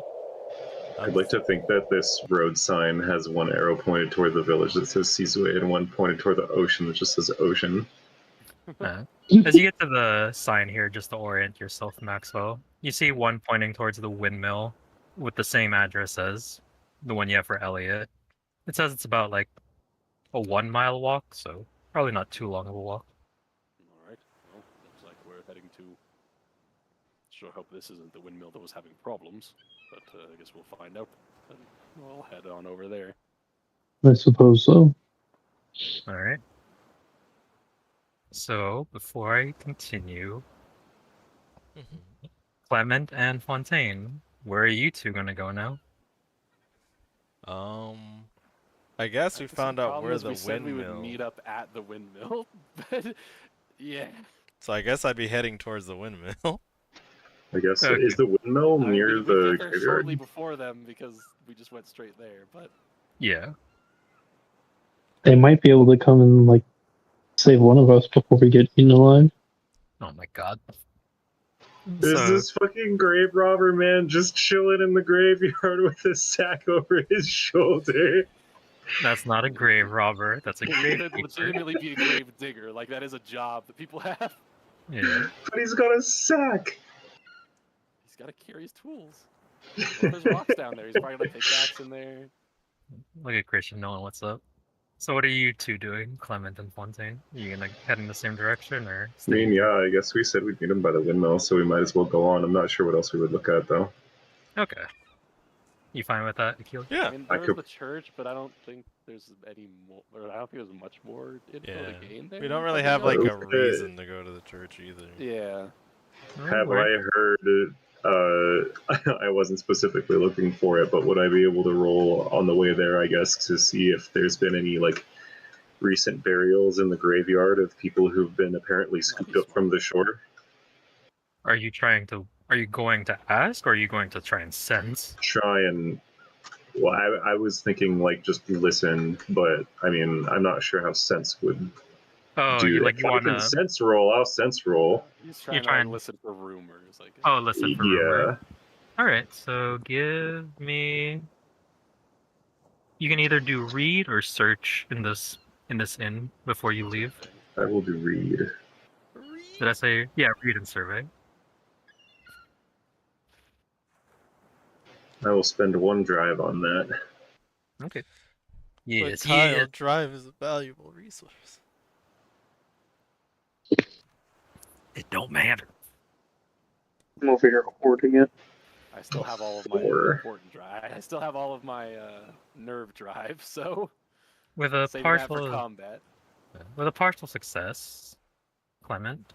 Speaker 3: I'd like to think that this road sign has one arrow pointed toward the village that says Sizue and one pointed toward the ocean that just says ocean.
Speaker 2: as you get to the sign here, just to orient yourself, Maxwell, you see one pointing towards the windmill with the same address as the one you have for Elliot. It says it's about like a 1 mile walk, so probably not too long of a walk.
Speaker 1: All right. Well, looks like we're heading to. Sure hope this isn't the windmill that was having problems, but I guess we'll find out. And we'll head on over there.
Speaker 5: I suppose so.
Speaker 2: All right. So before I continue, Clement and Fontaine, where are you two gonna go now?
Speaker 4: I guess we
Speaker 1: The
Speaker 4: found out
Speaker 1: problem
Speaker 4: where
Speaker 1: is
Speaker 4: the
Speaker 1: we said we would
Speaker 4: windmill.
Speaker 1: meet up at the windmill, but yeah.
Speaker 4: So I guess I'd be heading towards the windmill.
Speaker 3: I guess
Speaker 2: Okay.
Speaker 3: is the windmill
Speaker 1: I mean,
Speaker 3: near
Speaker 1: we
Speaker 3: the
Speaker 1: get there shortly
Speaker 3: graveyard?
Speaker 1: before them because we just went straight there. But
Speaker 2: Yeah.
Speaker 5: They might be able to come and like save one of us before we get eaten alive.
Speaker 2: Oh my god.
Speaker 3: There's
Speaker 2: So
Speaker 3: this fucking grave robber man just chilling in the graveyard with a sack over his shoulder.
Speaker 2: that's not a grave robber. That's a
Speaker 1: he
Speaker 2: grave
Speaker 1: could
Speaker 2: keeper.
Speaker 1: legitimately be a grave digger. Like that is a job that people have.
Speaker 2: Yeah.
Speaker 3: But he's got a sack.
Speaker 1: He's got to carry his tools. Well, there's rocks down there. He's probably got a pickaxe in there.
Speaker 2: Look at Christian knowing what's up. So what are you two doing, Clement and Fontaine? Are you gonna head in the same direction or
Speaker 3: I mean, yeah, I guess we said we'd meet him by the windmill, so we might as well go on. I'm not sure what else we would look at, though.
Speaker 2: Okay. You fine with that, Akil?
Speaker 4: Yeah.
Speaker 1: I mean,
Speaker 3: I
Speaker 1: there was
Speaker 3: could-
Speaker 1: the church, but I don't think there's any more. Or I don't think there's much more info
Speaker 4: Yeah.
Speaker 1: to gain there.
Speaker 4: We don't really
Speaker 1: other
Speaker 4: have
Speaker 1: than-
Speaker 4: like a
Speaker 3: Okay.
Speaker 4: reason to go to the church either.
Speaker 1: Yeah.
Speaker 3: Have I heard? I wasn't specifically looking for it, but would I be able to roll on the way there? I guess to see if there's been any like recent burials in the graveyard of people who've been apparently scooped up from the shore.
Speaker 2: Are you going to ask or are you going to try and sense?
Speaker 3: Try and. Well, I was thinking like just listen, but I mean I'm not sure how sense would
Speaker 2: Oh,
Speaker 3: do.
Speaker 2: you
Speaker 3: If I can
Speaker 2: wanna
Speaker 3: sense roll, I'll sense roll.
Speaker 1: He's trying to
Speaker 2: trying-
Speaker 1: like, listen for rumors. Like,
Speaker 2: Oh, listen for
Speaker 3: Yeah.
Speaker 2: rumor. Alright, so give me You can either do read or search in this inn before you leave.
Speaker 3: I will do read.
Speaker 2: Did I say read and survey?
Speaker 3: I will spend 1 drive on that.
Speaker 2: Okay.
Speaker 4: But
Speaker 2: Yes,
Speaker 4: Kyle, drive is a valuable resource.
Speaker 2: It don't matter.
Speaker 5: I'm over here hoarding it.
Speaker 1: I still have all of my
Speaker 3: 4.
Speaker 1: important drive. I still have all of my nerve drive, so
Speaker 2: With a
Speaker 1: saving that for
Speaker 2: partial
Speaker 1: combat.
Speaker 2: success, Clement,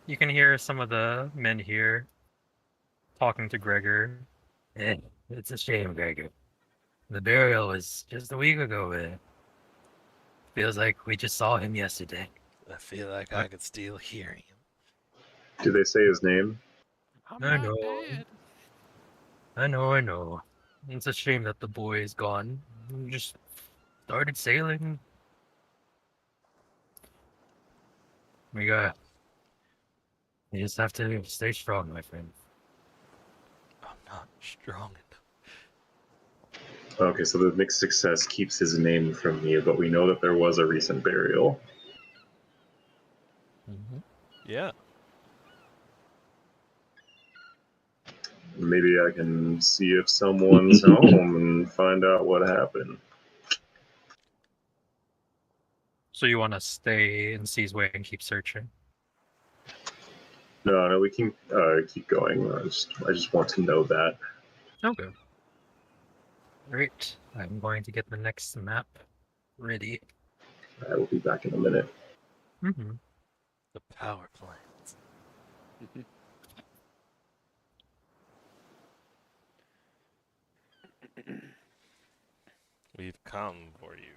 Speaker 2: you can hear some of the men here talking to Gregor. It's a shame, Gregor. The burial was just a week ago. Feels like we just saw him yesterday.
Speaker 4: I feel like I could still hear him.
Speaker 3: Do they say his name?
Speaker 1: I'm
Speaker 2: I
Speaker 1: not
Speaker 2: know.
Speaker 1: dead.
Speaker 2: I know. It's a shame that the boy is gone. We just started sailing. You just have to stay strong, my friend.
Speaker 4: I'm not strong enough.
Speaker 3: Okay, so the mixed success keeps his name from me, but we know that there was a recent burial.
Speaker 2: Mm-hmm.
Speaker 4: Yeah.
Speaker 3: Maybe I can see if someone's home and find out what happened.
Speaker 2: So you want to stay in C's way and keep searching?
Speaker 3: No, we can keep going. I just want to know that.
Speaker 2: Okay. Great. I'm going to get the next map ready.
Speaker 3: I will be back in a minute.
Speaker 2: Mm-hmm.
Speaker 4: The power plants. We've come for you.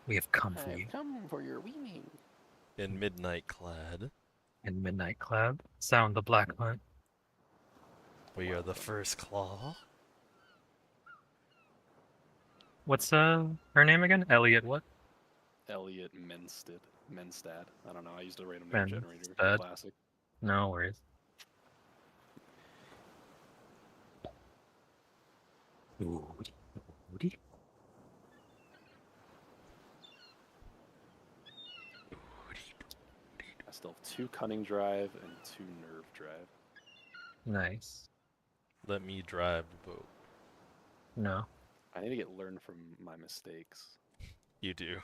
Speaker 2: We have come for
Speaker 1: I've
Speaker 2: you.
Speaker 1: come for your weaning.
Speaker 4: In midnight clad,
Speaker 2: In Midnight Club, sound the Black Hunt.
Speaker 4: we are the first claw.
Speaker 2: What's her name again? Elliot what?
Speaker 1: Elliot Menstad. I don't know. I used a random name generator.
Speaker 2: Menstad.
Speaker 1: Classic.
Speaker 2: No worries. Woody.
Speaker 1: I still have 2 cunning drive and 2 nerve drive.
Speaker 2: Nice.
Speaker 4: Let me drive the boat.
Speaker 2: No.
Speaker 1: I need to learn from my mistakes.
Speaker 4: You do.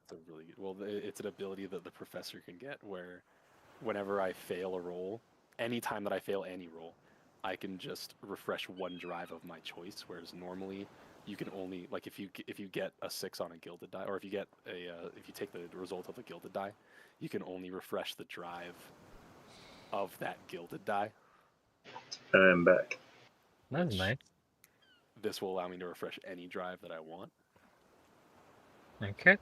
Speaker 1: It's a really good. Well, it's an ability that the professor can get where, whenever I fail a roll, anytime that I fail any roll, I can just refresh 1 drive of my choice. Whereas normally, you can only if you get a 6 on a gilded die, or if you get if you take the result of a gilded die, you can only refresh the drive of that gilded die.
Speaker 3: I'm back.
Speaker 2: That's nice.
Speaker 1: This will allow me to refresh any drive that I want.
Speaker 2: Okay.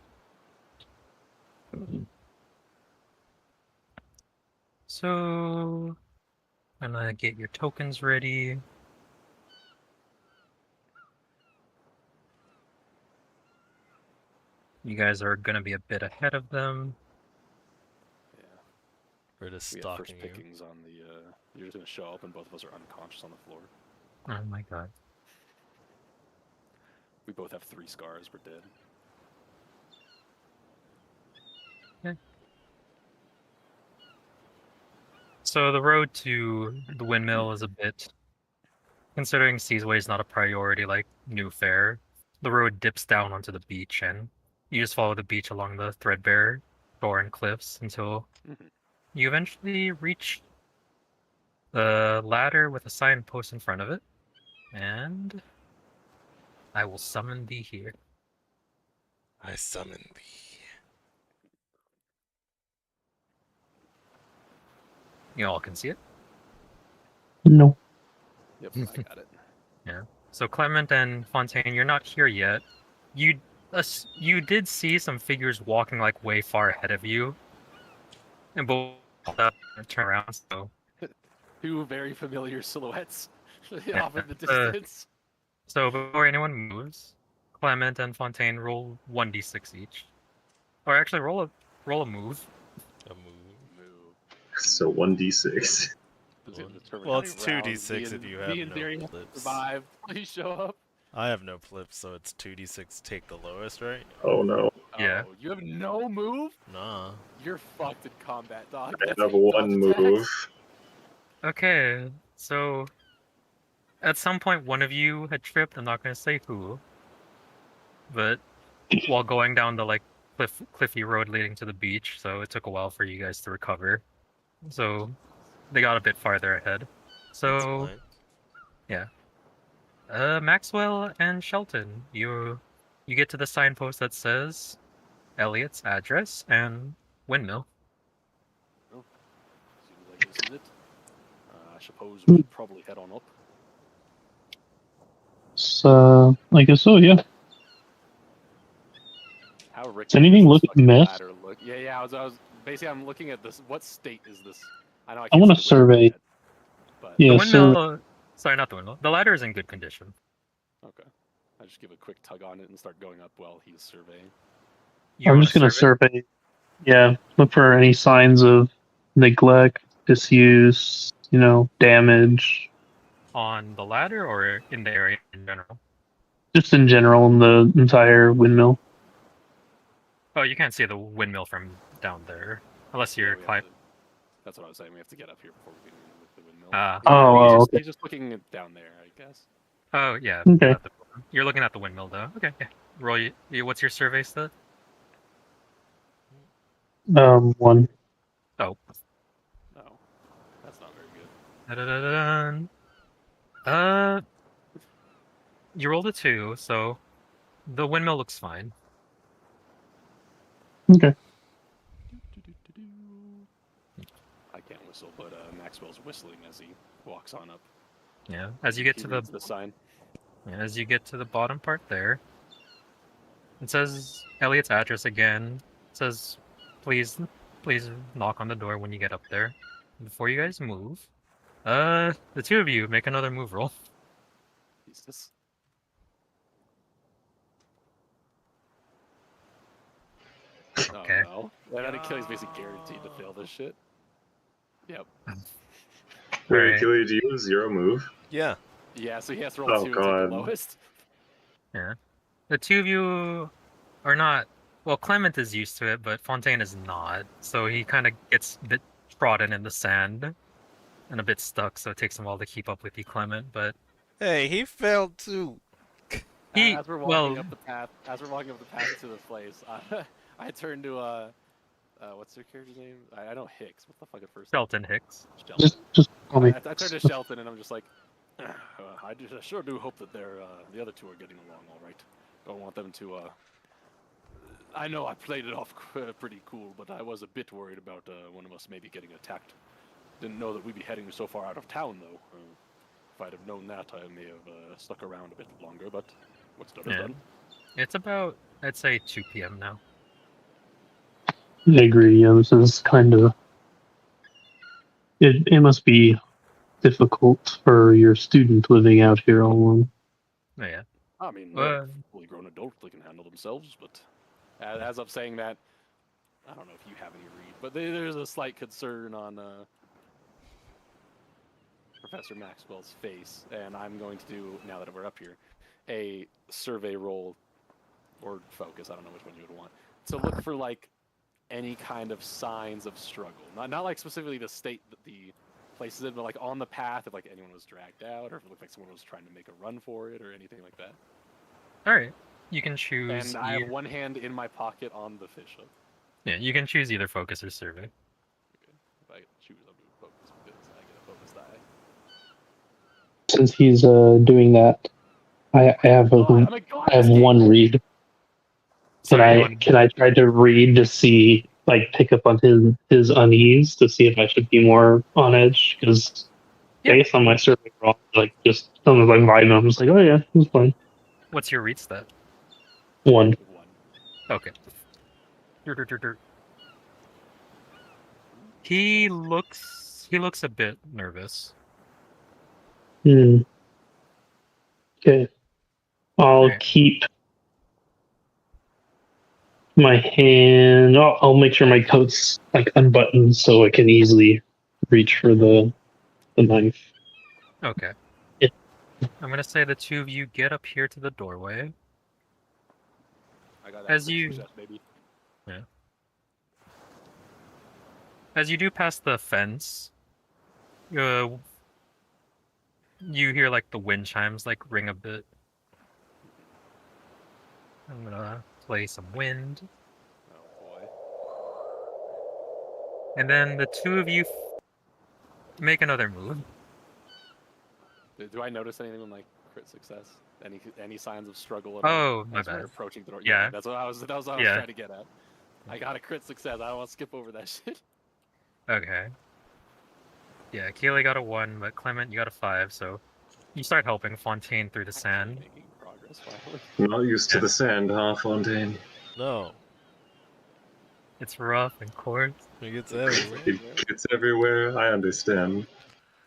Speaker 2: So, I'm gonna get your tokens ready. You guys are gonna be a bit ahead of them.
Speaker 1: Yeah.
Speaker 4: We're just
Speaker 1: We have first
Speaker 4: stalking you.
Speaker 1: pickings on the. You're just gonna show up and both of us are unconscious on the floor.
Speaker 2: Oh my god.
Speaker 1: We both have 3 scars. We're dead.
Speaker 2: Okay. So the road to the windmill is a bit, considering Seasway is not a priority like New Fair, the road dips down onto the beach and you just follow the beach along the threadbare shore and cliffs until you eventually reach the ladder with a signpost in front of it, and I will summon thee here.
Speaker 4: I summon thee.
Speaker 2: You all can see it?
Speaker 5: No.
Speaker 1: Yep, I got it.
Speaker 2: Yeah. So Clement and Fontaine, you're not here yet. You did see some figures walking like way far ahead of you, and both turn around. So
Speaker 1: 2 very familiar silhouettes
Speaker 2: Yeah,
Speaker 1: off in the distance.
Speaker 2: so before anyone moves, Clement and Fontaine roll 1d6 each, or actually roll a move.
Speaker 4: A move.
Speaker 3: So 1d6.
Speaker 1: Who's gonna determine
Speaker 4: Well,
Speaker 1: how
Speaker 4: it's
Speaker 1: many rounds
Speaker 4: 2d6 if you have
Speaker 1: me and
Speaker 4: no
Speaker 1: Theory have to
Speaker 4: blips.
Speaker 1: survive. Please show up.
Speaker 4: I have no flips, so it's 2d6 take the lowest, right?
Speaker 3: Oh no.
Speaker 2: Yeah.
Speaker 1: Oh, you have no move?
Speaker 4: Nah.
Speaker 1: You're fucked in combat, dog.
Speaker 3: I
Speaker 1: That's
Speaker 3: have
Speaker 1: how you dodge
Speaker 3: one
Speaker 1: attacks.
Speaker 3: move.
Speaker 2: Okay, so at some point one of you had tripped. I'm not gonna say who, but while going down the like cliffy road leading to the beach, so it took a while for you guys to recover. So they got a bit farther ahead.
Speaker 4: That's
Speaker 2: So
Speaker 4: fine.
Speaker 2: Maxwell and Shelton, you get to the signpost that says Elliot's address and windmill.
Speaker 1: Seems like this is it. I suppose we should probably head on up.
Speaker 6: So, I guess so, yeah.
Speaker 1: How Rick
Speaker 6: Does anything look
Speaker 1: fucking
Speaker 6: messed?
Speaker 1: ladder look? Yeah. I was basically I'm looking at this. What state is this? I know I
Speaker 6: I
Speaker 1: can't
Speaker 6: wanna
Speaker 1: see the windmill
Speaker 6: survey.
Speaker 1: yet, but
Speaker 6: Yeah,
Speaker 2: The
Speaker 6: so
Speaker 2: windmill, sorry, not the windmill. The ladder is in good condition.
Speaker 1: okay. I just give a quick tug on it and start going up while he's surveying.
Speaker 2: You
Speaker 6: I'm
Speaker 2: wanna
Speaker 6: just gonna
Speaker 2: survey
Speaker 6: survey. Yeah, look for any signs of neglect, disuse, damage,
Speaker 2: on the ladder or in the area in general.
Speaker 6: just in general in the entire windmill.
Speaker 2: Oh, you can't see the windmill from down there unless
Speaker 1: Yeah,
Speaker 2: you're
Speaker 1: we have
Speaker 2: climbing.
Speaker 1: to- That's what I was saying. We have to get up here before we can with the windmill.
Speaker 2: Ah.
Speaker 1: He's just looking down there, I guess.
Speaker 2: Oh yeah.
Speaker 6: Okay.
Speaker 2: not the- You're looking at the windmill though. Okay. Yeah. Roll. What's your survey stat?
Speaker 6: 1.
Speaker 2: Oh.
Speaker 1: No, that's not very good.
Speaker 2: Da-da-da-da-dun. You rolled a 2, so the windmill looks fine.
Speaker 6: Okay.
Speaker 1: I can't whistle, but Maxwell's whistling as he walks on up.
Speaker 2: Yeah. As you get
Speaker 1: He
Speaker 2: to
Speaker 1: reads the sign.
Speaker 2: as you get to the bottom part there, it says Elliot's address again. It says, please knock on the door when you get up there. Before you guys move, the two of you make another move roll.
Speaker 1: Jesus.
Speaker 2: Okay.
Speaker 1: Oh no. That Achilles basically guaranteed to fail this shit. Yep.
Speaker 3: Wait,
Speaker 2: Alright.
Speaker 3: Achilles, do you have 0 move?
Speaker 4: Yeah.
Speaker 1: Yeah, so he has to roll
Speaker 3: Oh,
Speaker 1: 2 and take
Speaker 3: God.
Speaker 1: the lowest.
Speaker 2: Yeah. The two of you are not. Well, Clement is used to it, but Fontaine is not. So he kind of gets a bit trodden in the sand and a bit stuck. So it takes him a while to keep up with you, Clement. But
Speaker 4: Hey, he failed too.
Speaker 1: As we're walking up the path, to the place, I turn to what's their character's name? I know Hicks. What the fuck at first?
Speaker 2: Shelton Hicks.
Speaker 1: Shelton.
Speaker 6: Just call me.
Speaker 1: I turn to Shelton and I'm just like, I sure do hope that the other two are getting along all right. Don't want them to. I know I played it off pretty cool, but I was a bit worried about one of us maybe getting attacked. Didn't know that we'd be heading so far out of town, though. If I'd have known that, I may have stuck around a bit longer, but what's done is
Speaker 2: Yeah.
Speaker 1: done.
Speaker 2: It's about, I'd say, 2 p.m. now.
Speaker 6: I agree. Yeah, this is kind of. It must be difficult for your student living out here all alone.
Speaker 2: Oh, yeah.
Speaker 1: I mean, they're fully grown adults, they can handle themselves, but as I'm saying that, I don't know if you have any read, but there's a slight concern on Professor Maxwell's face, and I'm going to do, now that we're up here, a survey roll, or focus, I don't know which one you would want, to look for, like, any kind of signs of struggle. Not like specifically the state that the place is in, but like on the path, if like anyone was dragged out, or if it looked like someone was trying to make a run for it, or anything like that.
Speaker 2: Alright. You can choose.
Speaker 1: And I have one hand in my pocket on the fish hook.
Speaker 2: Yeah, you can choose either focus or survey.
Speaker 1: Okay. If I choose, I'm doing focus because I get a focus die.
Speaker 6: Since he's doing that, I have I have one read.
Speaker 2: Sorry,
Speaker 6: Can I try to read to see, like, pick up on his unease to see if I should be more on edge? Because based on my survey roll, like, just something like vibing, I'm just like, oh yeah, it's fine.
Speaker 2: What's your read stat?
Speaker 6: 1.
Speaker 2: Okay. He looks a bit nervous.
Speaker 6: Okay. I'll
Speaker 2: Okay.
Speaker 6: keep my hand. I'll make sure my coat's like unbuttoned so I can easily reach for the knife.
Speaker 2: Okay. I'm gonna say the two of you get up here to the doorway.
Speaker 1: I got that
Speaker 2: As
Speaker 1: crit
Speaker 2: you-
Speaker 1: success, baby.
Speaker 2: As you do pass the fence, you hear like the wind chimes like ring a bit. I'm gonna play some wind,
Speaker 1: Oh boy.
Speaker 2: and then the two of you make another move.
Speaker 1: Do I notice anything with my crit success? Any signs of struggle at
Speaker 2: Oh,
Speaker 1: all?
Speaker 2: my
Speaker 1: As we're
Speaker 2: bad.
Speaker 1: approaching the door.
Speaker 2: Yeah.
Speaker 1: That's what I was. That was what I was
Speaker 2: Yeah.
Speaker 1: trying to get at. I got a crit success. I don't want to skip over that shit.
Speaker 2: Okay. Yeah, Keely got a 1, but Clement, you got a 5, so you start helping Fontaine through the
Speaker 1: Actually
Speaker 2: sand.
Speaker 1: making progress finally.
Speaker 3: Not used to
Speaker 2: Yeah.
Speaker 3: the sand, huh, Fontaine?
Speaker 4: No,
Speaker 2: It's rough and coarse.
Speaker 4: it gets
Speaker 1: It
Speaker 4: everywhere.
Speaker 3: It's everywhere. I understand.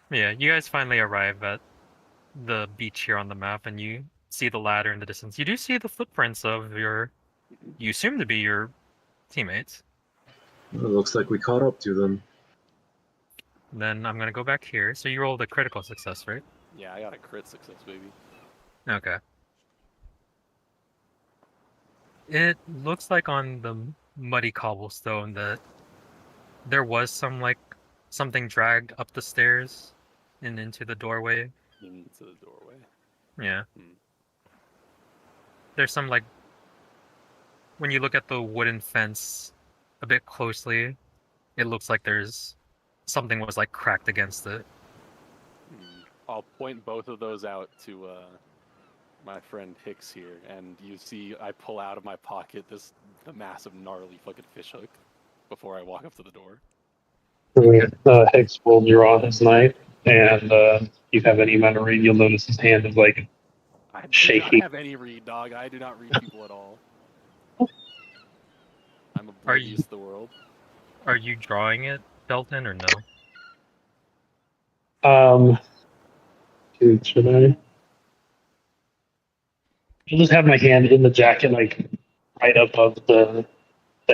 Speaker 2: Yeah, you guys finally arrive at the beach here on the map, and you see the ladder in the distance. You do see the footprints of you assume to be your teammates.
Speaker 3: It looks like we caught up to them.
Speaker 2: Then I'm gonna go back here. So you rolled a critical success, right?
Speaker 1: Yeah, I got a crit success, baby.
Speaker 2: Okay. It looks like on the muddy cobblestone that there was something dragged up the stairs and into the doorway.
Speaker 1: Into the doorway.
Speaker 2: Yeah.
Speaker 1: Hmm.
Speaker 2: There's some when you look at the wooden fence a bit closely, it looks like there's something was cracked against it.
Speaker 1: I'll point both of those out to my friend Hicks here, and you see I pull out of my pocket the massive gnarly fucking fishhook before I walk up to the door.
Speaker 6: Hicks will draw his knife, and you have any amount of read, you'll notice his hand is like
Speaker 1: I do
Speaker 6: shaky.
Speaker 1: not have any read, dog. I do not read people at all. I'm oblivious to the world.
Speaker 2: Are you drawing it, Belton, or no?
Speaker 6: Dude, should I? I'll just have my hand in the jacket, like right above the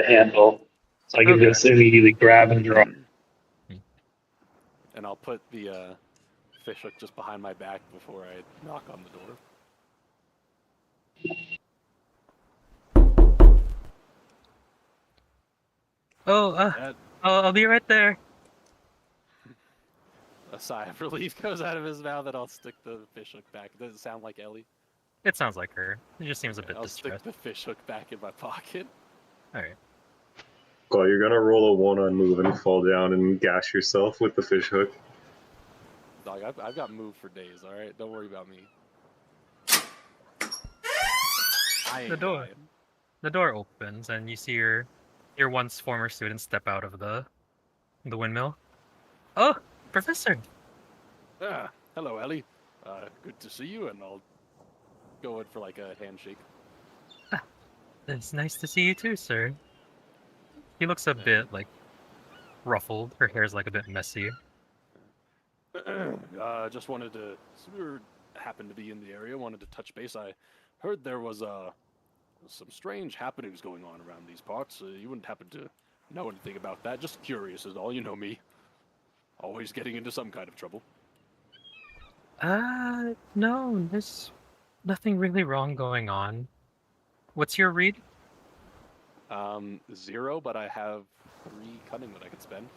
Speaker 6: handle, so I can
Speaker 2: Okay.
Speaker 6: just immediately grab and draw.
Speaker 1: And I'll put the fishhook just behind my back before I knock on the door.
Speaker 2: Oh, I'll be right there.
Speaker 1: A sigh of relief goes out of his mouth, and I'll stick the fishhook back. Does it sound like Ellie?
Speaker 2: It sounds like her. It just seems a bit
Speaker 1: I'll
Speaker 2: distressed.
Speaker 1: stick the fishhook back in my pocket.
Speaker 2: Alright.
Speaker 3: Well, you're gonna roll a 1 on move and fall down and gash yourself with the fishhook.
Speaker 1: Dog, I've got move for days, alright? Don't worry about me. I ain't
Speaker 2: The door.
Speaker 1: dying.
Speaker 2: The door opens, and you see your once former student step out of the windmill. Oh, Professor!
Speaker 1: Ah, hello, Ellie. Good to see you, and I'll go in for like a handshake.
Speaker 2: It's nice to see you too, sir. He looks a bit ruffled. Her hair's a bit messy.
Speaker 1: Just wanted to. Happened to be in the area. Wanted to touch base. I heard there was some strange happenings going on around these parts. You wouldn't happen to know anything about that? Just curious is all. You know me. Always getting into some kind of trouble.
Speaker 2: No, there's nothing really wrong going on. What's your read?
Speaker 1: 0, but I have 3 cunning that I could spend.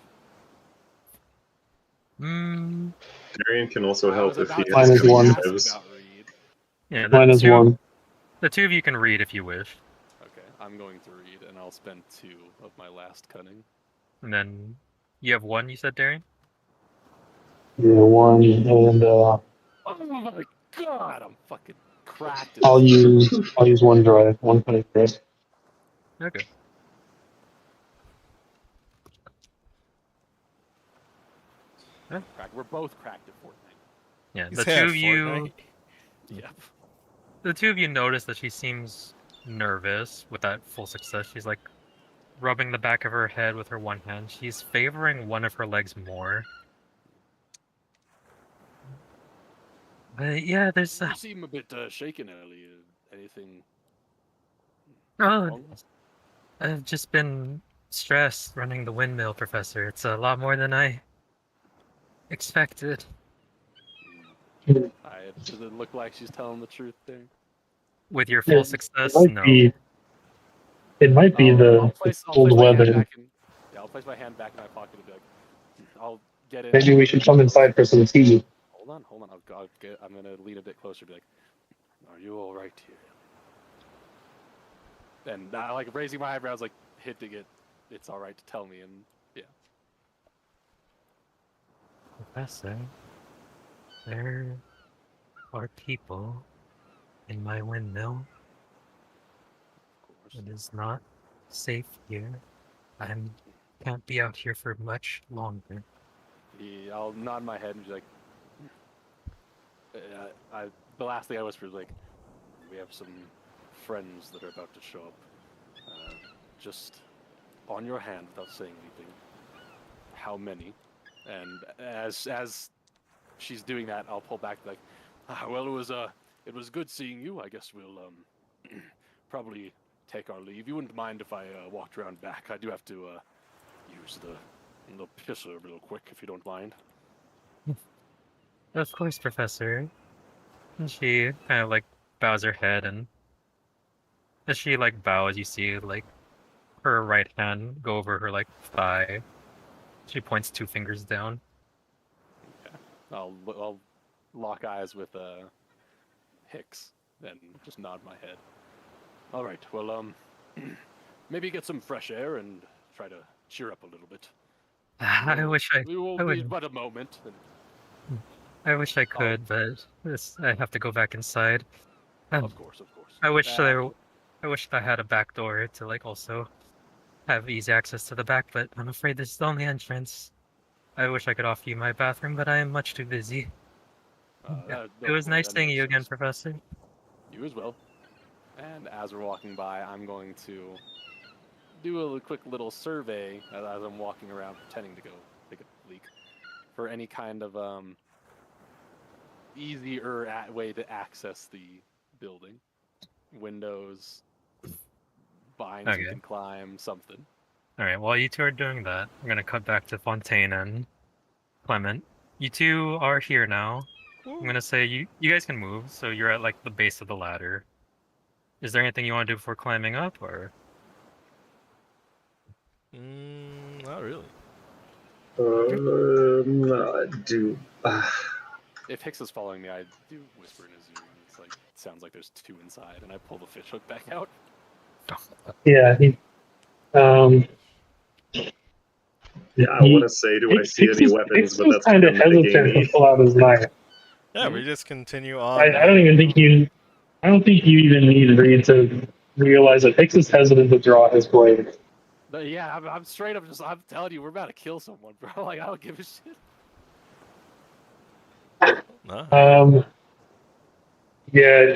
Speaker 3: Darian can also
Speaker 1: I
Speaker 3: help
Speaker 1: was
Speaker 3: if he
Speaker 1: about to
Speaker 6: Mine is
Speaker 3: has
Speaker 6: one.
Speaker 1: ask
Speaker 3: initiatives.
Speaker 1: about read.
Speaker 2: Yeah,
Speaker 6: Mine is one.
Speaker 2: The two of you can read if you wish.
Speaker 1: Okay, I'm going to read, and I'll spend 2 of my last cunning.
Speaker 2: And then you have 1, you said, Darian?
Speaker 6: Yeah, 1, and
Speaker 1: Oh my god, I'm fucking cracked.
Speaker 6: I'll use 1 drive, 1 cutting drive.
Speaker 2: Okay.
Speaker 1: We're both cracked at Fortnite.
Speaker 2: Yeah,
Speaker 4: He's
Speaker 2: the
Speaker 4: had
Speaker 2: two of you
Speaker 4: Fortnite.
Speaker 1: Yep.
Speaker 2: the two of you notice that she seems nervous with that full success. She's rubbing the back of her head with her one hand. She's favoring one of her legs more. But yeah, there's
Speaker 1: You seem a bit shaken, Ellie. Anything
Speaker 2: oh,
Speaker 1: wrong?
Speaker 2: I've just been stressed running the windmill, Professor. It's a lot more than I expected.
Speaker 1: Does it look like she's telling the truth there?
Speaker 2: With your
Speaker 6: Yeah,
Speaker 2: full
Speaker 6: it
Speaker 2: success,
Speaker 6: might
Speaker 2: no.
Speaker 6: be. It might be the
Speaker 1: I'll
Speaker 6: cold
Speaker 1: place my hand
Speaker 6: weather.
Speaker 1: back in. Yeah, I'll place my hand back in my pocket and be like, I'll get in.
Speaker 6: Maybe we should come inside for some tea.
Speaker 1: Hold on. I'm gonna lean a bit closer. Be like, are you all right here? And like raising my eyebrows, like hinting it. It's all right to tell me, and yeah.
Speaker 2: Professor, there are people in my window.
Speaker 1: Of course.
Speaker 2: It is not safe here. I can't be out here for much longer.
Speaker 1: I'll nod my head and be like, the last thing I whisper is like, we have some friends that are about to show up. Just on your hand without saying anything. How many? And as she's doing that, I'll pull back like, well, it was good seeing you. I guess we'll probably take our leave. You wouldn't mind if I walked around back? I do have to use the pisser real quick, if you don't mind.
Speaker 2: Of course, Professor. And she kind of like bows her head, and as she like bows, you see like her right hand go over her like thigh. She points 2 fingers down.
Speaker 1: Okay. I'll lock eyes with Hicks and just nod my head. All right. Well, maybe get some fresh air and try to cheer up a little bit.
Speaker 2: I wish I
Speaker 1: We will
Speaker 2: I
Speaker 1: be
Speaker 2: would
Speaker 1: but a moment.
Speaker 2: I wish I could, but I have to go back inside.
Speaker 1: Of course.
Speaker 2: I wish I had a back door to like also have easy access to the back, but I'm afraid this is the only entrance. I wish I could offer you my bathroom, but I am much too busy. It was nice seeing you again, Professor.
Speaker 1: You as well. And as we're walking by, I'm going to do a quick little survey as I'm walking around, pretending to go take a leak, for any kind of easier way to access the building. Windows, vines you
Speaker 2: Okay.
Speaker 1: can climb, something.
Speaker 2: Alright, while you two are doing that, I'm gonna cut back to Fontaine and Clement. You two are here now. I'm gonna say you guys can move, so you're at like the base of the ladder. Is there anything you want to do before climbing up, or?
Speaker 4: Not really.
Speaker 1: If Hicks is following me, I do whisper in his ear. It's like, it sounds like there's 2 inside, and I pull the fish hook back out.
Speaker 6: Yeah,
Speaker 3: I want to say, do I see any weapons? But that's
Speaker 6: kind of
Speaker 3: becoming
Speaker 6: hesitant to
Speaker 3: gamey.
Speaker 6: pull out his knife.
Speaker 4: Yeah, we just continue on.
Speaker 6: I don't even think you. I don't think you even need Reed to realize that Hicks is hesitant to draw his blade.
Speaker 1: But yeah, I'm straight up I'm telling you, we're about to kill someone, bro. Like, I don't give a shit.
Speaker 4: No.
Speaker 6: Yeah,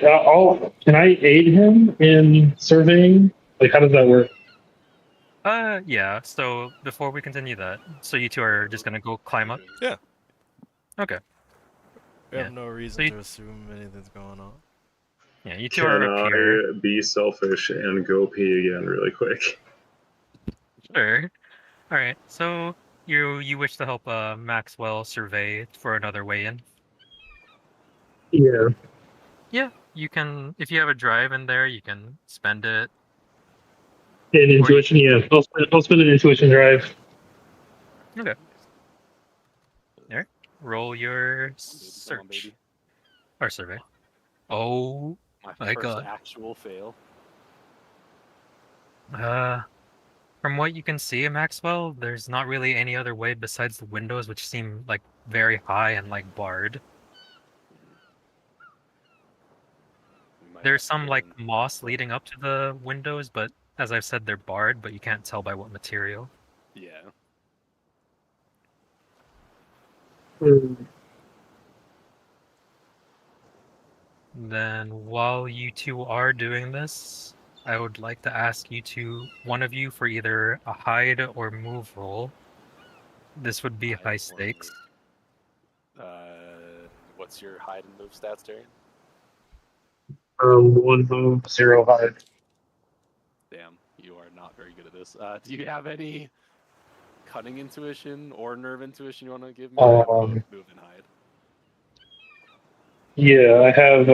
Speaker 6: can I aid him in surveying? Like, how does that work?
Speaker 2: Yeah, so before we continue that, so you two are just gonna go climb up?
Speaker 4: Yeah.
Speaker 2: Okay.
Speaker 4: We
Speaker 2: Yeah.
Speaker 4: have no reason to assume anything's going on.
Speaker 2: Yeah, you two
Speaker 3: Can
Speaker 2: are up here.
Speaker 3: I be selfish and go pee again really quick?
Speaker 2: Sure. Alright, so you wish to help Maxwell survey for another way in?
Speaker 6: Yeah.
Speaker 2: Yeah, you can, if you have a drive in there, you can spend it.
Speaker 6: In intuition, yeah. I'll spend an intuition drive.
Speaker 2: Okay. Alright. Roll your
Speaker 1: Come on,
Speaker 2: search.
Speaker 1: baby.
Speaker 2: Or survey. Oh
Speaker 1: My
Speaker 2: my
Speaker 1: first
Speaker 2: god.
Speaker 1: actual fail.
Speaker 2: From what you can see, Maxwell, there's not really any other way besides the windows, which seem like very high and like barred. There's some like moss leading up to the windows, but as I've said, they're barred, but you can't tell by what material.
Speaker 1: Yeah.
Speaker 2: Then while you two are doing this, I would like to ask one of you for either a hide or move roll. This would be high stakes.
Speaker 1: What's your hide and move stats, Darian?
Speaker 6: 1 move, 0 hide.
Speaker 1: Damn, you are not very good at this. Do you have any cunning intuition or nerve intuition you want to give me? Move and hide.
Speaker 5: Yeah, I have.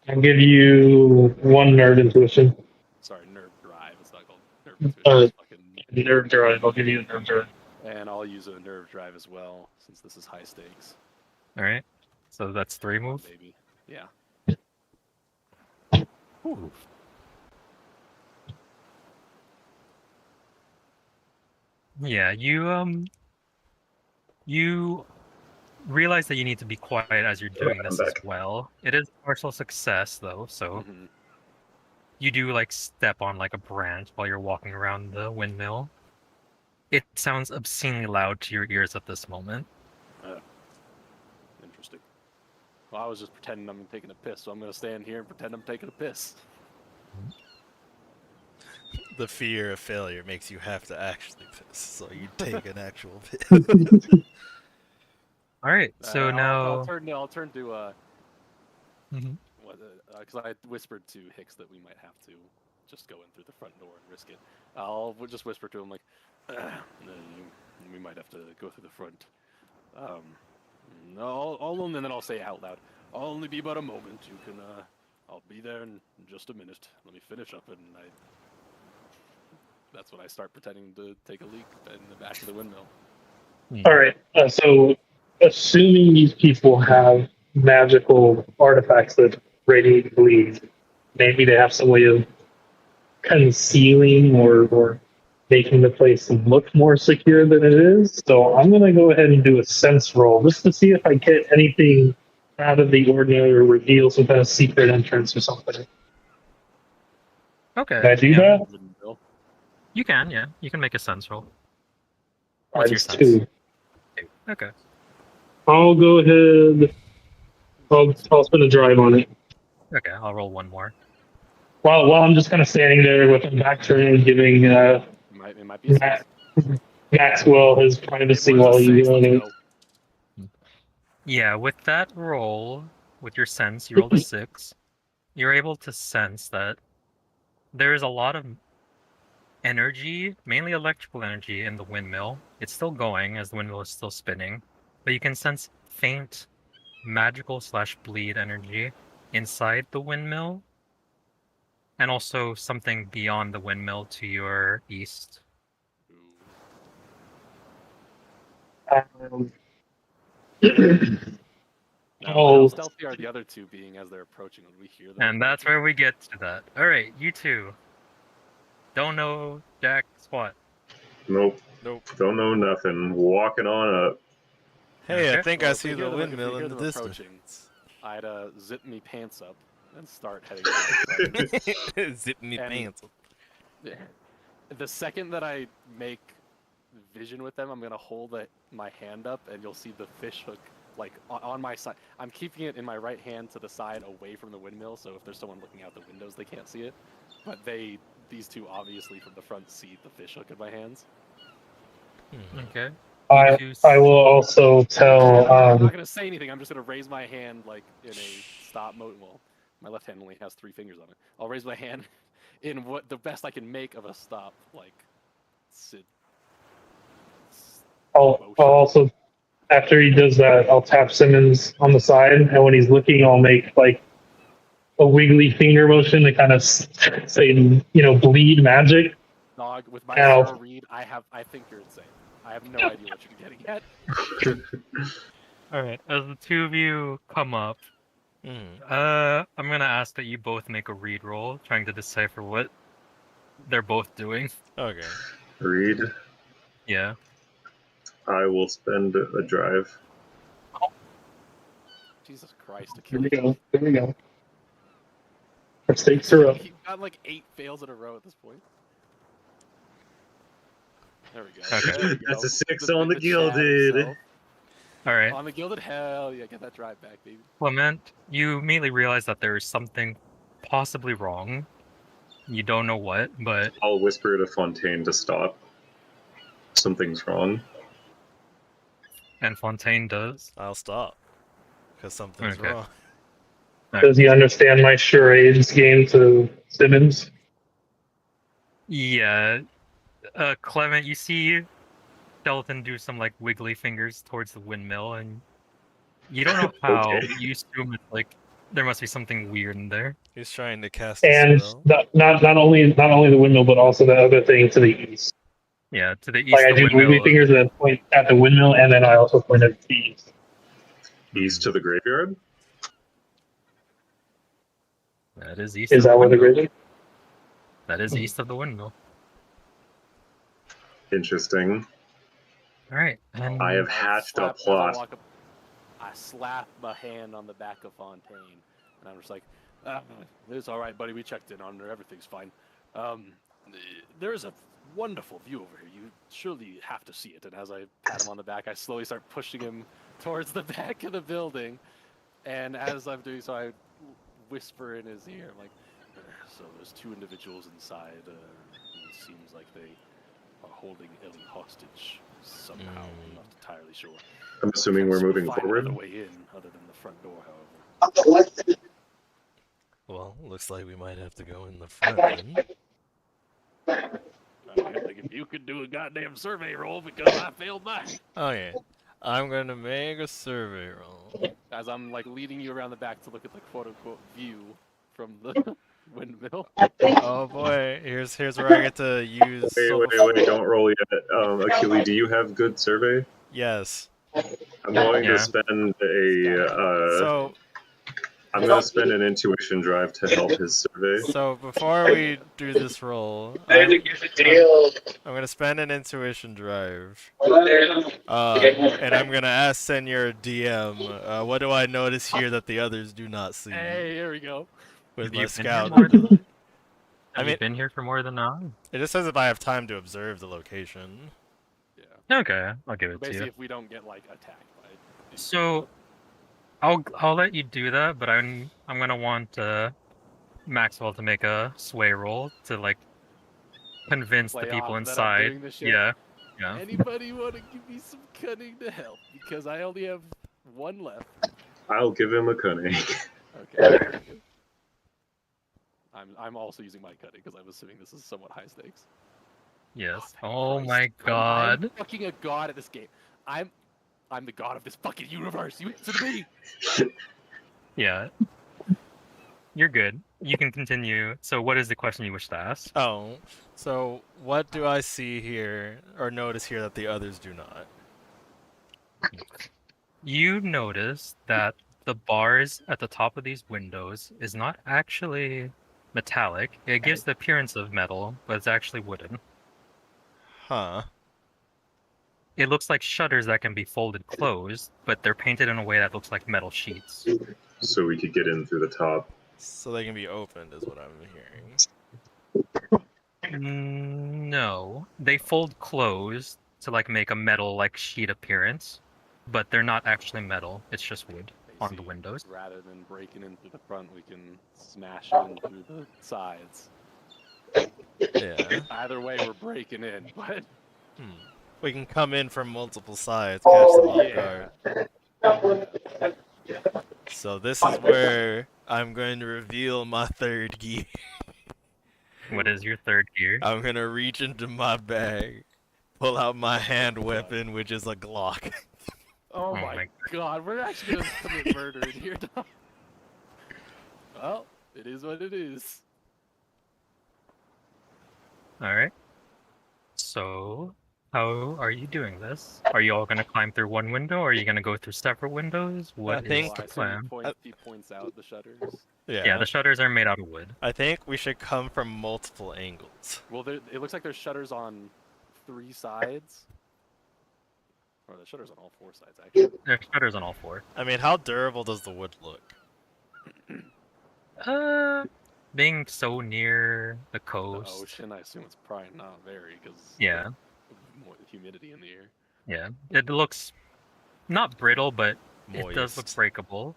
Speaker 5: I'll give you one nerve intuition.
Speaker 1: Sorry, nerve drive. It's not called nerve intuition. It's fucking.
Speaker 5: Nerve drive. I'll give you a nerve drive.
Speaker 1: And I'll use a nerve drive as well, since this is high stakes.
Speaker 2: All right. So that's 3
Speaker 1: Come on,
Speaker 2: move.
Speaker 1: baby. Yeah.
Speaker 2: Ooh. Yeah, you realize that you need to be quiet as you're doing this as
Speaker 3: back.
Speaker 2: well. It is a partial success though, so
Speaker 1: Mhm.
Speaker 2: you do like step on like a branch while you're walking around the windmill. It sounds obscenely loud to your ears at this moment.
Speaker 1: Interesting. Well, I was just pretending I'm taking a piss, so I'm gonna stand here and pretend I'm taking a piss.
Speaker 4: The fear of failure makes you have to actually piss, so you take an actual piss.
Speaker 2: All right, so
Speaker 1: I'll
Speaker 2: now
Speaker 1: turn to
Speaker 2: Mhm.
Speaker 1: because I whispered to Hicks that we might have to just go in through the front door and risk it. I'll just whisper to him like, we might have to go through the front. No, and then I'll say out loud, I'll only be but a moment. You can, I'll be there in just a minute. Let me finish up, and that's when I start pretending to take a leak in the back of the windmill.
Speaker 5: All right. So, assuming these people have magical artifacts that radiate bleed, maybe they have some way of concealing or making the place look more secure than it is. So I'm going to go ahead and do a sense roll just to see if I get anything out of the ordinary or reveal some kind of secret entrance or something.
Speaker 2: Okay.
Speaker 5: Can I do
Speaker 2: yeah.
Speaker 5: that?
Speaker 1: Windmill.
Speaker 2: You can, yeah. You can make a sense roll.
Speaker 5: All
Speaker 2: What's
Speaker 5: right,
Speaker 2: your
Speaker 5: it's
Speaker 2: sense?
Speaker 5: 2.
Speaker 2: 2. Okay.
Speaker 5: I'll go ahead. I'll spin a drive on it.
Speaker 2: Okay, I'll roll one more.
Speaker 5: While I'm just kind of standing there with my back turned, giving
Speaker 1: It might be a
Speaker 5: Matt,
Speaker 1: 6.
Speaker 5: Maxwell his
Speaker 1: Hey,
Speaker 5: privacy
Speaker 1: boys,
Speaker 5: while
Speaker 1: a
Speaker 5: you
Speaker 1: 6.
Speaker 5: run
Speaker 1: Let's
Speaker 5: it.
Speaker 1: go.
Speaker 2: Yeah, with that roll, with your sense, you rolled a 6. You're able to sense that there is a lot of energy, mainly electrical energy, in the windmill. It's still going as the windmill is still spinning, but you can sense faint magical / bleed energy inside the windmill, and also something beyond the windmill to your east.
Speaker 5: Um,
Speaker 1: Now,
Speaker 5: Oh.
Speaker 1: how stealthy are the other two being as they're approaching? Would we hear them?
Speaker 2: And that's
Speaker 1: approaching?
Speaker 2: where we get to that. Alright, you two. Don't know jack squat.
Speaker 3: Nope.
Speaker 4: Nope.
Speaker 3: Don't know nothing. Walking on up.
Speaker 4: Hey, I
Speaker 2: Okay.
Speaker 4: think
Speaker 1: Well,
Speaker 4: I
Speaker 1: if we
Speaker 4: see
Speaker 1: hear
Speaker 4: the
Speaker 1: them- if we
Speaker 4: windmill
Speaker 1: hear
Speaker 4: in the
Speaker 1: them
Speaker 4: distance.
Speaker 1: approaching, I'd zip me pants up and start heading to the front.
Speaker 4: Zip me
Speaker 1: And-
Speaker 4: pants.
Speaker 1: The second that I make vision with them, I'm gonna hold my hand up, and you'll see the fish hook like on my side. I'm keeping it in my right hand to the side, away from the windmill, so if there's someone looking out the windows, they can't see it. But these two obviously from the front see the fish hook in my hands.
Speaker 2: Okay.
Speaker 5: I will also tell.
Speaker 1: I'm not gonna say anything. I'm just gonna raise my hand like in a stop mode. Well, my left hand only has 3 fingers on it. I'll raise my hand in what the best I can make of a stop, like sit.
Speaker 5: I'll also, after he does that, I'll tap Simmons on the side, and when he's looking, I'll make like a wiggly finger motion to kind of say, bleed magic.
Speaker 1: Dog, with my
Speaker 5: Ow.
Speaker 1: 0 read, I think you're insane. I have no idea what you're getting at.
Speaker 2: Alright, as the two of you come up, I'm gonna ask that you both make a read roll, trying to decipher what they're both doing.
Speaker 4: Okay.
Speaker 3: Read.
Speaker 2: Yeah.
Speaker 3: I will spend a drive.
Speaker 1: Jesus Christ,
Speaker 5: Here we
Speaker 1: Achilles.
Speaker 5: go. Here we go. Our stakes are up.
Speaker 1: He got like 8 fails in a row at this point. There we go.
Speaker 2: Okay.
Speaker 1: There we go.
Speaker 3: That's a 6 on the
Speaker 1: chat
Speaker 3: Gilded.
Speaker 1: itself.
Speaker 2: Alright.
Speaker 1: On the Gilded, hell yeah, get that drive back, baby.
Speaker 2: Clement, you immediately realize that there is something possibly wrong. You don't know what, but
Speaker 3: I'll whisper to Fontaine to stop. Something's wrong.
Speaker 2: and Fontaine does.
Speaker 4: I'll stop. Because something's
Speaker 2: Okay.
Speaker 4: wrong.
Speaker 5: Does he understand my charades game to Simmons?
Speaker 2: Yeah. Clement, you see Skeleton do some like wiggly fingers towards the windmill, and You don't know how. You assume it's like there must be something weird in there.
Speaker 4: He's trying to cast a
Speaker 5: And
Speaker 4: spell.
Speaker 5: not only the windmill, but also the other thing to the east.
Speaker 2: Yeah, to the east.
Speaker 5: Like I
Speaker 2: the
Speaker 5: do movie
Speaker 2: windmill.
Speaker 5: fingers and then point at the windmill, and then I also point at the east.
Speaker 3: East to the graveyard?
Speaker 2: That is east.
Speaker 5: Is
Speaker 2: of the
Speaker 5: that where the
Speaker 2: windmill.
Speaker 5: grid is?
Speaker 2: That is east of the windmill.
Speaker 3: Interesting.
Speaker 2: All right, and
Speaker 3: I have hatched a plot.
Speaker 1: I slap my hand on the back of Fontaine, and I'm just like, it's all right, buddy. We checked in on her. Everything's fine. There is a wonderful view over here. You surely have to see it. And as I pat him on the back, I slowly start pushing him towards the back of the building. And as I'm doing so, I whisper in his ear, I'm like, so there's 2 individuals inside. It seems like they are holding Ellie hostage somehow. I'm not entirely sure.
Speaker 3: I'm assuming we're moving
Speaker 1: Find
Speaker 3: forward.
Speaker 1: another way in, other than the front door, however.
Speaker 4: Well, looks like we might have to go in the front then.
Speaker 1: Like if you could do a goddamn survey roll because I failed mine.
Speaker 4: Okay. I'm gonna make a survey roll.
Speaker 1: As I'm like leading you around the back to look at the quote unquote view from the windmill.
Speaker 4: Oh boy, here's where I get to use.
Speaker 3: Wait, don't roll yet. Achille, do you have good survey?
Speaker 4: Yes.
Speaker 3: I'm going
Speaker 2: Yeah.
Speaker 3: to spend
Speaker 4: So
Speaker 3: I'm going to spend an intuition drive to help his survey.
Speaker 4: So before we do this roll, I'm gonna spend an intuition drive, and I'm gonna ask Senor DM, what do I notice here that the others do not see?
Speaker 1: Hey, here we go.
Speaker 4: With
Speaker 2: Have
Speaker 4: my
Speaker 2: you been here
Speaker 4: scout.
Speaker 2: more than-
Speaker 4: I
Speaker 2: Have
Speaker 4: mean-
Speaker 2: you been here for more than an hour?
Speaker 4: It just says if I have time to observe the location.
Speaker 1: Yeah.
Speaker 2: Okay, I'll give it to
Speaker 1: Basically,
Speaker 2: you.
Speaker 1: if we don't get like attacked by.
Speaker 2: So, I'll let you do that, but I'm gonna want Maxwell to make a sway roll to like convince the
Speaker 1: Play
Speaker 2: people
Speaker 1: off that I'm
Speaker 2: inside.
Speaker 1: doing this shit?
Speaker 2: Yeah, yeah.
Speaker 1: Anybody want to give me some cunning to help? Because I only have 1 left.
Speaker 3: I'll give him a cunning.
Speaker 1: Okay. I'm also using my cunning because I'm assuming this is somewhat high stakes.
Speaker 2: Yes. Oh
Speaker 1: Christ.
Speaker 2: my god.
Speaker 1: I'm fucking a god at this game. I'm the god of this fucking universe. You answer to me.
Speaker 2: Yeah. You're good. You can continue. So, what is the question you wish to ask?
Speaker 4: Oh, so what do I see here or notice here that the others do not?
Speaker 2: You notice that the bars at the top of these windows is not actually metallic. It gives the appearance of metal, but it's actually wooden.
Speaker 4: Huh.
Speaker 2: It looks like shutters that can be folded closed, but they're painted in a way that looks like metal sheets.
Speaker 3: So we could get in through the top.
Speaker 4: So they can be opened, is what I'm hearing.
Speaker 2: No, they fold closed to like make a metal like sheet appearance, but they're not actually metal. It's just wood on the windows.
Speaker 1: Rather than breaking in through the front, we can smash in through the sides.
Speaker 4: Yeah.
Speaker 1: Either way, we're breaking in. But
Speaker 4: We can come in from multiple sides, catch them off guard. So this is where I'm going to reveal my third gear.
Speaker 2: What is your third gear?
Speaker 4: I'm gonna reach into my bag, pull out my hand weapon, which is a Glock.
Speaker 1: oh
Speaker 2: my
Speaker 1: my god, we're actually gonna commit murder in here, dog. Well, it is what it is.
Speaker 2: Alright. So, how are you doing this? Are you all going to climb through one window, or are you going to go through several windows? What is
Speaker 4: think-
Speaker 2: the
Speaker 1: I assume
Speaker 2: plan?
Speaker 1: he points out the shutters.
Speaker 2: Yeah, the shutters are made out of wood.
Speaker 4: I think we should come from multiple angles.
Speaker 1: Well, it looks like there's shutters on 3 sides. Or the shutters on all 4 sides, actually.
Speaker 2: There's shutters on all 4.
Speaker 4: I mean, how durable does the wood look?
Speaker 2: Being so near the
Speaker 1: The
Speaker 2: coast.
Speaker 1: ocean, I assume it's probably not very, because
Speaker 2: Yeah,
Speaker 1: more humidity in the air.
Speaker 2: yeah. It looks not brittle, but it does look
Speaker 4: Moist.
Speaker 2: breakable.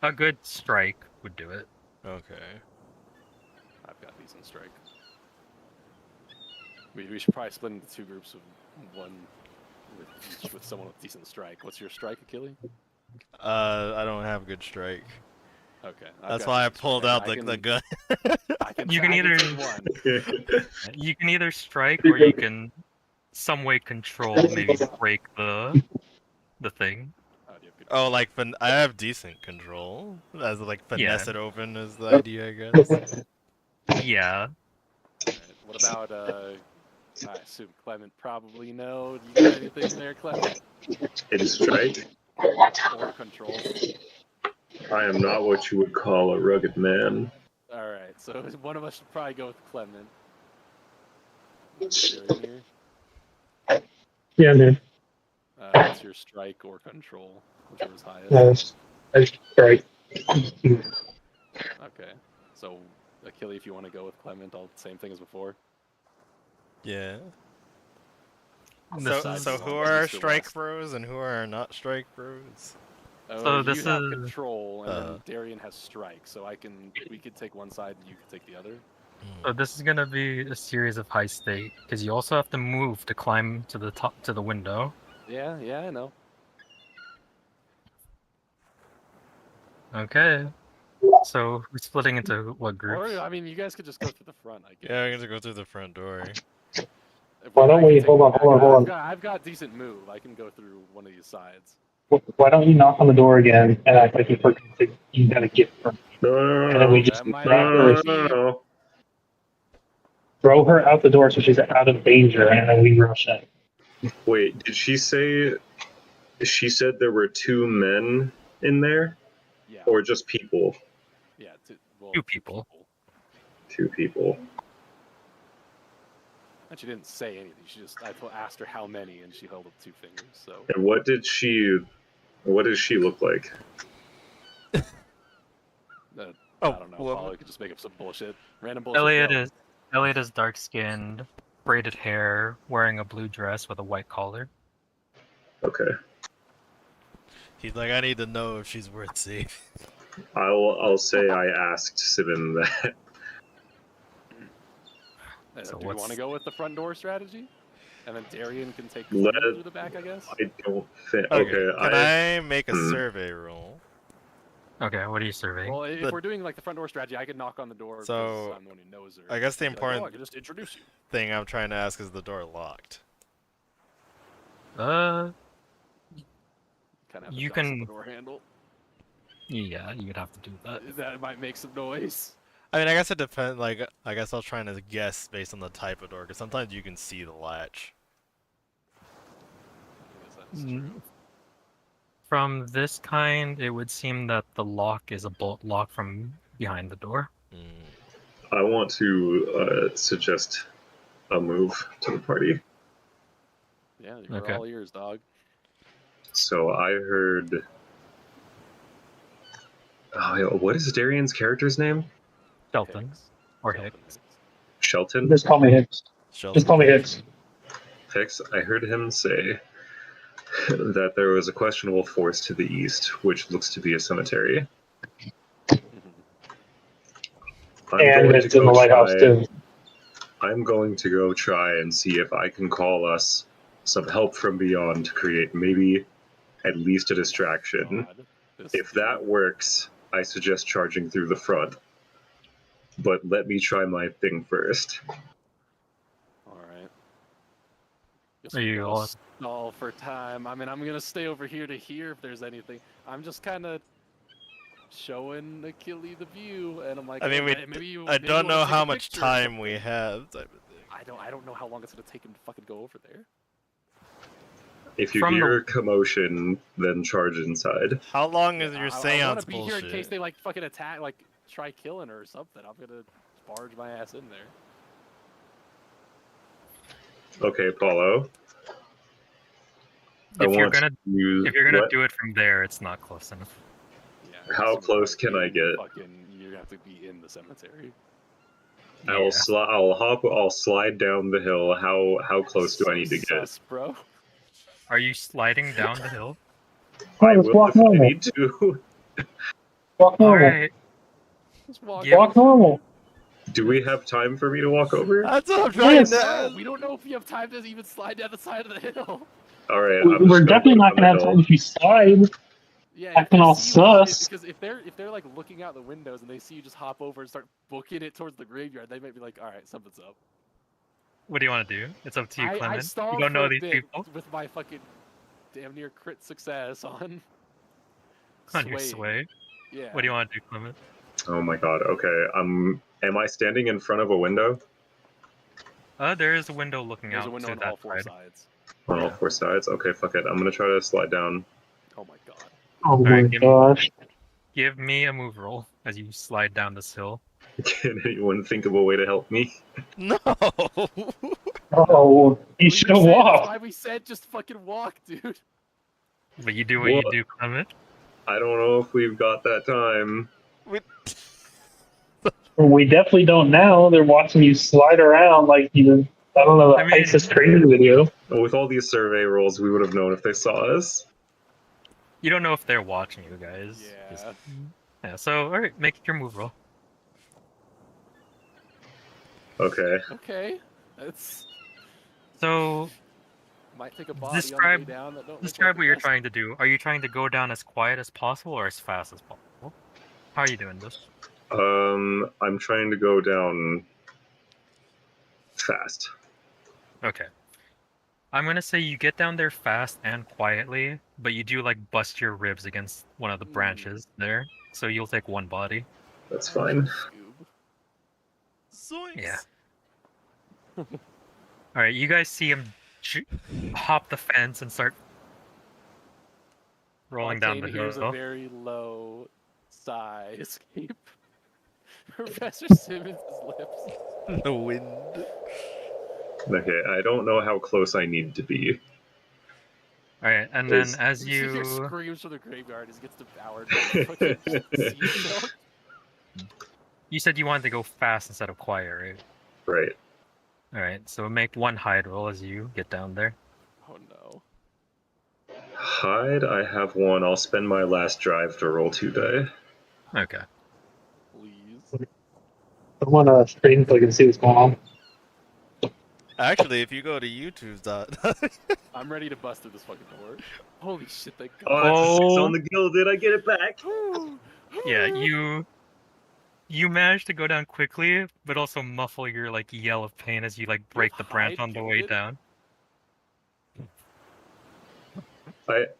Speaker 2: A good strike would do it.
Speaker 4: Okay.
Speaker 1: I've got decent strike. We should probably split into 2 groups of 1 with someone with decent strike. What's your strike, Achille?
Speaker 4: I don't have good strike.
Speaker 1: Okay.
Speaker 4: That's why I pulled out the gun.
Speaker 2: You can either-
Speaker 1: one.
Speaker 2: You can either strike, or you can some way control, maybe break the thing.
Speaker 1: Oh, do you have good
Speaker 4: Oh, like I have decent control. As like finesse
Speaker 2: Yeah.
Speaker 4: it open is the idea, I guess.
Speaker 2: Yeah.
Speaker 1: Alright, what about I assume Clement probably no. Do you got anything there, Clement?
Speaker 3: In strike,
Speaker 1: Or control?
Speaker 3: I am not what you would call a rugged man.
Speaker 1: Alright, so one of us should probably go with Clement. Here.
Speaker 5: Yeah, man.
Speaker 1: What's your strike or control? Whichever's highest.
Speaker 5: That's right.
Speaker 1: Okay. So, Achille, if you want to go with Clement, I'll same thing as before.
Speaker 4: Yeah.
Speaker 2: This
Speaker 4: So,
Speaker 2: is-
Speaker 4: so who
Speaker 1: East
Speaker 4: are
Speaker 1: or
Speaker 4: strike
Speaker 1: west?
Speaker 4: bros and who are not strike bros?
Speaker 1: Oh,
Speaker 2: So
Speaker 1: you
Speaker 2: this
Speaker 1: have
Speaker 2: is-
Speaker 1: control, and then Darian has strike, so we could take one side and you could take the other.
Speaker 2: So this is gonna be a series of high stake because you also have to move to climb to the top to the window.
Speaker 1: Yeah, I know.
Speaker 2: Okay. So we're splitting into what groups?
Speaker 1: Or I mean, you guys could just go through the front. I guess.
Speaker 4: Yeah, we're gonna go through the front door.
Speaker 5: Why don't
Speaker 1: I can
Speaker 5: we-
Speaker 1: take
Speaker 5: hold
Speaker 1: the
Speaker 5: on,
Speaker 1: back.
Speaker 5: hold on.
Speaker 1: I've got decent move. I can go through one of these sides.
Speaker 5: Why don't you knock on the door again and act like you got a gift from
Speaker 3: No,
Speaker 5: and then we just
Speaker 1: That might
Speaker 5: drop
Speaker 1: not
Speaker 5: her,
Speaker 1: be-
Speaker 3: no.
Speaker 5: throw her out the door so she's out of danger, and then we rush in.
Speaker 3: Wait, did she say? She said there were 2 men in there,
Speaker 1: Yeah.
Speaker 3: or just people?
Speaker 1: Yeah. Well,
Speaker 2: Two people.
Speaker 3: 2 people.
Speaker 1: And she didn't say anything. I asked her how many, and she held up 2 fingers. So.
Speaker 3: And what does she look like?
Speaker 1: I don't know.
Speaker 4: well,
Speaker 1: Paul could just make up some bullshit. Random bullshit.
Speaker 2: Elliot is dark skinned, braided hair, wearing a blue dress with a white collar.
Speaker 3: Okay,
Speaker 4: He's like, I need to know if she's worth saving.
Speaker 3: I'll say I asked Sibin that.
Speaker 2: So
Speaker 1: Do you want to go with the front door strategy? And then Darian can take
Speaker 3: Let-
Speaker 1: Clement through the back, I guess?
Speaker 3: I don't think.
Speaker 4: Okay,
Speaker 3: Okay,
Speaker 4: can I make a survey roll?
Speaker 2: Okay, what are you surveying?
Speaker 1: Well, if
Speaker 4: But-
Speaker 1: we're doing like the front door strategy, I could knock on the door because
Speaker 4: So,
Speaker 1: I'm the one who knows her.
Speaker 4: I guess the
Speaker 1: Be like,
Speaker 4: important
Speaker 1: I can just introduce you.
Speaker 4: thing I'm trying to ask is the door locked?
Speaker 1: Kind of have to
Speaker 2: You
Speaker 1: jostle
Speaker 2: can-
Speaker 1: the door handle.
Speaker 2: Yeah, you'd have to do that.
Speaker 1: That might make some noise.
Speaker 4: I mean, I guess it depends. Like, I guess I was trying to guess based on the type of door, because sometimes you can see the latch.
Speaker 1: I guess that's
Speaker 2: Mm.
Speaker 1: true.
Speaker 2: From this kind, it would seem that the lock is a bolt lock from behind the door.
Speaker 4: Mm.
Speaker 3: I want to suggest a move to the party.
Speaker 1: Yeah, you're
Speaker 2: Okay.
Speaker 1: all ears, dog.
Speaker 3: So I heard. Oh, yeah, what is Darian's character's name?
Speaker 2: Shelton
Speaker 1: Hicks.
Speaker 2: or
Speaker 1: Shelton
Speaker 2: Hicks.
Speaker 3: Shelton?
Speaker 5: Just call me Hicks.
Speaker 4: Shelton
Speaker 5: Just call me Hicks.
Speaker 3: Hicks. I heard him say that there was a questionable force to the east, which looks to be a cemetery. I'm
Speaker 5: And
Speaker 3: going to
Speaker 5: it's in
Speaker 3: go
Speaker 5: the lighthouse
Speaker 3: try-
Speaker 5: too.
Speaker 3: I'm going to go try and see if I can call us some help from beyond to create maybe at least a distraction.
Speaker 1: God, this
Speaker 3: If
Speaker 1: dude.
Speaker 3: that works, I suggest charging through the front. But let me try my thing first.
Speaker 1: Alright. Guess
Speaker 2: Are
Speaker 1: we
Speaker 2: you
Speaker 1: gotta
Speaker 2: all-
Speaker 1: stall for time. I mean, I'm gonna stay over here to hear if there's anything. I'm just kind of showing Achille the view, and I'm like,
Speaker 4: I mean,
Speaker 1: "Oh, maybe you,
Speaker 4: I
Speaker 1: maybe you
Speaker 4: don't
Speaker 1: wanna
Speaker 4: know
Speaker 1: take
Speaker 4: how
Speaker 1: a
Speaker 4: much
Speaker 1: picture or
Speaker 4: time we
Speaker 1: something."
Speaker 4: have, type of thing.
Speaker 1: I don't know how long it's gonna take him to fucking go over there.
Speaker 3: If you
Speaker 2: From the-
Speaker 3: hear commotion, then charge inside.
Speaker 4: How long is
Speaker 1: Yeah,
Speaker 4: your
Speaker 1: I
Speaker 4: seance
Speaker 1: want to be
Speaker 4: bullshit?
Speaker 1: here in case they like fucking attack, like try killing her or something. I'm gonna barge my ass in there.
Speaker 3: Okay, Paulo. I
Speaker 2: If you're
Speaker 3: want
Speaker 2: gonna
Speaker 3: to use
Speaker 2: if you're gonna
Speaker 3: what?
Speaker 2: do it from there, it's not close enough.
Speaker 1: Yeah.
Speaker 3: How
Speaker 1: so,
Speaker 3: close
Speaker 1: like,
Speaker 3: can I
Speaker 1: in
Speaker 3: get?
Speaker 1: Fucking, you're gonna have to be in the cemetery.
Speaker 3: I'll slide down the hill. How close do I need to get?
Speaker 1: Sus, bro.
Speaker 2: Are you sliding down the hill?
Speaker 3: I
Speaker 5: just
Speaker 3: will
Speaker 5: walk
Speaker 3: if I
Speaker 5: normal.
Speaker 3: need to.
Speaker 5: Walk
Speaker 2: All
Speaker 5: normal.
Speaker 2: right.
Speaker 1: Just walk.
Speaker 2: Yeah.
Speaker 5: Walk normal.
Speaker 3: Do we have time for me to walk over?
Speaker 4: That's what I'm trying
Speaker 5: Yes.
Speaker 4: to
Speaker 1: No,
Speaker 4: ask.
Speaker 1: we don't know if you have time to even slide down the side of the hill.
Speaker 3: All right, I'm just
Speaker 5: We're
Speaker 3: gonna
Speaker 5: definitely
Speaker 3: walk
Speaker 5: not gonna
Speaker 3: down
Speaker 5: have
Speaker 3: the
Speaker 5: time
Speaker 3: hill.
Speaker 5: if you slide.
Speaker 1: Yeah,
Speaker 5: Acting all
Speaker 1: see you
Speaker 5: sus.
Speaker 1: because if they're like looking out the windows and they see you just hop over and start booking it towards the graveyard, they might be like, all right, something's up.
Speaker 2: What do you want to do? It's up to you,
Speaker 1: I
Speaker 2: Clement.
Speaker 1: stalled
Speaker 2: You don't
Speaker 1: for
Speaker 2: know
Speaker 1: a
Speaker 2: these
Speaker 1: bit
Speaker 2: people.
Speaker 1: with my fucking damn near crit success on.
Speaker 2: On your
Speaker 1: swaying.
Speaker 2: sway.
Speaker 1: Yeah.
Speaker 2: What do you want to do, Clement?
Speaker 3: Oh my god. Okay. Am I standing in front of a window
Speaker 2: There is a window looking
Speaker 1: There's
Speaker 2: out
Speaker 1: a window
Speaker 2: to
Speaker 1: on
Speaker 2: that
Speaker 1: all four
Speaker 2: side.
Speaker 1: sides.
Speaker 3: on all
Speaker 2: Yeah.
Speaker 3: four sides? Okay, fuck it. I'm gonna try to slide down.
Speaker 1: Oh my god.
Speaker 6: Oh my
Speaker 2: Alright,
Speaker 6: gosh.
Speaker 2: give me a move roll as you slide down this hill.
Speaker 3: Can anyone think of a way to help me?
Speaker 4: No.
Speaker 6: Oh, you should have
Speaker 1: That's
Speaker 6: walked.
Speaker 1: why we said just fucking walk, dude.
Speaker 2: But you do what you
Speaker 3: What?
Speaker 2: do, Clement.
Speaker 3: I don't know if we've got that time.
Speaker 6: We definitely don't now. They're watching you slide around like you. I don't know, the
Speaker 2: I mean-
Speaker 6: ISIS training video.
Speaker 3: With all these survey rolls, we would have known if they saw us.
Speaker 2: You don't know if they're watching you guys.
Speaker 1: Yeah.
Speaker 2: Yeah, so, alright, make your move roll.
Speaker 3: Okay.
Speaker 1: Okay. That's
Speaker 2: So,
Speaker 1: might take a body on
Speaker 2: Describe-
Speaker 1: the way down. That don't look
Speaker 2: describe
Speaker 1: like
Speaker 2: what you're
Speaker 1: the best.
Speaker 2: trying to do. Are you trying to go down as quiet as possible or as fast as possible? How are you doing this?
Speaker 3: I'm trying to go down fast.
Speaker 2: Okay. I'm gonna say you get down there fast and quietly, but you do like bust your ribs against one of the branches there, so you'll take one body.
Speaker 3: That's fine.
Speaker 1: Scoob.
Speaker 4: Zoinks.
Speaker 2: Yeah. Alright, you guys see him hop the fence and start rolling down the
Speaker 1: Octane hears a
Speaker 2: hill.
Speaker 1: very low sigh escape. Professor Simmons' lips.
Speaker 4: The wind.
Speaker 3: Okay, I don't know how close I need to be.
Speaker 2: Alright, and then
Speaker 3: Is-
Speaker 2: as
Speaker 1: You hear
Speaker 2: you
Speaker 1: screams from the graveyard as he gets devoured by the fucking sea stone.
Speaker 2: you said you wanted to go fast instead of quiet, right?
Speaker 3: Right.
Speaker 2: Alright, so make one hide roll as you get down there.
Speaker 1: Oh no.
Speaker 3: Hide, I have one. I'll spend my last drive to roll 2 die.
Speaker 2: Okay.
Speaker 1: Please.
Speaker 6: I want to stream so I can see what's going on.
Speaker 4: Actually, if you go to YouTube's
Speaker 1: I'm ready to bust through this fucking door. Holy shit, thank
Speaker 3: Oh,
Speaker 1: god.
Speaker 3: that's a 6
Speaker 2: Oh.
Speaker 3: on the gilded. I get it back.
Speaker 2: Yeah, you manage to go down quickly, but also muffle your like yell of pain as you like break the branch
Speaker 1: hide
Speaker 2: on the way
Speaker 1: gilded?
Speaker 2: down.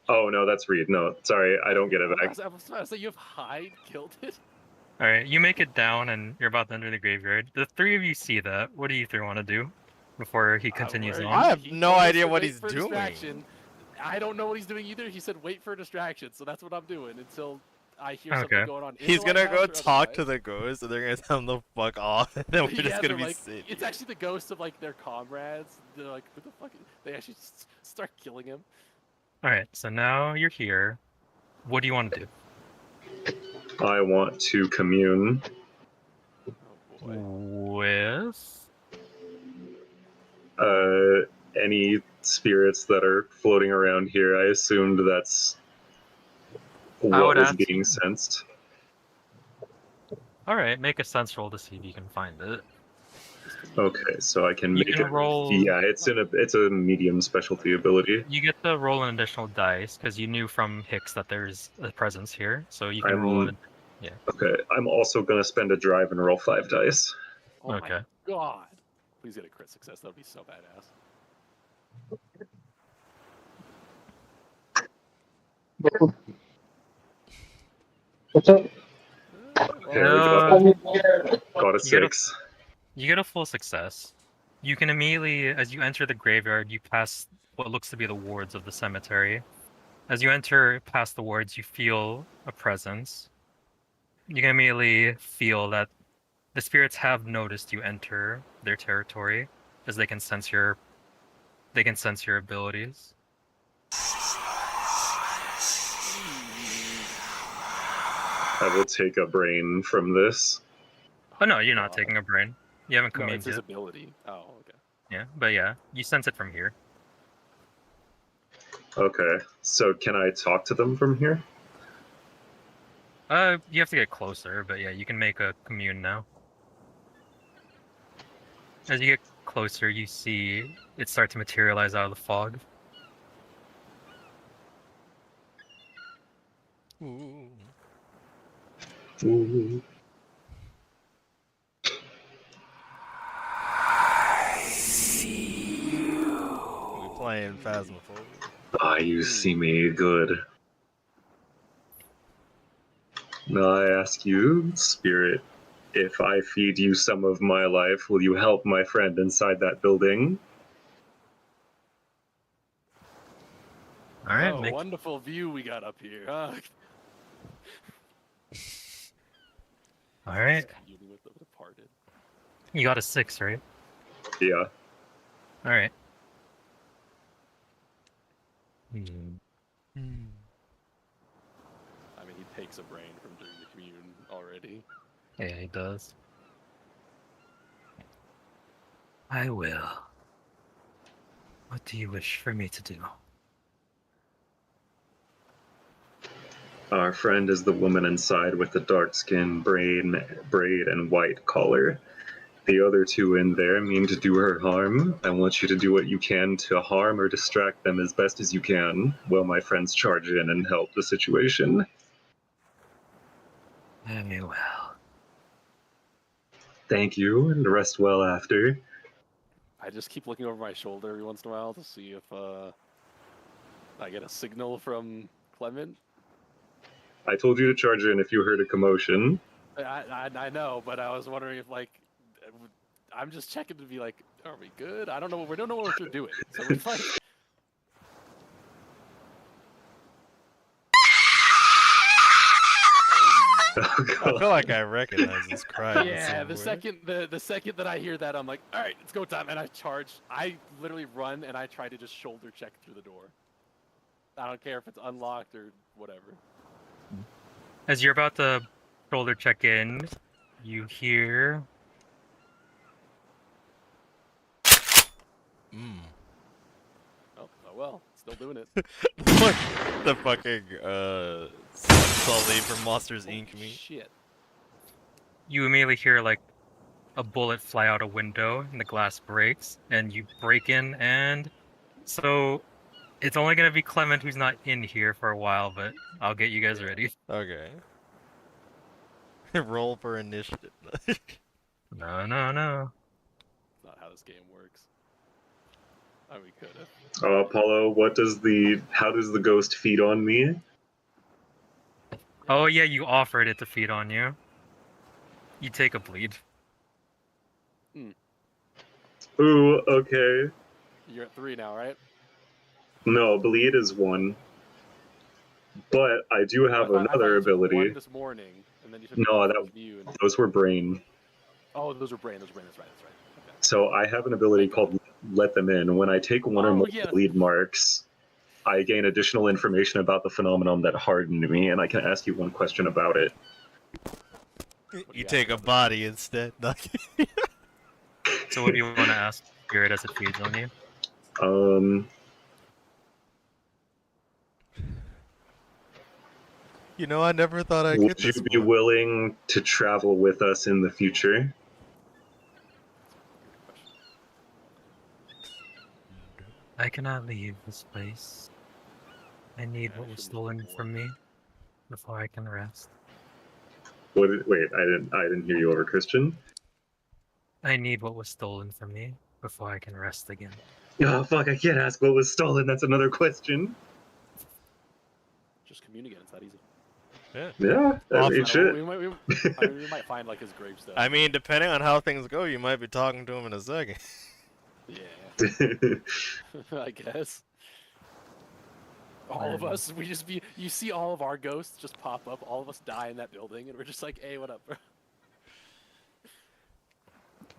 Speaker 3: Oh no, that's Reed. No, sorry, I don't get it back.
Speaker 1: I was about to say, you have hide gilded?
Speaker 2: Alright, you make it down and you're about to enter the graveyard. The three of you see that. What do you three want to do before he continues
Speaker 1: Where-
Speaker 2: on?
Speaker 4: I have
Speaker 1: he
Speaker 4: no
Speaker 1: told us
Speaker 4: idea
Speaker 1: to
Speaker 4: what
Speaker 1: wait
Speaker 4: he's
Speaker 1: for a
Speaker 4: doing.
Speaker 1: distraction. I don't know what he's doing either. He said wait for a distraction, so that's what I'm doing until I hear something
Speaker 2: Okay.
Speaker 1: going on. in
Speaker 4: He's
Speaker 1: the
Speaker 4: gonna go
Speaker 1: lighthouse or
Speaker 4: talk to
Speaker 1: otherwise.
Speaker 4: the ghost, and they're gonna tell him to fuck off, and then we're
Speaker 1: Yeah,
Speaker 4: just gonna
Speaker 1: they're
Speaker 4: be
Speaker 1: like,
Speaker 4: sitting.
Speaker 1: it's actually the ghost of like their comrades. They're like, what the fuck? They actually just start killing him.
Speaker 2: Alright, so now you're here. What do you want to do?
Speaker 3: I want to commune.
Speaker 1: Oh boy.
Speaker 2: With
Speaker 3: Any spirits that are floating around here. I assumed that's what
Speaker 2: would
Speaker 3: was
Speaker 2: ask
Speaker 3: being
Speaker 2: you-
Speaker 3: sensed.
Speaker 2: Alright, make a sense roll to see if you can find it.
Speaker 3: Okay, so I can
Speaker 2: You
Speaker 3: make
Speaker 2: can
Speaker 3: it.
Speaker 2: roll-
Speaker 3: Yeah, it's a medium specialty ability.
Speaker 2: You get to roll an additional dice because you knew from Hicks that there's a presence here, so you can roll
Speaker 3: I'm-
Speaker 2: it.
Speaker 3: Okay, I'm also gonna spend a drive and roll 5 dice.
Speaker 1: Oh
Speaker 2: Okay.
Speaker 1: my god. Please get a crit success. That would be so badass.
Speaker 6: What's up?
Speaker 3: Okay,
Speaker 2: Uh,
Speaker 3: we got a
Speaker 2: you get a-
Speaker 3: 6.
Speaker 2: You get a full success. You can immediately, as you enter the graveyard, you pass what looks to be the wards of the cemetery. As you enter past the wards, you feel a presence. You can immediately feel that the spirits have noticed you enter their territory, as they can sense your abilities.
Speaker 3: I will take a brain from this.
Speaker 2: Oh no, you're not
Speaker 1: God.
Speaker 2: taking a brain. You haven't
Speaker 1: No,
Speaker 2: communed
Speaker 1: it's his
Speaker 2: yet.
Speaker 1: ability. Oh, okay.
Speaker 2: Yeah, but yeah, you sense it from here.
Speaker 3: Okay, so can I talk to them from here?
Speaker 2: You have to get closer, but yeah, you can make a commune now. As you get closer, you see it start to materialize out of the fog.
Speaker 4: Ooh.
Speaker 3: Ooh.
Speaker 4: We playing Phasmophobia.
Speaker 3: Ah, you see me good. Now I ask you, Spirit, if I feed you some of my life, will you help my friend inside that building?
Speaker 2: All right,
Speaker 1: Oh,
Speaker 2: make
Speaker 1: wonderful view we got up here. Huh?
Speaker 2: all right.
Speaker 1: Communing with the departed.
Speaker 2: You got a 6, right?
Speaker 3: Yeah.
Speaker 2: All right.
Speaker 1: I mean, he takes a brain from doing the commune already.
Speaker 2: Yeah, he does. I will. What do you wish for me to do?
Speaker 3: Our friend is the woman inside with the dark skin, braid, and white collar. The other two in there mean to do her harm. I want you to do what you can to harm or distract them as best as you can, while my friends charge in and help the situation.
Speaker 2: Very well.
Speaker 3: Thank you, and rest well after.
Speaker 1: I just keep looking over my shoulder every once in a while to see if I get a signal from Clement.
Speaker 3: I told you to charge in if you heard a commotion.
Speaker 1: I know, but I was wondering if I'm just checking to be like, are we good? I don't know. We don't know what we're doing. So we're like,
Speaker 4: I feel like I recognize this cry.
Speaker 1: yeah. The second that I hear that, I'm like, all right, it's go time, and I charge. I literally run and I try to just shoulder check through the door. I don't care if it's unlocked or whatever.
Speaker 2: As you're about to shoulder check in, you hear
Speaker 1: Oh well, still doing it.
Speaker 4: What the fucking Sully from Monsters Inc. me?
Speaker 1: Shit.
Speaker 2: you immediately hear like a bullet fly out a window and the glass breaks and you break in, and so it's only gonna be Clement who's not in here for a while, but I'll get you guys ready.
Speaker 4: Okay. Roll for initiative.
Speaker 2: No.
Speaker 1: That's not how this game works. Oh, we could have.
Speaker 3: Apollo, how does the ghost feed on me?
Speaker 2: Oh yeah, you offered it to feed on you. You take a bleed.
Speaker 3: Ooh, okay.
Speaker 1: You're at 3 now, right?
Speaker 3: No, bleed is 1. But I do have
Speaker 1: I thought
Speaker 3: another
Speaker 1: you took
Speaker 3: ability.
Speaker 1: 1 this morning, and then you took
Speaker 3: No,
Speaker 1: one
Speaker 3: that-
Speaker 1: from you. And...
Speaker 3: Those were brain.
Speaker 1: Oh, those were brain. That's right. Okay.
Speaker 3: So I have an ability called Let Them In. When I take one or more
Speaker 1: yeah.
Speaker 3: bleed marks, I gain additional information about the phenomenon that hardened me, and I can ask you one question about it.
Speaker 4: You take a body instead.
Speaker 2: So what do you want to ask Spirit as it feeds on you?
Speaker 4: You know, I never thought I'd
Speaker 3: Would
Speaker 4: get
Speaker 3: you
Speaker 4: this
Speaker 3: be
Speaker 4: one.
Speaker 3: willing to travel with us in the future?
Speaker 2: I cannot leave this place. I need what was stolen from me before I can rest.
Speaker 3: Wait, I didn't hear you over, Christian.
Speaker 2: I need what was stolen from me before I can rest again.
Speaker 3: Oh fuck! I can't ask what was stolen. That's another question.
Speaker 1: Just communicate. It's that easy.
Speaker 3: Yeah, I mean, shit.
Speaker 1: We might find like his gravestone.
Speaker 4: I mean, depending on how things go, you might be talking to him in a second.
Speaker 1: Yeah. I guess. All of us, you see all of our ghosts just pop up, all of us die in that building, and we're just like, hey, what up, bro?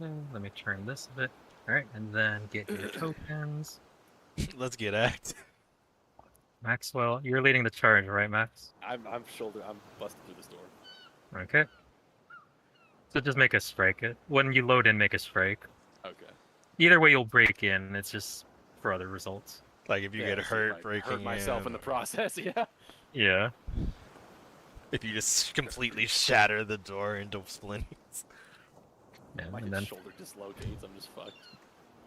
Speaker 2: Okay, let me turn this a bit. Alright, and then get your tokens.
Speaker 4: Let's get active.
Speaker 2: Maxwell, you're leading the charge, right, Max?
Speaker 1: I'm busting through this door.
Speaker 2: Okay. So just make a strike. When you load in, make a strike.
Speaker 1: Okay.
Speaker 2: Either way, you'll break in. It's just for other results.
Speaker 4: Like if you get
Speaker 1: so
Speaker 4: hurt
Speaker 1: I
Speaker 4: breaking
Speaker 1: hurt myself in the process, yeah.
Speaker 2: Yeah.
Speaker 4: If you just completely shatter the door into splinters.
Speaker 2: Yeah,
Speaker 1: My
Speaker 2: and then
Speaker 1: shoulder dislocates, I'm just fucked.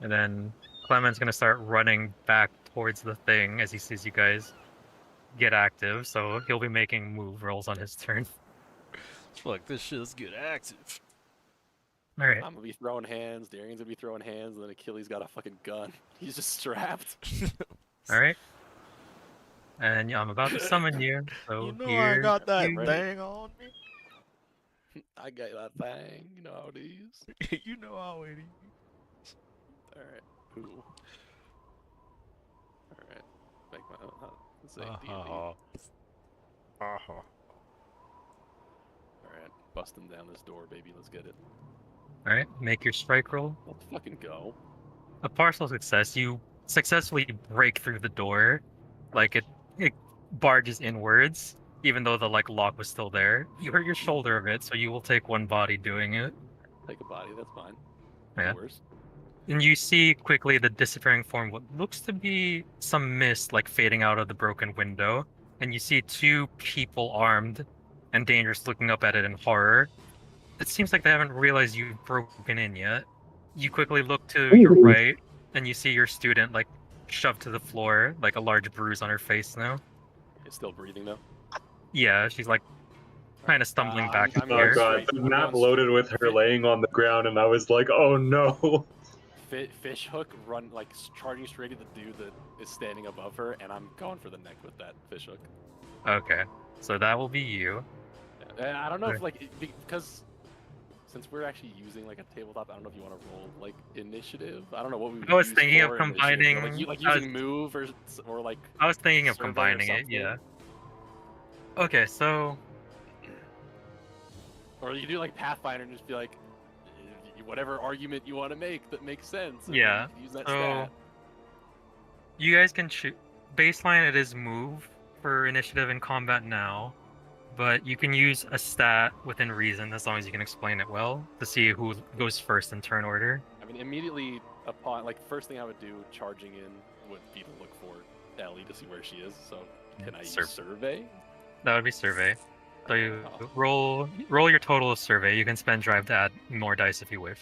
Speaker 2: And then Clement's gonna start running back towards the thing as he sees you guys get active, so he'll be making move rolls on his turn.
Speaker 4: Fuck, this shit's get active.
Speaker 2: Alright.
Speaker 1: I'm gonna be throwing hands, Darian's gonna be throwing hands, and then Achilles got a fucking gun. He's just strapped.
Speaker 2: Alright. And I'm about to summon you. So
Speaker 4: You know I
Speaker 2: here
Speaker 4: got that
Speaker 2: you-
Speaker 4: thing on me.
Speaker 1: I got that thing. You know how it is.
Speaker 4: You know how it is.
Speaker 1: All right. Ooh. All right. Make my own. Let's say D&D. All right. Busting down this door, baby. Let's get it.
Speaker 2: All right, make your strike roll.
Speaker 1: Let's fucking go.
Speaker 2: A partial success. You successfully break through the door, like it barges inwards, even though the lock was still there. You hurt your shoulder a bit, so you will take one body doing it.
Speaker 1: Take a body. That's fine.
Speaker 2: Yeah.
Speaker 1: No worse.
Speaker 2: And you see quickly the disappearing form, what looks to be some mist fading out of the broken window, and you see two people armed and dangerous looking up at it in horror. It seems like they haven't realized you've broken in yet. You quickly look to your right, and you see your student shoved to the floor, a large bruise on her face now.
Speaker 1: It's still breathing though.
Speaker 2: Yeah, she's kind of stumbling back
Speaker 1: I'm
Speaker 3: Oh
Speaker 1: going
Speaker 3: god,
Speaker 1: straight.
Speaker 3: the
Speaker 1: I'm
Speaker 3: map
Speaker 1: going
Speaker 3: loaded with her laying on the ground, and I was like, oh no.
Speaker 1: Fish hook run charging straight at the dude that is standing above her, and I'm going for the neck with that fish hook.
Speaker 2: Okay, so that will be you.
Speaker 1: Yeah. I don't know if because since we're actually using a tabletop, I don't know if you want to roll initiative. I don't know what we would
Speaker 2: I was
Speaker 1: use
Speaker 2: thinking of
Speaker 1: for initiative.
Speaker 2: combining.
Speaker 1: Using move or
Speaker 2: I was thinking of
Speaker 1: survey or
Speaker 2: combining it.
Speaker 1: something.
Speaker 2: Yeah. Okay, so
Speaker 1: or you could do Pathfinder and just be whatever argument you want to make that makes sense. And
Speaker 2: Yeah,
Speaker 1: you can use that
Speaker 2: so
Speaker 1: stat.
Speaker 2: you guys can choose. Baseline, it is move for initiative in combat now, but you can use a stat within reason as long as you can explain it well to see who goes first in turn order.
Speaker 1: I mean, immediately upon first thing I would do charging in would be to look for Ellie to see where she is. So can I use survey?
Speaker 2: That would be survey. So you
Speaker 1: Oh.
Speaker 2: roll your total of survey. You can spend drive to add more dice if you wish.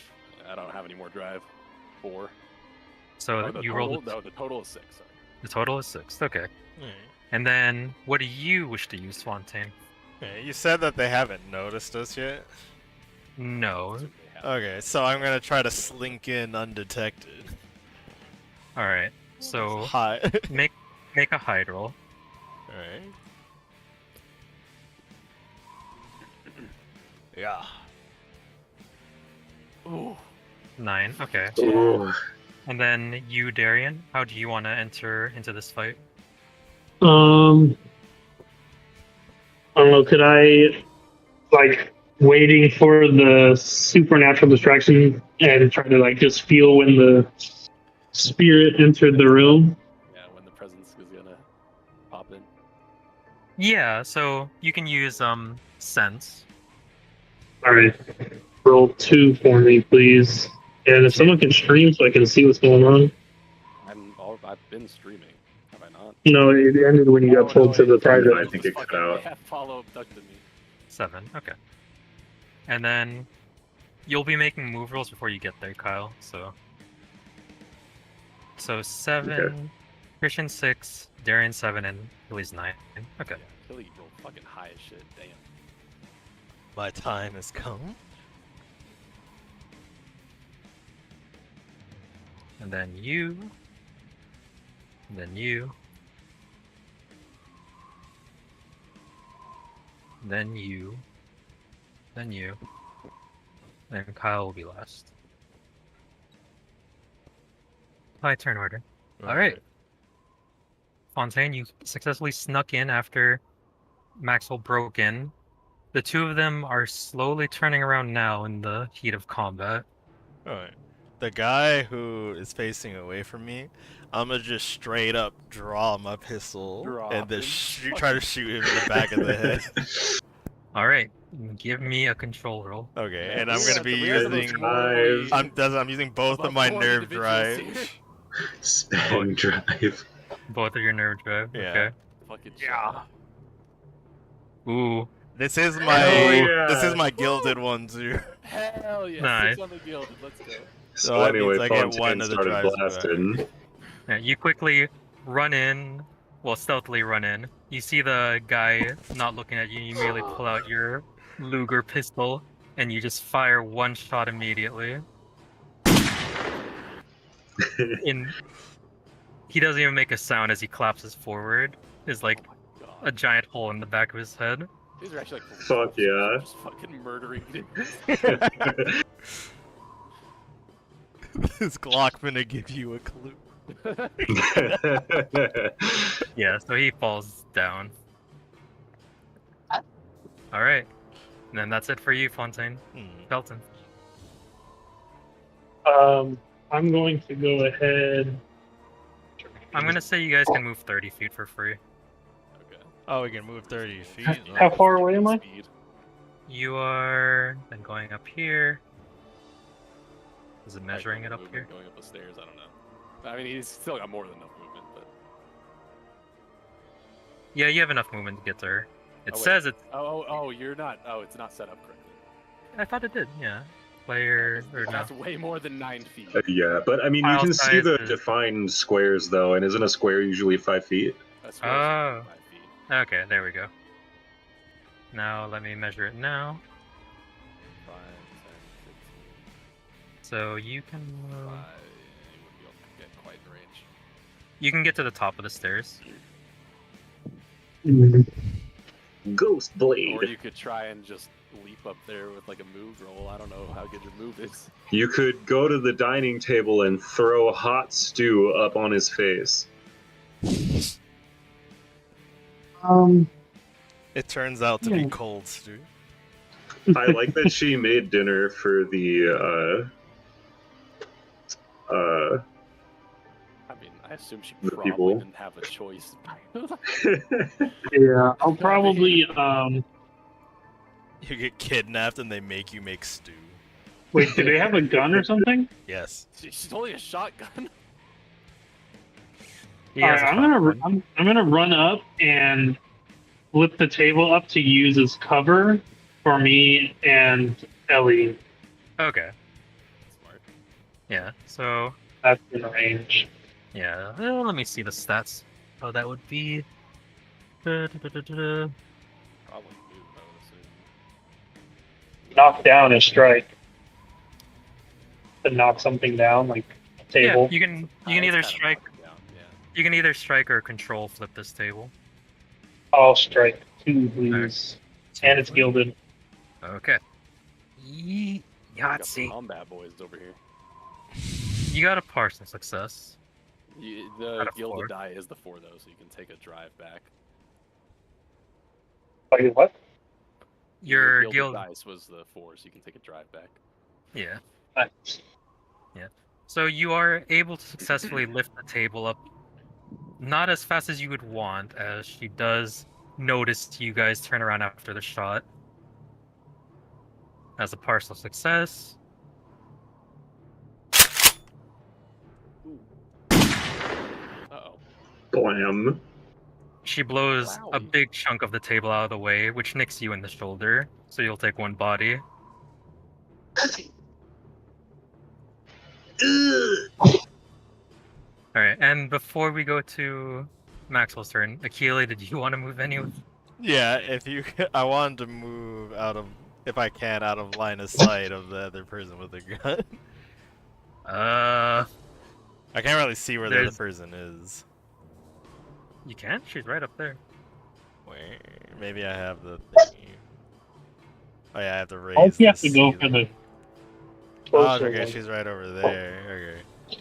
Speaker 1: I don't have any more drive. 4.
Speaker 2: So
Speaker 1: the
Speaker 2: you
Speaker 1: total,
Speaker 2: rolled
Speaker 1: no, the total is 6. Sorry.
Speaker 2: the total is 6. Okay.
Speaker 4: Alright.
Speaker 2: And then what do you wish to use, Fontaine?
Speaker 4: Okay, you said that they haven't noticed us yet.
Speaker 2: No.
Speaker 1: That's what they have.
Speaker 4: Okay, so I'm gonna try to slink in undetected.
Speaker 2: All right. So
Speaker 4: Hi.
Speaker 2: make a hide roll.
Speaker 4: Alright. Yeah.
Speaker 1: Ooh.
Speaker 2: 9. Okay.
Speaker 3: Ooh.
Speaker 2: And then you, Darian, how do you want to enter into this fight?
Speaker 6: I don't know. Could I, waiting for the supernatural distraction and try to just feel when the spirit entered the room?
Speaker 1: Yeah, when the presence is gonna pop in.
Speaker 2: Yeah. So you can use sense.
Speaker 6: All right, roll 2 for me, please. And if someone can stream so I can see what's going on.
Speaker 1: I've been streaming. Have I not?
Speaker 6: No, it ended when you got pulled to the private.
Speaker 3: I think it cut out.
Speaker 1: They have follow abducted me.
Speaker 2: 7. Okay. And then you'll be making move rolls before you get there, Kyle. So 7,
Speaker 3: Okay.
Speaker 2: Christian 6, Darian 7, and Hilly's 9. Okay.
Speaker 1: Yeah, Hilly rolled fucking high as shit. Damn.
Speaker 4: My time has come.
Speaker 2: And then you. And then you. Then you. Then you. Then Kyle will be last. High turn order. Alright. Fontaine, you successfully snuck in after Maxwell broke in. The two of them are slowly turning around now in the heat of combat.
Speaker 4: Alright. The guy who is facing away from me, I'm gonna just straight up draw my pistol and then try to shoot him in the back of the head.
Speaker 2: Alright, give me a control roll.
Speaker 4: Okay,
Speaker 1: Yeah,
Speaker 4: and I'm
Speaker 1: we
Speaker 4: gonna
Speaker 1: are
Speaker 4: be
Speaker 1: the- we are the
Speaker 4: using.
Speaker 3: most
Speaker 4: I'm using both of my nerve drives.
Speaker 3: Spam drive.
Speaker 2: Both of your nerve drive.
Speaker 4: Yeah.
Speaker 2: Okay.
Speaker 1: Fucking
Speaker 4: Yeah.
Speaker 2: Ooh.
Speaker 4: This is
Speaker 3: Hell
Speaker 4: my
Speaker 3: yeah.
Speaker 4: this is my gilded one too.
Speaker 1: Hell yeah.
Speaker 2: Nice.
Speaker 1: 6 on the gilded. Let's go.
Speaker 3: So
Speaker 4: that
Speaker 3: anyway,
Speaker 4: means I get one
Speaker 3: Fontaine
Speaker 4: of the
Speaker 3: started
Speaker 4: drives
Speaker 3: blasting.
Speaker 2: Yeah, you quickly run in, well, stealthily run in. You see the guy not looking at you, you immediately pull out your Luger pistol, and you just fire one shot immediately. He doesn't even make a sound as he collapses forward. is like
Speaker 1: Oh my
Speaker 2: a
Speaker 1: god.
Speaker 2: giant hole in the back of his head.
Speaker 1: These are actually like police
Speaker 3: Fuck
Speaker 1: officers
Speaker 3: yeah.
Speaker 1: just fucking murdering dudes.
Speaker 4: Is Glock gonna give you a clue?
Speaker 2: Yeah, so he falls down. Alright. And then that's it for you, Fontaine. Felton.
Speaker 5: I'm going to go ahead.
Speaker 2: I'm gonna say you guys can move 30 feet for free.
Speaker 1: Okay.
Speaker 4: Oh, we can move 30 feet.
Speaker 5: How far away am I?
Speaker 1: Speed.
Speaker 2: You are then going up here. Is it
Speaker 1: Like,
Speaker 2: measuring it up
Speaker 1: movement
Speaker 2: here?
Speaker 1: Going up the stairs, I don't know. I mean, he's still got more than enough movement, but.
Speaker 2: Yeah, you have enough movement to get to her. It
Speaker 1: Oh, wait.
Speaker 2: says it's.
Speaker 1: Oh, you're not. Oh, it's not set up correctly.
Speaker 2: I thought it did, yeah. Player or no.
Speaker 1: That's way more than 9 feet.
Speaker 3: Yeah, but I mean, you
Speaker 2: File
Speaker 3: can see
Speaker 2: size
Speaker 3: the
Speaker 2: is-
Speaker 3: defined squares though, and isn't a square usually 5 feet?
Speaker 1: That's
Speaker 2: Oh.
Speaker 1: 5 feet.
Speaker 2: Okay, there we go. Now let me measure it now.
Speaker 1: 5, 10,
Speaker 2: So you can
Speaker 1: 15,
Speaker 2: move.
Speaker 1: 5. You wouldn't be able to get quite in range.
Speaker 2: You can get to the top of the stairs.
Speaker 3: Ghost blade.
Speaker 1: Or you could try and just leap up there with like a move roll. I don't know how good your move is.
Speaker 3: You could go to the dining table and throw hot stew up on his face.
Speaker 4: It turns out to be
Speaker 5: Yeah.
Speaker 4: cold stew.
Speaker 3: I like that she made dinner for the
Speaker 1: I mean, I assume she
Speaker 3: The
Speaker 1: probably
Speaker 3: people.
Speaker 1: didn't have a choice.
Speaker 5: Yeah, I'll probably
Speaker 4: You get kidnapped and they make you make stew.
Speaker 5: wait. Do they have a gun or something?
Speaker 4: Yes.
Speaker 1: She's holding a shotgun.
Speaker 2: He
Speaker 5: All
Speaker 2: has
Speaker 5: right,
Speaker 2: a
Speaker 5: I'm
Speaker 2: shotgun.
Speaker 5: gonna run up and flip the table up to use as cover for me and Ellie.
Speaker 2: Okay,
Speaker 1: Smart.
Speaker 2: yeah. So
Speaker 5: That's in range.
Speaker 2: yeah, let me see the stats. Oh, that would be.
Speaker 1: Probably move, I would assume.
Speaker 5: Knock down a strike. To knock something down, like a
Speaker 2: Yeah,
Speaker 5: table.
Speaker 2: you can
Speaker 1: It's
Speaker 2: either
Speaker 1: kinda
Speaker 2: strike.
Speaker 1: knocked down, yeah.
Speaker 2: You can either strike or control flip this table.
Speaker 5: I'll strike 2, please. And it's gilded.
Speaker 2: Okay.
Speaker 1: We got some
Speaker 2: Yahtzee.
Speaker 1: combat boys over here.
Speaker 2: You got a partial success.
Speaker 1: The
Speaker 2: Out of
Speaker 1: gilded
Speaker 2: 4.
Speaker 1: die is the 4 though, so you can take a drive back.
Speaker 5: Like what?
Speaker 2: Your
Speaker 1: gilded
Speaker 2: guild.
Speaker 1: dice was the 4, so you can take a drive back.
Speaker 2: Yeah.
Speaker 5: Nice.
Speaker 2: So you are able to successfully lift the table up, not as fast as you would want, as she does notice you guys turn around after the shot. As a partial success.
Speaker 1: Uh-oh.
Speaker 3: Blam.
Speaker 2: She blows a
Speaker 1: Wowie.
Speaker 2: big chunk of the table out of the way, which nicks you in the shoulder, so you'll take 1 body. Alright, and before we go to Maxwell's turn, Akili, did you want to move any?
Speaker 4: Yeah, if you, I wanted to move out of, if I can, out of line of sight of the other person with the gun. I can't really see where the other
Speaker 2: There's-
Speaker 4: person is.
Speaker 2: You can? She's right up there.
Speaker 4: Wait, maybe I have the thingy. Oh yeah, I have to raise.
Speaker 5: I'll you have
Speaker 4: the
Speaker 5: to go
Speaker 4: C
Speaker 5: for
Speaker 4: then.
Speaker 5: the
Speaker 4: Oh,
Speaker 5: closer
Speaker 4: okay,
Speaker 5: one.
Speaker 4: she's right over there. Okay.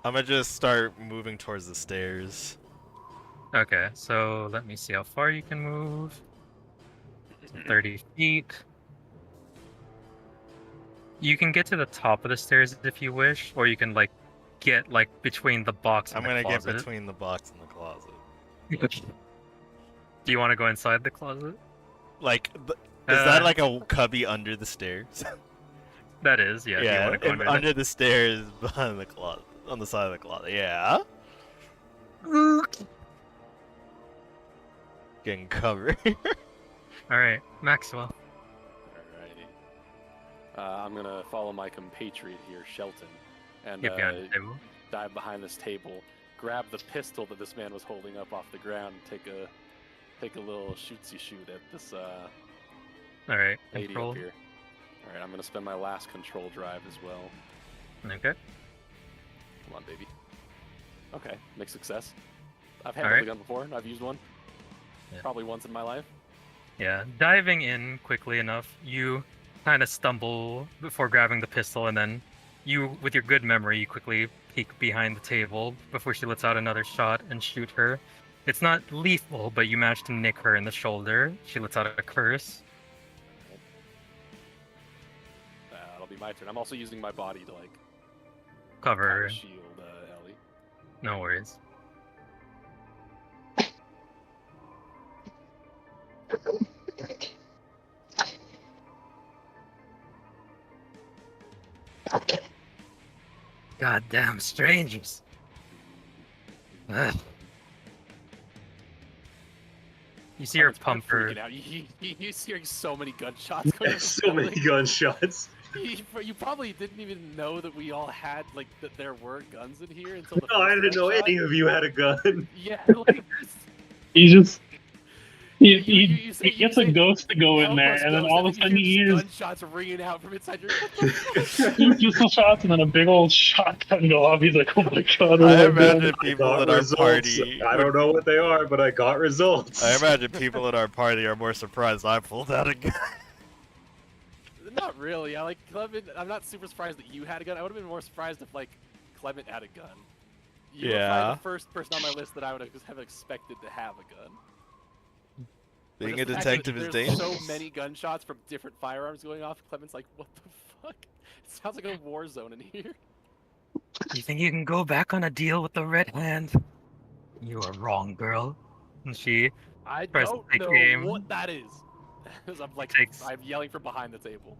Speaker 4: I'm gonna just start moving towards the stairs.
Speaker 2: Okay, so let me see how far you can move. 30 feet. You can get to the top of the stairs if you wish, or you can like get like between the box and
Speaker 4: I'm
Speaker 2: the
Speaker 4: gonna get
Speaker 2: closet.
Speaker 4: between the box and the closet.
Speaker 2: Do you want to go inside the closet?
Speaker 4: Like, is that
Speaker 2: Uh,
Speaker 4: like a cubby under the stairs?
Speaker 2: That is, yeah. Do you want to go under
Speaker 4: under the stairs behind the closet, on the side of the closet. Yeah. Getting covered.
Speaker 2: Alright, Maxwell.
Speaker 1: Alrighty. I'm gonna follow my compatriot here, Shelton, and
Speaker 2: Get behind the table.
Speaker 1: dive behind this table, grab the pistol that this man was holding up off the ground, and take a little shootsy shoot at this
Speaker 2: Alright,
Speaker 1: lady
Speaker 2: control.
Speaker 1: up here. Alright, I'm gonna spend my last control drive as well.
Speaker 2: Okay.
Speaker 1: Come on, baby. Okay, mixed success. I've handled
Speaker 2: Alright.
Speaker 1: a gun before. I've used one.
Speaker 2: Yeah.
Speaker 1: Probably once in my life.
Speaker 2: Yeah, diving in quickly enough, you kind of stumble before grabbing the pistol, and then you, with your good memory, you quickly peek behind the table before she lets out another shot and shoot her. It's not lethal, but you manage to nick her in the shoulder. She lets out a curse.
Speaker 1: That'll be my turn. I'm also using my body to like
Speaker 2: Cover.
Speaker 1: kind of shield Ellie.
Speaker 2: No worries. Goddamn strangers. Ugh. You see her
Speaker 1: Clement's kinda
Speaker 2: pump her.
Speaker 1: freaking out. He's hearing so many gunshots going off.
Speaker 3: So many gunshots.
Speaker 1: You probably didn't even know that we all had like that there were guns in here until the
Speaker 3: No, I
Speaker 1: first
Speaker 3: didn't know
Speaker 1: gunshot.
Speaker 3: any of you had a gun.
Speaker 1: Yeah, like
Speaker 6: He just he
Speaker 1: you say-
Speaker 6: gets
Speaker 1: you
Speaker 6: a
Speaker 1: say-
Speaker 6: ghost to go in there,
Speaker 1: Elmo's
Speaker 6: and then
Speaker 1: ghost,
Speaker 6: all of a
Speaker 1: and
Speaker 6: sudden
Speaker 1: you
Speaker 6: he
Speaker 1: hear
Speaker 6: hears
Speaker 1: just gunshots ringing out from inside your. What the fuck?
Speaker 6: two pistol shots and then a big old shotgun go off. He's like, "Oh my god!"
Speaker 4: I
Speaker 6: Oh my god.
Speaker 4: imagine people
Speaker 3: Got
Speaker 4: at our
Speaker 3: results.
Speaker 4: party.
Speaker 3: I don't know what they are, but I got results.
Speaker 4: I imagine people at our party are more surprised I pulled out a gun.
Speaker 1: Not really. I like Clement. I'm not super surprised that you had a gun. I would have been more surprised if like Clement had a gun. You were
Speaker 4: Yeah.
Speaker 1: probably the first person on my list that I would have expected to have a gun. But
Speaker 4: Being a
Speaker 1: just the fact that
Speaker 4: detective is
Speaker 1: there's
Speaker 4: dangerous.
Speaker 1: so many gunshots from different firearms going off. Clement's like, what the fuck? It sounds like a war zone in here.
Speaker 2: You think you can go back on a deal with the Red Hand? You are wrong, girl. And she
Speaker 1: I
Speaker 2: tries to
Speaker 1: don't
Speaker 2: take
Speaker 1: know
Speaker 2: aim.
Speaker 1: what that is. 'Cause I'm like,
Speaker 2: Takes-
Speaker 1: I'm yelling from behind the table.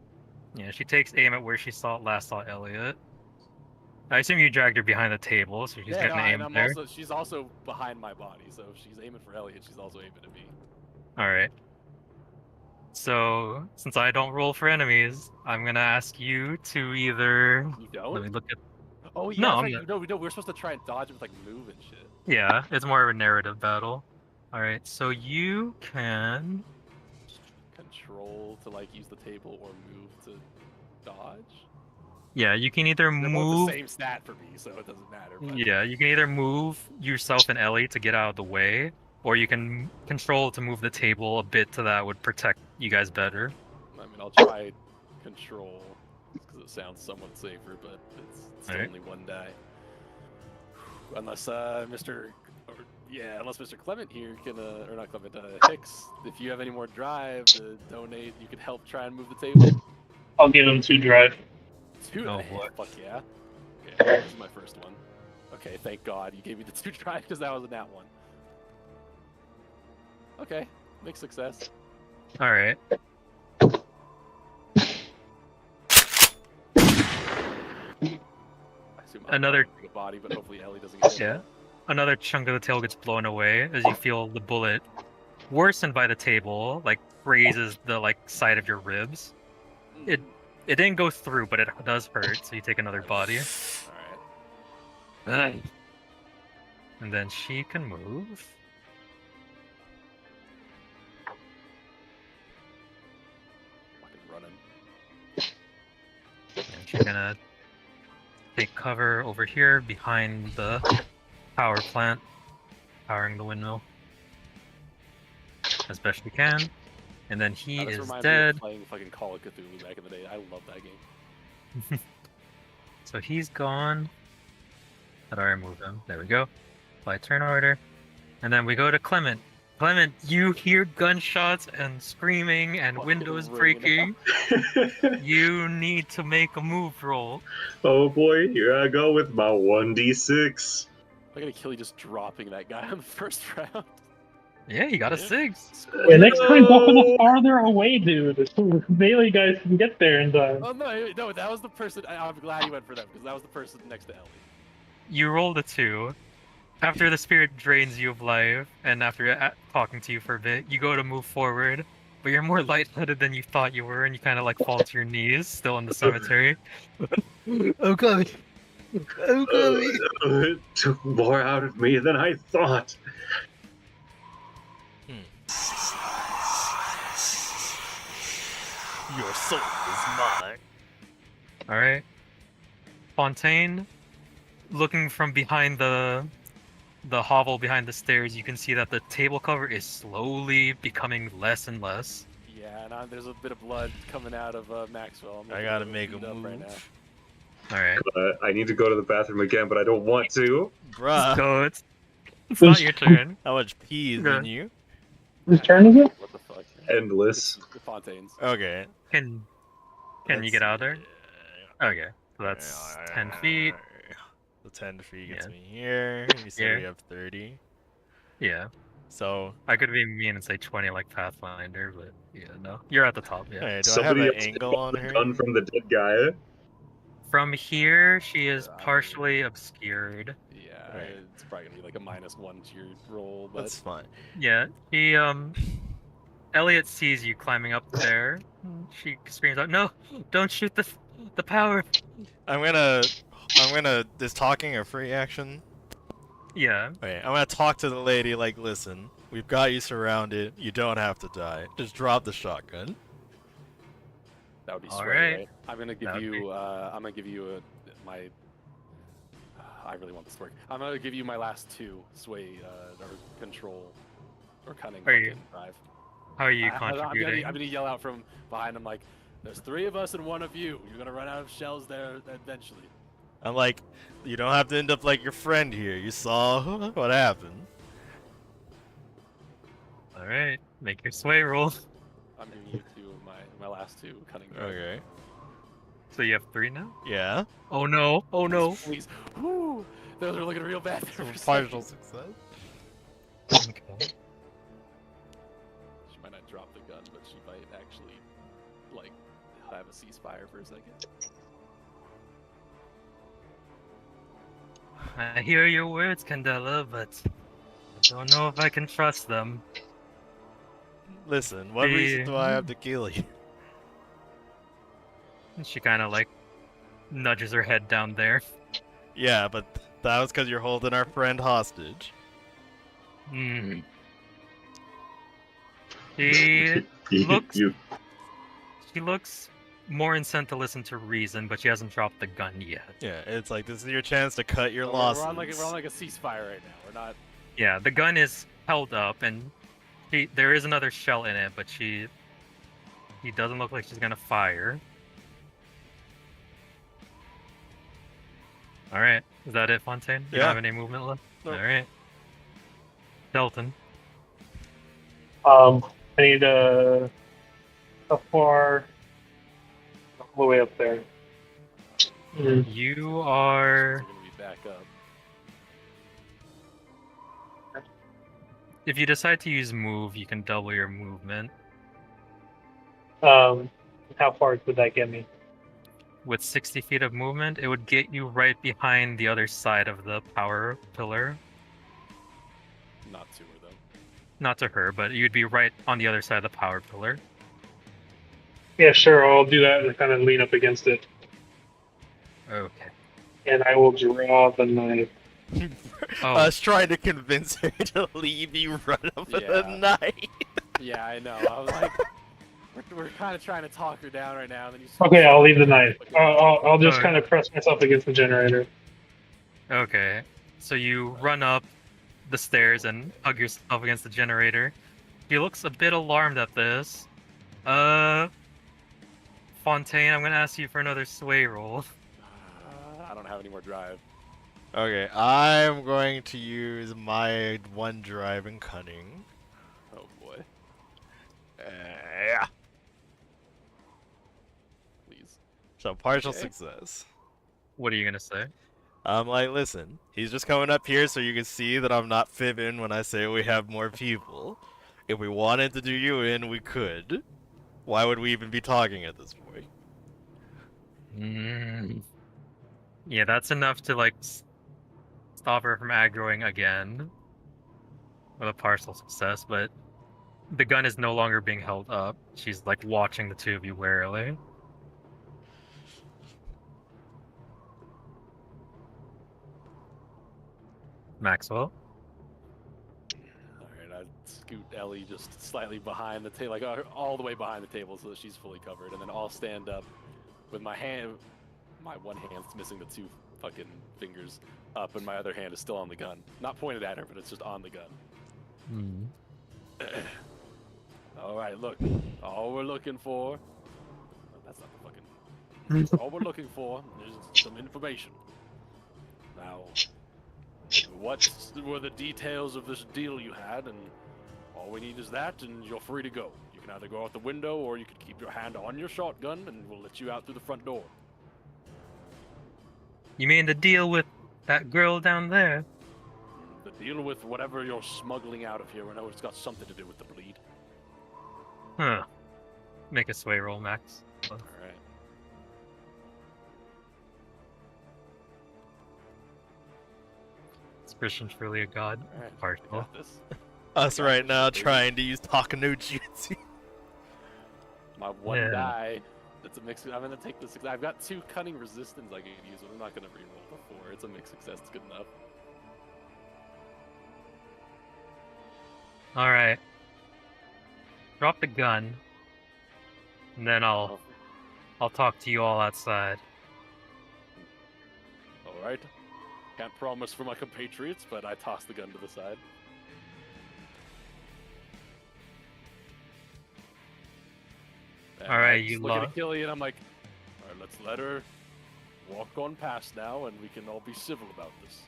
Speaker 2: Yeah, she takes aim at where she last saw Elliot. I assume you dragged her behind the table, so she's
Speaker 1: Yeah,
Speaker 2: getting
Speaker 1: no,
Speaker 2: aim
Speaker 1: and
Speaker 2: there.
Speaker 1: she's also behind my body, so if she's aiming for Elliot, she's also aiming at me.
Speaker 2: Alright. So, since I don't roll for enemies, I'm gonna ask you to either...
Speaker 1: You
Speaker 2: Let me
Speaker 1: don't?
Speaker 2: look at...
Speaker 1: Oh yeah,
Speaker 2: No,
Speaker 1: that's
Speaker 2: I'm
Speaker 1: right.
Speaker 2: not-
Speaker 1: No, we're supposed to try and dodge it with like move and shit.
Speaker 2: Yeah, it's more of a narrative battle. Alright, so you can...
Speaker 1: Control to like use the table or move to dodge.
Speaker 2: Yeah, you can either
Speaker 1: They're both
Speaker 2: move...
Speaker 1: the same stat for me, so it doesn't matter. But
Speaker 2: Yeah, you can either move yourself and Ellie to get out of the way, or you can control to move the table a bit to that would protect you guys better.
Speaker 1: I mean, I'll try control because it sounds somewhat safer, but it's still
Speaker 2: Alright.
Speaker 1: only one die. Unless unless Mr. Clement here can, or not Clement, Hicks, if you have any more drive to donate, you could help try and move the table.
Speaker 6: I'll give him 2 drive.
Speaker 1: Two.
Speaker 2: Oh, boy.
Speaker 1: Fuck yeah. Okay, this is my first one. Okay, thank God you gave me the 2 drive because that was a nat 1. Okay, mixed success.
Speaker 2: Alright.
Speaker 1: I assume I'm
Speaker 2: Another-
Speaker 1: firing a body, but hopefully Ellie doesn't get hit.
Speaker 2: Yeah. Another chunk of the tail gets blown away as you feel the bullet, worsened by the table, like grazes the side of your ribs. It didn't go through, but it does hurt, so you take another body.
Speaker 1: Alright.
Speaker 2: Ugh. And then she can move.
Speaker 1: Fucking running.
Speaker 2: And she's gonna take cover over here behind the power plant, powering the windmill as best she can. And then he
Speaker 1: This
Speaker 2: is
Speaker 1: reminds me
Speaker 2: dead.
Speaker 1: of playing fucking Call of Cthulhu back in the day. I love that game.
Speaker 2: So he's gone. How do I remove him? There we go. By turn order. And then we go to Clement. Clement, you hear gunshots and screaming and
Speaker 1: Fucking
Speaker 2: windows
Speaker 1: ringing
Speaker 2: breaking. You need to make a move roll.
Speaker 3: Oh boy, here I go with my 1d6.
Speaker 1: I gotta kill you just dropping that guy on the first round.
Speaker 2: Yeah, you got a
Speaker 1: Yeah.
Speaker 2: 6.
Speaker 6: Yeah, next time go a little
Speaker 3: No.
Speaker 6: farther away, dude. So melee guys can get there in time.
Speaker 1: Oh no, that was the person. I'm glad you went for them because that was the person next to Ellie.
Speaker 2: You rolled a 2. After the spirit drains you of life, and after talking to you for a bit, you go to move forward, but you're more lightheaded than you thought you were, and you kind of fall to your knees, still in the cemetery. I'm coming. I'm coming.
Speaker 3: It took more out of me than I thought.
Speaker 4: Your soul is mine.
Speaker 2: Alright. Fontaine, looking from behind the the hovel behind the stairs, you can see that the table cover is slowly becoming less and less.
Speaker 1: Yeah, and there's a bit of blood coming out of Maxwell. I'm
Speaker 4: I
Speaker 1: looking
Speaker 4: gotta
Speaker 1: little
Speaker 4: make a
Speaker 1: beat up
Speaker 4: move.
Speaker 1: right now.
Speaker 2: All right,
Speaker 3: I need to go to the bathroom again, but I don't want to.
Speaker 4: Bruh,
Speaker 2: go. It's not your turn.
Speaker 4: how much pee is
Speaker 2: Go.
Speaker 4: in you?
Speaker 5: Whose turn is it?
Speaker 1: What the fuck?
Speaker 3: Endless.
Speaker 1: It's Fontaine's.
Speaker 4: Okay.
Speaker 2: Can you get out of there? Okay, so that's 10 feet.
Speaker 4: The 10 feet gets
Speaker 2: Yeah.
Speaker 4: me here. You said
Speaker 2: Here.
Speaker 4: we have 30.
Speaker 2: Yeah,
Speaker 4: So,
Speaker 2: I could be mean and say 20 like Pathfinder, but yeah, no. You're at the top, yeah.
Speaker 4: hey, do I have
Speaker 3: Somebody
Speaker 4: an
Speaker 3: else
Speaker 4: angle on
Speaker 3: the
Speaker 4: her?
Speaker 3: gun from the dead guy.
Speaker 2: From here, she is
Speaker 1: I mean-
Speaker 2: partially obscured.
Speaker 1: Yeah,
Speaker 4: Right.
Speaker 1: it's probably gonna be like a -1 to your roll, but
Speaker 4: That's fine.
Speaker 2: Yeah, she, Elliot sees you climbing up there. She screams out, "No! Don't shoot the power!"
Speaker 4: I'm gonna. Is talking a free action?
Speaker 2: Yeah,
Speaker 4: Okay, I'm gonna talk to the lady like, listen, we've got you surrounded. You don't have to die. Just drop the shotgun.
Speaker 1: that would be
Speaker 2: All
Speaker 1: sway,
Speaker 2: right.
Speaker 1: right? I'm gonna give
Speaker 2: That would
Speaker 1: you.
Speaker 2: be-
Speaker 1: I'm gonna give you my. I really want this to work. I'm gonna give you my last 2 sway or control or cunning.
Speaker 2: Are you-
Speaker 1: fucking drive.
Speaker 2: how are you
Speaker 1: I'm
Speaker 2: contributing?
Speaker 1: gonna yell out from behind him like, "There's 3 of us and 1 of you. You're gonna run out of shells there eventually."
Speaker 4: I'm like, you don't have to end up like your friend here. You saw what happened.
Speaker 2: All right, make your sway roll.
Speaker 1: I'm giving you 2 of my last 2 cunning. drive.
Speaker 4: Okay.
Speaker 2: So you have 3 now?
Speaker 4: Yeah.
Speaker 2: Oh no! Oh no!
Speaker 1: Please. Whew, those are looking real bad. there for a
Speaker 4: Partial
Speaker 1: second.
Speaker 4: success.
Speaker 2: Okay.
Speaker 1: She might not drop the gun, but she might actually, like, have a ceasefire for a second.
Speaker 2: I hear your words, Candela, but I don't know if I can trust them.
Speaker 4: Listen, what reason do I have to kill you?
Speaker 2: And she kind of like nudges her head down there.
Speaker 4: Yeah, but that was because you're holding our friend hostage.
Speaker 2: Hmm. She looks-
Speaker 3: You
Speaker 2: she looks more incent to listen to reason, but she hasn't dropped the gun yet.
Speaker 4: Yeah, it's like this is your chance to cut your
Speaker 1: So
Speaker 4: losses.
Speaker 1: we're on like a ceasefire right now. We're not.
Speaker 2: Yeah, the gun is held up, and there is another shell in it, but he doesn't look like she's gonna fire. All right, is that it, Fontaine? You
Speaker 4: Yeah.
Speaker 2: don't have any movement left.
Speaker 4: Nope.
Speaker 2: All right, Delton.
Speaker 5: I need how far? All the way up there.
Speaker 2: You are.
Speaker 1: We're gonna be back up.
Speaker 2: If you decide to use move, you can double your movement.
Speaker 5: How far would that get me?
Speaker 2: With 60 feet of movement, it would get you right behind the other side of the power pillar.
Speaker 1: Not to her though.
Speaker 2: Not to her, but you'd be right on the other side of the power pillar.
Speaker 5: Yeah, sure. I'll do that and kind of lean up against it,
Speaker 2: Okay.
Speaker 5: and I will draw the knife.
Speaker 2: Oh.
Speaker 4: Us trying to convince her to leave you run up with a
Speaker 1: Yeah.
Speaker 4: knife.
Speaker 1: Yeah, I know. I was like, we're kind of trying to talk her down right now. And then you.
Speaker 5: Okay, I'll leave the knife. I'll just
Speaker 2: Alright.
Speaker 5: kind of press myself against the generator.
Speaker 2: Okay. So you run up the stairs and hug yourself against the generator. He looks a bit alarmed at this. Fontaine, I'm gonna ask you for another sway roll.
Speaker 1: I don't have any more drive.
Speaker 4: Okay, I'm going to use my 1 drive and cunning.
Speaker 1: Oh boy.
Speaker 4: Yeah.
Speaker 1: Please.
Speaker 4: So partial
Speaker 1: Okay.
Speaker 4: success.
Speaker 2: What are you gonna say?
Speaker 4: I'm like, listen, he's just coming up here so you can see that I'm not fibbing when I say we have more people. If we wanted to do you in, we could. Why would we even be talking at this point?
Speaker 2: Yeah, that's enough to like stop her from aggroing again with a partial success, but the gun is no longer being held up. She's like watching the two of you warily. Maxwell.
Speaker 1: Alright, I scoot Ellie just slightly behind the table, like all the way behind the table so that she's fully covered. And then I'll stand up with my hand, my one hand's missing the 2 fucking fingers up, and my other hand is still on the gun. Not pointed at her, but it's just on the gun.
Speaker 2: Hmm.
Speaker 1: All right, look. All we're looking for. That's not the fucking. All we're looking for is some information. Now, what were the details of this deal you had? And all we need is that, and you're free to go. You can either go out the window, or you can keep your hand on your shotgun, and we'll let you out through the front door.
Speaker 2: You mean the deal with that girl down there?
Speaker 1: The deal with whatever you're smuggling out of here, I know it's got something to do with the bleed.
Speaker 2: Huh. Make a sway roll, Max.
Speaker 1: All right.
Speaker 2: Christian's really a god.
Speaker 1: All right.
Speaker 2: Partial.
Speaker 1: Got this.
Speaker 4: Us right now trying to use Takano Jutsu.
Speaker 1: My one
Speaker 2: Yeah.
Speaker 1: die. It's a mix. I'm gonna take the success. I've got 2 cunning resistance I can use, but I'm not gonna reroll the 4. It's a mixed success. It's good enough.
Speaker 2: All right. Drop the gun, and then I'll talk to you all outside.
Speaker 1: All right. Can't promise for my compatriots, but I toss the gun to the side. And
Speaker 2: All right,
Speaker 1: I
Speaker 2: you
Speaker 1: just look at
Speaker 2: lot.
Speaker 1: Achille and I'm like, all right, let's let her walk on past now, and we can all be civil about this.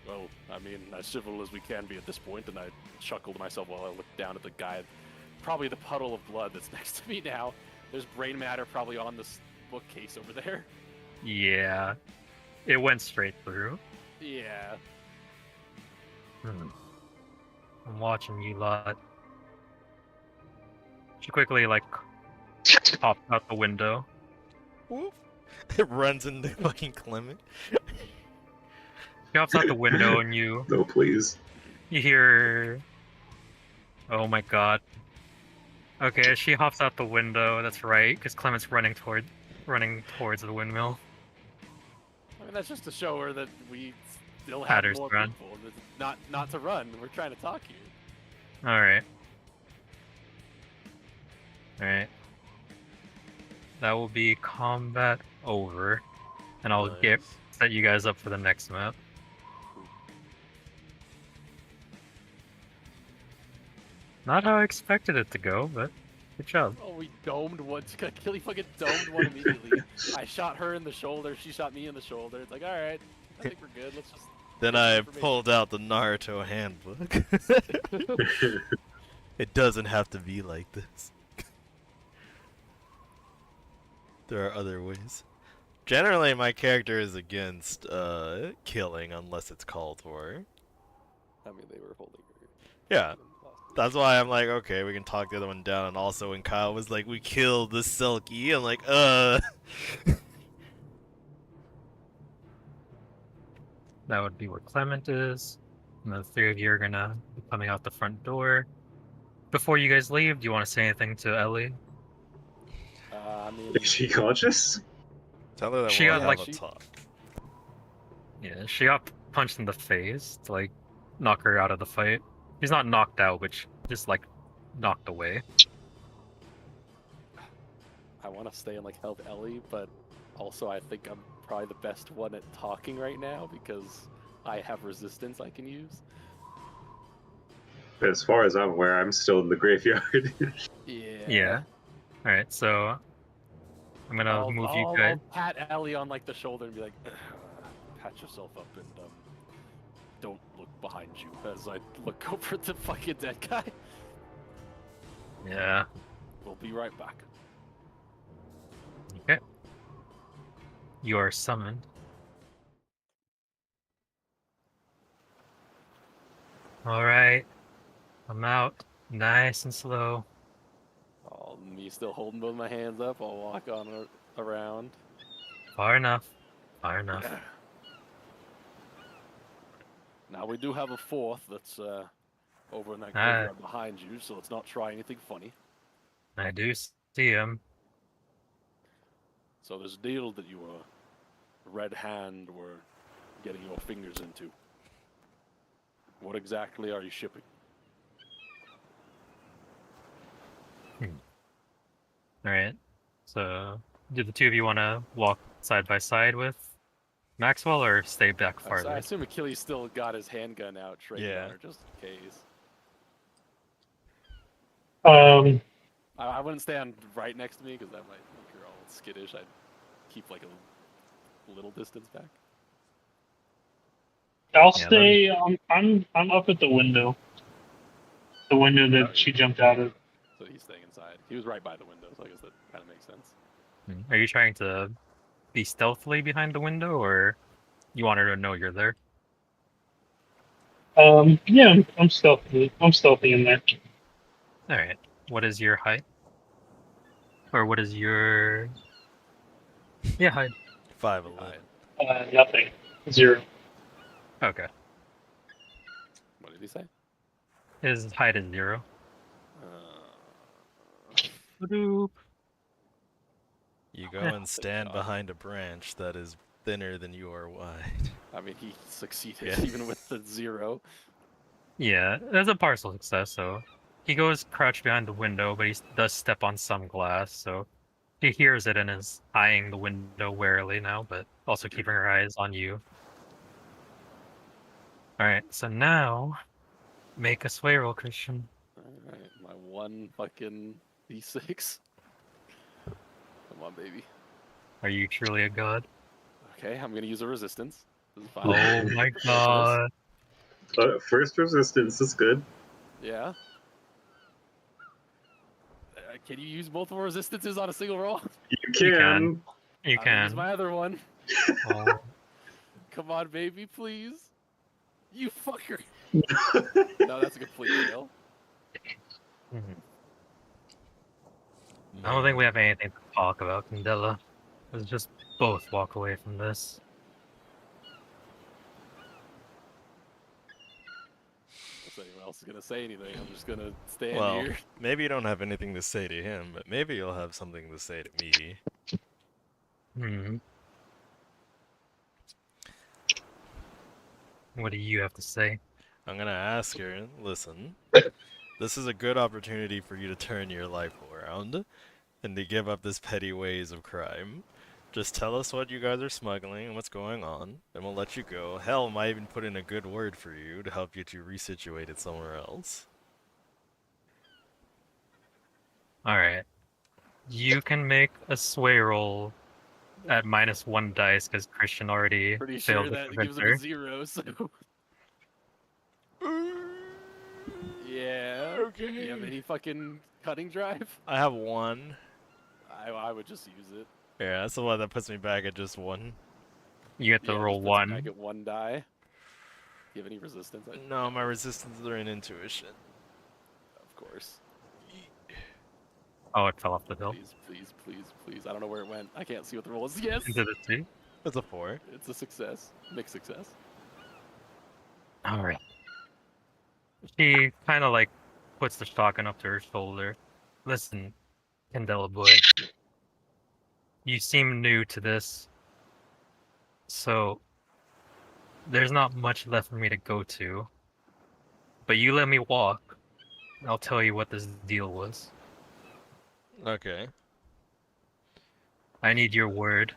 Speaker 1: Well, I mean, as civil as we can be at this point, and I chuckled to myself while I looked down at the guy, probably the puddle of blood that's next to me now. There's brain matter probably on this bookcase over there.
Speaker 2: Yeah. It went straight through.
Speaker 1: Yeah.
Speaker 2: I'm watching you lot. She quickly, like, pops out the window.
Speaker 4: Whoop. It runs into fucking Clement.
Speaker 2: She hops out the window and you
Speaker 3: No, please.
Speaker 2: hear... Oh my god. Okay, she hops out the window, that's right, because Clement's running towards the windmill.
Speaker 1: I mean, that's just to show her that we still have
Speaker 2: Hatters
Speaker 1: more
Speaker 2: run.
Speaker 1: people. Not to run. We're trying to talk here.
Speaker 2: Alright. Alright. That will be combat over. And I'll
Speaker 4: Nice.
Speaker 2: set you guys up for the next map. Not how I expected it to go, but good job.
Speaker 1: Oh, we domed one. Achille fucking domed one immediately. I shot her in the shoulder. She shot me in the shoulder. It's like, all right, I think we're good. Let's just.
Speaker 4: Then
Speaker 1: get some
Speaker 4: I
Speaker 1: information.
Speaker 4: pulled out the Naruto handbook. It doesn't have to be like this. There are other ways. Generally, my character is against killing unless it's called for.
Speaker 1: I mean, they were holding her.
Speaker 4: Yeah. That's why I'm like, okay, we can talk the other one down. And also when Kyle was like, we killed the Silky, I'm like,
Speaker 2: That would be where Clement is. And the 3 of you are gonna be coming out the front door. Before you guys leave, do you want to say anything to Ellie?
Speaker 1: I mean,
Speaker 3: Is she conscious?
Speaker 4: Tell her that
Speaker 2: She
Speaker 4: we'll
Speaker 2: got,
Speaker 4: have
Speaker 2: like-
Speaker 4: a talk.
Speaker 2: Yeah, she got punched in the face to, like, knock her out of the fight. She's not knocked out, but she just, like, knocked away.
Speaker 1: I want to stay and like help Ellie, but also I think I'm probably the best one at talking right now because I have resistance I can use.
Speaker 3: As far as I'm aware, I'm still in the graveyard.
Speaker 2: Yeah. Alright, so I'm gonna move you guys.
Speaker 1: I'll pat Ellie on like the shoulder and be like, pat yourself up and don't look behind you as I look over at the fucking dead guy.
Speaker 2: Yeah.
Speaker 1: We'll be right back.
Speaker 2: Okay. You are summoned. Alright. I'm out. Nice and slow.
Speaker 1: Me still holding both my hands up. I'll walk on around.
Speaker 2: Far enough. Far enough.
Speaker 1: Now we do have a 4th that's over in that graveyard behind you, so let's not try anything funny.
Speaker 2: I do see him.
Speaker 1: So this deal that you Red Hand were getting your fingers into. What exactly are you shipping?
Speaker 2: Alright. So, do the 2 of you want to walk side by side with Maxwell, or stay back
Speaker 1: I
Speaker 2: farther?
Speaker 1: assume Achilles still got his handgun out, trained
Speaker 4: Yeah.
Speaker 1: on her, just in case.
Speaker 5: I
Speaker 1: I wouldn't stand right next to me because that might make her all skittish. I'd keep like a little distance back.
Speaker 5: I'll
Speaker 2: Yeah,
Speaker 5: stay. I'm up at the window. The window that she jumped out of.
Speaker 1: So he's staying inside. He was right by the window, so I guess that kind of makes sense.
Speaker 2: Are you trying to be stealthily behind the window, or you want her to know you're there?
Speaker 5: Yeah, I'm stealthy. I'm stealthy in there.
Speaker 2: All right. What is your height? Or what is your... Yeah, height.
Speaker 4: 5'11".
Speaker 5: Nothing. 0.
Speaker 2: Okay.
Speaker 1: What did he say?
Speaker 2: His height is 0. Ba-doop.
Speaker 4: You go
Speaker 2: Yeah.
Speaker 4: and stand behind a branch that is thinner than you are wide.
Speaker 1: I mean, he succeeded
Speaker 4: Yeah.
Speaker 1: even with the 0.
Speaker 2: Yeah, that's a partial success, so... He goes crouched behind the window, but he does step on some glass, so... He hears it and is eyeing the window warily now, but also keeping her eyes on you. Alright, so now... Make a sway roll, Christian.
Speaker 1: Alright, my one fucking D6. Come on, baby.
Speaker 2: Are you truly a god?
Speaker 1: Okay, I'm gonna use a resistance. This is fine.
Speaker 2: Oh my god.
Speaker 3: First resistance is good.
Speaker 1: Yeah. Can you use multiple resistances on a single roll?
Speaker 3: You can.
Speaker 2: You
Speaker 1: I'm gonna
Speaker 2: can.
Speaker 1: use my other one.
Speaker 2: Oh.
Speaker 1: Come on, baby, please. You fucker. No, that's a complete fail.
Speaker 2: Mhm. I don't think we have anything to talk about, Candela. Let's just both walk away from this.
Speaker 1: If anyone else is gonna say anything, I'm just gonna stand
Speaker 4: Well,
Speaker 1: here.
Speaker 4: maybe you don't have anything to say to him, but maybe you'll have something to say to me.
Speaker 2: Hmm. What do you have to say?
Speaker 4: I'm gonna ask her, listen, this is a good opportunity for you to turn your life around and to give up this petty ways of crime. Just tell us what you guys are smuggling and what's going on, and we'll let you go. Hell, might even put in a good word for you to help get you resituated somewhere else.
Speaker 2: Alright. You can make a sway roll at -1 dice because Christian already
Speaker 1: Pretty
Speaker 2: failed
Speaker 1: sure
Speaker 2: to
Speaker 1: that
Speaker 2: convince
Speaker 1: gives him a
Speaker 2: her.
Speaker 1: 0, so. Yeah.
Speaker 4: Okay.
Speaker 1: You have any fucking cutting drive?
Speaker 4: I have 1.
Speaker 1: I would just use it.
Speaker 4: Yeah, that's the one that puts me back at just 1.
Speaker 2: You get to
Speaker 1: Yeah,
Speaker 2: roll
Speaker 1: just puts it
Speaker 2: 1.
Speaker 1: back at 1 die. Do you have any resistance?
Speaker 4: No, my resistance are in intuition.
Speaker 1: Of course.
Speaker 2: Oh, it fell off the hill.
Speaker 1: Please, please, please, please. I don't know where it went. I can't see what the roll is. Yes!
Speaker 2: Into the sea.
Speaker 4: That's a 4.
Speaker 1: It's a success. Mixed success.
Speaker 2: Alright. She kind of like puts the shotgun up to her shoulder. Listen, Candela boy. You seem new to this. So, there's not much left for me to go to. But you let me walk. I'll tell you what this deal was.
Speaker 4: Okay.
Speaker 2: I need your word.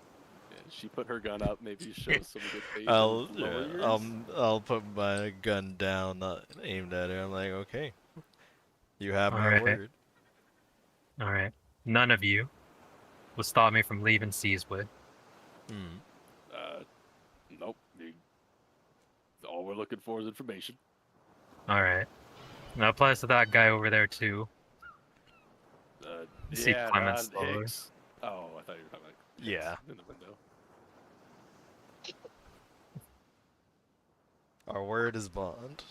Speaker 1: Yeah, she put her gun up. Maybe show some good face.
Speaker 4: I'll
Speaker 1: and lower yours.
Speaker 4: I'll put my gun down, not aimed at her. I'm like, okay, you have my
Speaker 2: Alright.
Speaker 4: word.
Speaker 2: Alright. None of you will stop me from leaving Seaswood.
Speaker 1: Nope. All we're looking for is information.
Speaker 2: Alright. That applies to that guy over there too. You see
Speaker 1: Yeah,
Speaker 2: Clement
Speaker 1: not
Speaker 2: slower.
Speaker 1: Higgs. Oh, I thought you were talking about Higgs
Speaker 4: Yeah.
Speaker 1: in the window.
Speaker 4: Our word is bond.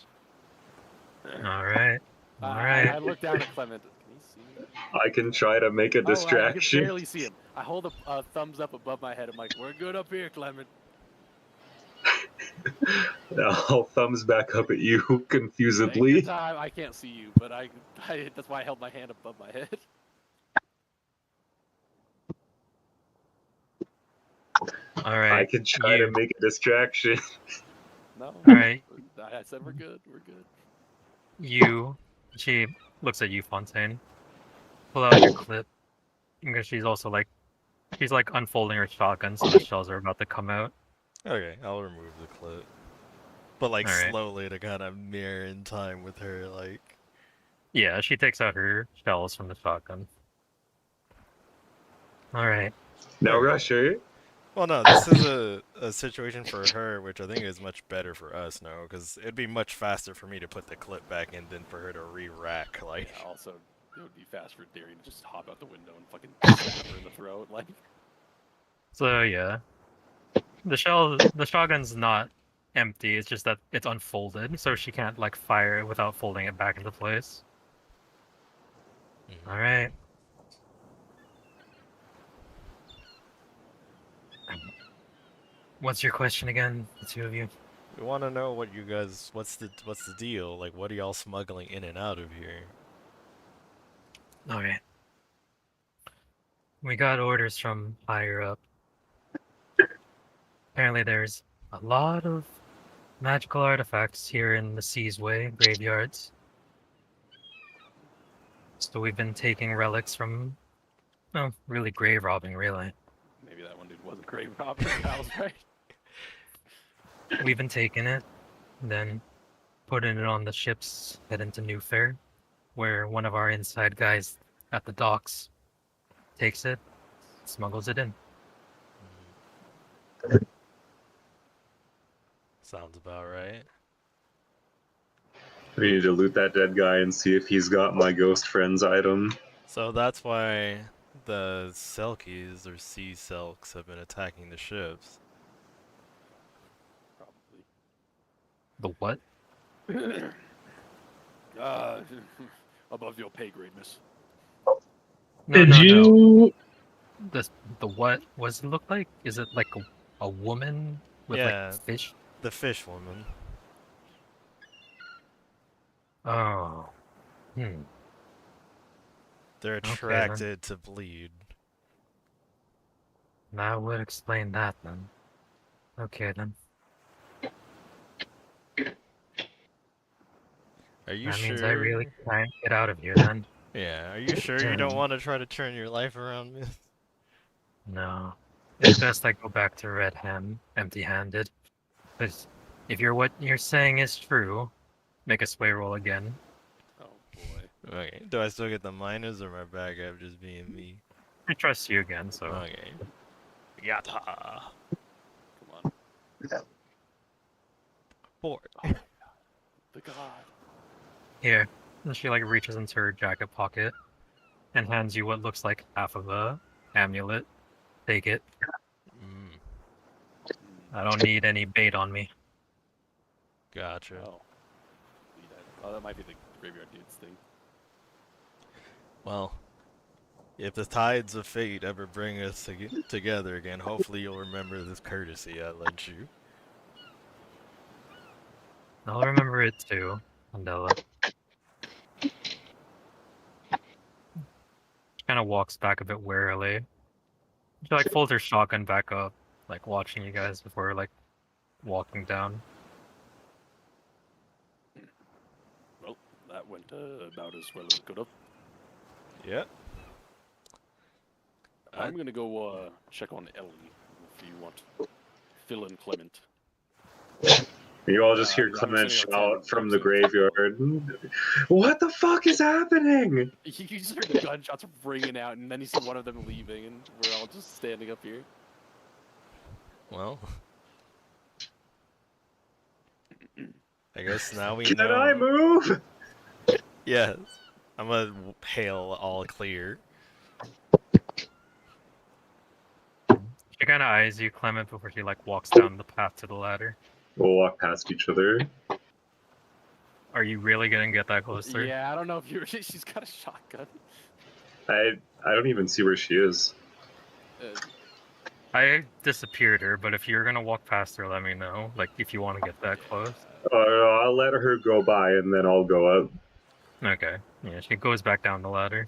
Speaker 2: Alright.
Speaker 1: I
Speaker 2: Alright.
Speaker 1: look down at Clement. Can he see me?
Speaker 3: I can try to make a
Speaker 1: Oh, I can
Speaker 3: distraction.
Speaker 1: barely see him. I hold a thumbs up above my head. I'm like, we're good up here, Clement.
Speaker 3: I'll thumbs back up at you
Speaker 1: Take your
Speaker 3: confusedly.
Speaker 1: time. I can't see you, but I that's why I held my hand above my head.
Speaker 2: Alright.
Speaker 3: I can try to make a distraction.
Speaker 1: No.
Speaker 2: Alright.
Speaker 1: I said we're good. We're good.
Speaker 2: She looks at you, Fontaine. Pull out your clip. Because she's also like, she's like unfolding her shotgun so the shells are about to come out.
Speaker 4: Okay, I'll remove the clip. But like
Speaker 2: Alright.
Speaker 4: slowly to kind of mirror in time with her, like.
Speaker 2: Yeah, she takes out her shells from the shotgun. Alright.
Speaker 3: No
Speaker 4: Okay.
Speaker 3: rush, eh?
Speaker 4: Well, no, this is a situation for her, which I think is much better for us, no? Because it'd be much faster for me to put the clip back in than for her to re-rack, like.
Speaker 1: Yeah, also, it would be fast for Darian to just hop out the window and fucking stab her in the throat. Like,
Speaker 2: So yeah. The shotgun's not empty, it's just that it's unfolded, so she can't like fire it without folding it back into place.
Speaker 4: Mhm.
Speaker 2: Alright. What's your question again, the two of you?
Speaker 4: We want to know what you guys, what's the deal? Like, what are y'all smuggling in and out of here?
Speaker 2: Alright. We got orders from higher up. Apparently there's a lot of magical artifacts here in the Seasway graveyards. So we've been taking relics from, well, really grave robbing, really.
Speaker 1: maybe that one dude wasn't great robbing pals, right?
Speaker 2: We've been taking it, then putting it on the ships heading to New Fair, where one of our inside guys at the docks takes it, smuggles it in.
Speaker 4: Sounds about right.
Speaker 3: We need to loot that dead guy and see if he's got my ghost friend's item.
Speaker 4: So that's why the Selkies, or Sea Selks, have been attacking the ships.
Speaker 2: The what?
Speaker 1: Probably. Above your pay grade, miss.
Speaker 2: No,
Speaker 6: Did
Speaker 2: no, no.
Speaker 6: you?
Speaker 2: The what? What does it look like? Is it like a woman with
Speaker 4: Yeah.
Speaker 2: like fish?
Speaker 4: The fish woman.
Speaker 2: Oh.
Speaker 4: They're
Speaker 2: Okay, then.
Speaker 4: attracted to bleed.
Speaker 2: That would explain that then. Okay then.
Speaker 4: Are you
Speaker 2: That
Speaker 4: sure?
Speaker 2: means I really can't get out of here then.
Speaker 4: Yeah, are you sure you don't want to try to turn your life around, miss?
Speaker 2: No. It's best I go back to Red Ham empty-handed. But if what you're saying is true, make a sway roll again.
Speaker 1: Oh boy.
Speaker 4: Okay, do I still get the minus or my back up just being me?
Speaker 2: I trust you again, so.
Speaker 4: Okay. Yata!
Speaker 1: Come on.
Speaker 4: 4.
Speaker 1: The god.
Speaker 2: Here. And she like reaches into her jacket pocket and hands you what looks like half of a amulet. Take it. I don't need any bait on me.
Speaker 4: Gotcha.
Speaker 1: Oh. Oh, that might be the graveyard dude's thing.
Speaker 4: Well, if the tides of fate ever bring us together again, hopefully you'll remember this courtesy I lent you.
Speaker 2: I'll remember it too, Candela. She kind of walks back a bit warily. She like folds her shotgun back up, like watching you guys before like walking down.
Speaker 1: Well, that went about as well as it could have.
Speaker 4: Yep.
Speaker 1: I'm gonna go check on Ellie if you want. Phil and Clement.
Speaker 3: You all just hear
Speaker 1: I'm
Speaker 3: Clement
Speaker 1: sitting
Speaker 3: shout
Speaker 1: outside
Speaker 3: from the
Speaker 1: upstairs.
Speaker 3: graveyard. What the fuck is happening?
Speaker 1: You just heard the gunshots ringing out, and then you see one of them leaving, and we're all just standing up here.
Speaker 4: Well, I guess now we
Speaker 3: Can
Speaker 4: know.
Speaker 3: I move?
Speaker 4: Yes. I'm gonna hail all clear.
Speaker 2: She kind of eyes you, Clement, before she like walks down the path to the ladder.
Speaker 3: We'll walk past each other.
Speaker 2: Are you really gonna get that close to her?
Speaker 1: Yeah, I don't know if you're. She's got a shotgun.
Speaker 3: I don't even see where she is.
Speaker 2: I disappeared her, but if you're gonna walk past her, let me know. Like, if you want to get that close.
Speaker 3: I'll let her go by and then I'll go up.
Speaker 2: Okay. Yeah, she goes back down the ladder.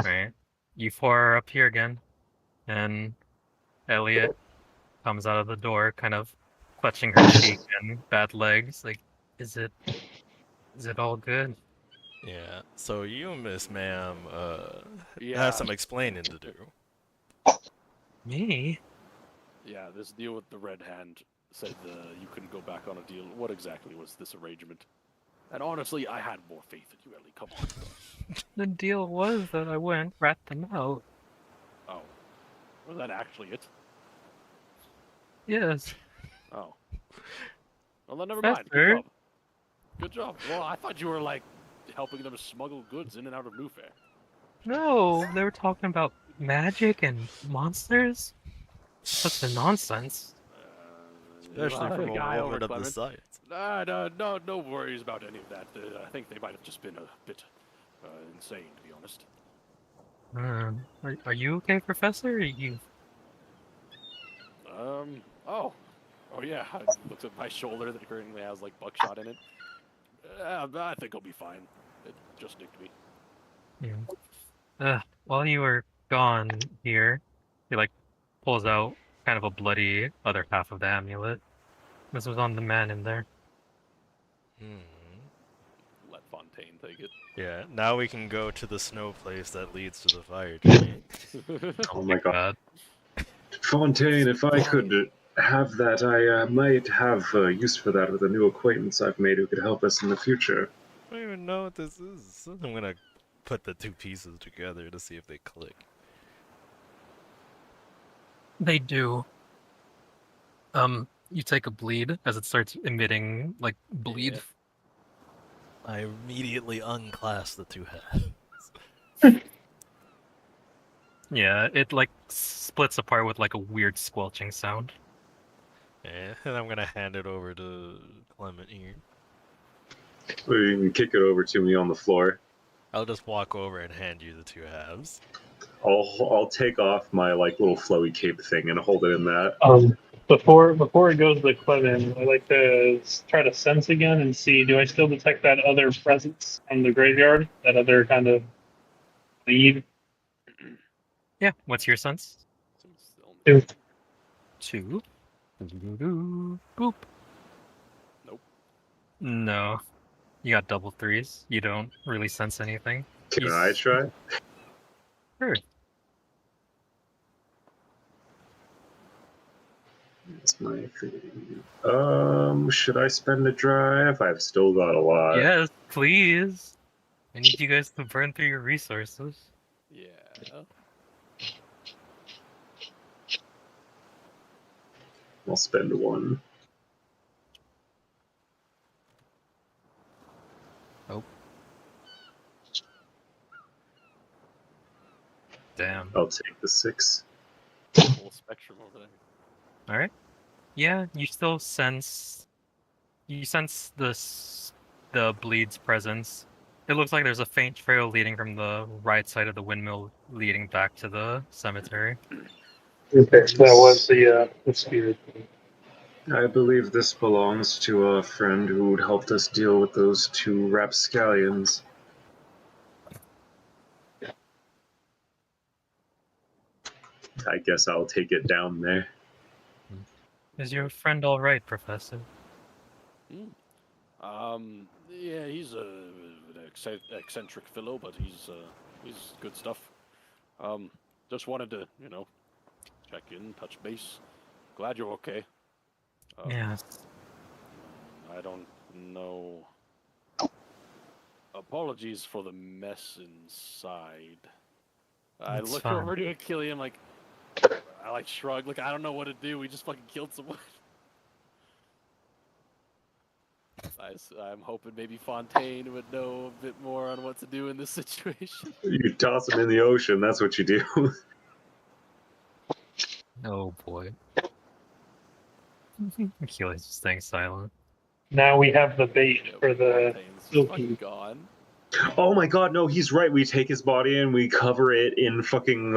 Speaker 2: Alright. You four are up here again. And Elliot comes out of the door, kind of clutching her cheek and bad legs. Like, is it all good?
Speaker 4: Yeah. So you, Miss Ma'am,
Speaker 1: Yeah.
Speaker 4: have some explaining to do.
Speaker 2: Me?
Speaker 1: Yeah, this deal with the Red Hand said you couldn't go back on a deal. What exactly was this arrangement? And honestly, I had more faith in you, Ellie. Come on.
Speaker 2: The deal was that I went, rat them out.
Speaker 1: Oh. Was that actually it?
Speaker 2: Yes.
Speaker 1: Oh. Well, then never mind. Good
Speaker 2: Professor.
Speaker 1: job. Good job. Well, I thought you were, like, helping them smuggle goods in and out of New Fair.
Speaker 2: No, they were talking about magic and monsters. Such a nonsense.
Speaker 4: Especially from a
Speaker 1: guy
Speaker 4: woman
Speaker 1: over
Speaker 4: of the
Speaker 1: Clement.
Speaker 4: science.
Speaker 1: No worries about any of that. I think they might have just been a bit insane, to be honest.
Speaker 2: Are you okay, Professor? Are you...
Speaker 1: Oh. Oh, yeah. I looked at my shoulder that currently has, like, buckshot in it. I think I'll be fine. It just nicked me.
Speaker 2: Yeah. While you were gone here, he, like, pulls out kind of a bloody other half of the amulet. This was on the man in there.
Speaker 1: Let Fontaine take it.
Speaker 4: Yeah, now we can go to the snow place that leads to the fire giant.
Speaker 3: Oh my god. Fontaine, if I could have that, I might have use for that with a new acquaintance I've made who could help us in the future.
Speaker 4: I don't even know what this is. I'm gonna put the two pieces together to see if they click.
Speaker 2: They do. You take a bleed as it starts emitting, like, bleed.
Speaker 4: Yeah. I immediately unclasp the two halves.
Speaker 2: Yeah, it, like, splits apart with, like, a weird squelching sound.
Speaker 4: Yeah, and I'm gonna hand it over to Clement here.
Speaker 3: You can kick it over to me on the floor.
Speaker 4: I'll just walk over and hand you the two halves.
Speaker 3: I'll take off my like little flowy cape thing and hold it in that.
Speaker 5: Before it goes to Clement, I like to try to sense again and see, do I still detect that other presence from the graveyard? That other kind of lead?
Speaker 2: Yeah, what's your sense?
Speaker 5: Two.
Speaker 2: 2. Boop.
Speaker 1: Nope.
Speaker 2: No. You got double 3s. You don't really sense anything.
Speaker 3: Can I try?
Speaker 2: Sure.
Speaker 3: That's my thing. Should I spend a drive? I've still got a lot.
Speaker 2: Yes, please. I need you guys to burn through your resources.
Speaker 1: Yeah.
Speaker 3: I'll spend one.
Speaker 2: Oh. Damn.
Speaker 3: I'll take the 6.
Speaker 1: Whole spectrum over there.
Speaker 2: Alright. Yeah, you still sense... You sense the bleed's presence. It looks like there's a faint trail leading from the right side of the windmill leading back to the cemetery.
Speaker 5: Okay, that was the spirit.
Speaker 3: I believe this belongs to a friend who helped us deal with those 2 rapscallions. I guess I'll take it down there.
Speaker 2: Is your friend alright, Professor?
Speaker 1: Yeah, he's an eccentric fellow, but he's good stuff. Just wanted to, check in, touch base. Glad you're okay.
Speaker 2: Yes.
Speaker 1: I don't know. Apologies for the mess inside. I
Speaker 2: It's
Speaker 1: look
Speaker 2: fine.
Speaker 1: over to Achillian like, I like shrug, like I don't know what to do. We just fucking killed someone. I'm hoping maybe Fontaine would know a bit more on what to do in this situation.
Speaker 3: You toss him in the ocean, that's what you do.
Speaker 2: Oh boy. Achilles just staying silent.
Speaker 5: Now we have the bait for the
Speaker 1: Fontaine's just
Speaker 5: silky.
Speaker 1: fucking gone.
Speaker 3: Oh my god, no, he's right. We take his body and we cover it in fucking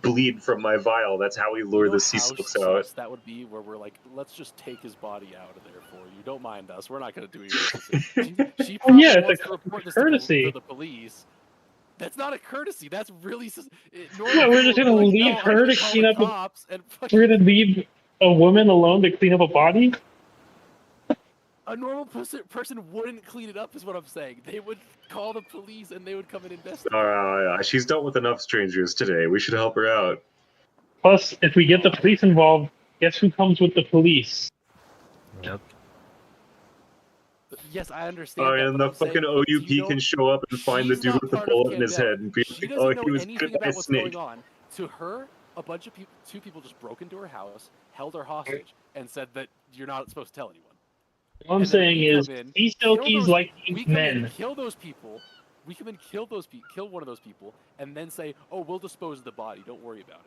Speaker 3: bleed from my vial. That's how we lure the sea
Speaker 1: how
Speaker 3: silks out.
Speaker 1: sus that would be, where we're like, let's just take his body out of there for you. Don't mind us. We're not going to do anything. She
Speaker 5: Oh, yeah, it's
Speaker 1: wants
Speaker 5: a
Speaker 1: to report this
Speaker 5: courtesy.
Speaker 1: to the police. That's not a courtesy. That's really
Speaker 5: Yeah, we're just gonna leave her to clean up.
Speaker 1: cops and
Speaker 5: We're gonna leave a woman alone to clean up a body.
Speaker 1: A normal person wouldn't clean it up, is what I'm saying. They would call the police and they would come and investigate.
Speaker 3: She's dealt with enough strangers today. We should help her out.
Speaker 6: Plus, if we get the police involved, guess who comes with the police?
Speaker 2: Yep.
Speaker 1: Yes, I
Speaker 3: Oh,
Speaker 1: understand that,
Speaker 3: and
Speaker 1: but
Speaker 3: the
Speaker 1: I'm
Speaker 3: fucking
Speaker 1: saying, do you
Speaker 3: OUP
Speaker 1: know
Speaker 3: can show up and find the
Speaker 1: she's
Speaker 3: dude
Speaker 1: not
Speaker 3: with the
Speaker 1: part of
Speaker 3: bullet in his
Speaker 1: Candela?
Speaker 3: head and be
Speaker 1: She
Speaker 3: like, "Oh,
Speaker 1: doesn't know
Speaker 3: he was
Speaker 1: anything
Speaker 3: bit by a
Speaker 1: about what's going
Speaker 3: snake."
Speaker 1: on. To her, a bunch of people, two people just broke into her house, held her hostage, and said that you're not supposed to tell anyone.
Speaker 6: What I'm
Speaker 1: And then
Speaker 6: saying
Speaker 1: we
Speaker 6: is,
Speaker 1: come in,
Speaker 6: sea
Speaker 1: kill
Speaker 6: selkies
Speaker 1: those.
Speaker 6: like
Speaker 1: We come in,
Speaker 6: men.
Speaker 1: kill those people. We come in, kill those people, kill one of those people, and then say, "Oh, we'll dispose of the body. Don't worry about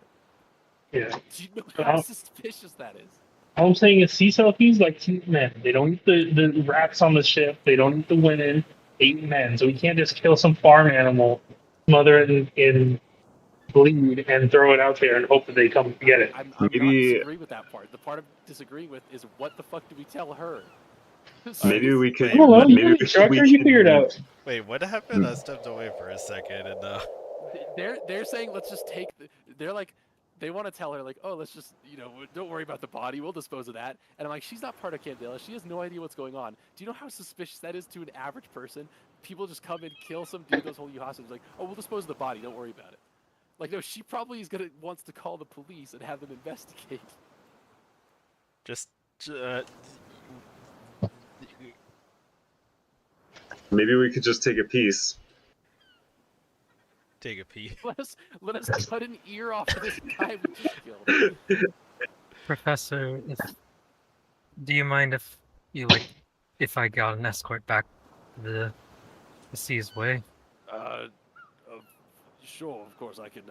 Speaker 1: it."
Speaker 6: Yeah.
Speaker 1: Do you know
Speaker 6: But
Speaker 1: how suspicious that is?
Speaker 6: all I'm saying is sea selkies like to eat men. They don't eat the rats on the ship. They don't eat the women. They eat men. So we can't just kill some farm animal, smother it in bleed, and throw it out there and hope that they come get it.
Speaker 1: I'm not
Speaker 3: Maybe,
Speaker 1: disagreeing with that part. The part I'm disagreeing with is what the fuck do we tell her?
Speaker 3: maybe we
Speaker 1: Seriously.
Speaker 3: could,
Speaker 6: I don't know. You
Speaker 3: maybe
Speaker 6: know, Instructor, you figure it
Speaker 3: can.
Speaker 6: out.
Speaker 4: Wait, what happened? I stepped away for a second and
Speaker 1: They're saying let's just take. They're like, they want to tell her like, oh, let's just don't worry about the body. We'll dispose of that. And I'm like, she's not part of Candela. She has no idea what's going on. Do you know how suspicious that is to an average person? People just come and kill some dude that's holding you hostage. Like, oh, we'll dispose of the body. Don't worry about it. Like, no, she probably wants to call the police and have them investigate.
Speaker 4: just
Speaker 3: Maybe we could just take a piece.
Speaker 4: take a peek.
Speaker 1: Let us cut an ear off of this guy we just killed.
Speaker 2: Professor, do you mind if if I got an escort back to the Sea's Way?
Speaker 1: Sure, of course I can.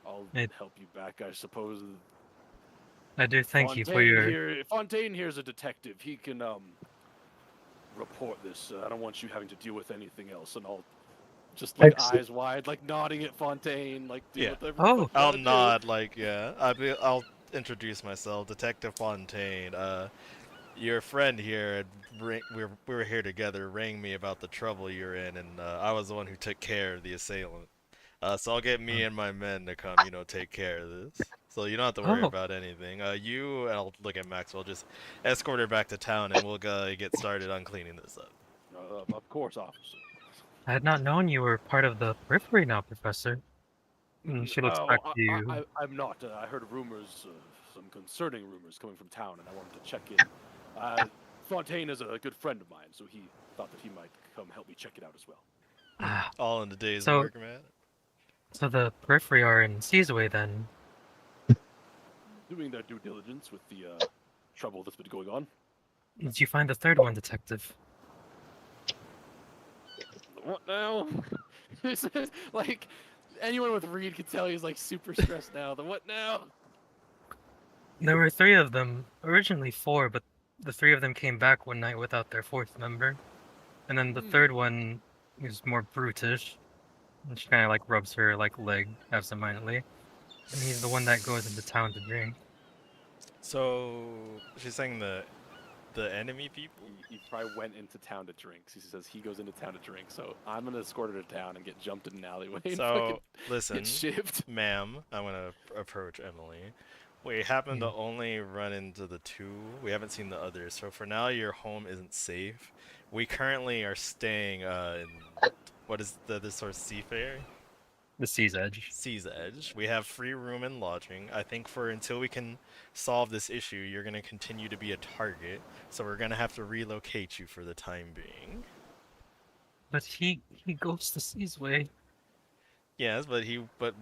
Speaker 1: I'll help you back, I suppose.
Speaker 2: I do thank you for your.
Speaker 1: Fontaine here's a detective. He can report this. I don't want you having to deal with anything else, and I'll just like
Speaker 6: Excellent.
Speaker 1: eyes wide, like nodding at Fontaine, like do
Speaker 4: Yeah.
Speaker 1: whatever.
Speaker 2: Oh.
Speaker 1: the fuck you
Speaker 4: I'll
Speaker 1: gotta do.
Speaker 4: nod like yeah. I'll introduce myself, Detective Fontaine. Your friend here, we were here together, rang me about the trouble you're in, and I was the one who took care of the assailant. So I'll get me and my men to come, take care of this. So you don't have to worry
Speaker 2: Oh.
Speaker 4: about anything. You, and I'll look at Maxwell, just escort her back to town, and we'll get started on cleaning this up.
Speaker 1: Of course, officer.
Speaker 2: I had not known you were part of the periphery now, Professor. She looks back to you.
Speaker 1: I'm not. I heard rumors, some concerning rumors coming from town, and I wanted to check in. Fontaine is a good friend of mine, so he thought that he might come help me check it out as well.
Speaker 4: All in the day's
Speaker 2: So-
Speaker 4: work, man.
Speaker 2: So the periphery are in Sea's Way then.
Speaker 1: Doing their due diligence with the trouble that's been going on.
Speaker 2: Did you find the third one, Detective?
Speaker 1: What now? This is, like, anyone with Reed could tell he's like super stressed now. The what now?
Speaker 2: There were 3 of them. Originally 4, but the 3 of them came back one night without their 4th member. And then the third one is more brutish. And she kind of like rubs her leg absentmindedly. And he's the one that goes into town to drink.
Speaker 4: So she's saying the enemy people.
Speaker 1: He probably went into town to drink. He says he goes into town to drink. So I'm gonna escort her to town and get jumped in an alleyway. And
Speaker 4: So listen,
Speaker 1: get shivved.
Speaker 4: ma'am, I'm gonna approach Emily. We happen to only run into the 2. We haven't seen the others. So for now, your home isn't safe. We currently are staying in what is this sort of seafaring?
Speaker 2: The Sea's Edge.
Speaker 4: Sea's Edge. We have free room and lodging. I think until we can solve this issue, you're gonna continue to be a target. So we're gonna have to relocate you for the time being.
Speaker 2: But he goes to Sea's Way.
Speaker 4: Yes, but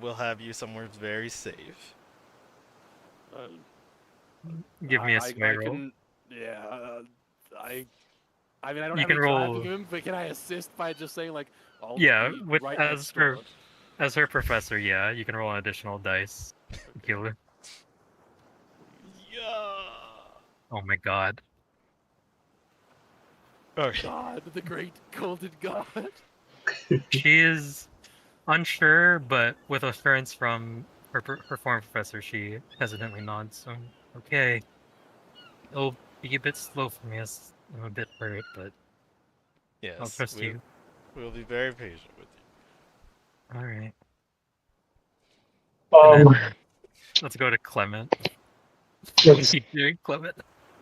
Speaker 4: we'll have you somewhere very safe.
Speaker 2: Give me a sway roll.
Speaker 1: I mean, I don't
Speaker 2: You
Speaker 1: have
Speaker 2: can
Speaker 1: any
Speaker 2: roll-
Speaker 1: traffic him, but can I assist by just saying like, I'll
Speaker 2: Yeah,
Speaker 1: be
Speaker 2: with
Speaker 1: right
Speaker 2: as
Speaker 1: next
Speaker 2: her
Speaker 1: door?
Speaker 2: as her professor, yeah, you can roll an additional dice. Kill her.
Speaker 4: Yeah.
Speaker 2: Oh my god.
Speaker 4: Okay.
Speaker 1: God, the great golden god.
Speaker 2: She is unsure, but with assurance from her former professor, she hesitantly nods. So, okay. It'll be a bit slow for me as I'm a bit hurt, but
Speaker 4: Yes.
Speaker 2: I'll trust you.
Speaker 4: We'll be very patient with you.
Speaker 2: Alright.
Speaker 6: Um,
Speaker 2: Let's go to Clement.
Speaker 6: let's-
Speaker 2: Keep doing Clement.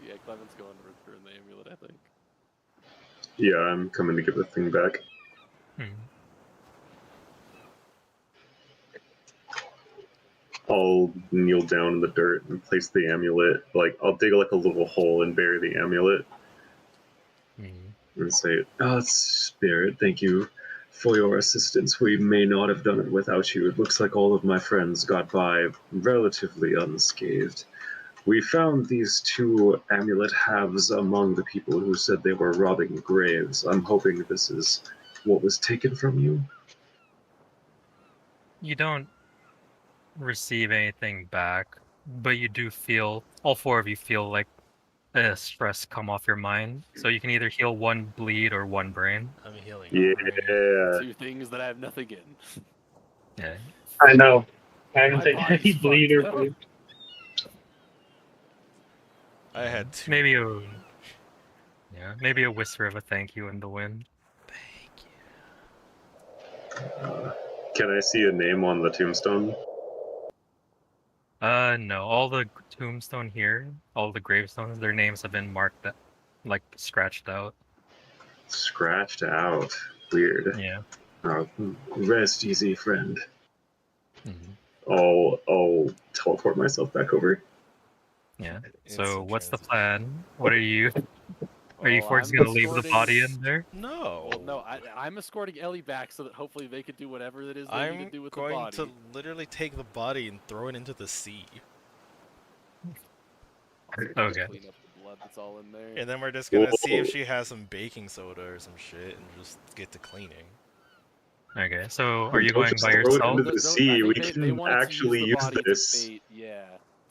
Speaker 1: Yeah, Clement's going to return the amulet, I think.
Speaker 3: Yeah, I'm coming to get the thing back. I'll kneel down in the dirt and place the amulet. Like, I'll dig like a little hole and bury the amulet and say, Spirit, thank you for your assistance. We may not have done it without you. It looks like all of my friends got by relatively unscathed. We found these 2 amulet halves among the people who said they were robbing graves. I'm hoping this is what was taken from you.
Speaker 2: You don't receive anything back, but you do feel, all 4 of you feel like the stress come off your mind. So you can either heal 1 bleed or 1 brain.
Speaker 4: I'm healing.
Speaker 3: Yeah.
Speaker 1: 2 things that I have nothing in.
Speaker 2: Yeah.
Speaker 5: I know. I haven't
Speaker 1: My
Speaker 5: taken any
Speaker 1: body's
Speaker 5: bleed or
Speaker 1: fucked up.
Speaker 5: bleed.
Speaker 4: I had 2.
Speaker 2: Maybe maybe a whisper of a thank you in the wind.
Speaker 4: Thank you.
Speaker 3: Can I see a name on the tombstone?
Speaker 2: No. All the tombstone here, all the gravestones, their names have been marked, like scratched out.
Speaker 3: Scratched out. Weird.
Speaker 2: Yeah.
Speaker 3: Rest easy, friend.
Speaker 2: Mm-hmm.
Speaker 3: I'll teleport myself back over.
Speaker 2: Yeah. So
Speaker 4: Instant
Speaker 2: what's the
Speaker 4: transition.
Speaker 2: plan? What are you? Are you
Speaker 1: Oh,
Speaker 2: folks
Speaker 1: I'm
Speaker 2: gonna leave the body
Speaker 1: escorting-
Speaker 2: in there?
Speaker 4: No.
Speaker 1: Well, no, I'm escorting Ellie back so that hopefully they could do whatever it is they need to
Speaker 4: I'm
Speaker 1: do with the
Speaker 4: going
Speaker 1: body.
Speaker 4: to literally take the body and throw it into the sea.
Speaker 2: Okay.
Speaker 1: Clean up the blood that's all in there.
Speaker 4: And then we're just gonna see if
Speaker 3: Whoa.
Speaker 4: she has some baking soda or some shit and just get to cleaning.
Speaker 2: Okay. So are
Speaker 3: Don't
Speaker 2: you going
Speaker 3: just
Speaker 2: by
Speaker 3: throw it
Speaker 2: yourself?
Speaker 3: into the sea.
Speaker 1: I
Speaker 3: We
Speaker 1: think they
Speaker 3: can
Speaker 1: wanted
Speaker 3: actually
Speaker 1: to use
Speaker 3: use
Speaker 1: the body
Speaker 3: this.
Speaker 1: to bait,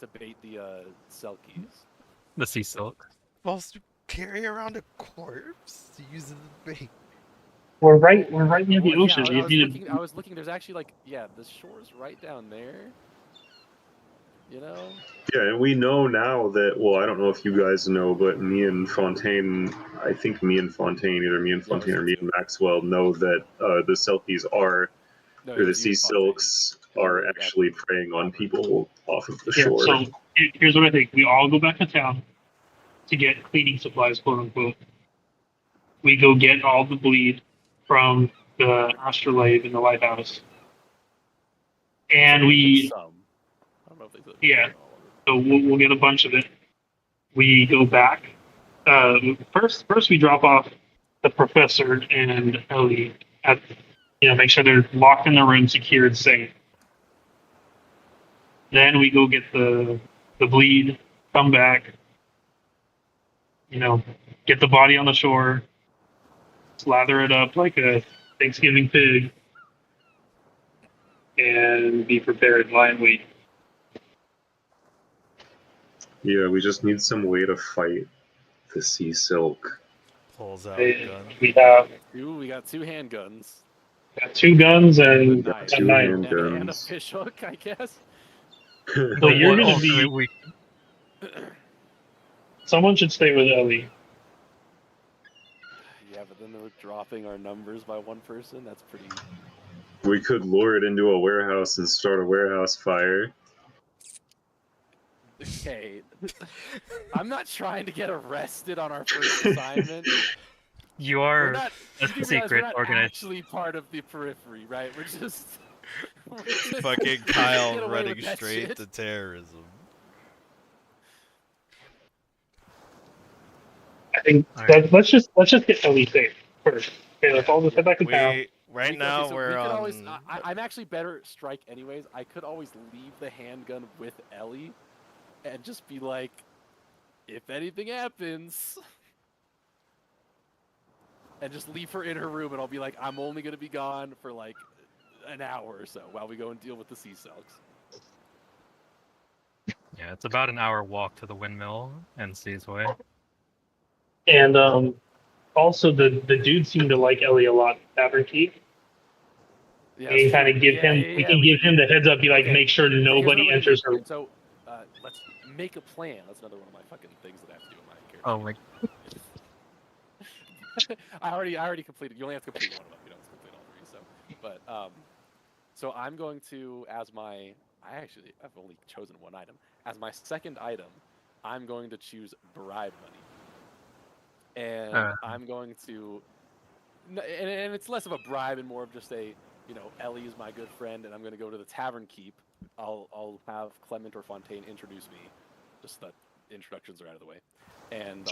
Speaker 1: to bait the selkies.
Speaker 2: The sea silk.
Speaker 4: Whilst you carry around a corpse, use the bait.
Speaker 5: We're right near the
Speaker 1: Well,
Speaker 5: ocean.
Speaker 1: Yeah,
Speaker 5: We just need to
Speaker 1: I was looking. There's actually like, the shore's right down there. You know.
Speaker 3: Yeah, and we know now that, well, I don't know if you guys know, but me and Fontaine, I think me and Fontaine, either me and
Speaker 1: Yeah, it was
Speaker 3: Fontaine or
Speaker 1: you
Speaker 3: me
Speaker 1: two.
Speaker 3: and Maxwell know that the Selkies are,
Speaker 1: No,
Speaker 3: or
Speaker 1: it
Speaker 3: the
Speaker 1: was you
Speaker 3: sea
Speaker 1: and Fontaine.
Speaker 3: silks
Speaker 1: 'Cause you
Speaker 3: are
Speaker 1: were
Speaker 3: actually preying on people off of the
Speaker 5: Yeah,
Speaker 3: shore.
Speaker 5: so here's what I think. We all go back to town to get cleaning supplies, quote unquote. We go get all the bleed from the astrolabe in the lighthouse. And
Speaker 1: Some.
Speaker 5: we,
Speaker 1: I don't know if they said
Speaker 5: yeah,
Speaker 1: all of it.
Speaker 5: so we'll get a bunch of it. We go back. First we drop off the professor and Ellie at, make sure they're locked in the room, secured, safe. Then we go get the bleed, come back, get the body on the shore, slather it up like a Thanksgiving pig, and be prepared, lie in wait.
Speaker 3: Yeah, we just need some way to fight the sea silk.
Speaker 4: Pulls out a gun.
Speaker 5: We have
Speaker 1: We got 2 handguns.
Speaker 5: got 2 guns
Speaker 1: And
Speaker 5: and
Speaker 3: We got
Speaker 1: knife.
Speaker 3: 2
Speaker 5: knife.
Speaker 1: And a
Speaker 3: handguns.
Speaker 1: fish hook, I guess.
Speaker 5: So you're
Speaker 2: What
Speaker 5: gonna be.
Speaker 2: alternate week?
Speaker 5: Someone should stay with Ellie.
Speaker 1: Yeah, but then we're dropping our numbers by 1 person. That's pretty.
Speaker 3: We could lure it into a warehouse and start a warehouse fire.
Speaker 1: Okay. I'm not trying to get arrested on our first assignment.
Speaker 2: You
Speaker 1: We're
Speaker 2: are
Speaker 1: not.
Speaker 2: a
Speaker 1: You do realize
Speaker 2: secret
Speaker 1: we're not
Speaker 2: organization.
Speaker 1: actually part of the periphery, right? We're just.
Speaker 4: Fucking
Speaker 1: Get
Speaker 4: Kyle
Speaker 1: away
Speaker 4: running
Speaker 1: with that
Speaker 4: straight
Speaker 1: shit.
Speaker 4: to terrorism.
Speaker 5: I think
Speaker 2: Alright.
Speaker 5: let's just get Ellie safe first. Okay, let's all just head back to town.
Speaker 4: Right now we're
Speaker 1: we could
Speaker 4: on.
Speaker 1: always. I'm actually better strike anyways. I could always leave the handgun with Ellie, and just be like, if anything happens, and just leave her in her room, and I'll be like, I'm only gonna be gone for like an hour or so while we go and deal with the sea silks.
Speaker 2: Yeah, it's about an hour walk to the windmill and Sea's Way.
Speaker 5: And also the dude seemed to like Ellie a lot. Tavern Keith.
Speaker 1: Yeah,
Speaker 5: We can kind of give him. We can give him the heads up. Be like,
Speaker 1: Okay.
Speaker 5: make sure
Speaker 1: Here's what
Speaker 5: nobody
Speaker 1: we're gonna
Speaker 5: enters
Speaker 1: do.
Speaker 5: her.
Speaker 1: So, let's make a plan. That's another one of my fucking things that I have to do in my character.
Speaker 2: Oh my.
Speaker 1: I already completed. You only have to complete one of them. You don't have to complete all 3. So, so I'm going to, I've only chosen 1 item. As my second item, I'm going to choose bribe money, and I'm going to, and it's less of a bribe and more of just a, Ellie is my good friend, and I'm going to go to the Tavern Keep I'll have Clement or Fontaine introduce me, just that introductions are out of the way, and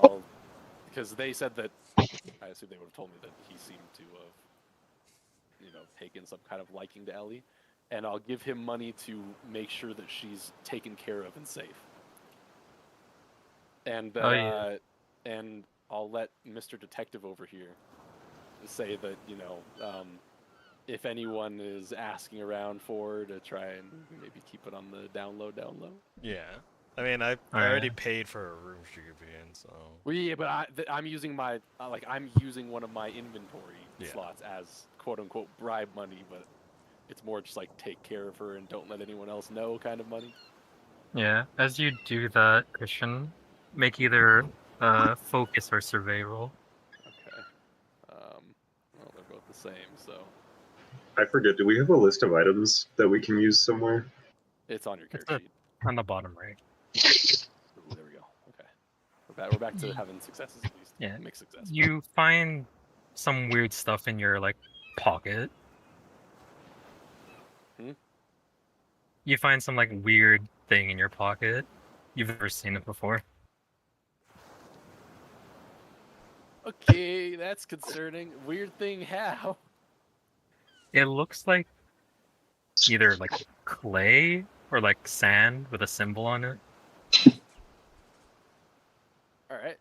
Speaker 1: because they said that I assume they would have told me that he seemed to have taken some kind of liking to Ellie, and I'll give him money to make sure that she's taken care of and safe, and that
Speaker 2: Oh, yeah.
Speaker 1: and I'll let Mr. Detective over here say that if anyone is asking around for her to try and maybe keep it on the down low.
Speaker 4: Yeah. I mean, I already paid for a room she could be in, so.
Speaker 1: Well, yeah, but I'm using my I'm using one of my inventory slots as quote unquote bribe money, but it's more just like take care of her and don't let anyone else know kind of money.
Speaker 2: Yeah, as you do that, Christian, make either focus or survey roll.
Speaker 1: Okay. Well, they're both the same, so
Speaker 3: I forget. Do we have a list of items that we can use somewhere?
Speaker 1: it's on your
Speaker 2: It's
Speaker 1: character sheet.
Speaker 2: on the bottom right.
Speaker 1: Ooh, there we go. Okay. We're back to having successes at least.
Speaker 2: Yeah.
Speaker 1: Mixed success.
Speaker 2: You find some weird stuff in your pocket. You find some weird thing in your pocket. You've never seen it before.
Speaker 1: Okay, that's concerning. Weird thing how?
Speaker 2: It looks like either clay or sand with a symbol on it.
Speaker 1: All right.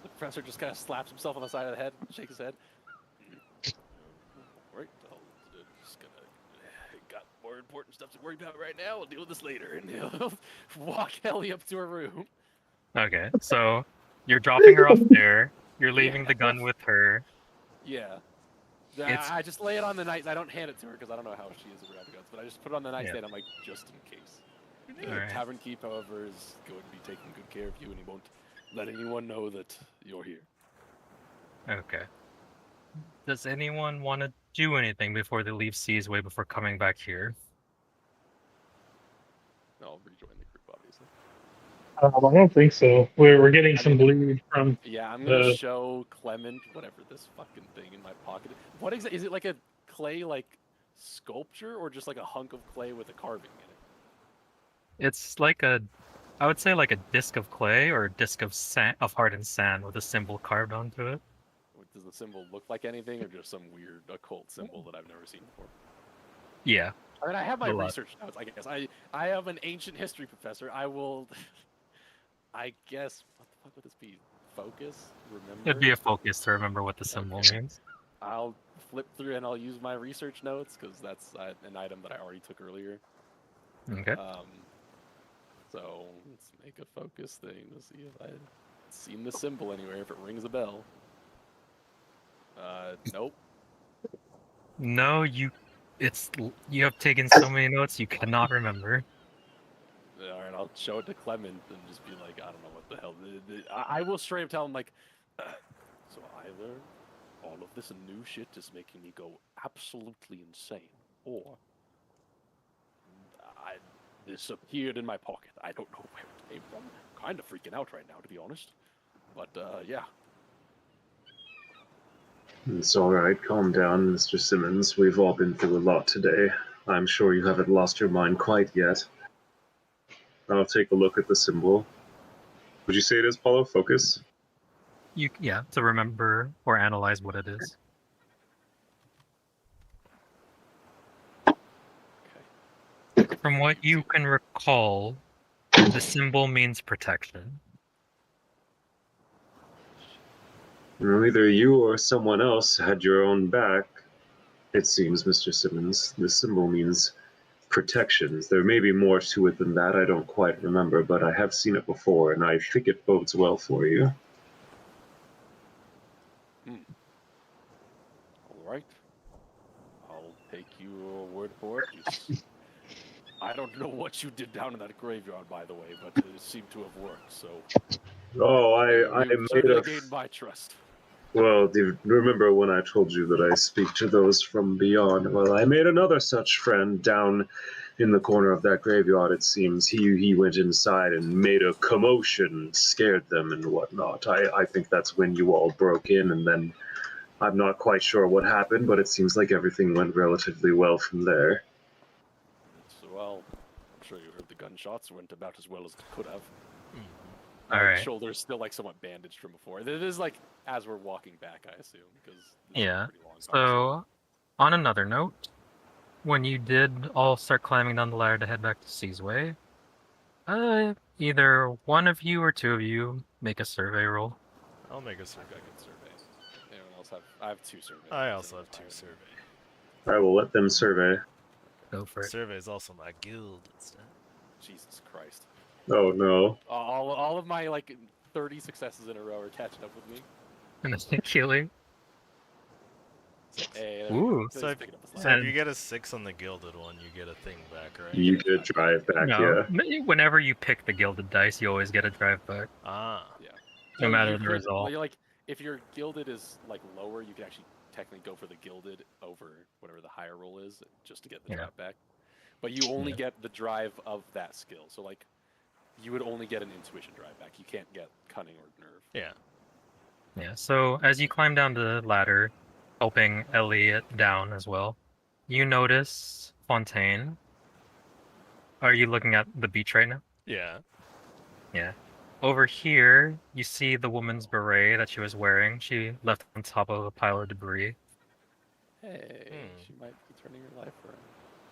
Speaker 1: The professor just kind of slaps himself on the side of the head, shakes his head. Right. I'll just gonna got more important stuff to worry about right now. We'll deal with this later, and he'll walk Ellie up to her room.
Speaker 2: Okay, so you're dropping her off there. You're leaving the gun with her.
Speaker 1: Yeah. I just lay it on the nightstand. I don't hand it to her because I don't know how she is around guns, but I just put it on the nightstand. I'm like, just in case. The Tavern Keep, however, is going to be taking good care of you, and he won't let anyone know that you're here.
Speaker 2: Okay. Does anyone want to do anything before they leave Seasway before coming back here?
Speaker 1: I'll rejoin the group, obviously.
Speaker 5: I don't think so. We're getting some bleed from.
Speaker 1: Yeah, I'm gonna show Clement whatever this fucking thing in my pocket. What is it? Is it like a clay sculpture or just like a hunk of clay with a carving in it?
Speaker 2: It's I would say a disc of clay or a disc of hardened sand with a symbol carved onto it.
Speaker 1: Does the symbol look like anything, or just some weird occult symbol that I've never seen before?
Speaker 2: Yeah.
Speaker 1: I mean, I have my research notes. I guess I am an ancient history professor. I will. I guess what the fuck would this be? Focus? Remember?
Speaker 2: It'd be a focus to remember what the symbol means.
Speaker 1: I'll flip through and I'll use my research notes because that's an item that I already took earlier.
Speaker 2: Okay.
Speaker 1: So let's make a focus thing to see if I've seen the symbol anywhere. If it rings a bell. Nope.
Speaker 2: No, you have taken so many notes you cannot remember.
Speaker 1: All right, I'll show it to Clement and just be like, I don't know what the hell. I will straight up tell him so either all of this new shit is making me go absolutely insane, or this appeared in my pocket. I don't know where it came from. Kind of freaking out right now, to be honest. But yeah.
Speaker 3: It's all right. Calm down, Mr. Simmons. We've all been through a lot today. I'm sure you haven't lost your mind quite yet. I'll take a look at the symbol. Would you say it is Paulo? Focus?
Speaker 2: To remember or analyze what it is.
Speaker 1: Okay.
Speaker 2: From what you can recall, the symbol means protection.
Speaker 3: Well, either you or someone else had your own back, it seems, Mr. Simmons. The symbol means protections. There may be more to it than that. I don't quite remember, but I have seen it before, and I think it bodes well for you.
Speaker 1: All right. I'll take your word for it. I don't know what you did down in that graveyard, by the way, but it seemed to have worked, so...
Speaker 3: Oh, I
Speaker 1: made gained my trust.
Speaker 3: Well, do you remember when I told you that I speak to those from beyond? Well, I made another such friend down in the corner of that graveyard, it seems. He went inside and made a commotion, scared them and whatnot. I think that's when you all broke in, and then I'm not quite sure what happened, but it seems like everything went relatively well from there.
Speaker 1: So, well, I'm sure you heard the gunshots went about as well as it could have.
Speaker 4: Mhm.
Speaker 1: My
Speaker 2: Alright.
Speaker 1: shoulder's still like somewhat bandaged from before. This is like as we're walking back, I assume, because this
Speaker 2: Yeah.
Speaker 1: is a pretty long conversation.
Speaker 2: So, on another note, when you did all start climbing down the ladder to head back to Seasway, either one of you or two of you make a survey roll.
Speaker 4: I'll make a
Speaker 1: I
Speaker 4: survey.
Speaker 1: can survey. Anyone else have? I have 2 survey.
Speaker 4: I
Speaker 1: Does
Speaker 4: also
Speaker 1: anyone
Speaker 4: have 2
Speaker 1: higher than me?
Speaker 4: survey.
Speaker 3: I will let them survey.
Speaker 2: Go for it.
Speaker 4: Survey is also my guild stat.
Speaker 1: Jesus Christ!
Speaker 3: Oh no.
Speaker 1: All of my like 30 successes in a row are catching up with me.
Speaker 2: And then Keely.
Speaker 1: Hey, there we
Speaker 2: Ooh.
Speaker 1: go.
Speaker 4: So,
Speaker 1: He's
Speaker 4: if,
Speaker 1: picking up the
Speaker 4: so
Speaker 1: slack.
Speaker 4: if you get a 6 on the gilded one, you get a thing back, right?
Speaker 3: You get a drive back,
Speaker 2: No,
Speaker 3: yeah.
Speaker 2: whenever you pick the gilded dice, you always get a drive back,
Speaker 4: Ah.
Speaker 2: no
Speaker 1: So
Speaker 2: matter
Speaker 1: you
Speaker 2: the
Speaker 1: could,
Speaker 2: result.
Speaker 1: like, if your gilded is like lower, you can actually technically go for the gilded over whatever the higher roll is, just to get the
Speaker 2: Yeah.
Speaker 1: drive back. But you only
Speaker 2: Yeah.
Speaker 1: get the drive of that skill. So like, you would only get an intuition drive back. You can't get cunning or nerve.
Speaker 4: Yeah.
Speaker 2: Yeah, so as you climb down the ladder, helping Elliot down as well, you notice Fontaine. Are you looking at the beach right now?
Speaker 4: Yeah.
Speaker 2: Yeah. Over here, you see the woman's beret that she was wearing. She left on top of a pile of debris.
Speaker 1: Hey, she might be turning her life around.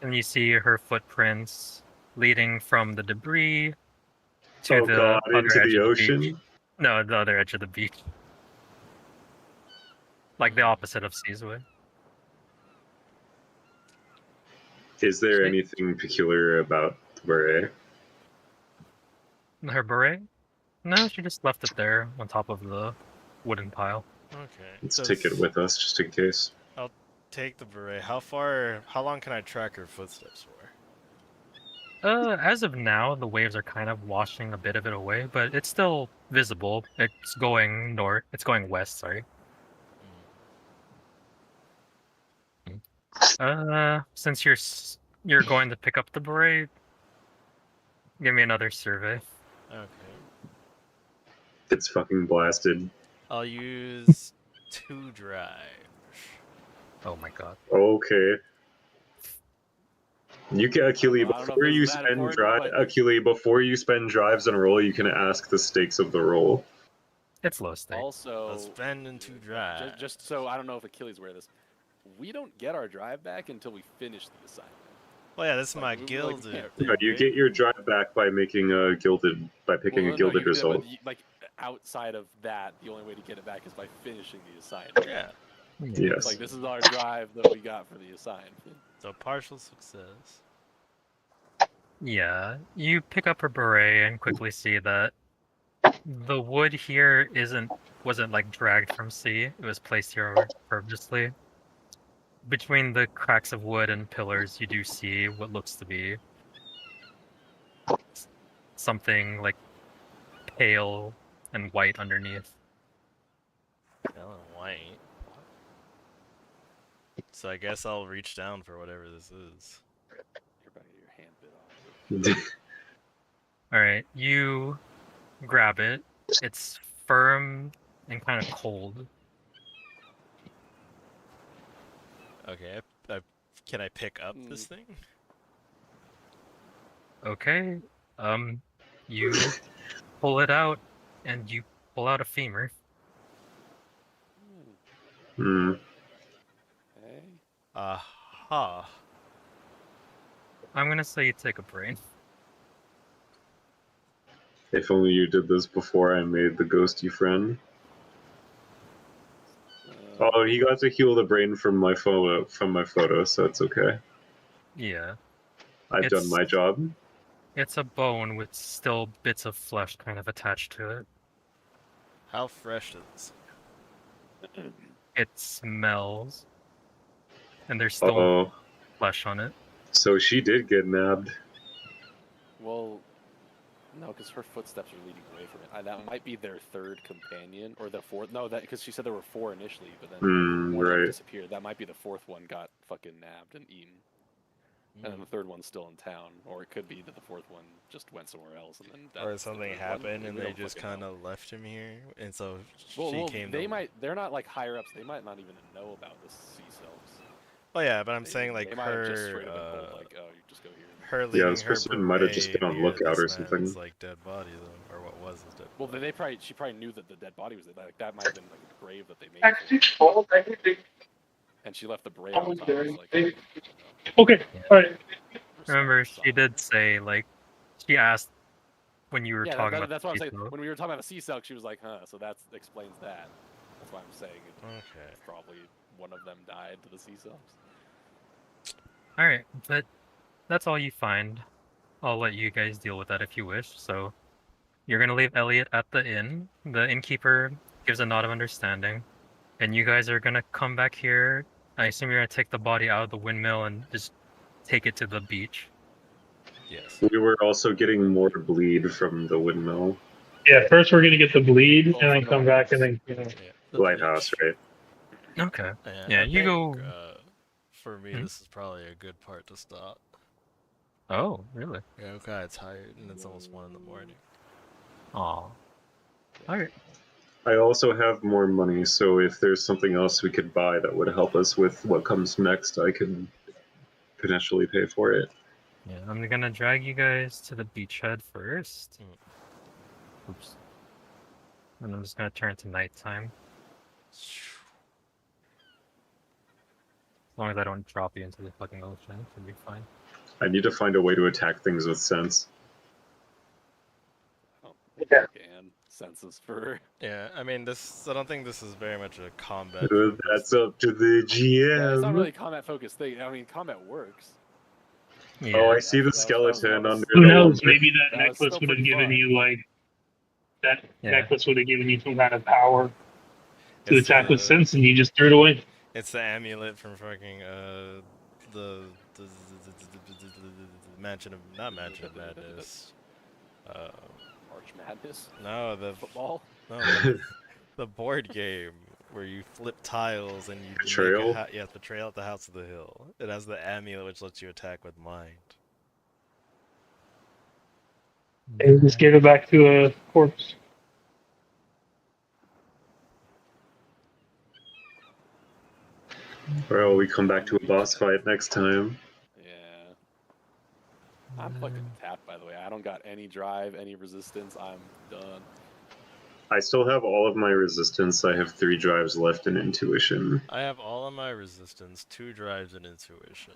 Speaker 2: And you see her footprints leading from the debris to
Speaker 3: Oh
Speaker 2: the
Speaker 3: god,
Speaker 2: other
Speaker 3: into
Speaker 2: edge
Speaker 3: the
Speaker 2: of the
Speaker 3: ocean?
Speaker 2: beach. No, the other edge of the beach. Like the opposite of Seasway.
Speaker 3: Is there
Speaker 2: Sweet.
Speaker 3: anything peculiar about the beret?
Speaker 2: Her beret? No, she just left it there on top of the wooden pile.
Speaker 4: Okay.
Speaker 3: Let's take it with us, just in case.
Speaker 4: I'll take the beret. How long can I track her footsteps for?
Speaker 2: As of now, the waves are kind of washing a bit of it away, but it's still visible. It's going north. It's going west, sorry. Since you're going to pick up the beret, give me another survey.
Speaker 4: Okay.
Speaker 3: It's fucking blasted.
Speaker 4: I'll use 2 drive.
Speaker 2: Oh my god.
Speaker 3: Okay. You can Achille,
Speaker 1: I don't know if
Speaker 3: before
Speaker 1: this
Speaker 3: you
Speaker 1: is that
Speaker 3: spend
Speaker 1: important, but-
Speaker 3: Achille, before you spend drives and roll, you can ask the stakes of the roll.
Speaker 2: It's low stake.
Speaker 1: Also,
Speaker 4: I'll spend in 2 drive.
Speaker 1: just so I don't know if Achilles aware of this, we don't get our drive back until we finish the assignment.
Speaker 4: Well, yeah, this is
Speaker 1: Like,
Speaker 4: my
Speaker 1: we- like,
Speaker 4: gilded
Speaker 1: we can't-
Speaker 4: thing,
Speaker 3: No, you
Speaker 4: right?
Speaker 3: get your drive back by making a gilded, by picking
Speaker 1: Well,
Speaker 3: a
Speaker 1: no, you
Speaker 3: gilded
Speaker 1: can do that,
Speaker 3: result.
Speaker 1: but like outside of that, the only way to get it back is by finishing the assignment.
Speaker 4: Yeah.
Speaker 2: Yeah.
Speaker 3: Yes.
Speaker 1: Like this is our drive that we got for the assignment.
Speaker 4: So partial success.
Speaker 2: Yeah, you pick up her beret and quickly see that the wood here wasn't like dragged from sea. It was placed here purposely. Between the cracks of wood and pillars, you do see what looks to be something like pale and white underneath.
Speaker 4: Pale and white. So I guess I'll reach down for whatever this is.
Speaker 1: You're about to get your hand bit off.
Speaker 2: Alright, you grab it. It's firm and kind of cold.
Speaker 4: Okay, can I pick up this thing?
Speaker 2: Okay, you pull it out, and you pull out a femur.
Speaker 3: Hmm.
Speaker 1: Hey,
Speaker 4: Aha.
Speaker 2: I'm gonna say you take a brain.
Speaker 3: If only you did this before I made the ghosty friend. Oh, he got to heal the brain from my photo, so it's okay.
Speaker 2: Yeah.
Speaker 3: I've done my job.
Speaker 2: It's a bone with still bits of flesh kind of attached to it.
Speaker 4: How fresh is this?
Speaker 2: It smells. And there's still
Speaker 3: Uh-oh.
Speaker 2: flesh on it.
Speaker 3: So she did get nabbed.
Speaker 1: well, no, because her footsteps are leading away from it. That might be their third companion or the fourth. No, that because she said there were 4 initially, but then one of them
Speaker 3: Right.
Speaker 1: disappeared. That might be the 4th one got fucking nabbed and eaten. and then the third one's still in town, or it could be that the fourth one just went somewhere else, and then
Speaker 4: Or
Speaker 1: that's the
Speaker 4: something
Speaker 1: third one.
Speaker 4: happened
Speaker 1: We
Speaker 4: and they
Speaker 1: don't
Speaker 4: just
Speaker 1: fucking
Speaker 4: kind
Speaker 1: know.
Speaker 4: of left him here, and so
Speaker 1: Well,
Speaker 4: she came.
Speaker 1: they
Speaker 4: to...
Speaker 1: might. They're not like higher ups. They might not even know about the sea selves.
Speaker 4: Oh yeah, but I'm
Speaker 1: They,
Speaker 4: saying like
Speaker 1: they might have just straight
Speaker 4: her,
Speaker 1: up been told like, oh, you just go here.
Speaker 4: her
Speaker 3: Yeah,
Speaker 4: leaving
Speaker 3: this
Speaker 4: her
Speaker 3: person might have just
Speaker 4: beret
Speaker 3: been on
Speaker 4: near
Speaker 3: lookout or
Speaker 4: this
Speaker 3: something.
Speaker 4: man's like dead body though, or what was his dead
Speaker 1: Well,
Speaker 4: body.
Speaker 1: she probably knew that the dead body was there. Like that might have been like a grave that they made.
Speaker 5: Actually, all everything.
Speaker 1: And she left the beret on top. It's like,
Speaker 5: Okay, all right.
Speaker 2: Remember, she did say, like, she asked when you were
Speaker 1: Yeah,
Speaker 2: talking about
Speaker 1: that's what I'm
Speaker 2: the
Speaker 1: saying.
Speaker 2: seashells.
Speaker 1: When we were talking about a sea silk, she was like, huh, so that explains that. That's why I'm saying it.
Speaker 4: Okay.
Speaker 1: Probably one of them died to the sea selves.
Speaker 2: Alright, but that's all you find. I'll let you guys deal with that if you wish. So, you're gonna leave Elliot at the inn. The innkeeper gives a nod of understanding. And you guys are gonna come back here. I assume you're gonna take the body out of the windmill and just take it to the beach.
Speaker 4: Yes.
Speaker 3: We were also getting more bleed from the windmill.
Speaker 5: Yeah, first we're gonna get the bleed,
Speaker 1: Oh,
Speaker 5: and then
Speaker 1: from the
Speaker 5: come back, and
Speaker 1: lighthouse.
Speaker 5: then
Speaker 4: Yeah. The
Speaker 3: Lighthouse,
Speaker 4: beach.
Speaker 3: right?
Speaker 2: Okay.
Speaker 4: And
Speaker 2: Yeah,
Speaker 4: I
Speaker 2: you
Speaker 4: think,
Speaker 2: go.
Speaker 4: for me,
Speaker 2: Hmm?
Speaker 4: this is probably a good part to stop.
Speaker 2: Oh, really?
Speaker 4: Yeah, I'm kind of tired, and it's almost 1 in the morning.
Speaker 2: Aw. Alright.
Speaker 3: I also have more money, so if there's something else we could buy that would help us with what comes next, I can potentially pay for it.
Speaker 2: Yeah, I'm gonna drag you guys to the beachhead first. Oops. And I'm just gonna turn it to nighttime. As long as I don't drop you into the fucking ocean, should be fine.
Speaker 3: I need to find a way to attack things with sense.
Speaker 1: Oh,
Speaker 5: Yeah.
Speaker 1: and senses for.
Speaker 4: Yeah, I mean, I don't think this is very much a combat.
Speaker 3: That's up to the GM.
Speaker 1: Yeah, it's not really a combat focused thing. I mean, combat works.
Speaker 2: Yeah.
Speaker 3: Oh, I see the
Speaker 1: That was-
Speaker 3: skeleton under
Speaker 5: who
Speaker 3: the
Speaker 5: knows?
Speaker 3: lumber.
Speaker 5: Maybe that
Speaker 1: That was
Speaker 5: necklace
Speaker 1: still
Speaker 5: would have
Speaker 1: pretty
Speaker 5: given
Speaker 1: fun.
Speaker 5: you like that
Speaker 2: Yeah.
Speaker 5: necklace would have given you some kind of power to
Speaker 4: It's
Speaker 5: attack with
Speaker 4: the-
Speaker 5: sense, and you just threw it away.
Speaker 4: It's the amulet from fucking the Mansion of Mansion of Madness.
Speaker 1: March Madness.
Speaker 4: No, the
Speaker 1: Football.
Speaker 4: the board game where you flip tiles and you
Speaker 3: Betrayal?
Speaker 4: make a Betrayal at the House of the Hill. It has the amulet which lets you attack with mind.
Speaker 5: And you just gave it back to a corpse.
Speaker 3: Well, we come back to a boss fight next time.
Speaker 1: Yeah. I'm fucking tapped, by the way. I don't got any drive, any resistance. I'm done.
Speaker 3: I still have all of my resistance. I have 3 drives left in intuition.
Speaker 4: I have all of my resistance, 2 drives, and intuition.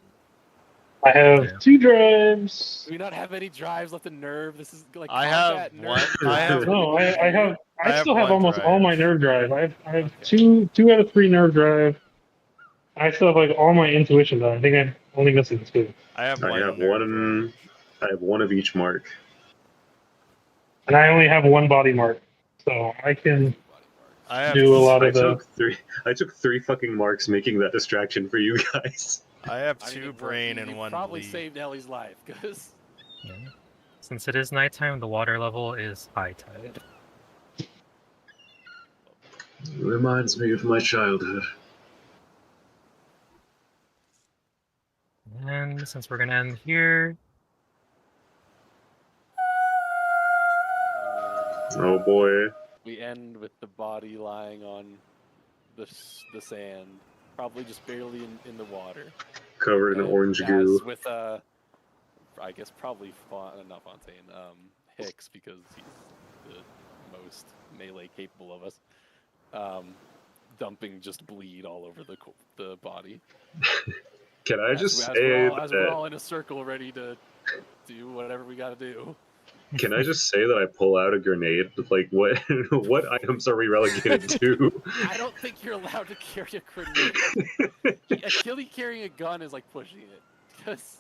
Speaker 5: I have
Speaker 2: Yeah.
Speaker 5: 2 drives.
Speaker 1: Do we not have any drives left in nerve? This is like
Speaker 4: I
Speaker 1: combat
Speaker 4: have
Speaker 1: nerve.
Speaker 4: one- I have-
Speaker 5: No, I have.
Speaker 4: I
Speaker 5: I
Speaker 4: have
Speaker 5: still have
Speaker 4: one
Speaker 5: almost
Speaker 4: drive.
Speaker 5: all my nerve drive. I have
Speaker 1: Okay.
Speaker 5: two out of 3 nerve drive. I still have like all my intuition though. I think I'm only missing 2,
Speaker 4: I have
Speaker 3: I
Speaker 4: one.
Speaker 3: have
Speaker 4: nerve
Speaker 3: one.
Speaker 4: drive.
Speaker 3: I have 1 of each mark.
Speaker 5: and I only have 1 body mark, so I can
Speaker 4: I have
Speaker 5: do a lot
Speaker 3: I
Speaker 5: of the.
Speaker 3: took 3. I took 3 fucking marks making that distraction for you guys.
Speaker 4: I have
Speaker 1: I mean,
Speaker 4: 2
Speaker 1: it worked.
Speaker 4: brain
Speaker 1: You
Speaker 4: and 1
Speaker 1: probably
Speaker 4: bleed.
Speaker 1: saved Ellie's life, because
Speaker 2: Yeah. Since it is nighttime, the water level is high tide.
Speaker 3: Reminds me of my childhood.
Speaker 2: And since we're gonna end here,
Speaker 3: Oh boy.
Speaker 1: we end with the body lying on the sand, probably just barely in the water.
Speaker 3: Covered in
Speaker 1: And
Speaker 3: orange
Speaker 1: as
Speaker 3: goo.
Speaker 1: with I guess probably not Fontaine, Hicks, because he's the most melee capable of us. Dumping just bleed all over the body.
Speaker 3: Can I just
Speaker 1: as
Speaker 3: say
Speaker 1: we're
Speaker 3: that?
Speaker 1: all in a circle ready to do whatever we gotta do.
Speaker 3: Can I just say that I pull out a grenade? Like, what? What items are we relegated to?
Speaker 1: I don't think you're allowed to carry a grenade. Achilles carrying a gun is like pushing it, because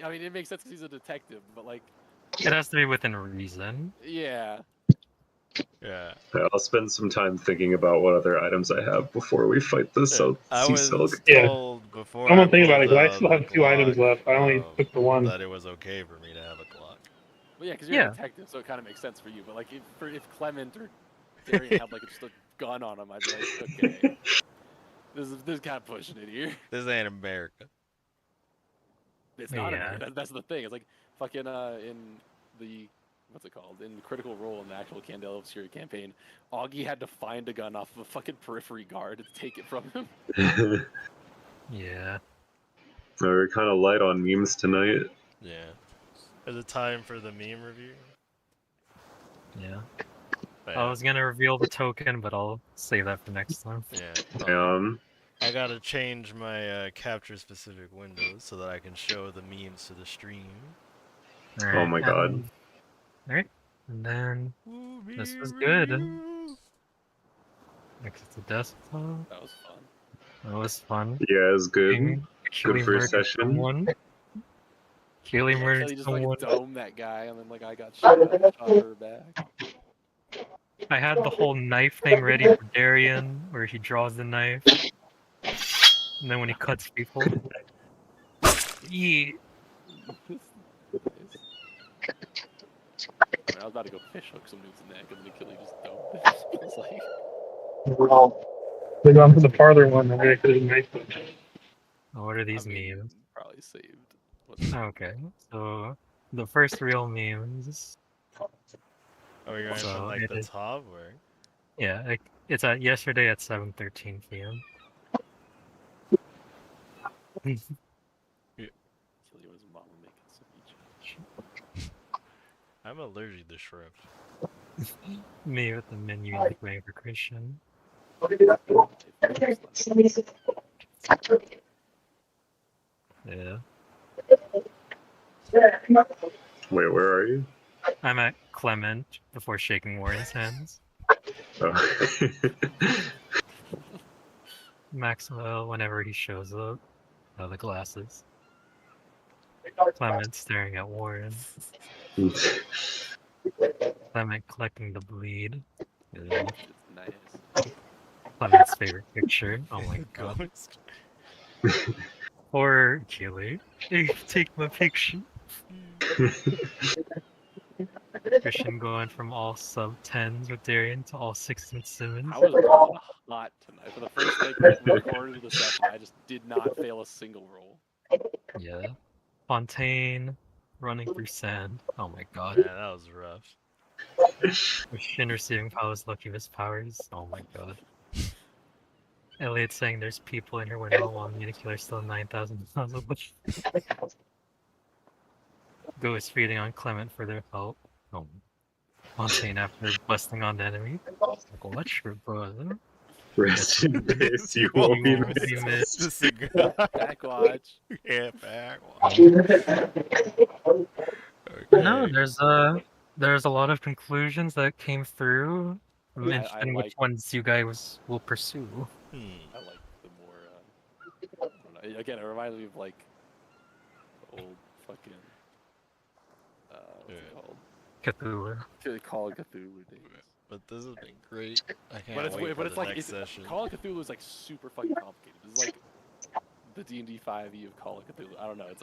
Speaker 1: I mean it makes sense because he's a detective, but like
Speaker 2: it has to be within reason.
Speaker 1: yeah.
Speaker 4: Yeah.
Speaker 3: I'll spend some time thinking about what other items I have before we fight this
Speaker 4: I
Speaker 3: sea
Speaker 4: was
Speaker 3: silk.
Speaker 5: Yeah.
Speaker 4: told before
Speaker 5: I'm
Speaker 4: I
Speaker 5: not thinking about it,
Speaker 4: pulled
Speaker 5: 'cause I
Speaker 4: out
Speaker 5: still have
Speaker 4: the
Speaker 5: 2 items
Speaker 4: Glock,
Speaker 5: left. I only took the 1.
Speaker 4: that it was okay for me to have a Glock.
Speaker 1: Well, yeah, because you're
Speaker 2: Yeah.
Speaker 1: a detective, so it kind of makes sense for you. But like, if Clement or Darian had like just a gun on him, I'd be like, okay, this is kind of pushing it here.
Speaker 4: This ain't America.
Speaker 1: It's not a
Speaker 2: Yeah.
Speaker 1: meme. That's the thing. It's like fucking in the what's it called? In Critical Role in the actual Candela Obscura campaign, Augie had to find a gun off of a fucking periphery guard to take it from him.
Speaker 2: Yeah.
Speaker 3: We're kind of light on memes tonight.
Speaker 4: Yeah. Is it time for the meme review?
Speaker 2: Yeah.
Speaker 4: Oh,
Speaker 2: I
Speaker 4: yeah.
Speaker 2: was gonna reveal the token, but I'll save that for next time.
Speaker 4: Yeah. I gotta change my capture specific windows so that I can show the memes to the stream.
Speaker 3: Oh my god.
Speaker 2: Alright. And then this was good. Exit the desktop.
Speaker 1: That was fun.
Speaker 2: That was fun.
Speaker 3: Yeah, it's good.
Speaker 2: Achille
Speaker 3: Good first
Speaker 2: murdered
Speaker 3: session.
Speaker 2: someone. Achille
Speaker 1: Yeah,
Speaker 2: murdered
Speaker 1: Kelly just
Speaker 2: someone.
Speaker 1: like dome that guy, and then like I got shot her back.
Speaker 2: I had the whole knife thing ready for Darian, where he draws the knife. And then when he cuts people. Yeah.
Speaker 1: I was about to go fish hook some dude's neck, and then Achille just domed it. It's like,
Speaker 5: Well, they gone for the farther one, and they could have made it.
Speaker 2: What are these
Speaker 1: I mean,
Speaker 2: memes?
Speaker 1: probably saved.
Speaker 2: Okay, so the first real memes.
Speaker 4: Are we going
Speaker 2: So
Speaker 4: from like
Speaker 2: it
Speaker 4: the
Speaker 2: is-
Speaker 4: top or?
Speaker 2: Yeah, it's at yesterday at 7:13 p.m.
Speaker 1: Achille and his mama making ceviche.
Speaker 4: I'm allergic to shrimp.
Speaker 2: Me with the menu like waiting for Christian. Yeah.
Speaker 3: Wait, where are you?
Speaker 2: I'm at Clement before shaking Warren's hands.
Speaker 3: Oh.
Speaker 2: Maxwell whenever he shows up. The glasses. Clement staring at Warren. Clement collecting the bleed. Yeah.
Speaker 1: It's nice.
Speaker 2: Clement's favorite picture. Oh my god. Or Achille. Hey, take my picture. Christian going from all sub 10s with Darian to all 6s with Simmons.
Speaker 1: I was rolling hot tonight. For the first like 3/4 of the session, I just did not fail a single roll.
Speaker 2: Yeah. Fontaine running through sand. Oh my god.
Speaker 4: Yeah, that was rough.
Speaker 2: Christian receiving powers, lucky of his powers. Oh my god. Elliot saying there's people in her window while Municula's still 9,000 miles away. Ghost feeding on Clement for their help. Oh. Fontaine after busting on the enemy. Like, what's your brother?
Speaker 3: Rest in peace, you won't be missed.
Speaker 4: Just a good
Speaker 1: Backwatch.
Speaker 4: yeah, backwatch.
Speaker 2: No,
Speaker 4: Okay.
Speaker 2: there's a lot of conclusions that came through. I'm
Speaker 1: I
Speaker 2: interested in which
Speaker 1: like-
Speaker 2: ones you guys will pursue.
Speaker 1: I like the more. I don't know. Again, it reminds me of like the old fucking. What's it called?
Speaker 2: Cthulhu.
Speaker 1: Call of Cthulhu days.
Speaker 4: But this has been great. I can't
Speaker 1: But it's
Speaker 4: wait for
Speaker 1: but it's
Speaker 4: the
Speaker 1: like
Speaker 4: next
Speaker 1: it's,
Speaker 4: session.
Speaker 1: Call of Cthulhu is like super fucking complicated. It's like the D&D 5e of Call of Cthulhu. I don't know. It's